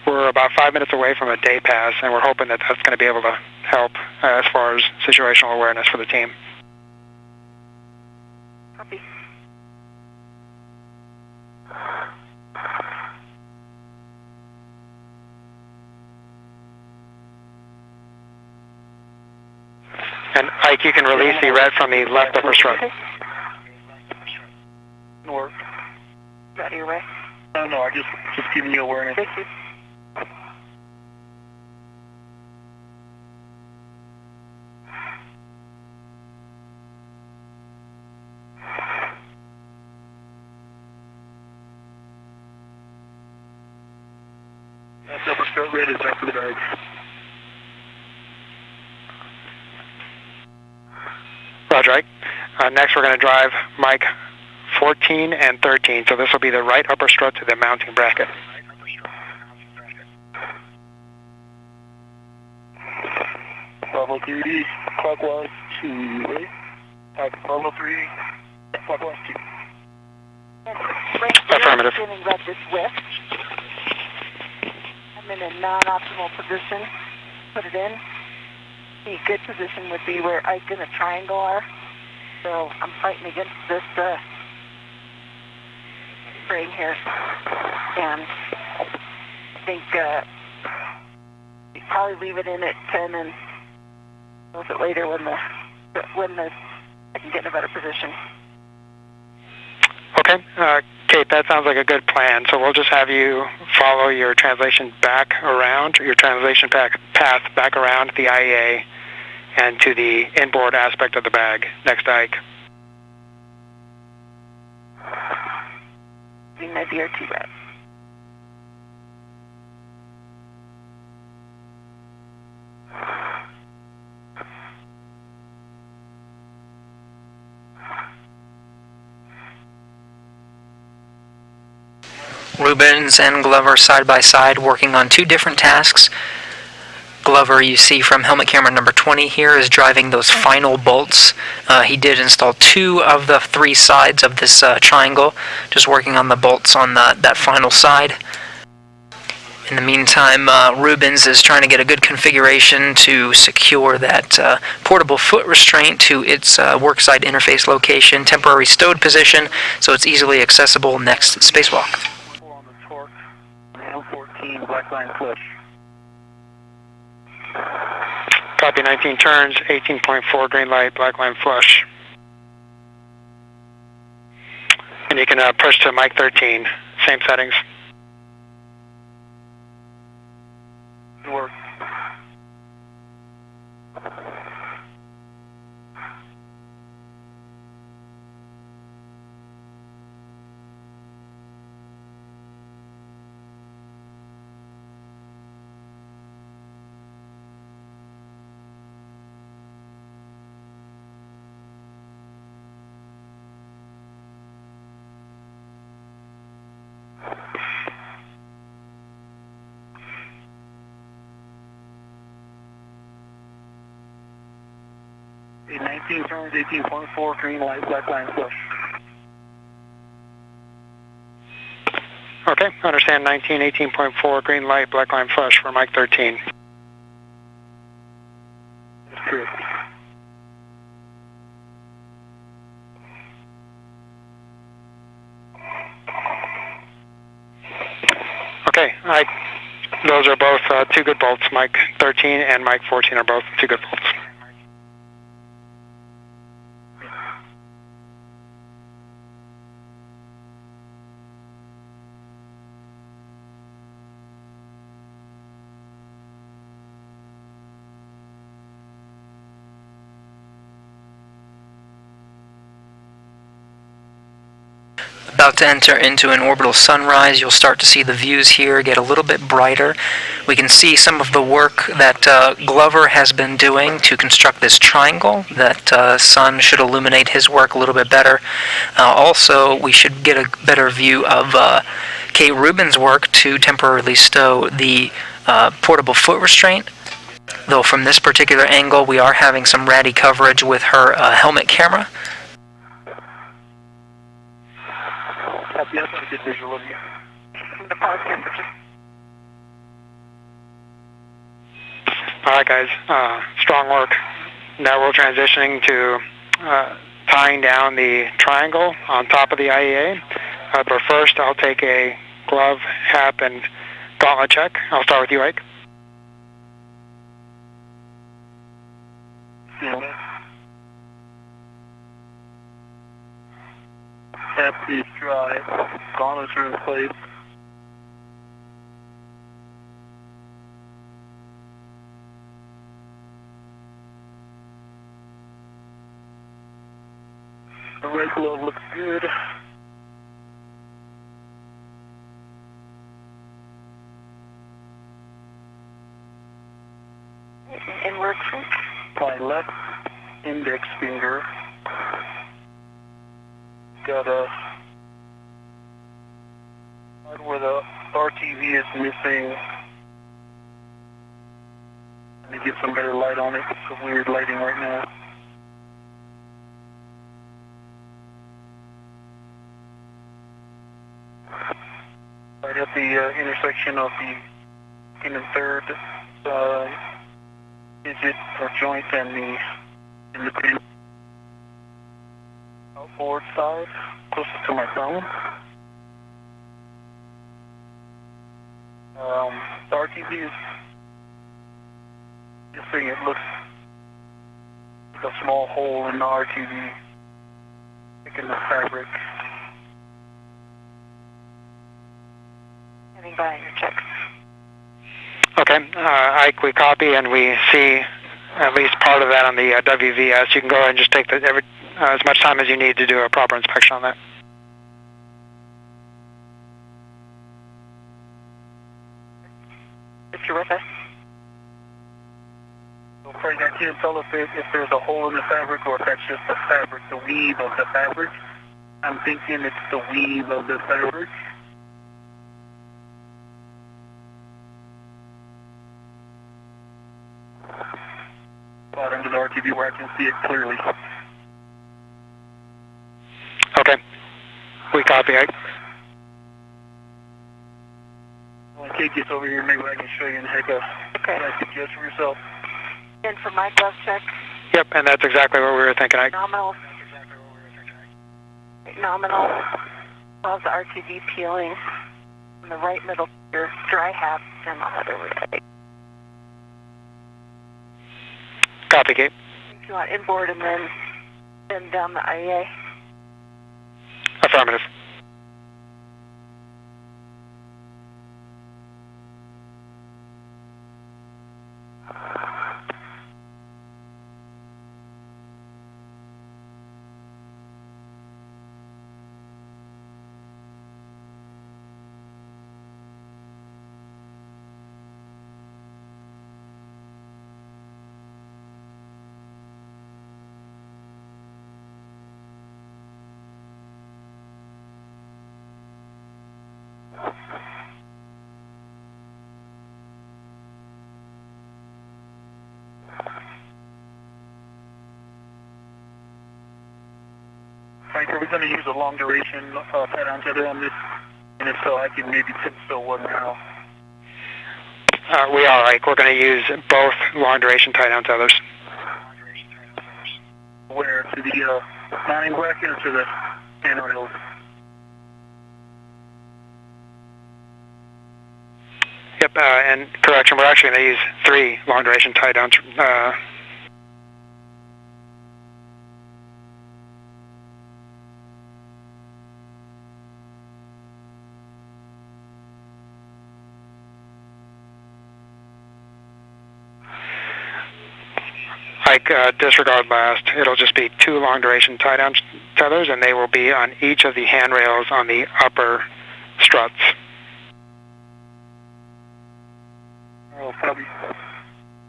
We're about 5 minutes away from a day pass, and we're hoping that that's going to be able to help as far as situational awareness for the team. Copy. And Ike, you can release the red from the left upper strut. North. Out of your way. No, I just giving you awareness. Thank you. That's upper strut red is back to the bag. Roger, Ike. Next, we're going to drive Mike 14 and 13, so this will be the right upper strut to the mounting bracket. Bravo 3D, clockwise to right. Bravo 3, clockwise to. Affirmative. Standing right this way. I'm in a non-optimal position. Put it in. The good position would be where Ike and the triangle are. So I'm fighting against this frame here. And I think you probably leave it in at 10 and close it later when I can get in a better position. Okay, Kate, that sounds like a good plan. So we'll just have you follow your translation back around, your translation path back around the IEA and to the inboard aspect of the bag next to Ike. My BRT red. Rubens and Glover side by side working on two different tasks. Glover, you see from helmet camera number 20 here, is driving those final bolts. He did install 2 of the 3 sides of this triangle, just working on the bolts on that final side. In the meantime, Rubens is trying to get a good configuration to secure that portable foot restraint to its worksite interface location, temporary stowed position, so it's easily accessible next spacewalk. On the torque, M14, black line flush. Copy 19 turns, 18.4 green light, black line flush. And you can push to Mike 13, same settings. Good work. Okay, 19 turns, 18.4 green light, black line flush. Okay, understand 19, 18.4 green light, black line flush for Mike 13. That's correct. Okay, those are both 2 good bolts. Mike 13 and Mike 14 are both 2 good bolts. About to enter into an orbital sunrise. You'll start to see the views here get a little bit brighter. We can see some of the work that Glover has been doing to construct this triangle. That sun should illuminate his work a little bit better. Also, we should get a better view of Kate Rubin's work to temporarily stow the portable foot restraint. Though from this particular angle, we are having some ratty coverage with her helmet camera. Yes, I get visual of you. Alright guys, strong work. Now we're transitioning to tying down the triangle on top of the IEA. But first I'll take a glove, hat, and gauntlet check. I'll start with you, Ike. Tap is dry. Gauntlets are in place. The red glove looks good. And work. My left index finger got a where the RTV is missing. Let me get some better light on it. It's some weird lighting right now. Right at the intersection of the second and third digit or joint and the pin. Forward side, closest to my phone. The RTV is missing. It looks like a small hole in the RTV, in the fabric. Standing by your checks. Okay, Ike, we copy and we see at least part of that on the WVS. You can go ahead and just take as much time as you need to do a proper inspection on that. If you're with us. So Frank, I can't tell if there's a hole in the fabric or if that's just the fabric, the weave of the fabric. I'm thinking it's the weave of the fabric. Spot under the RTV where I can see it clearly. Okay, we copy, Ike. When Kate gets over here, maybe I can show you and heck up. Okay. What I suggest for yourself. And for my glove check. Yep, and that's exactly what we were thinking, Ike. Nominal. Nominal. Above the RTV peeling. On the right middle finger, dry half, and on the other right. Copy, Kate. If you want inboard and then down the IEA. Affirmative. Frank, are we going to use a long duration pad-on tether on this? And if so, I can maybe still one now. We are, Ike. We're going to use both long duration tie-down tethers. Where? To the mounting bracket or to the handrails? Yep, and correction, we're actually going to use 3 long-duration tie-downs. Like disregard last, it'll just be 2 long-duration tie-down tethers, and they will be on each of the handrails on the upper struts. Oh, copy.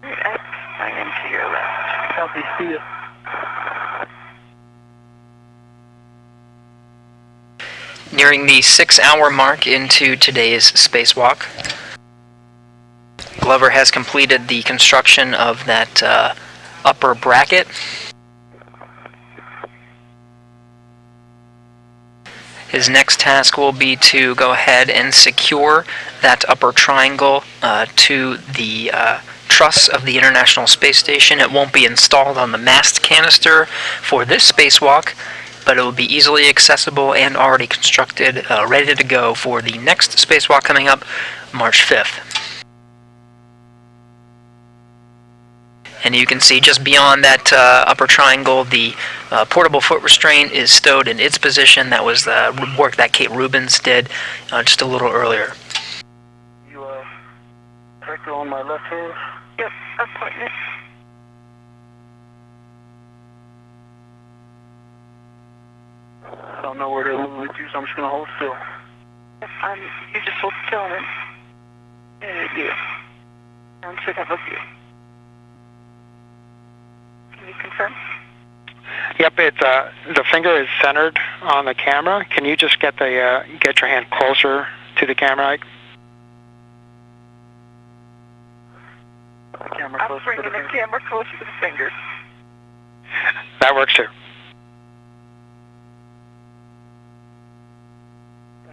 Sign into your left. Copy, see ya. Nearing the 6-hour mark into today's spacewalk, Glover has completed the construction of that upper bracket. His next task will be to go ahead and secure that upper triangle to the truss of the International Space Station. It won't be installed on the mast canister for this spacewalk, but it will be easily accessible and already constructed, ready to go for the next spacewalk coming up March 5th. And you can see just beyond that upper triangle, the portable foot restraint is stowed in its position. That was the work that Kate Rubins did just a little earlier. You tractor on my left hand? Yep, I'm pointing it. I don't know where they're moving to, so I'm just going to hold still. You just hold still and you. I should have a view. Can you confirm? Yep, it's the finger is centered on the camera. Can you just get the get your hand closer to the camera, Ike? The camera I'm closer bringing to the the camera closer to the fingers. That works too.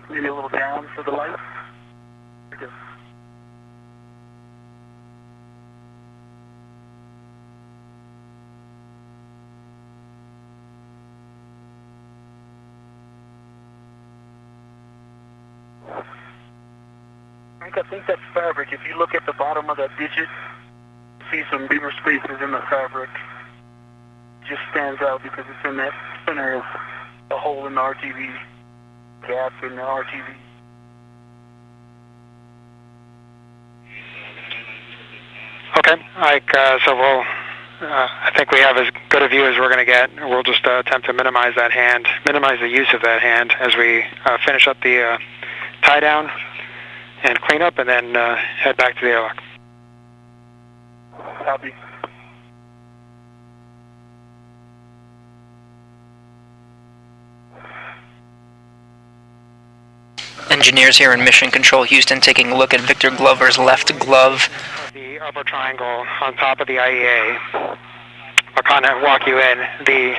Maybe a little down for the light. Okay. I think that's fabric. If you look at the bottom of that digit, you see some bigger spaces in the fabric. It just stands out because it's in that center of the hole in the RTV, gap in the RTV. Okay, Ike, so we'll, I think we have as good a view as we're going to get. We'll just attempt to minimize that hand, minimize the use of that hand as we finish up the tie down and clean up, and then head back to the airlock. Copy. Engineers here in Mission Control Houston taking a look at Victor Glover's left glove. The upper triangle on top of the IEA. I'll kind of walk you in. The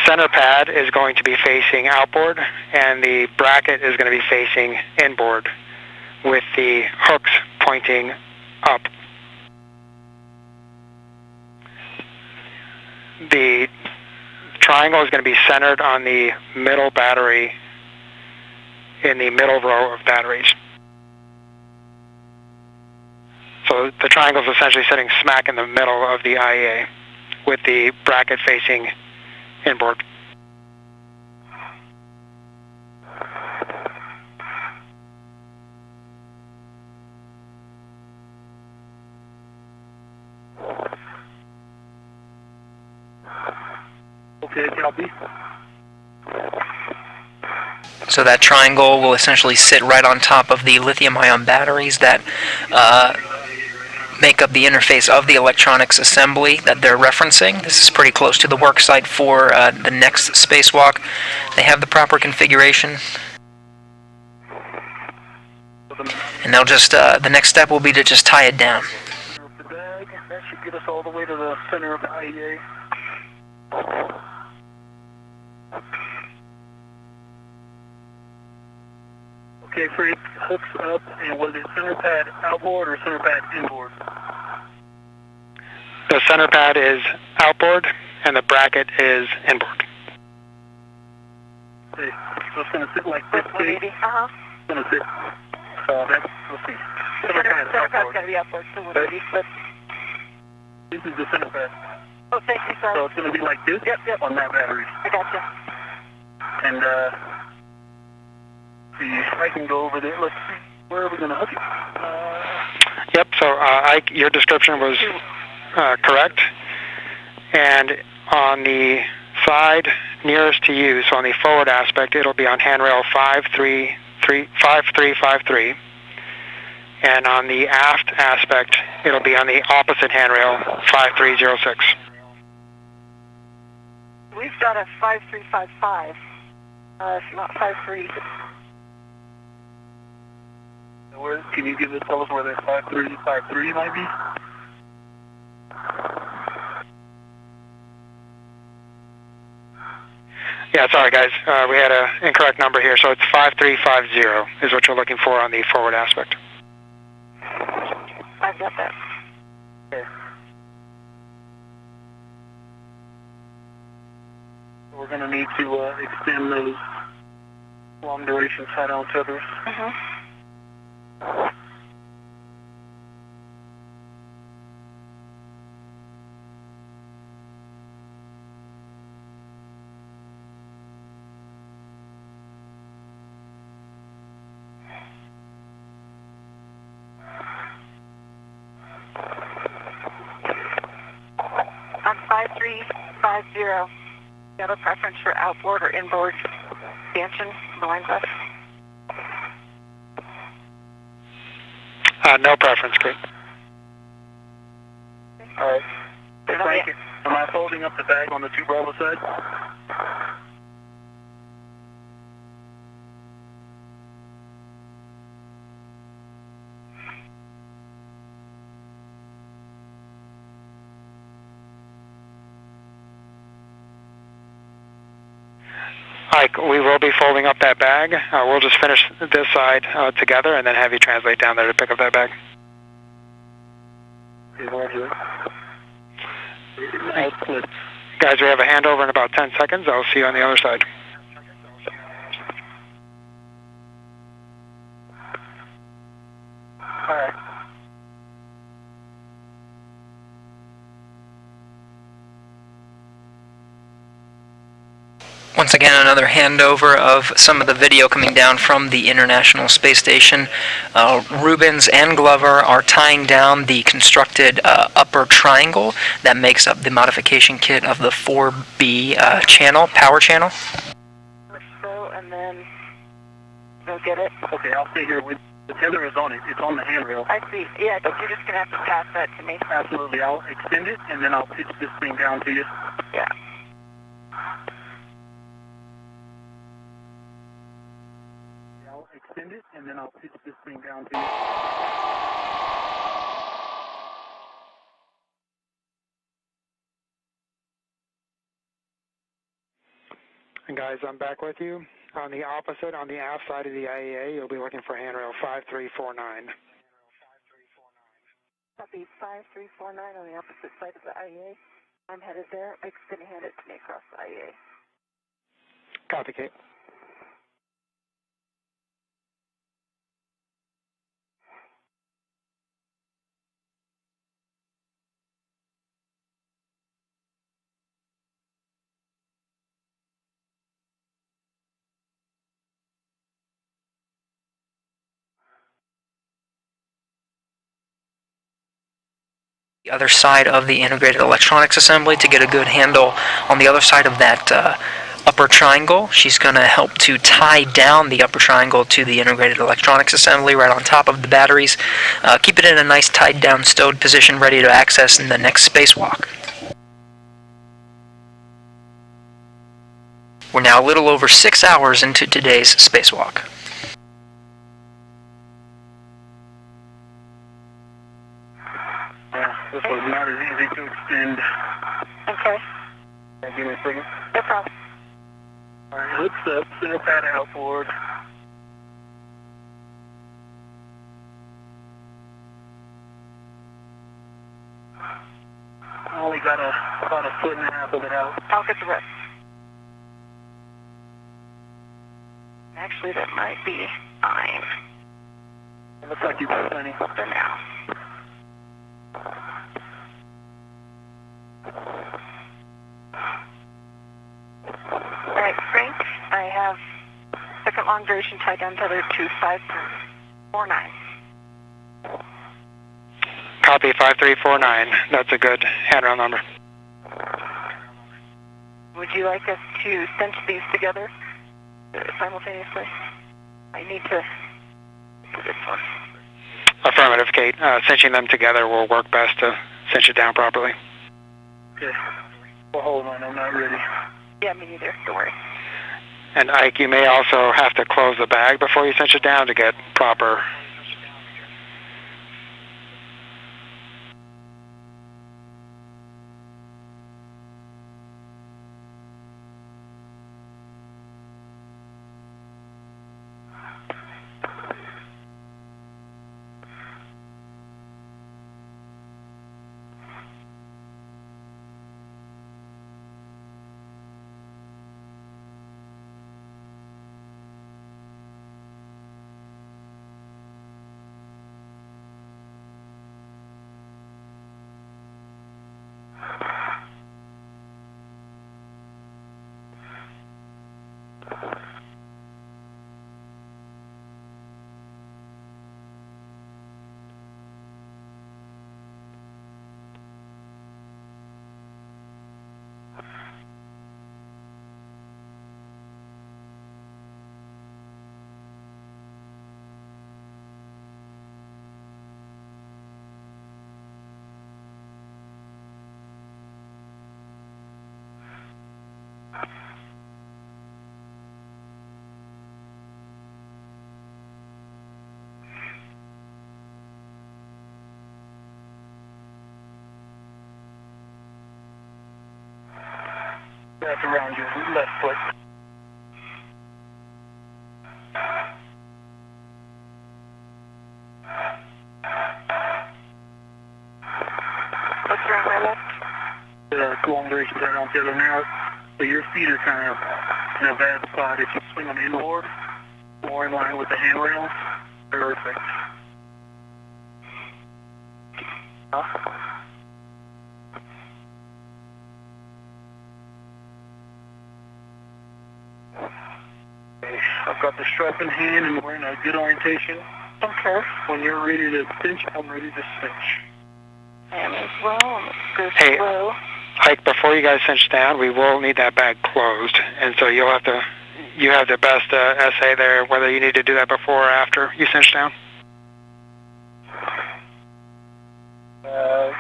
center pad is going to be facing outboard, and the bracket is going to be facing inboard with the hooks pointing up. The triangle is going to be centered on the middle battery in the middle row of batteries. So the triangle is essentially sitting smack in the middle of the IEA with the bracket facing inboard. Okay, copy. So that triangle will essentially sit right on top of the lithium-ion batteries that make up the interface of the electronics assembly that they're referencing. This is pretty close to the work site for the next spacewalk. They have the proper configuration. And they'll just, the next step will be to just tie it down. The bag, that should get us all the way to the center of the IEA. Okay, Frank, hooks up, and was it center pad outboard or center pad inboard? The center pad is outboard, and the bracket is inboard. Okay, so it's going to sit like this, Kate. So going to sit. That's, let's see. Center pad's got to be upwards, so would be split. This is the center pad. Oh, thank you, sorry. So it's going to be like this? Yep. On that battery. I gotcha. And, see, I can go over there. Let's see. Where are we going to hook it? Yep, so Ike, your description was correct. And on the side nearest to you, so on the forward aspect, it'll be on handrail 5353. And on the aft aspect, it'll be on the opposite handrail, 5306. We've got a 5355. It's not 53. Where, can you tell us where that 5353 might be? Yeah, sorry guys, we had an incorrect number here, so it's 5350 is what you're looking for on the forward aspect. I've got that. Okay. We're going to need to extend those long duration side-on tethers. On 5350, you have a preference for outboard or inboard expansion, the line bus? No preference, Kate. All right. Hey, Frank, am I folding up the bag on the 2 Bravo side? Ike, we will be folding up that bag. We'll just finish this side together and then have you translate down there to pick up that bag. Guys, we have a handover in about 10 seconds. I'll see you on the other side. All right. Once again, another handover of some of the video coming down from the International Space Station. Rubens and Glover are tying down the constructed upper triangle that makes up the modification kit of the 4B channel, power channel. So, and then go get it. Okay, I'll stay here with the tether is on it. It's on the handrail. I see. Yeah, you're just going to have to pass that to me. Absolutely. I'll extend it, and then I'll pitch this thing down to you. Yeah. I'll extend it, and then I'll pitch this thing down to you. And guys, I'm back with you. On the opposite, on the aft side of the IEA, you'll be looking for handrail 5349. Copy 5349 on the opposite side of the IEA. I'm headed there. Mike's going to hand it to me across the IEA. Copy, Kate. The other side of the integrated electronics assembly to get a good handle on the other side of that upper triangle. She's going to help to tie down the upper triangle to the integrated electronics assembly right on top of the batteries. Keep it in a nice tied down stowed position ready to access in the next spacewalk. We're now a little over 6 hours into today's spacewalk. This was not as easy to extend. Okay. Give me a second. No problem. All right, let's center pad out forward. I only got about a foot and a half of it out. I'll get the rest. Actually, that might be fine. It looks like you've got plenty. For now. Alright, Frank, I have second long duration tied down tether to 5349. Copy 5349. That's a good handrail number. Would you like us to cinch these together simultaneously? I need to do this one. Affirmative, Kate. Cinching them together will work best to cinch it down properly. Okay. Well, hold on, I'm not ready. Yeah, me neither. Don't worry. And Ike, you may also have to close the bag before you cinch it down to get proper. Wrap around your left foot. What's around my left? Long duration tied down tether now. So your feet are kind of in a bad spot. If you swing them inboard, more in line with the handrails, perfect. I've got the strap in hand and we're in a good orientation. Okay. When you're ready to cinch, I'm ready to cinch. I am as well. I'm go Hey. slow. Ike, before you guys cinch down, we will need that bag closed, and so you have the best essay there, whether you need to do that before or after you cinch down. Not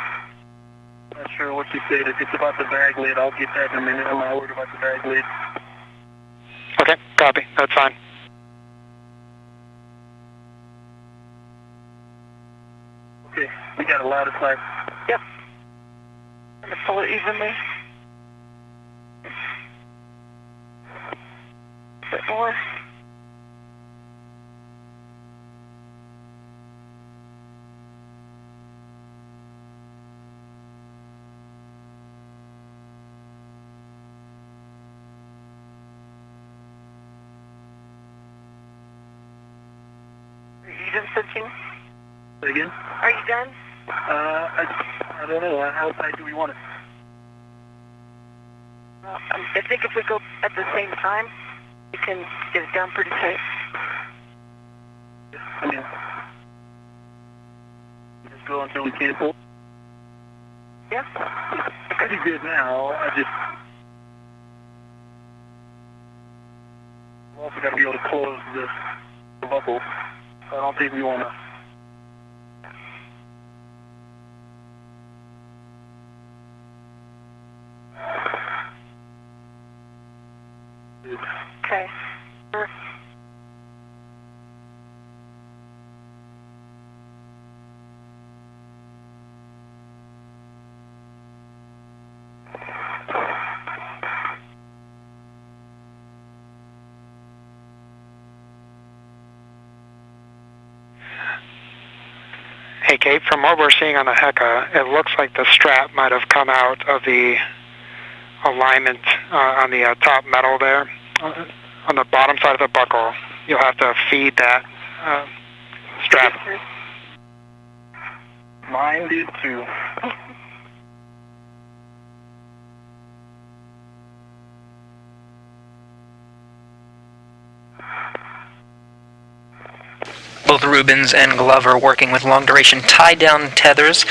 sure what you said. If it's about the bag lid, I'll get that in a minute. I'm not worried about the bag lid. Okay, copy. That's fine. Okay, we got a lot of time. Yep. I'm going to pull it evenly. A bit more. Are you done cinching? Say again? Are you done? I don't know. How tight do we want it? Well, I think if we go at the same time, we can get it down pretty tight. I mean, just go until we can't pull. Yeah? It's pretty good now. We also got to be able to close the buckle. I don't think we want to. Okay. Hey, Kate, from what we're seeing on the HECA, it looks like the strap might have come out of the alignment on the top metal there, on the bottom side of the buckle. you'll have to feed that strap. Mine did too. Both Rubens and Glover working with long-duration tie-down tethers.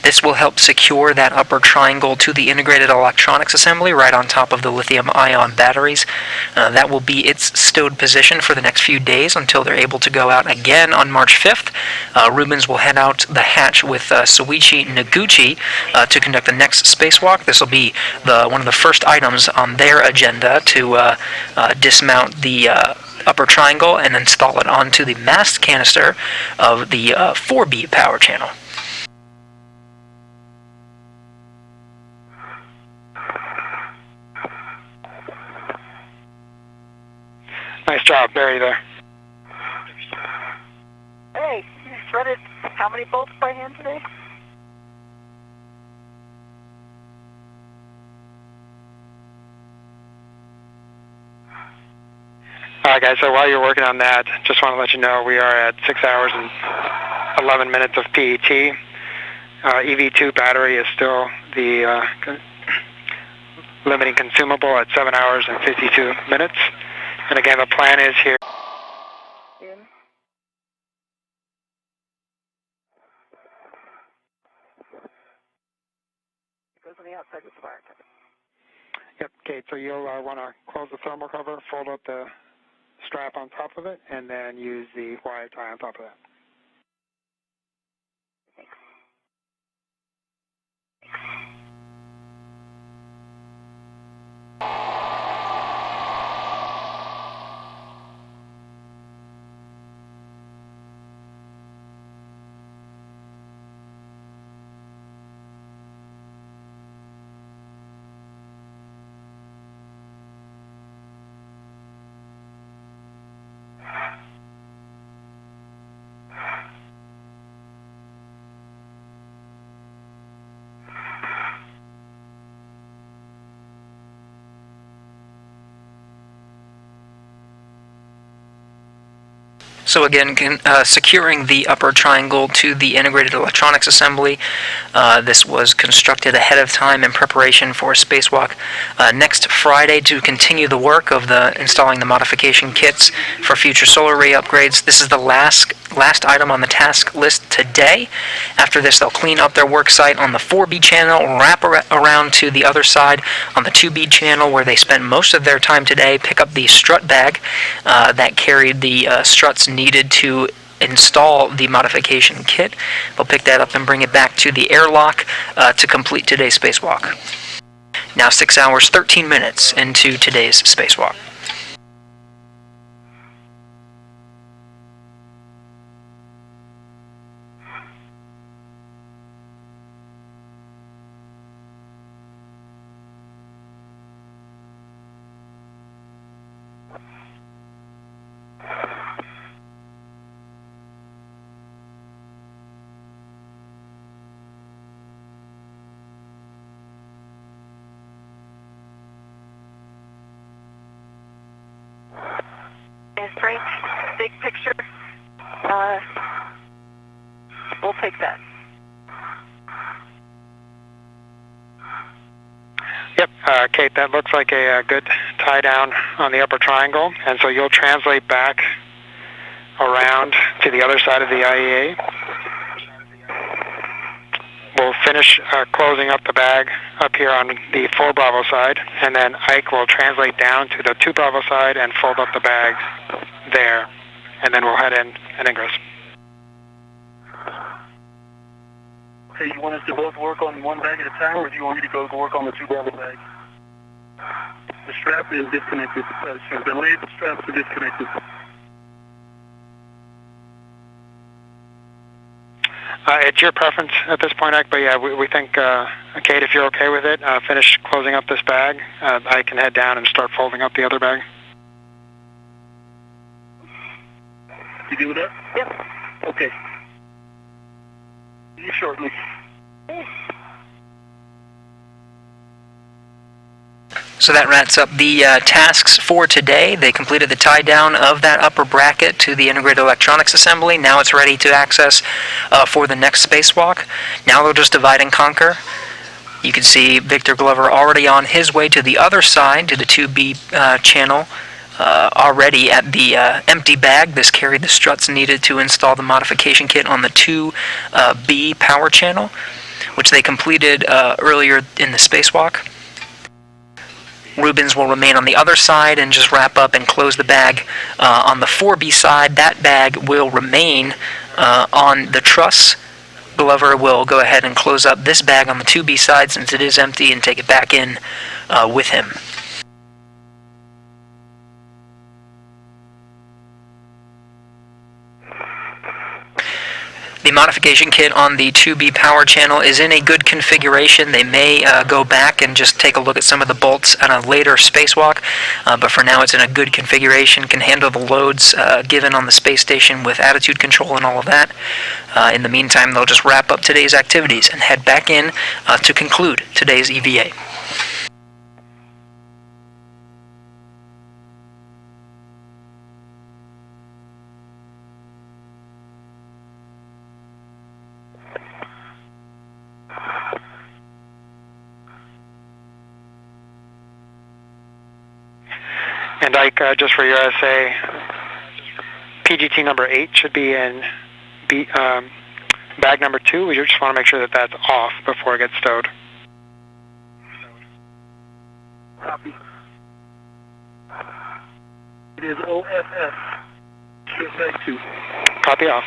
This will help secure that upper triangle to the integrated electronics assembly right on top of the lithium-ion batteries. That will be its stowed position for the next few days until they're able to go out again on March 5th. Rubens will head out the hatch with Soichi Noguchi to conduct the next spacewalk. This will be one of the first items on their agenda to dismount the upper triangle and install it onto the mast canister of the 4B power channel. Nice job, Barry, there. Hey, you threaded how many bolts by hand today? Alright guys, so while you're working on that, just want to let you know we are at 6 hours and 11 minutes of PET. EV2 battery is still the limiting consumable at 7 hours and 52 minutes. And again, the plan is here. In. It goes on the outside with the wire cutter. Yep, Kate, so you'll want to close the thermal cover, fold up the strap on top of it, and then use the wire tie on top of that. So again, securing the upper triangle to the integrated electronics assembly. This was constructed ahead of time in preparation for a spacewalk next Friday to continue the work of installing the modification kits for future solar array upgrades. This is the last item on the task list today. After this, they'll clean up their work site on the 4B channel, wrap around to the other side on the 2B channel where they spent most of their time today, pick up the strut bag that carried the struts needed to install the modification kit. They'll pick that up and bring it back to the airlock to complete today's spacewalk. Now 6 hours, 13 minutes into today's spacewalk. Frank, big picture, we'll take that. Yep, Kate, that looks like a good tie down on the upper triangle, and so you'll translate back around to the other side of the IEA. We'll finish closing up the bag up here on the 4 Bravo side, and then Ike will translate down to the 2 Bravo side and fold up the bag there, and then we'll head in and ingress. Okay, you want us to both work on one bag at a time, or do you want me to go work on the 2 Bravo bag? The strap is disconnected. The lead straps are disconnected. It's your preference at this point, Ike, but yeah, we think, Kate, if you're okay with it, finish closing up this bag. I can head down and start folding up the other bag. You good with that? Yep. Okay. See you shortly. So that wraps up the tasks for today. They completed the tie down of that upper bracket to the integrated electronics assembly. Now it's ready to access for the next spacewalk. Now they'll just divide and conquer. You can see Victor Glover already on his way to the other side, to the 2B channel, already at the empty bag. This carried the struts needed to install the modification kit on the 2B power channel, which they completed earlier in the spacewalk. Rubens will remain on the other side and just wrap up and close the bag on the 4B side. That bag will remain on the truss. Glover will go ahead and close up this bag on the 2B side since it is empty and take it back in with him. The modification kit on the 2B power channel is in a good configuration. They may go back and just take a look at some of the bolts on a later spacewalk, but for now it's in a good configuration, can handle the loads given on the space station with attitude control and all of that. In the meantime, they'll just wrap up today's activities and head back in to conclude today's EVA. And Ike, just for your essay, PGT number 8 should be in bag number 2. We just want to make sure that that's off before it gets stowed. Copy. It is OFS. Strip bag 2. Copy off.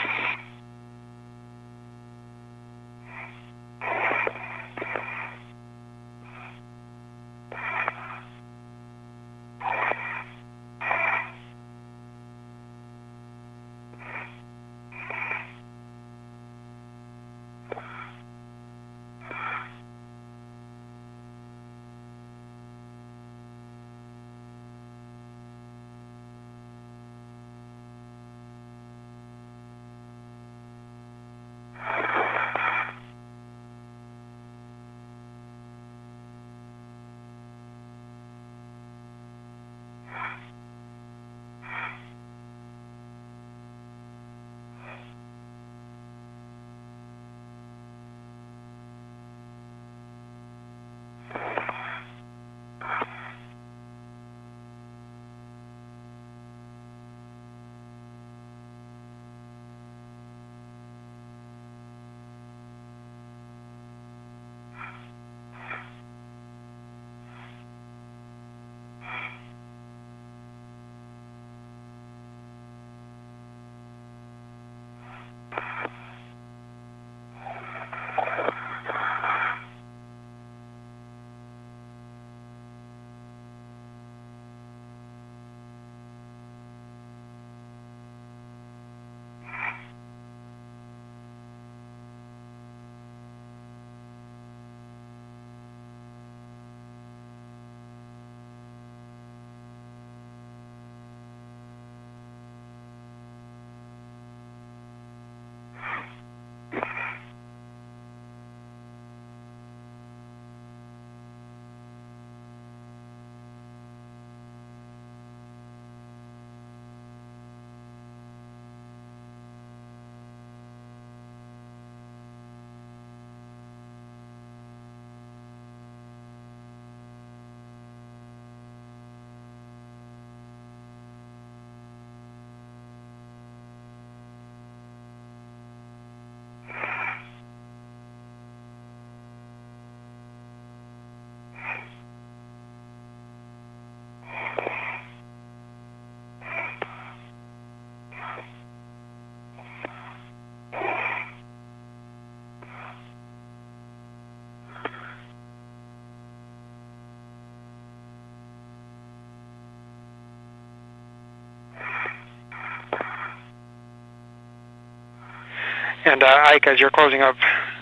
And Ike, as you're closing up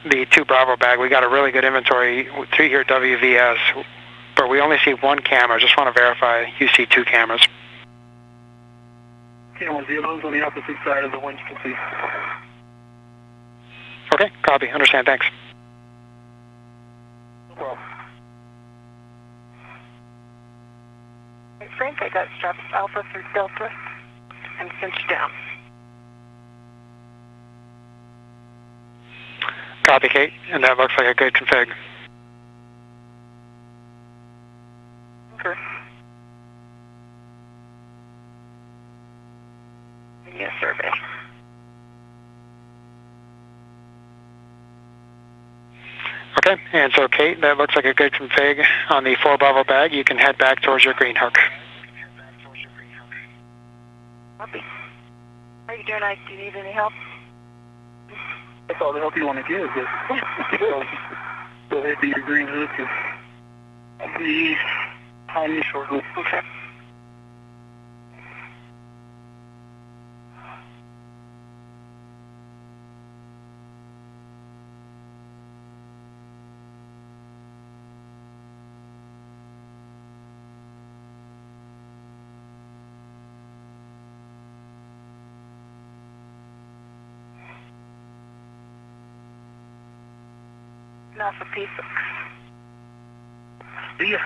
the 2 Bravo bag, we got a really good inventory through here at WVS, but we only see 1 camera. Just want to verify you see 2 cameras. Camera 0 on the opposite side of the winch, complete. Okay, copy. Understand. Thanks. No problem. got straps Alpha through Delta and cinched down. Copy, Kate, and that looks like a good config. Okay. Give me a survey. Okay, and so Kate, that looks like a good config on the 4 Bravo bag. You can head back towards your green hook. Copy. How are you doing, Ike? Do you need any help? That's all the help you want to give. Go ahead, do your green hook, and I'll be on you shortly. Okay. Now for P6. See ya.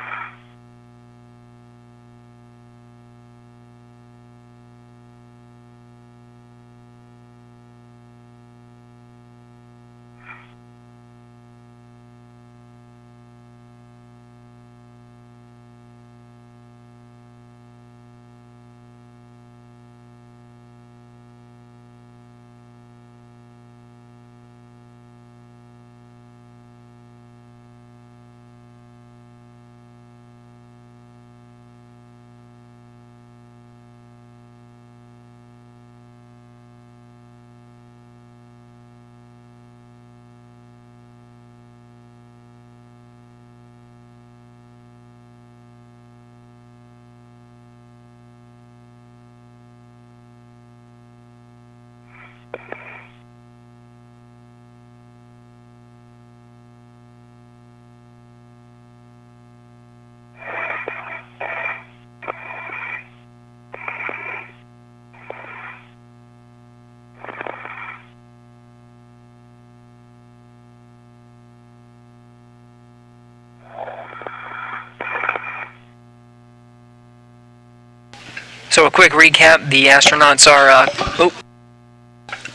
So a quick recap, the astronauts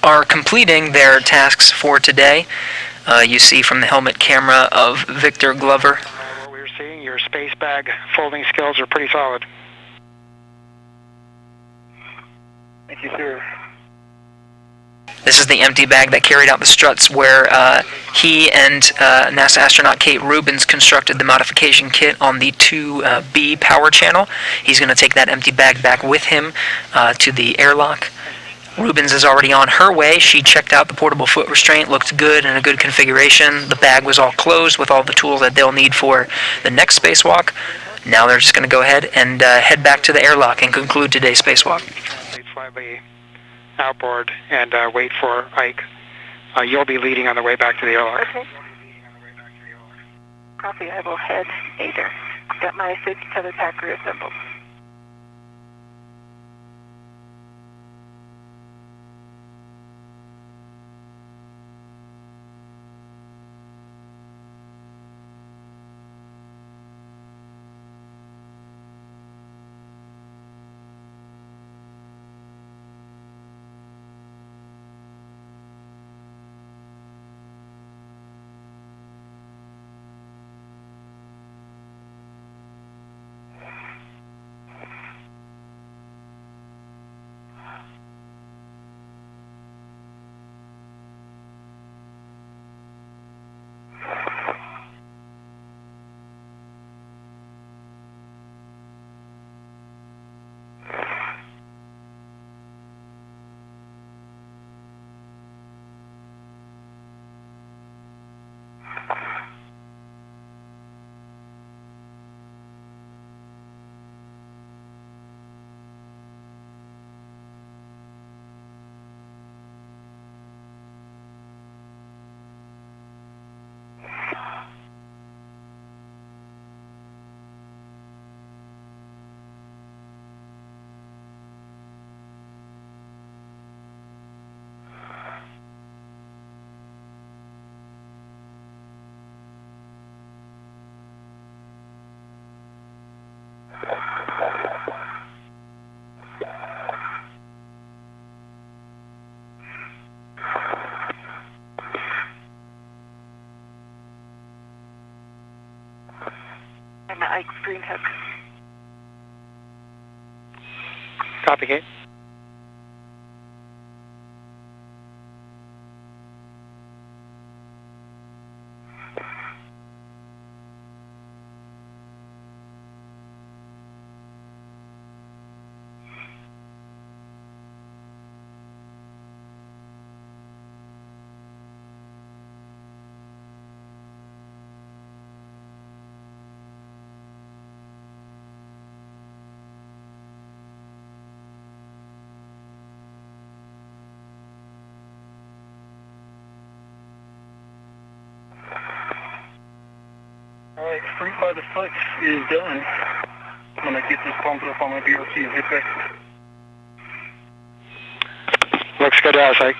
are completing their tasks for today. You see from the helmet camera of Victor Glover. What we were seeing, your space bag folding skills are pretty solid. Thank you, sir. This is the empty bag that carried out the struts where he and NASA astronaut Kate Rubins constructed the modification kit on the 2B power channel. He's going to take that empty bag back with him to the airlock. Rubins is already on her way. She checked out the portable foot restraint, looked good in a good configuration. The bag was all closed with all the tools that they'll need for the next spacewalk. Now they're just going to go ahead and head back to the airlock and conclude today's spacewalk. Slightly outboard and wait for Ike. You'll be leading on the way back to the airlock. Okay. Copy. I will head Nader. Got my safety tether pack reassembled. Ike's green hook. Copy, Kate. Alright, free by the foot is done. I'm gonna get this pumped up on my BOC and hit back. Looks good to us, Ike.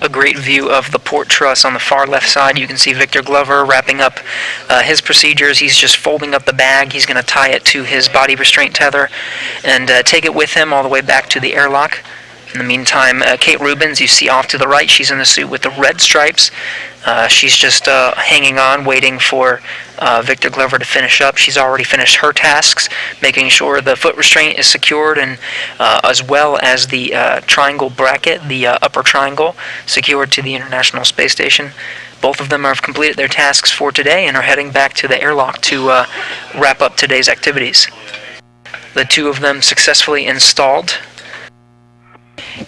A great view of the port truss on the far left side. You can see Victor Glover wrapping up his procedures. He's just folding up the bag. He's going to tie it to his body restraint tether and take it with him all the way back to the airlock. In the meantime, Kate Rubins, you see off to the right, she's in the suit with the red stripes. She's just hanging on, waiting for Victor Glover to finish up. She's already finished her tasks, making sure the foot restraint is secured, and as well as the triangle bracket, the upper triangle, secured to the International Space Station. Both of them have completed their tasks for today and are heading back to the airlock to wrap up today's activities. The two of them successfully installed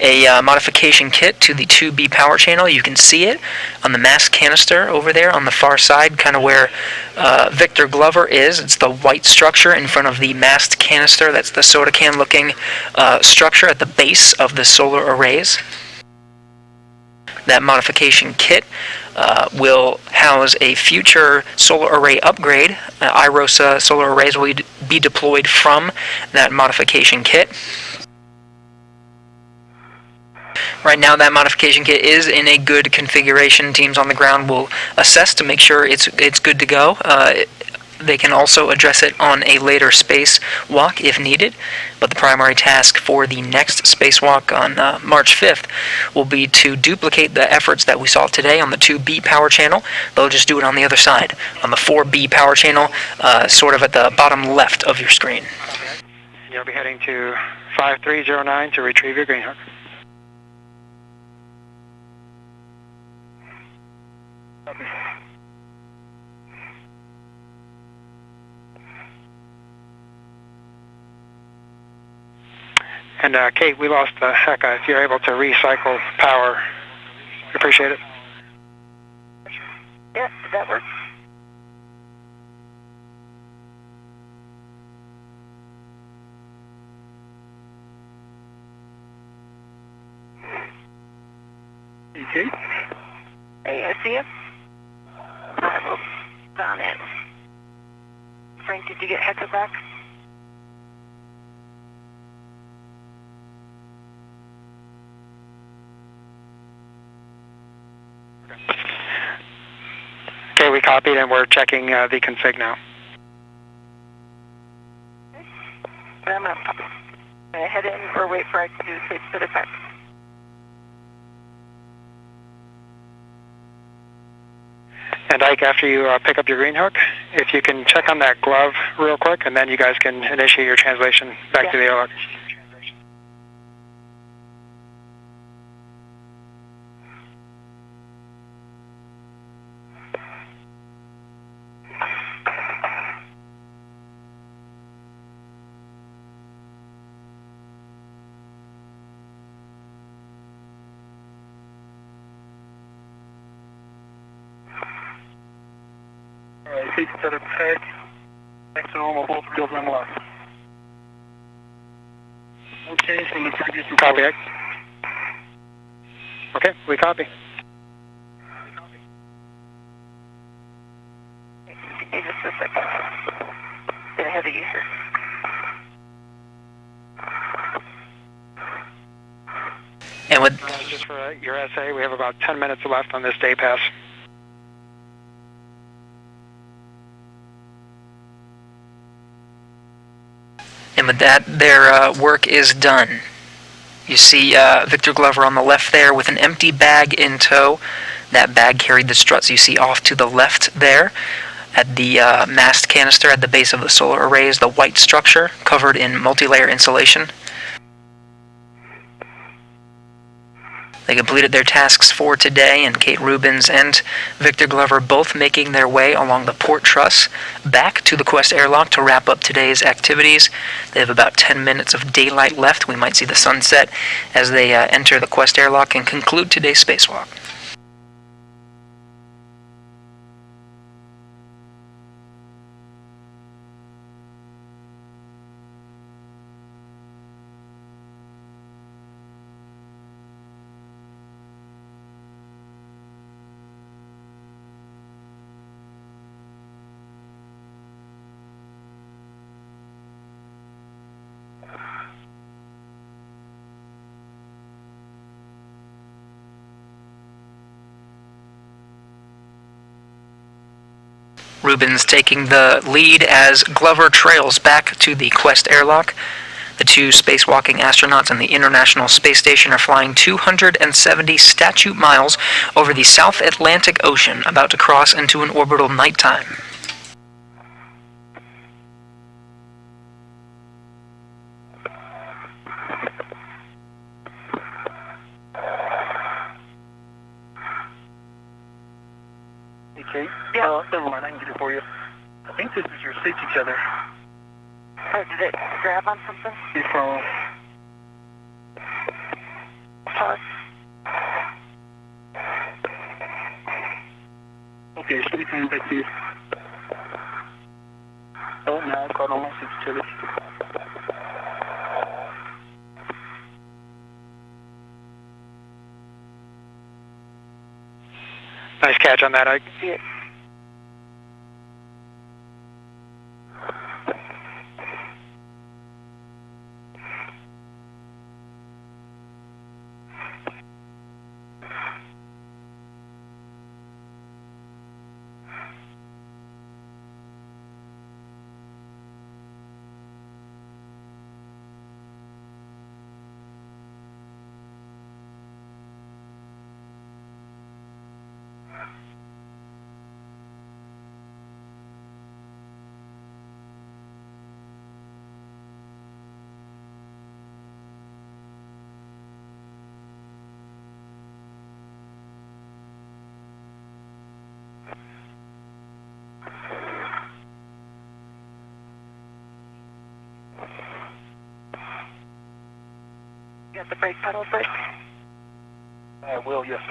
a modification kit to the 2B power channel. You can see it on the mast canister over there on the far side, kind of where Victor Glover is. It's the white structure in front of the mast canister. That's the soda can looking structure at the base of the solar arrays. That modification kit will house a future solar array upgrade. IROSA solar arrays will be deployed from that modification kit. Right now, that modification kit is in a good configuration. Teams on the ground will assess to make sure it's good to go. They can also address it on a later spacewalk if needed, but the primary task for the next spacewalk on March 5th will be to duplicate the efforts that we saw today on the 2B power channel. They'll just do it on the other side, on the 4B power channel, sort of at the bottom left of your screen. You'll be heading to 5309 to retrieve your green hook. And Kate, we lost Hecka. If you're able to recycle power, appreciate it. Yeah, did that work? Okay. Hey, I see you. I will down in. Frank, did you get Hecka back? Okay, we copied and we're checking the config now. Okay. And I'm going to head in or wait for Ike to do the safe spit effect. And Ike, after you pick up your green hook, if you can check on that glove real quick, and then you guys can initiate your translation back to the airlock. Alright, take the tether back. Next to normal, both wheels unlocked. Okay, from the previous report. Copy, Ike. Okay, we copy. Hey, just a second. Get ahead of you here. your SA. We have about 10 minutes left on this day pass. And with that, their work is done. You see Victor Glover on the left there with an empty bag in tow. That bag carried the struts you see off to the left there. At the mast canister at the base of the solar array is the white structure covered in multi-layer insulation. They completed their tasks for today, and Kate Rubins and Victor Glover both making their way along the port truss back to the Quest airlock to wrap up today's activities. They have about 10 minutes of daylight left. We might see the sunset as they enter the Quest airlock and conclude today's spacewalk. Rubins taking the lead as Glover trails back to the Quest airlock. The two spacewalking astronauts on the International Space Station are flying 270 statute miles over the South Atlantic Ocean, about to cross into an orbital nighttime. Okay. Yeah. Never mind, I can get it for you. I think this is your safety tether. Oh, did it grab on something? Your phone. Pause. Okay, it should be coming back to you. Oh, now I caught on my safety tether. Nice catch on that, Ike. See it. You got the brake pedal pushed? I will, yes.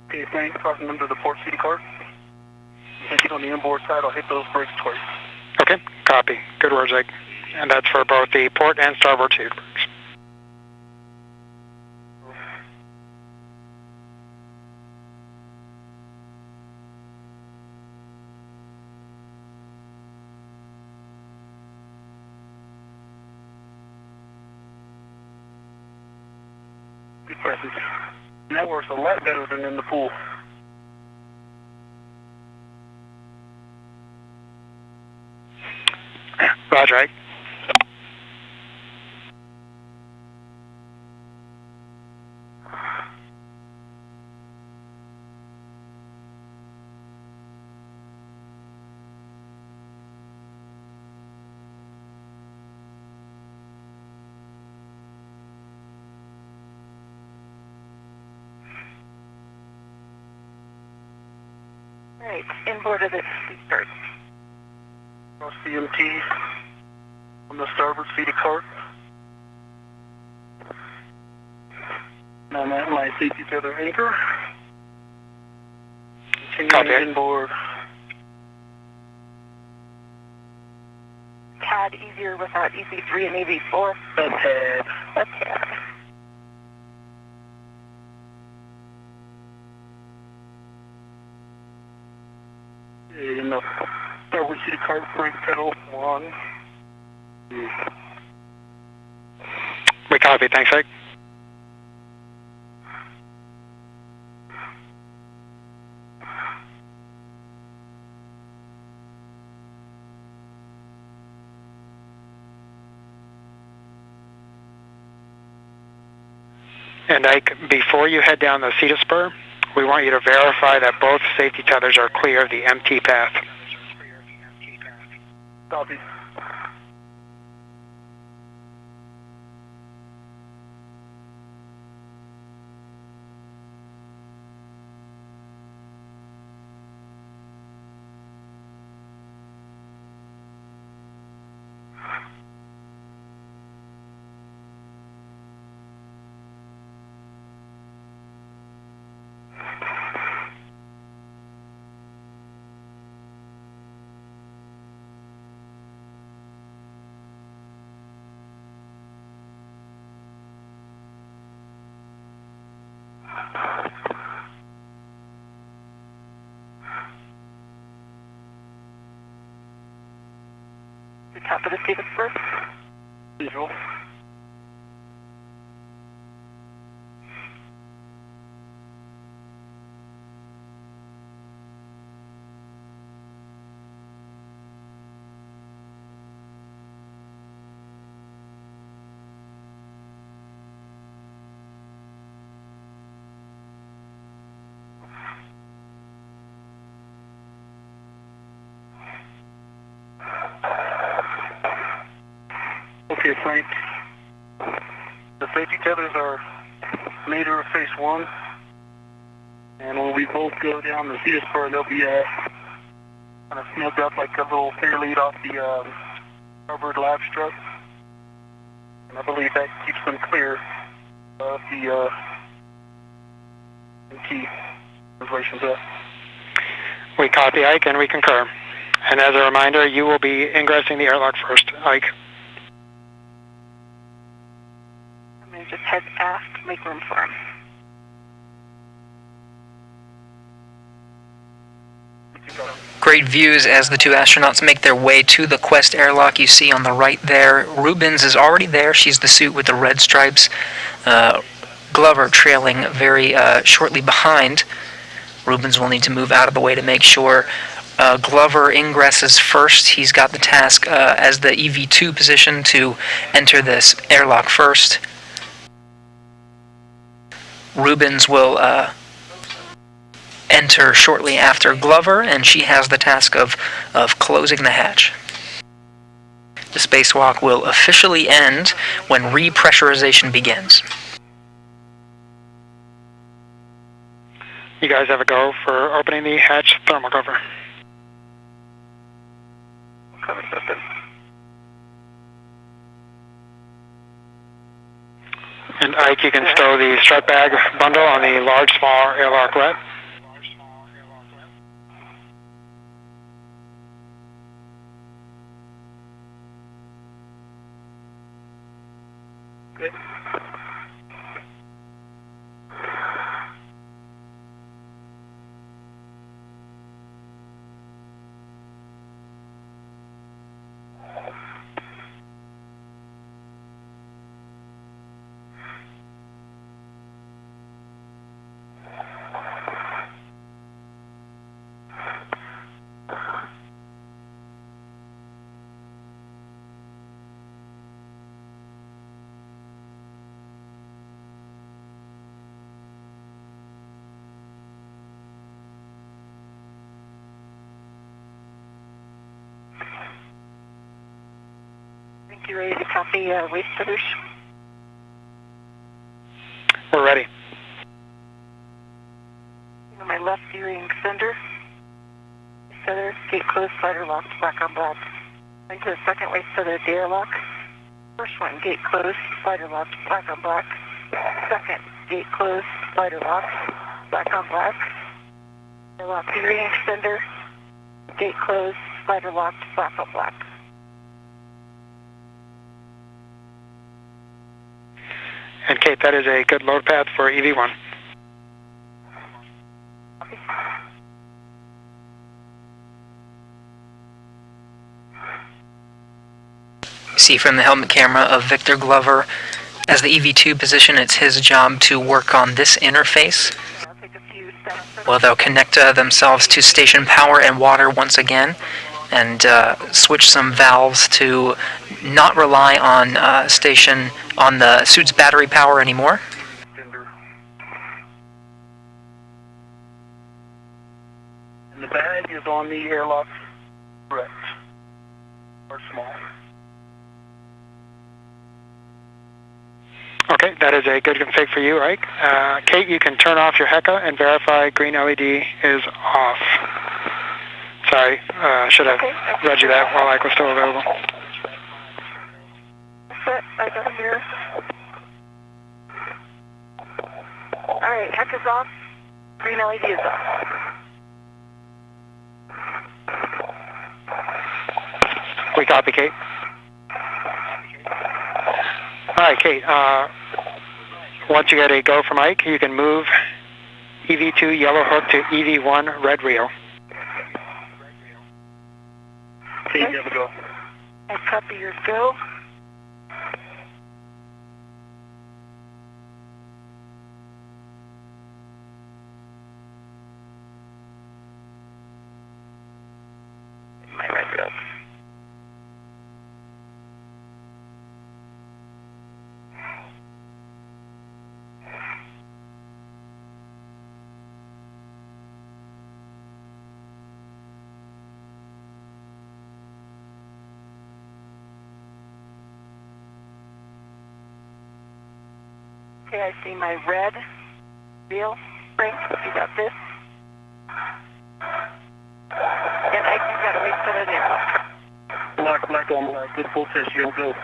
Okay, Frank, crossing under the port CD card. If you on the inboard side, I'll hit those brakes twice. Okay, copy. Good words, Ike. And that's for both the port and starboard seat brakes. Good presses. And that works a lot better than in the pool. Roger, Ike. Right, inboard of the start. Cross CMT on the starboard seated cart. Now I'm at my safety tether anchor. Copy. Inboard. tad easier without EV3 and EV4. A tad. A tad. Enough. Start with city car brake pedal. 1. We copy. Thanks, Ike. And Ike, before you head down the Cedar Spur, we want you to verify that both safety tethers are clear of the MT path. Copy. The top of the Cedar Spur. Visual. Okay, Frank. The safety tethers are nadir of phase 1. And when we both go down the Cedar Spur, they'll be kind of snugged up like a little fair lead off the covered lab strut. And I believe that keeps them clear of the key translations up. We copy, Ike, and we concur. And as a reminder, you will be ingressing the airlock first, Ike. I'm going to just head aft, make room for him. Great views as the two astronauts make their way to the Quest airlock. You see on the right there, Rubens is already there. She's the suit with the red stripes. Glover trailing very shortly behind. Rubens will need to move out of the way to make sure Glover ingresses first. He's got the task as the EV2 position to enter this airlock first. Rubens will enter shortly after Glover, and she has the task of closing the hatch. The spacewalk will officially end when repressurization begins. You guys have a go for opening the hatch thermal cover. Cover system. And Ike, you can stow the strut bag bundle on the large, small airlock rat. Good. Think you're ready to copy waist feathers? We're ready. My left gearing extender. Feather, gate closed, slider locked, black on black. Into the second waist feather, the airlock. First one, gate closed, slider locked, black on black. Second, gate closed, slider locked, black on black. Airlock steering extender, gate closed, slider locked, flap on black. And Kate, that is a good load path for EV1. See from the helmet camera of Victor Glover, as the EV2 position, it's his job to work on this interface. Well, they'll connect themselves to station power and water once again, and switch some valves to not rely on the suit's battery power anymore. And the bag is on the airlock, correct, or small. Okay, that is a good config for you, Ike. Kate, you can turn off your HECA and verify green LED is off. Sorry, should have read you that while Ike was still available. Set, I got a mirror. Alright, HECA's off, green LED is off. We copy, Kate. Alright, Kate, once you get a go from Ike, you can move EV2 yellow hook to EV1 red reel. Kate, you have a go. I copy your go. My red reel. Okay, I see my red reel spring. You got this. And I just got to reset it in. Black on black. Good full test. You go.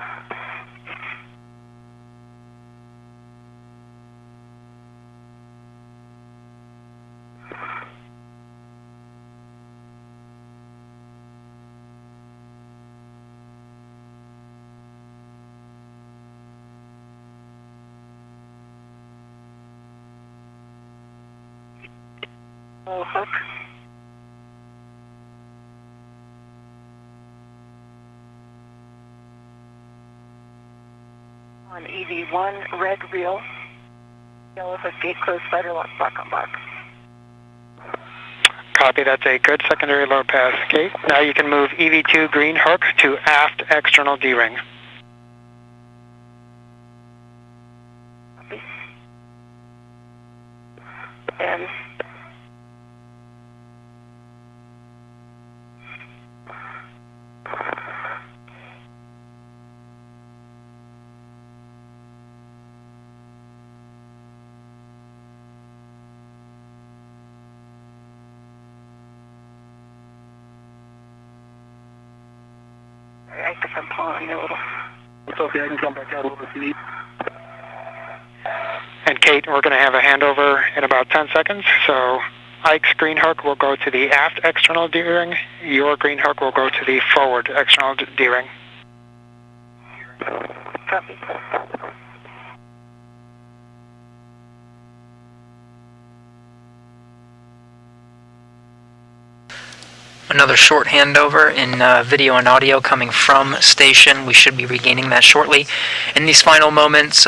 Hook. On EV1, red reel, yellow hook, gate closed, slider lock, black on black. Copy, that's a good secondary load pass, Kate. Now you can move EV2 green hook to aft external D-ring. Copy. And I guess I'm pulling a little. It's okay, I can come back out a little if you need. And Kate, we're going to have a handover in about 10 seconds, so Ike's green hook will go to the aft external D-ring. Your green hook will go to the forward external D-ring. Copy. Another short handover in video and audio coming from station. We should be regaining that shortly. In these final moments,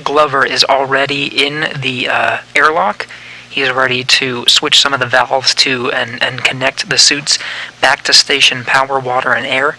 Glover is already in the airlock. He's ready to switch some of the valves to and connect the suits back to station power, water, and air.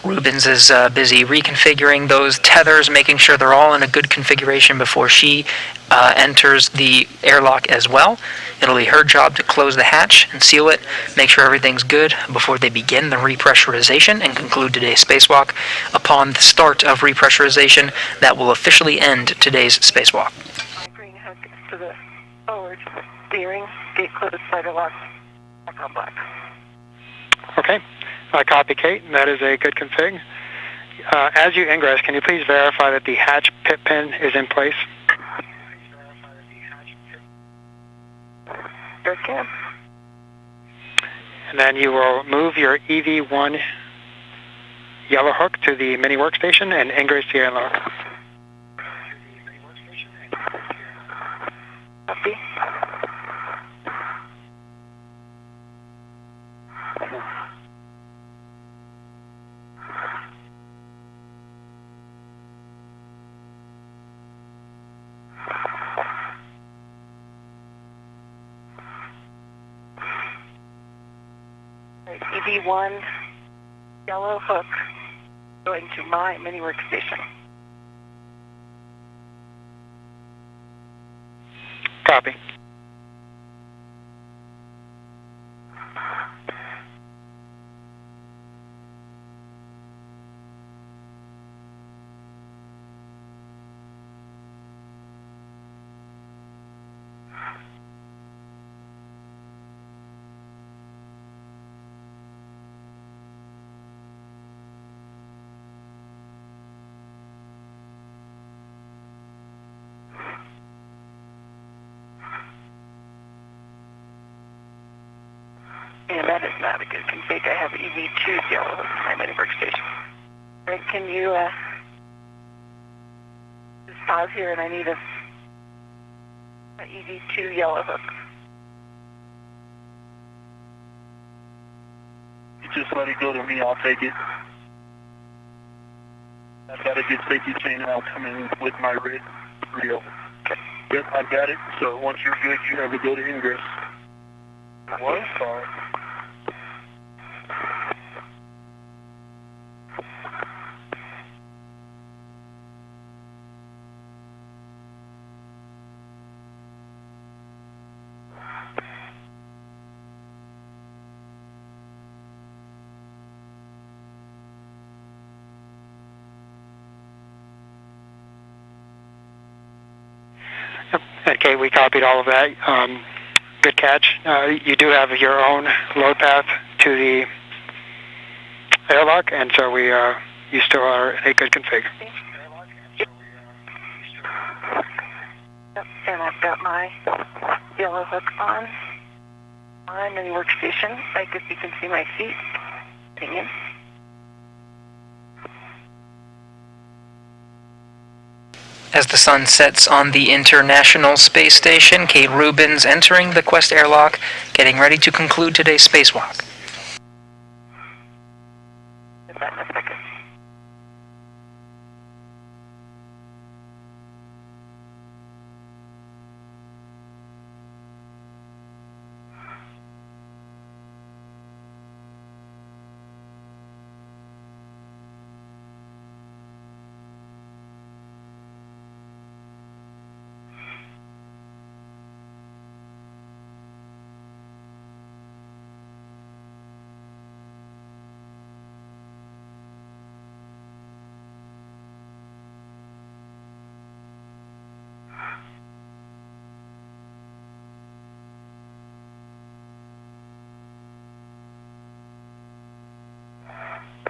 Rubens is busy reconfiguring those tethers, making sure they're all in a good configuration before she enters the airlock as well. It'll be her job to close the hatch and seal it, make sure everything's good before they begin the repressurization and conclude today's spacewalk. Upon the start of repressurization, that will officially end today's spacewalk. Green hook to the forward steering, gate closed, slider lock, black on black. Okay. Copy, Kate. That is a good config. As you ingress, can you please verify that the hatch pit pin is in place? Start cam. And then you will move your EV1 yellow hook to the mini workstation and ingress the airlock. Copy. EV1 yellow hook going to my mini workstation. Copy. And that is not a good config. I have EV2 yellow hook to my mini workstation. Greg, can you just pause here and I need a EV2 yellow hook. You just let it go to me, I'll take it. I've got a good safety chain and I'll come in with my red reel. Okay. Yep, I've got it. So once you're good, you have to go to ingress. What? Sorry. Okay, we copied all of that. Good catch. You do have your own load path to the airlock, and so you still are in a good config. Yep, and I've got my yellow hook on my mini workstation. I guess you can see my feet getting in. As the sun sets on the International Space Station, Kate Rubins entering the Quest airlock, getting ready to conclude today's spacewalk. Is that in a second?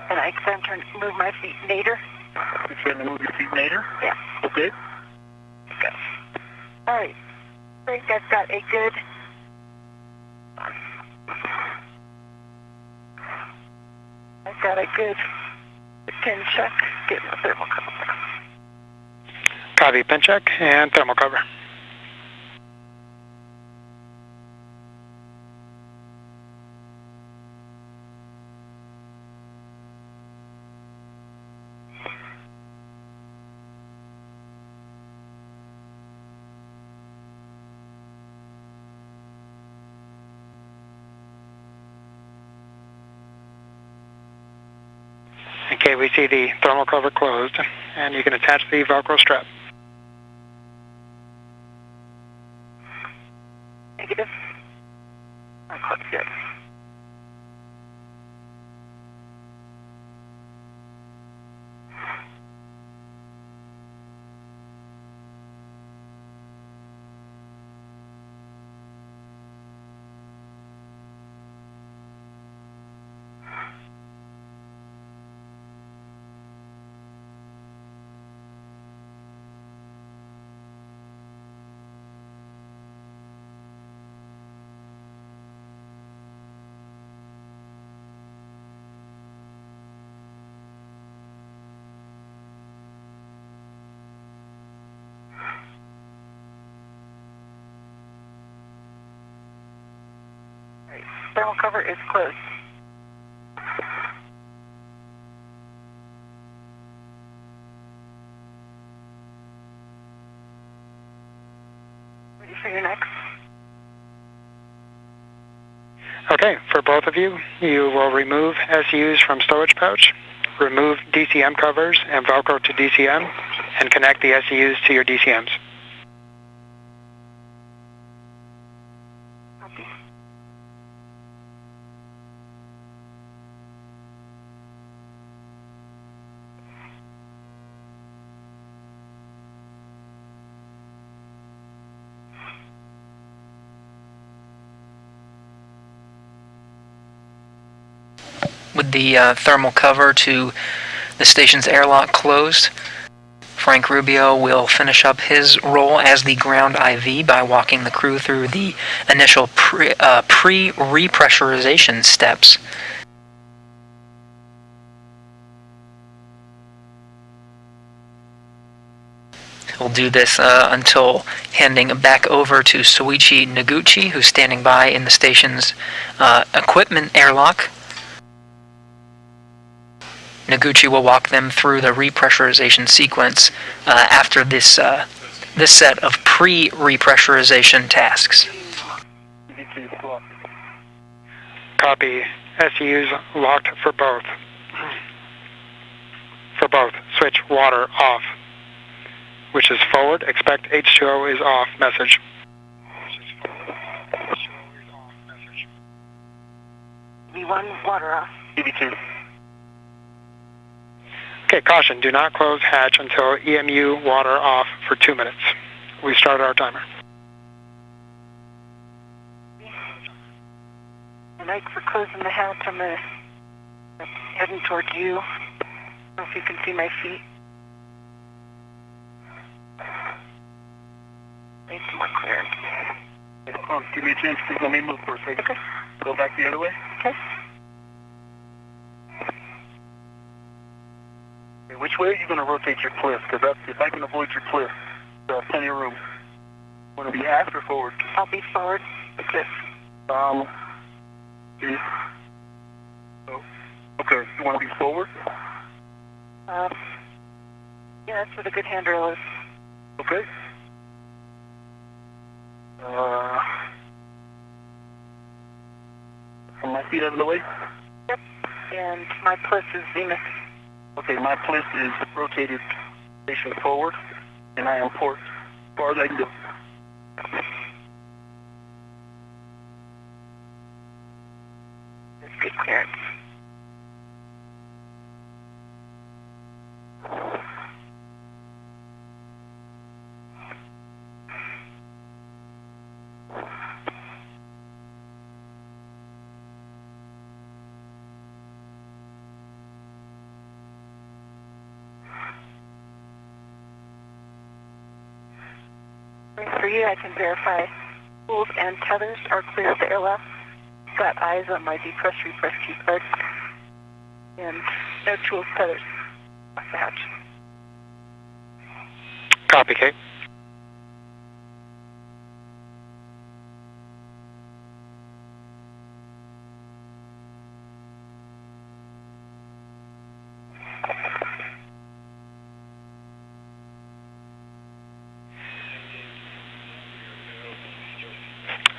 And I can turn move my feet nadir. You're trying to move your feet nadir? Yeah. Okay. Okay. All right. I think I've got a good. I've got a good pin check. Get my thermal cover. Copy, pin check and thermal cover. Okay, we see the thermal cover closed, and you can attach the Velcro strap. Negative. Not quite yet. thermal cover is closed. Ready for your next. Okay, for both of you, you will remove SUs from storage pouch, remove DCM covers and Velcro to DCM, and connect the SUs to your DCMs. Copy. With the thermal cover to the station's airlock closed, Frank Rubio will finish up his role as the ground IV by walking the crew through the initial pre-repressurization steps. He'll do this until handing back over to Soichi Noguchi, who's standing by in the station's equipment airlock. Noguchi will walk them through the repressurization sequence after this set of pre-repressurization tasks. Copy. SUs locked for both. For both, switch water off, which is forward. Expect H2O is off message. V1, water off. EV2. Okay, caution, do not close hatch until EMU water off for 2 minutes. We started our timer. And for closing the hatch, I'm heading towards you. I don't know if you can see my feet. Need some more clearance. Give me a chance to let me move for a second. Okay. Go back the other way. Okay. Okay, which way are you going to rotate your cliff? Because if I can avoid your cliff, there's plenty of room. Want to be aft or forward? I'll be forward. The cliff. Oh, okay. You want to be forward? Yeah, that's where the good handrail is. Okay. From my feet out of the way? Yep. And my plus is zenith. Okay, my plus is rotated station forward, and I am port as far as I can go. That's good clearance. For you, I can verify spools and tethers are clear of the airlock. Got eyes on my depress repress key card. And no tools, tethers off the hatch. Copy, Kate.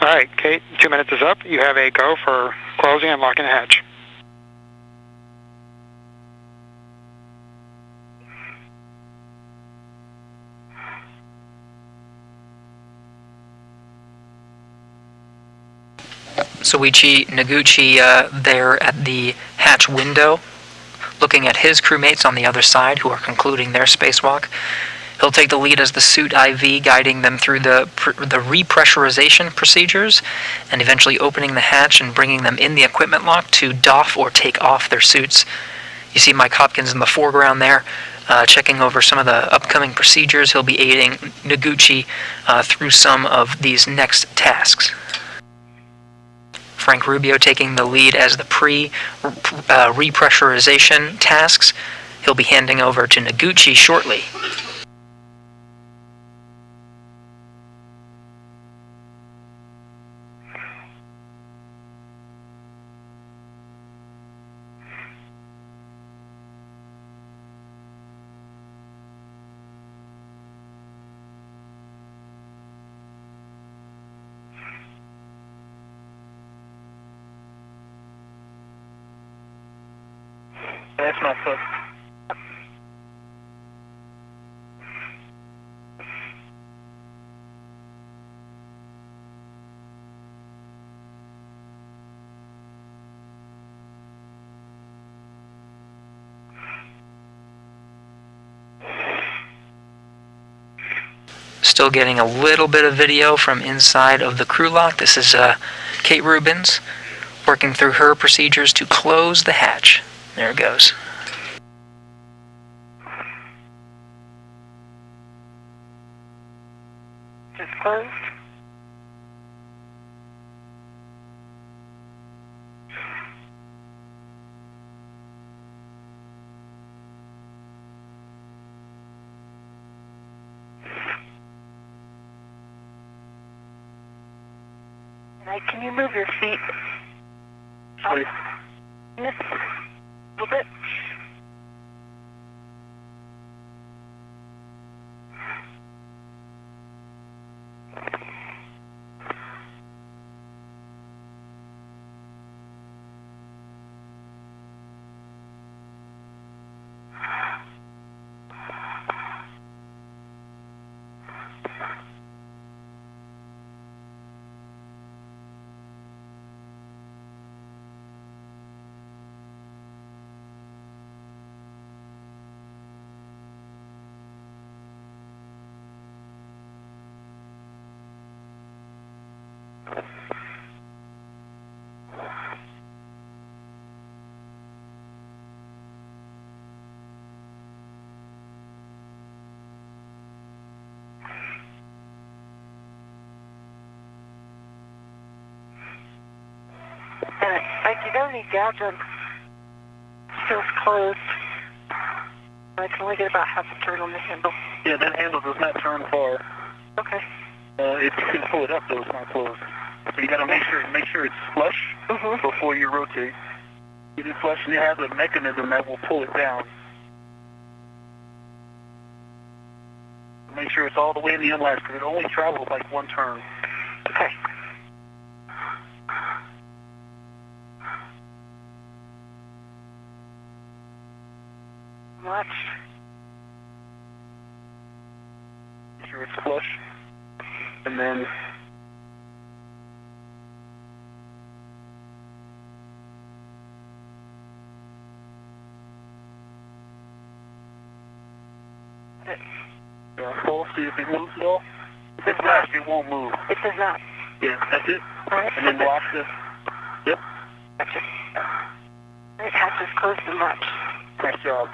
All right, Kate, 2 minutes is up. You have a go for closing and locking the hatch. Soichi Noguchi there at the hatch window, looking at his crewmates on the other side who are concluding their spacewalk. He'll take the lead as the suit IV, guiding them through the repressurization procedures and eventually opening the hatch and bringing them in the equipment lock to doff or take off their suits. You see Mike Hopkins in the foreground there, checking over some of the upcoming procedures. He'll be aiding Noguchi through some of these next tasks. Frank Rubio taking the lead as the repressurization tasks. He'll be handing over to Noguchi shortly. That's my foot. Still getting a little bit of video from inside of the crew lock. This is Kate Rubins working through her procedures to close the hatch. There it goes. Just closed. Can you move your feet up Please. a little bit? Like you don't need gouge on. Still closed. I can only get about half a turn on the handle. Yeah, that handle does not turn far. Okay. If you can pull it up, though, it's not closed. So you got to make sure it's flush before you rotate. Get it flush, and it has a mechanism that will pull it down. Make sure it's all the way in the unlatch, because it only travels like one turn. Okay. Watch. Make sure it's flush, and then pull, see if it moves at all. If it's not, it won't move. It does not. Yeah, that's it. All right. And then lock the. Yep. Gotcha. It hatches closed and latch. Nice job.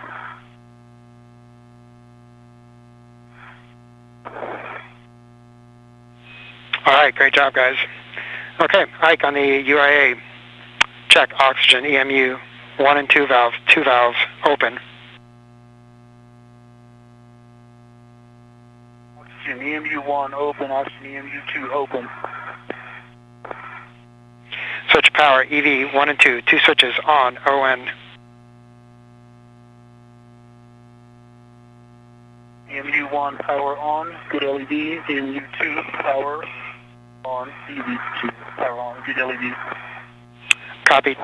All right, great job, guys. Okay, Ike, on the UIA, check oxygen, EMU, 1 and 2 valves, 2 valves open. Oxygen EMU1 open, oxygen EMU2 open. Switch power, EV 1 and 2, 2 switches on, ON. EMU1 power on, good LEDs. EMU2 power on, EV2 power on, good LEDs. Copy.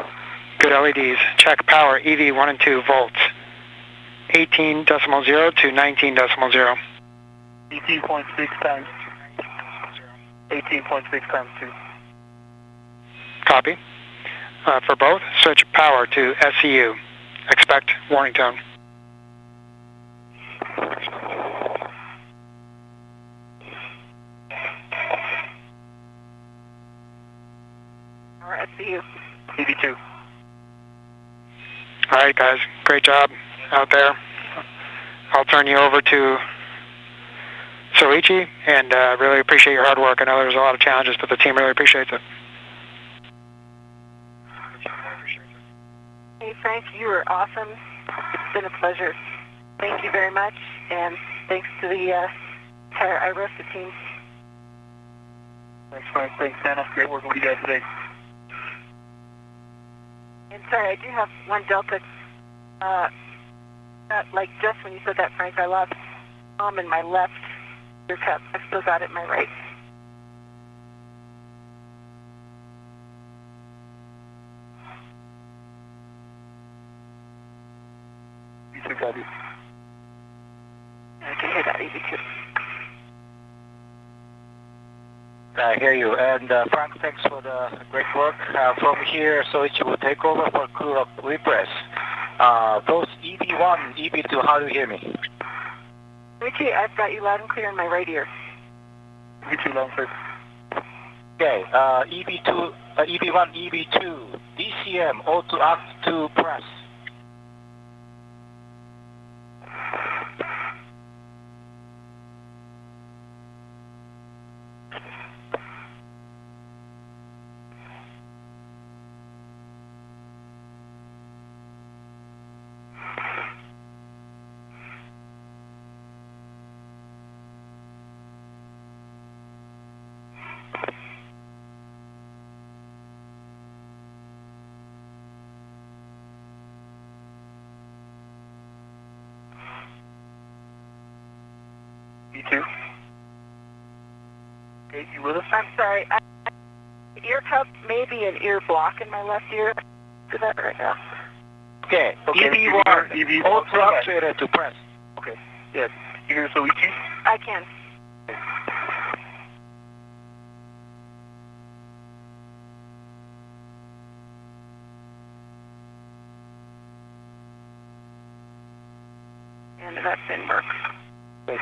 Good LEDs. Check power, EV 1 and 2 volts, 18.0 to 19.0. 18.6 times 18.6 times 2. Copy. For both, switch power to SCU. Expect warning tone. All right, I see you. EV2. All right, guys. Great job out there. I'll turn you over to Soichi, and really appreciate your hard work. I know there's a lot of challenges, but the team really appreciates it. Hey, Frank, you were awesome. It's been a pleasure. Thank you very much, and thanks to the entire IROSA team. Thanks, Frank. Thanks, Santa. Great working with you guys today. And sorry, I do have one delta. Like just when you said that, Frank, I lost in my left ear cup. I still got it in my right. EV2 got it. I can hear that, EV2. I hear you. And Frank, thanks for the great work. From here, Soichi will take over for crew of repress. Both EV1, EV2, how do you hear me? Richie, I've got you loud and clear in my right ear. EV2 loud and clear. Okay, EV2, EV1, EV2, DCM, O2 Act 2 press. EV2. Okay, you with us? I'm sorry. Ear cup may be an ear block in my left ear. Do that right now. Okay, Okay, EV1, EV1, O2 actuator to press. Okay, yes. You hear Soichi? I can. And that's in work. Okay.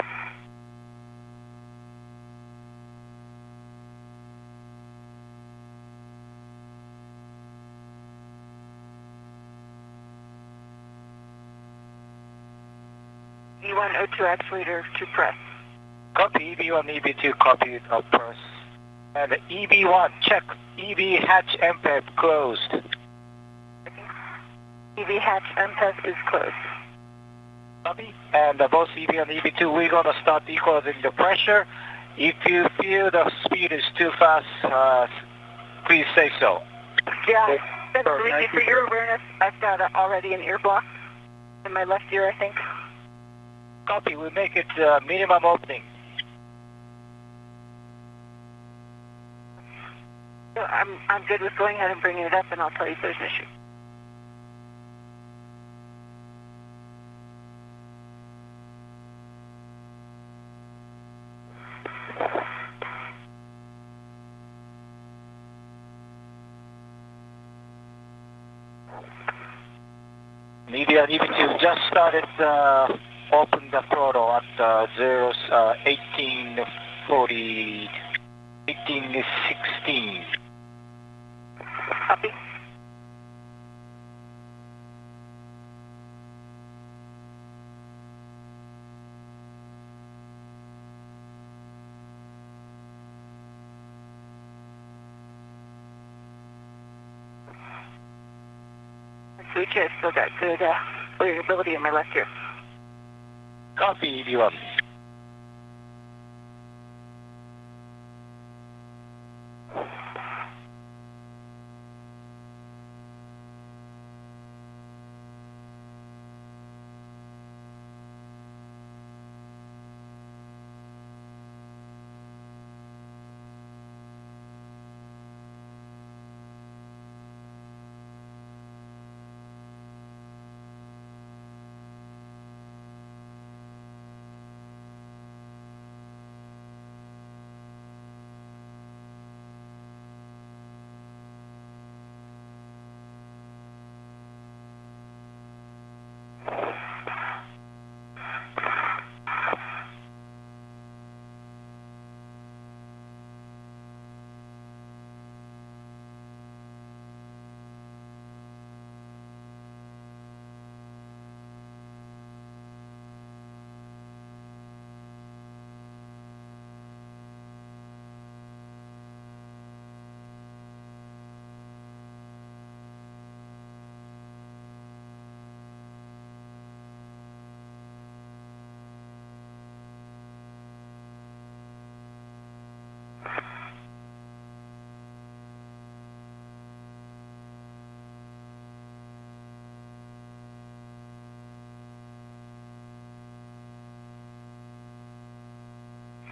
E1 O2 actuator to press. Copy EV1, EV2, copy of press. And EV1, check EV hatch MPEG closed. EV hatch MPEG is closed. Copy. And both EV and EV2, we're going to start equalizing the pressure. If you feel the speed is too fast, please say so. Yeah, that's Richie, for your awareness, I've got already an ear block in my left ear, I think. Copy, we make it minimum opening. So I'm good with going ahead and bringing it up, and I'll tell you if there's an issue. EV and EV2 just started open the throttle at 1840, 1816. Copy. Switch, I've still got good variability in my left ear. Copy, EV1.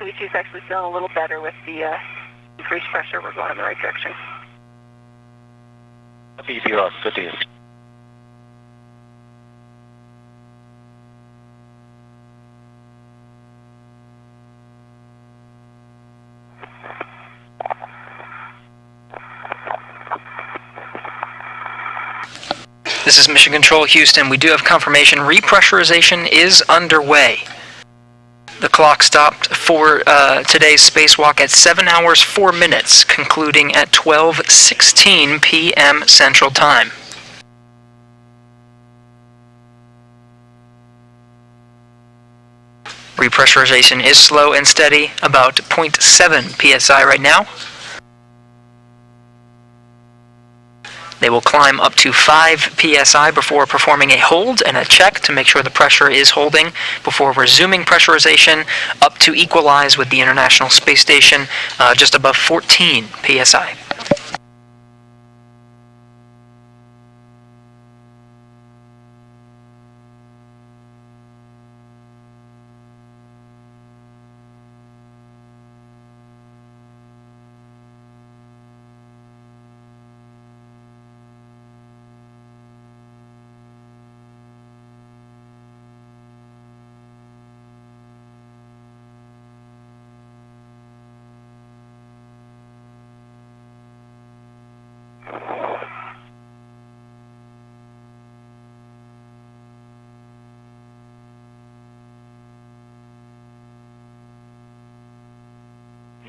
Switchy's actually feeling a little better with the increased pressure. We're going in the right direction. Copy, EV1, good to you. This is Mission Control Houston. We do have confirmation. Repressurization is underway. The clock stopped for today's spacewalk at 7 hours 4 minutes, concluding at 12:16 p.m. Central Time. Repressurization is slow and steady, about 0.7 psi right now. They will climb up to 5 psi before performing a hold and a check to make sure the pressure is holding before resuming pressurization up to equalize with the International Space Station just above 14 psi.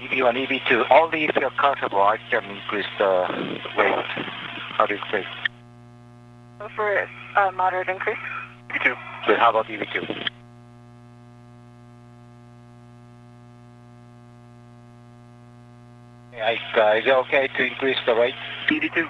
EV1, EV2, only if you're comfortable, I can increase the weight. How do you say? Go for a moderate increase. EV2. Good, how about EV2? Is it okay to increase the rate? EV2.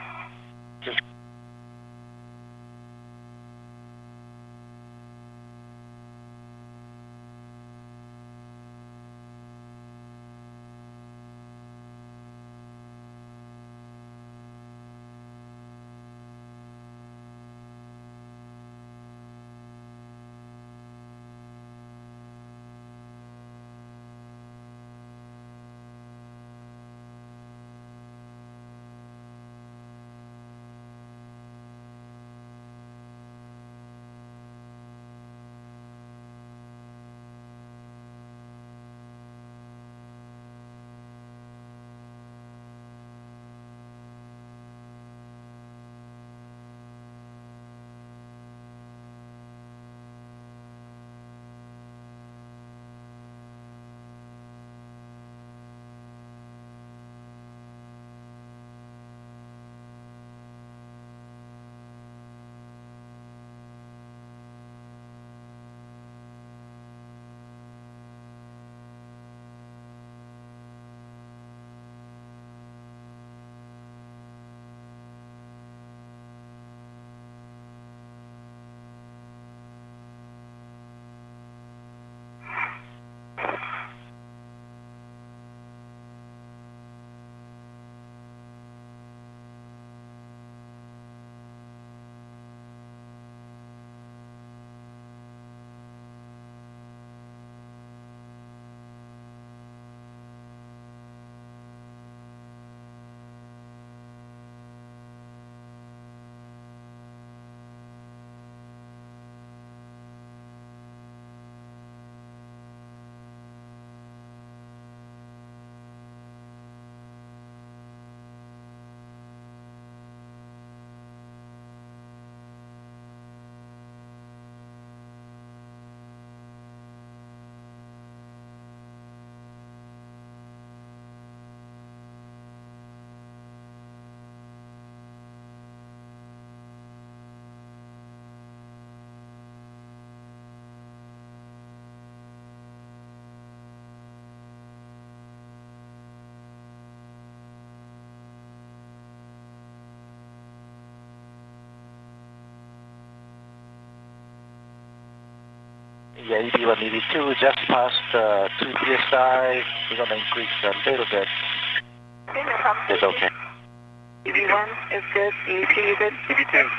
Yeah, EV1, EV2 just past 2 psi. We're going to increase a little bit. Okay, no problem. It's okay. EV1 is good. EV2, you good? EV2.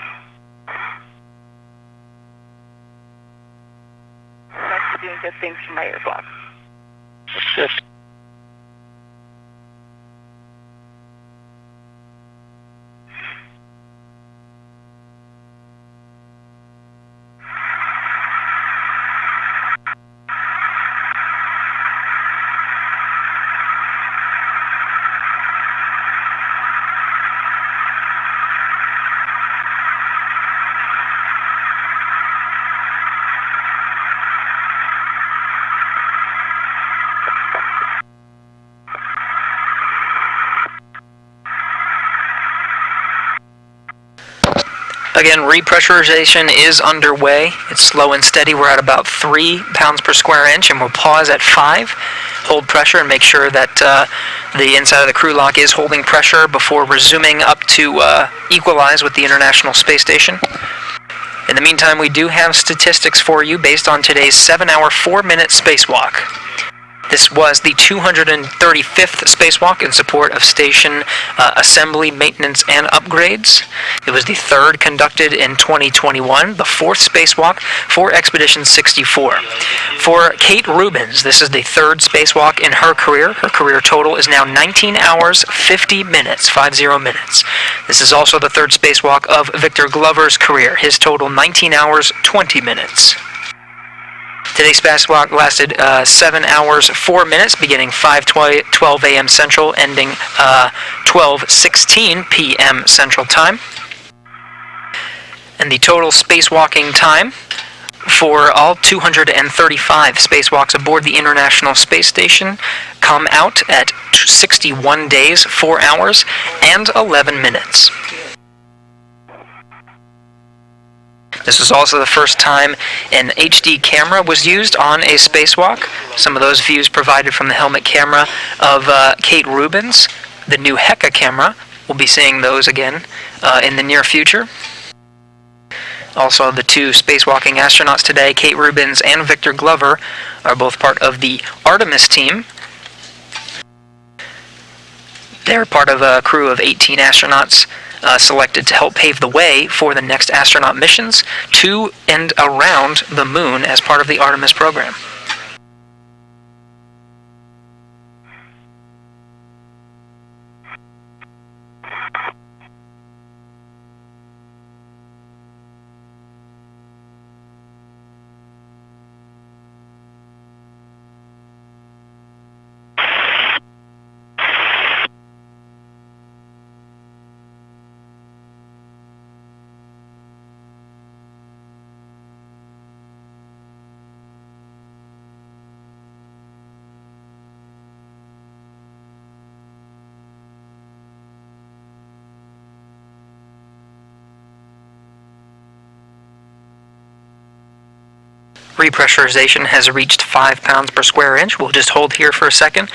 That's doing good things from my earplugs. That's good. Again, repressurization is underway. It's slow and steady. We're at about 3 pounds per square inch, and we'll pause at 5. Hold pressure and make sure that the inside of the crew lock is holding pressure before resuming up to equalize with the International Space Station. In the meantime, we do have statistics for you based on today's 7-hour, 4-minute spacewalk. This was the 235th spacewalk in support of station assembly, maintenance, and upgrades. It was the 3rd conducted in 2021, the 4th spacewalk for Expedition 64. For Kate Rubins, this is the 3rd spacewalk in her career. Her career total is now 19 hours, 50 minutes, 50 minutes. This is also the 3rd spacewalk of Victor Glover's career. His total 19 hours, 20 minutes. Today's spacewalk lasted 7 hours, 4 minutes, beginning 5:12 a.m. Central, ending 12:16 p.m. Central Time. And the total spacewalking time for all 235 spacewalks aboard the International Space Station come out at 61 days, 4 hours, and 11 minutes. This was also the first time an HD camera was used on a spacewalk. Some of those views provided from the helmet camera of Kate Rubins. The new Heka camera, we'll be seeing those again in the near future. Also, the 2 spacewalking astronauts today, Kate Rubins and Victor Glover, are both part of the Artemis team. They're part of a crew of 18 astronauts selected to help pave the way for the next astronaut missions to and around the moon as part of the Artemis program. Repressurization has reached 5 pounds per square inch. We'll just hold here for a second,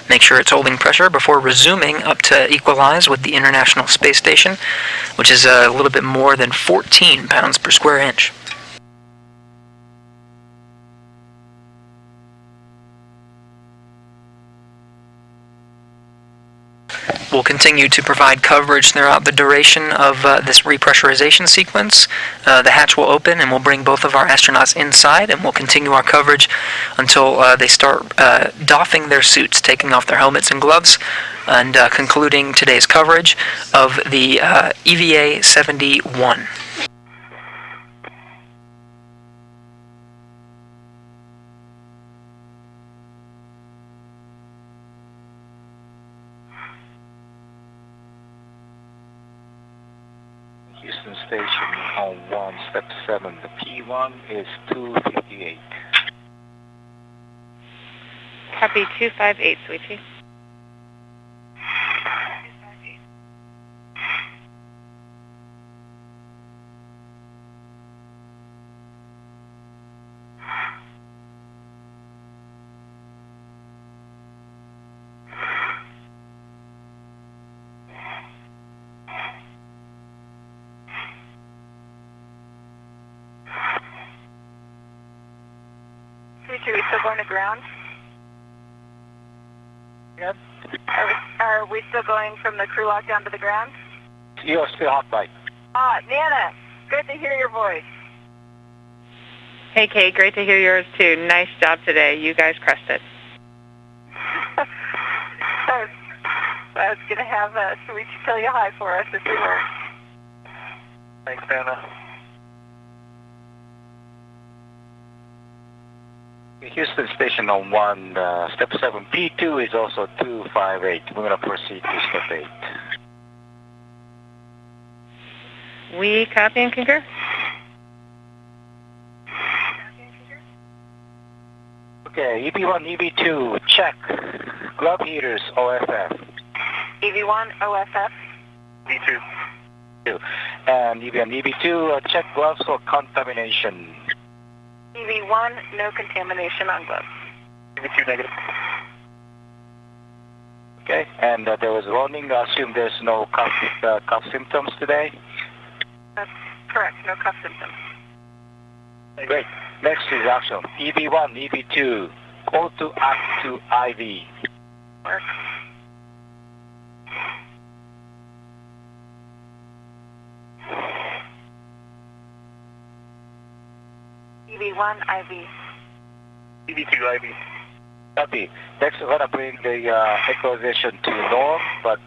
make sure it's holding pressure before resuming up to equalize with the International Space Station, which is a little bit more than 14 pounds per square inch. We'll continue to provide coverage throughout the duration of this repressurization sequence. The hatch will open and we'll bring both of our astronauts inside, and we'll continue our coverage until they start doffing their suits, taking off their helmets and gloves, and concluding today's coverage of the EVA 71. Houston Station on 1, step 7. The P1 is 258. Copy 258, Sweetie. Are we still going to ground? Yep. Are we still going from the crew lock down to the ground? You're still hot bite. Nana, good to hear your voice. Hey, Kate, great to hear yours, too. Nice job today. You guys crushed it. I was going to have Sweet tell you hi for us if we were. Thanks, Anna. Houston Station on 1, step 7. P2 is also 258. We're going to proceed to step 8. We copy and concur. Okay, EV1, EV2, check. Glove heaters, OFF. EV1, OFF. V2. And EV1, EV2, check gloves for contamination. EV1, no contamination on gloves. EV2 negative. Okay, and there was warning. I assume there's no cough symptoms today? That's correct, no cough symptoms. Great. Next is action. EV1, EV2, call to act to IV. Work. EV1, IV. EV2 IV. Copy. Next, we're going to bring the equalization to norm, but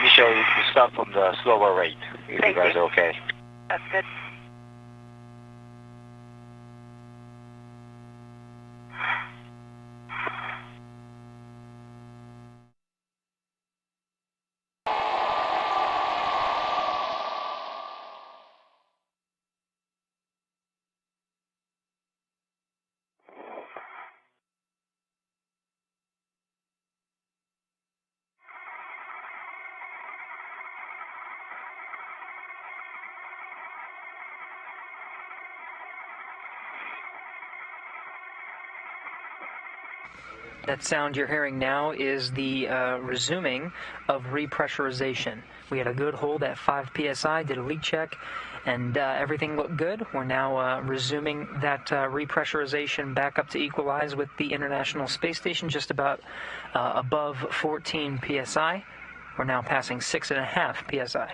initially we start from the slower rate, if Thank you guys you. are okay. That's good. That sound you're hearing now is the resuming of repressurization. We had a good hold at 5 psi, did a leak check, and everything looked good. We're now resuming that repressurization back up to equalize with the International Space Station, just about above 14 psi. We're now passing 6.5 psi.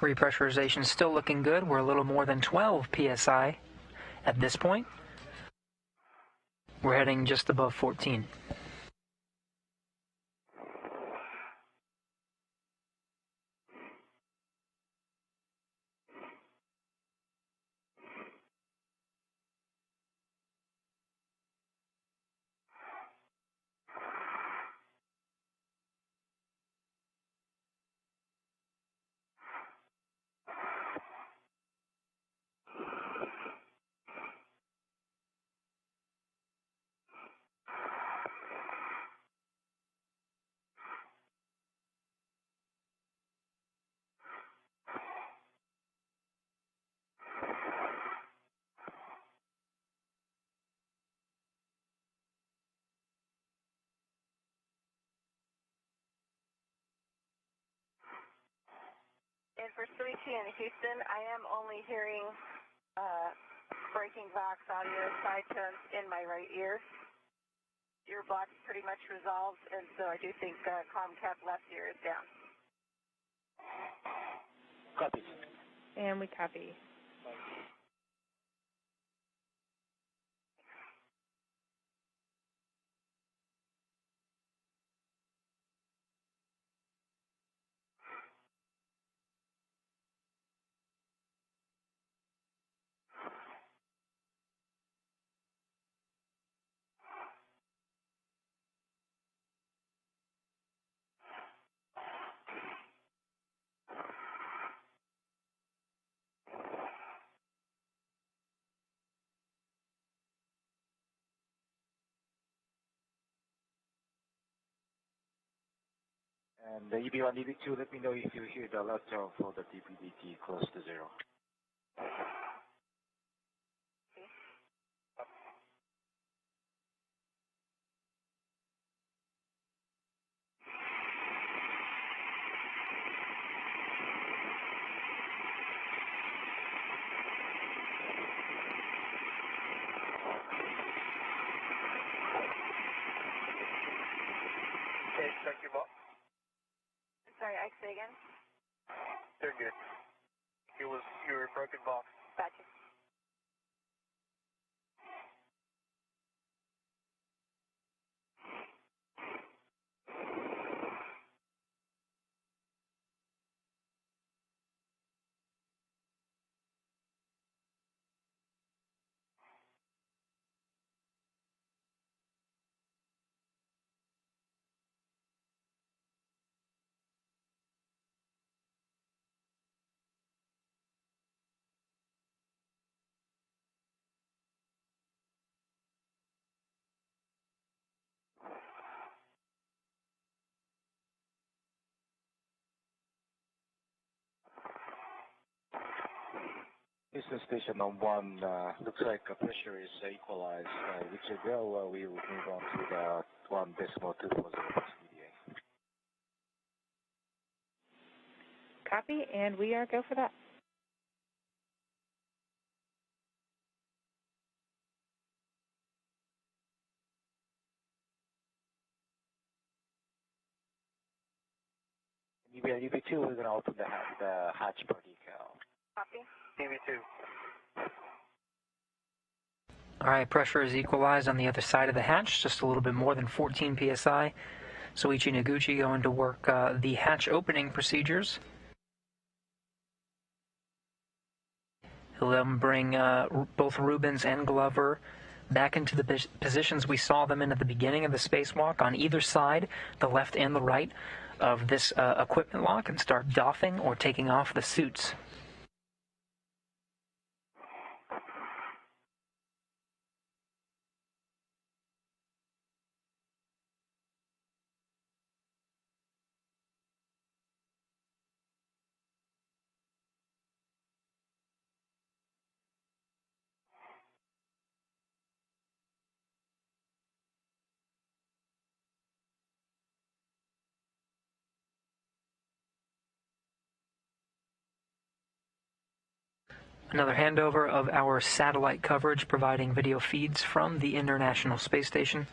Repressurization is still looking good. We're a little more than 12 psi at this point. We're heading just above 14. And for Suichi and Houston, I am only hearing breaking Vox audio side tones in my right ear. Your block's pretty much resolved, and so I do think Comcap left ear is down. Copy. And we copy. And the EB1, EB2, let me know if you hear the alert tone for the DPDT close to 0. Okay, check your box. Sorry, Ike, say again? They're good. It was your broken box. Gotcha. Houston Station on 1, looks like the pressure is equalized. With your go, we will move on to the 1.240 PDA. Copy, and we are go for that. EB2, we're going to open the hatch per decal. Copy. EB2. All right, pressure is equalized on the other side of the hatch, just a little bit more than 14 psi. Soichi Noguchi going to work the hatch opening procedures. He'll then bring both Rubens and Glover back into the positions we saw them in at the beginning of the spacewalk on either side, the left and the right of this equipment lock, and start doffing or taking off the suits. Another handover of our satellite coverage, providing video feeds from the International Space Station.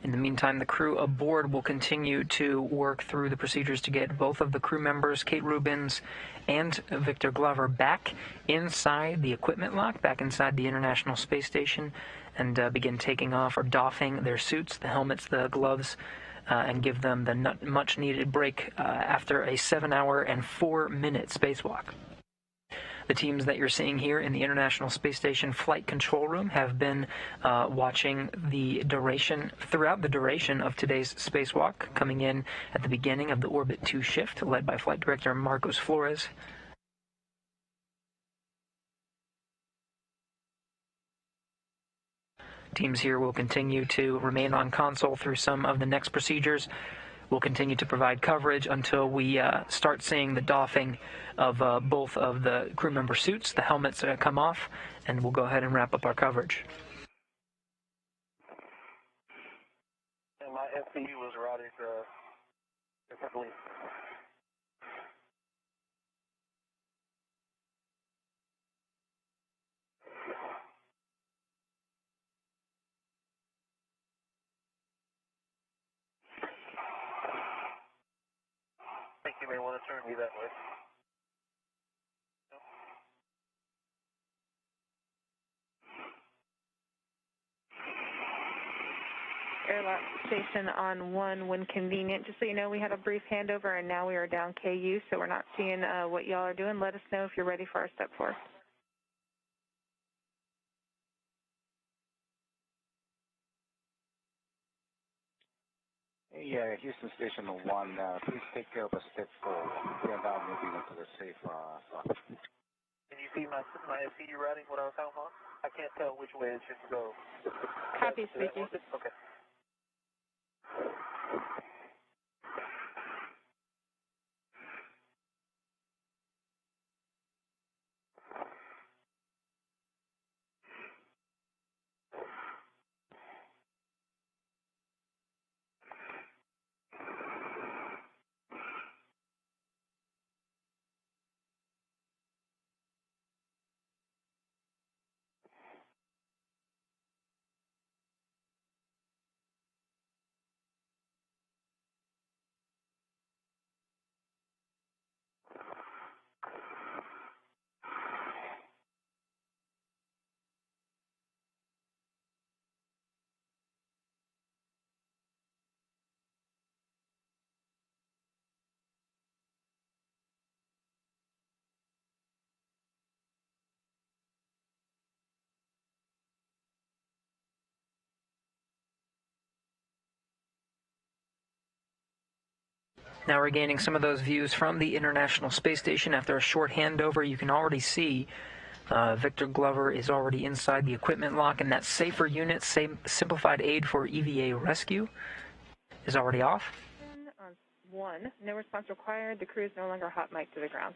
In the meantime, the crew aboard will continue to work through the procedures to get both of the crew members, Kate Rubins and Victor Glover, back inside the equipment lock, back inside the International Space Station, and begin taking off or doffing their suits, the helmets, the gloves, and give them the much-needed break after a 7-hour and 4-minute spacewalk. The teams that you're seeing here in the International Space Station Flight Control Room have been watching throughout the duration of today's spacewalk, coming in at the beginning of the Orbit 2 shift, led by Flight Director Marcos Flores. Teams here will continue to remain on console through some of the next procedures. We'll continue to provide coverage until we start seeing the doffing of both of the crew member suits, the helmets come off, and we'll go ahead and wrap up our coverage. And my SCU was routed differently. I think you may want to turn me that way. Airlock station on 1 when convenient. Just so you know, we had a brief handover, and now we are down KU, so we're not seeing what y'all are doing. Let us know if you're ready for our step 4. Yeah, Houston Station 1, please take care of a step 4. We are now moving into the safe slot. Can you see my SCU routing, what I was talking about? I can't tell which way it should go. Copy, Speaky. Okay. Now we're gaining some of those views from the International Space Station. After a short handover, you can already see Victor Glover is already inside the equipment lock, and that safer unit, simplified aid for EVA rescue, is already off. On 1, no response required. The crew is no longer hot mic to the ground.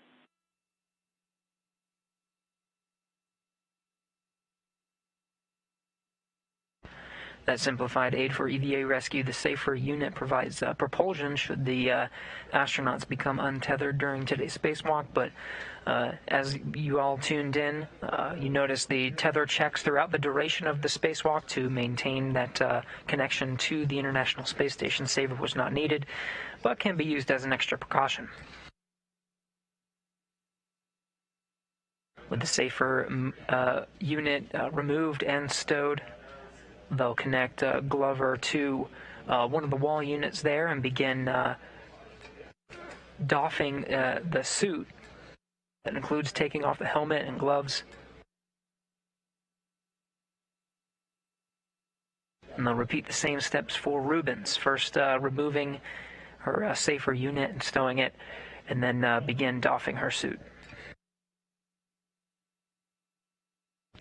That simplified aid for EVA rescue, the safer unit, provides propulsion should the astronauts become untethered during today's spacewalk. But as you all tuned in, you noticed the tether checks throughout the duration of the spacewalk to maintain that connection to the International Space Station. Saver was not needed, but can be used as an extra precaution. With the safer unit removed and stowed, they'll connect Glover to one of the wall units there and begin doffing the suit. That includes taking off the helmet and gloves. And they'll repeat the same steps for Rubens. First removing her safer unit and stowing it, and then begin doffing her suit.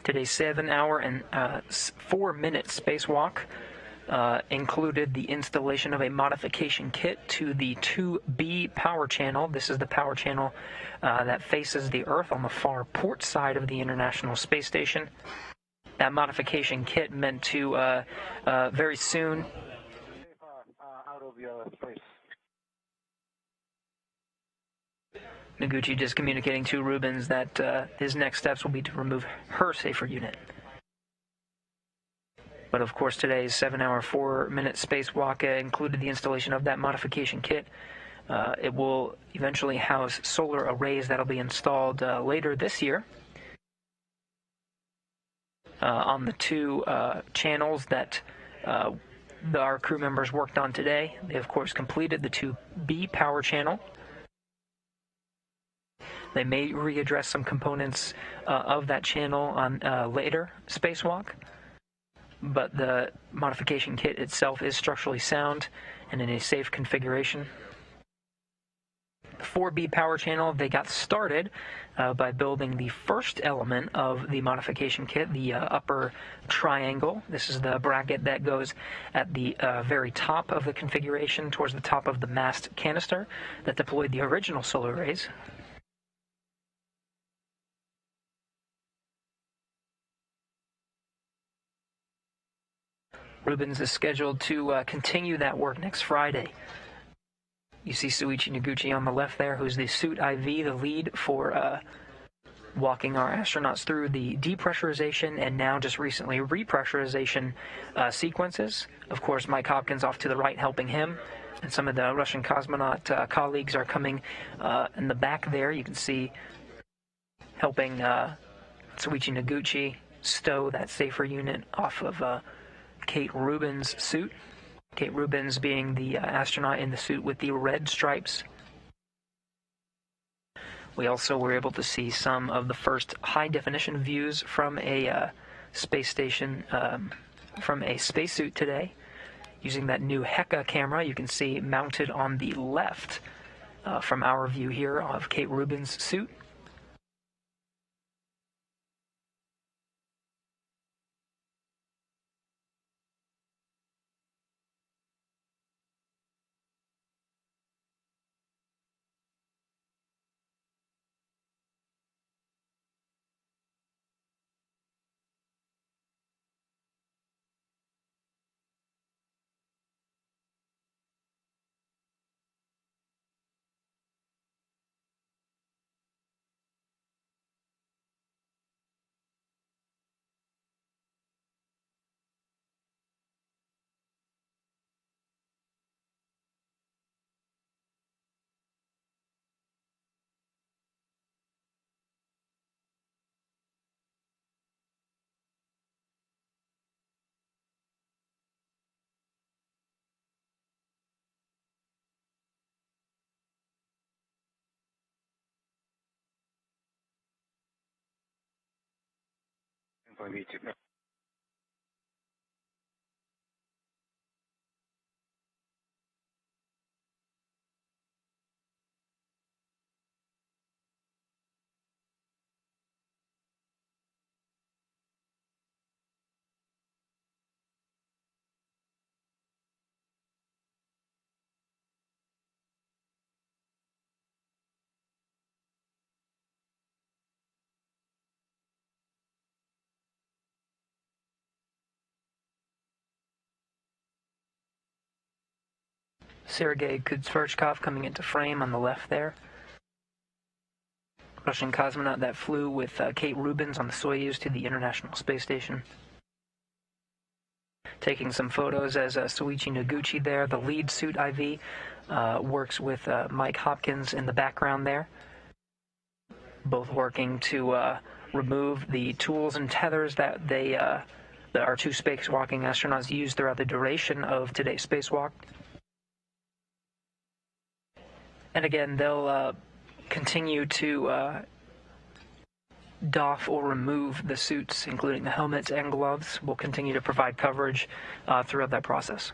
Today's 7-hour and 4-minute spacewalk included the installation of a modification kit to the 2B power channel. This is the power channel that faces the Earth on the far port side of the International Space Station. That modification kit meant to very soon out of your space. Noguchi just communicating to Rubens that his next steps will be to remove her safer unit. But of course, today's 7-hour, 4-minute spacewalk included the installation of that modification kit. It will eventually house solar arrays that'll be installed later this year on the 2 channels that our crew members worked on today. They, of course, completed the 2B power channel. They may readdress some components of that channel on later spacewalk, but the modification kit itself is structurally sound and in a safe configuration. The 4B power channel, they got started by building the first element of the modification kit, the upper triangle. This is the bracket that goes at the very top of the configuration, towards the top of the mast canister that deployed the original solar arrays. Rubens is scheduled to continue that work next Friday. You see Suichi Noguchi on the left there, who's the suit IV, the lead for walking our astronauts through the depressurization and now just recently repressurization sequences. Of course, Mike Hopkins off to the right helping him, and some of the Russian cosmonaut colleagues are coming in the back there. You can see helping Suichi Noguchi stow that safer unit off of Kate Rubins' suit. Kate Rubins being the astronaut in the suit with the red stripes. We also were able to see some of the first high-definition views from a space station, from a spacesuit today, using that new Heka camera you can see mounted on the left from our view here of Kate Rubins' suit. Sergei Kudzverchkov coming into frame on the left there. Russian cosmonaut that flew with Kate Rubins on the Soyuz to the International Space Station. Taking some photos as Soichi Noguchi there, the lead suit IV, works with Mike Hopkins in the background there. Both working to remove the tools and tethers that our two spacewalking astronauts used throughout the duration of today's spacewalk. And again, they'll continue to doff or remove the suits, including the helmets and gloves. We'll continue to provide coverage throughout that process.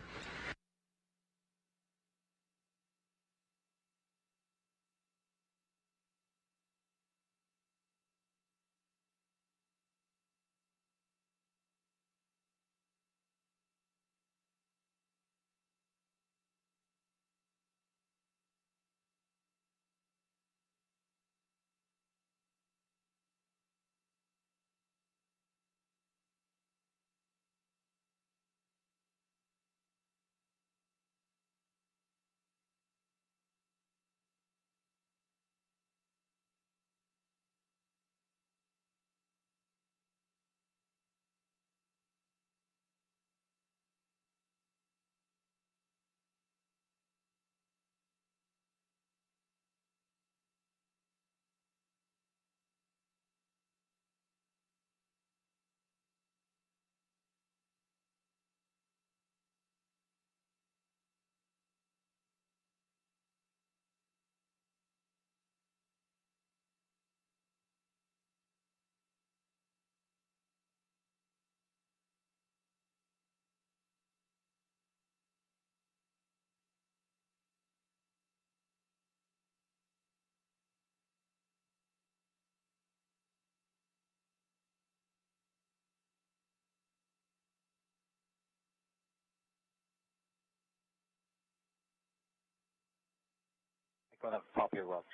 I'm gonna pop your watch.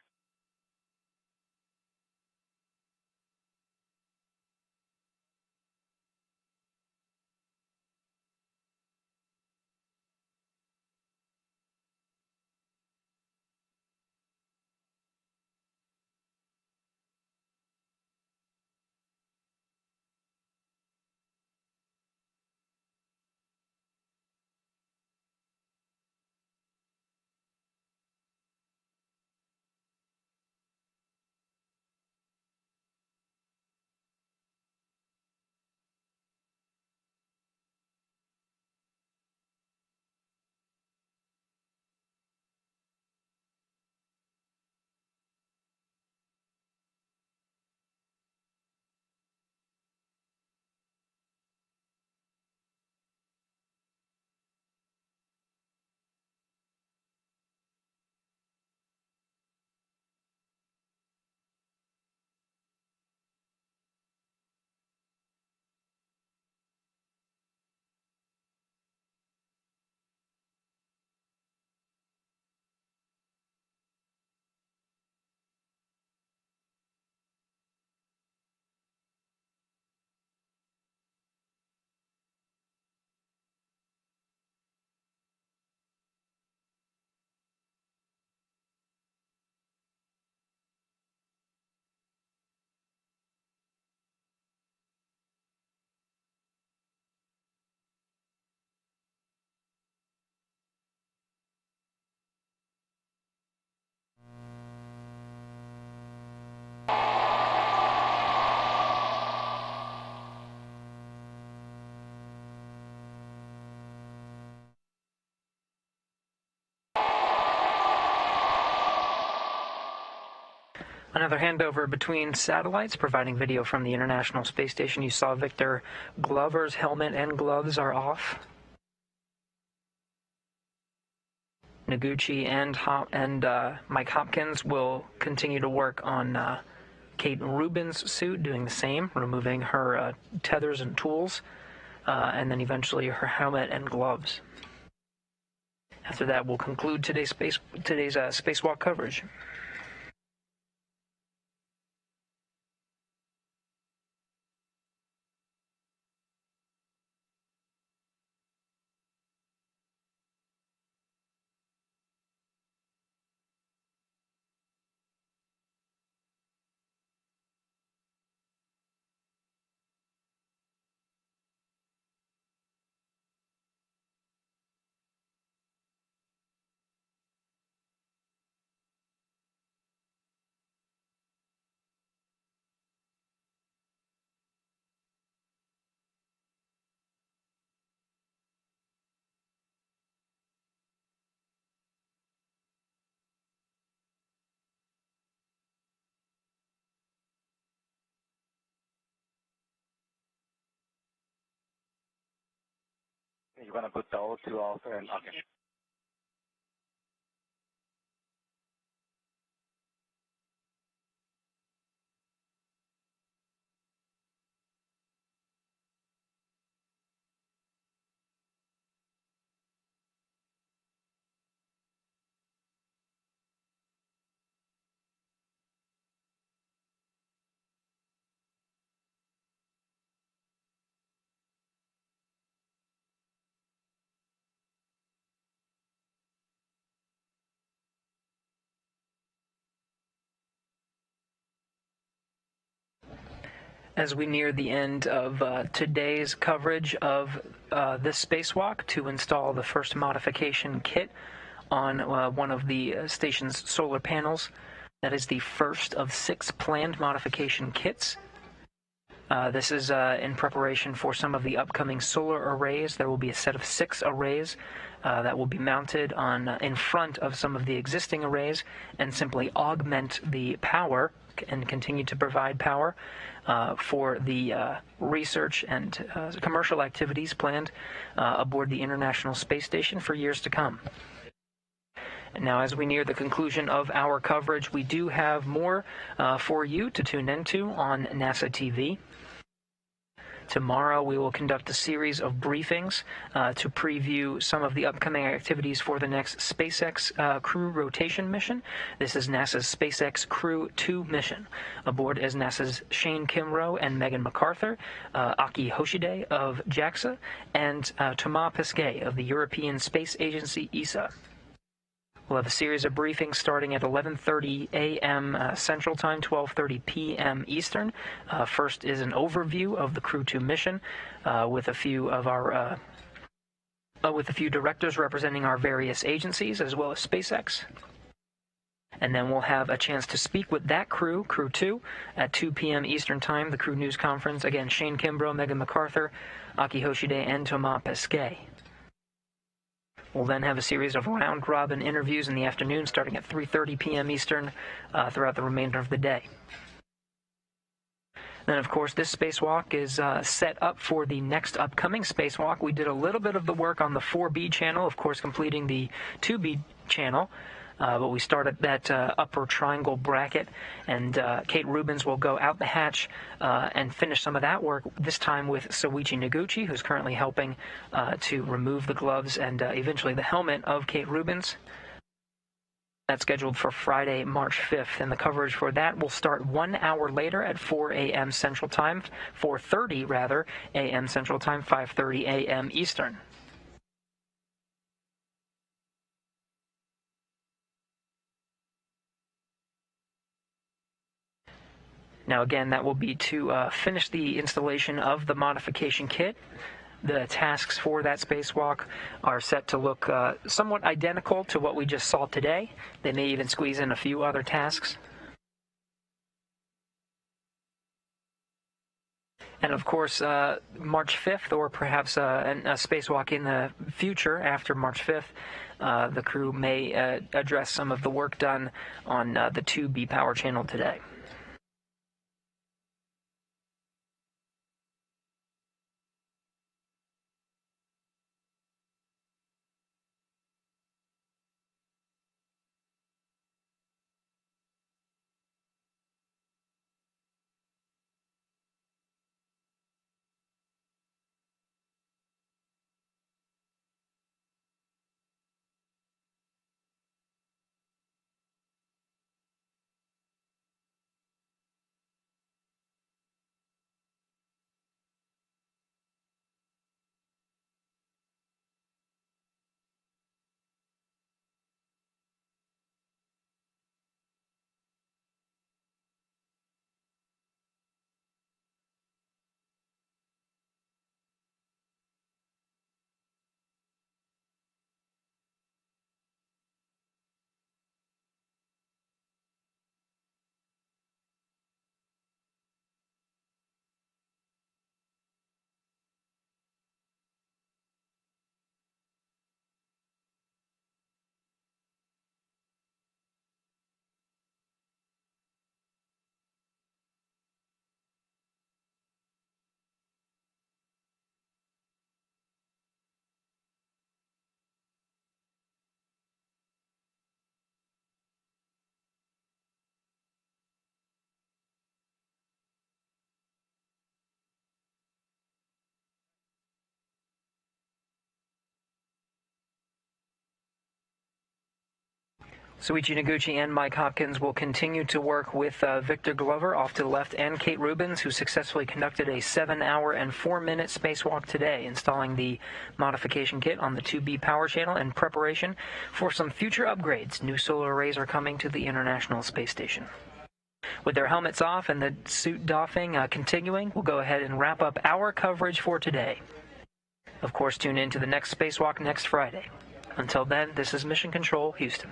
Another handover between satellites, providing video from the International Space Station. You saw Victor Glover's helmet and gloves are off. Noguchi and Mike Hopkins will continue to work on Kate Rubins' suit, doing the same, removing her tethers and tools, and then eventually her helmet and gloves. After that, we'll conclude today's spacewalk coverage. You're going to put the O2 off and okay. As we near the end of today's coverage of this spacewalk to install the first modification kit on one of the station's solar panels. That is the first of 6 planned modification kits. This is in preparation for some of the upcoming solar arrays. There will be a set of 6 arrays that will be mounted on in front of some of the existing arrays and simply augment the power and continue to provide power for the research and commercial activities planned aboard the International Space Station for years to come. Now, as we near the conclusion of our coverage, we do have more for you to tune into on NASA TV. Tomorrow, we will conduct a series of briefings to preview some of the upcoming activities for the next SpaceX crew rotation mission. This is NASA's SpaceX Crew 2 mission. Aboard is NASA's Shane Kimbrough and Megan MacArthur, Aki Hoshide of JAXA, and Thomas Pesquet of the European Space Agency, ESA. We'll have a series of briefings starting at 11:30 a.m. Central Time, 12:30 p.m. Eastern. First is an overview of the Crew 2 mission with a few of our directors representing our various agencies as well as SpaceX. And then we'll have a chance to speak with that crew, Crew 2, at 2 p.m. Eastern Time, the Crew News Conference. Again, Shane Kimbrough, Megan MacArthur, Aki Hoshide, and Thomas Pesquet. We'll then have a series of round-robin interviews in the afternoon starting at 3:30 p.m. Eastern throughout the remainder of the day. Then, of course, this spacewalk is set up for the next upcoming spacewalk. We did a little bit of the work on the 4B channel, of course, completing the 2B channel. But we start at that upper triangle bracket, and Kate Rubins will go out the hatch and finish some of that work, this time with Soichi Noguchi, who's currently helping to remove the gloves and eventually the helmet of Kate Rubins. That's scheduled for Friday, March 5th, and the coverage for that will start 1 hour later at 4 a.m. Central Time, 4:30 rather, a.m. Central Time, 5:30 a.m. Eastern. Now, again, that will be to finish the installation of the modification kit. The tasks for that spacewalk are set to look somewhat identical to what we just saw today. They may even squeeze in a few other tasks. And, of course, March 5th, or perhaps a spacewalk in the future after March 5th, the crew may address some of the work done on the 2B power channel today. Soichi Noguchi and Mike Hopkins will continue to work with Victor Glover off to the left and Kate Rubins, who successfully conducted a 7-hour and 4-minute spacewalk today, installing the modification kit on the 2B power channel in preparation for some future upgrades. New solar arrays are coming to the International Space Station. With their helmets off and the suit doffing continuing, we'll go ahead and wrap up our coverage for today. Of course, tune in to the next spacewalk next Friday. Until then, this is Mission Control, Houston.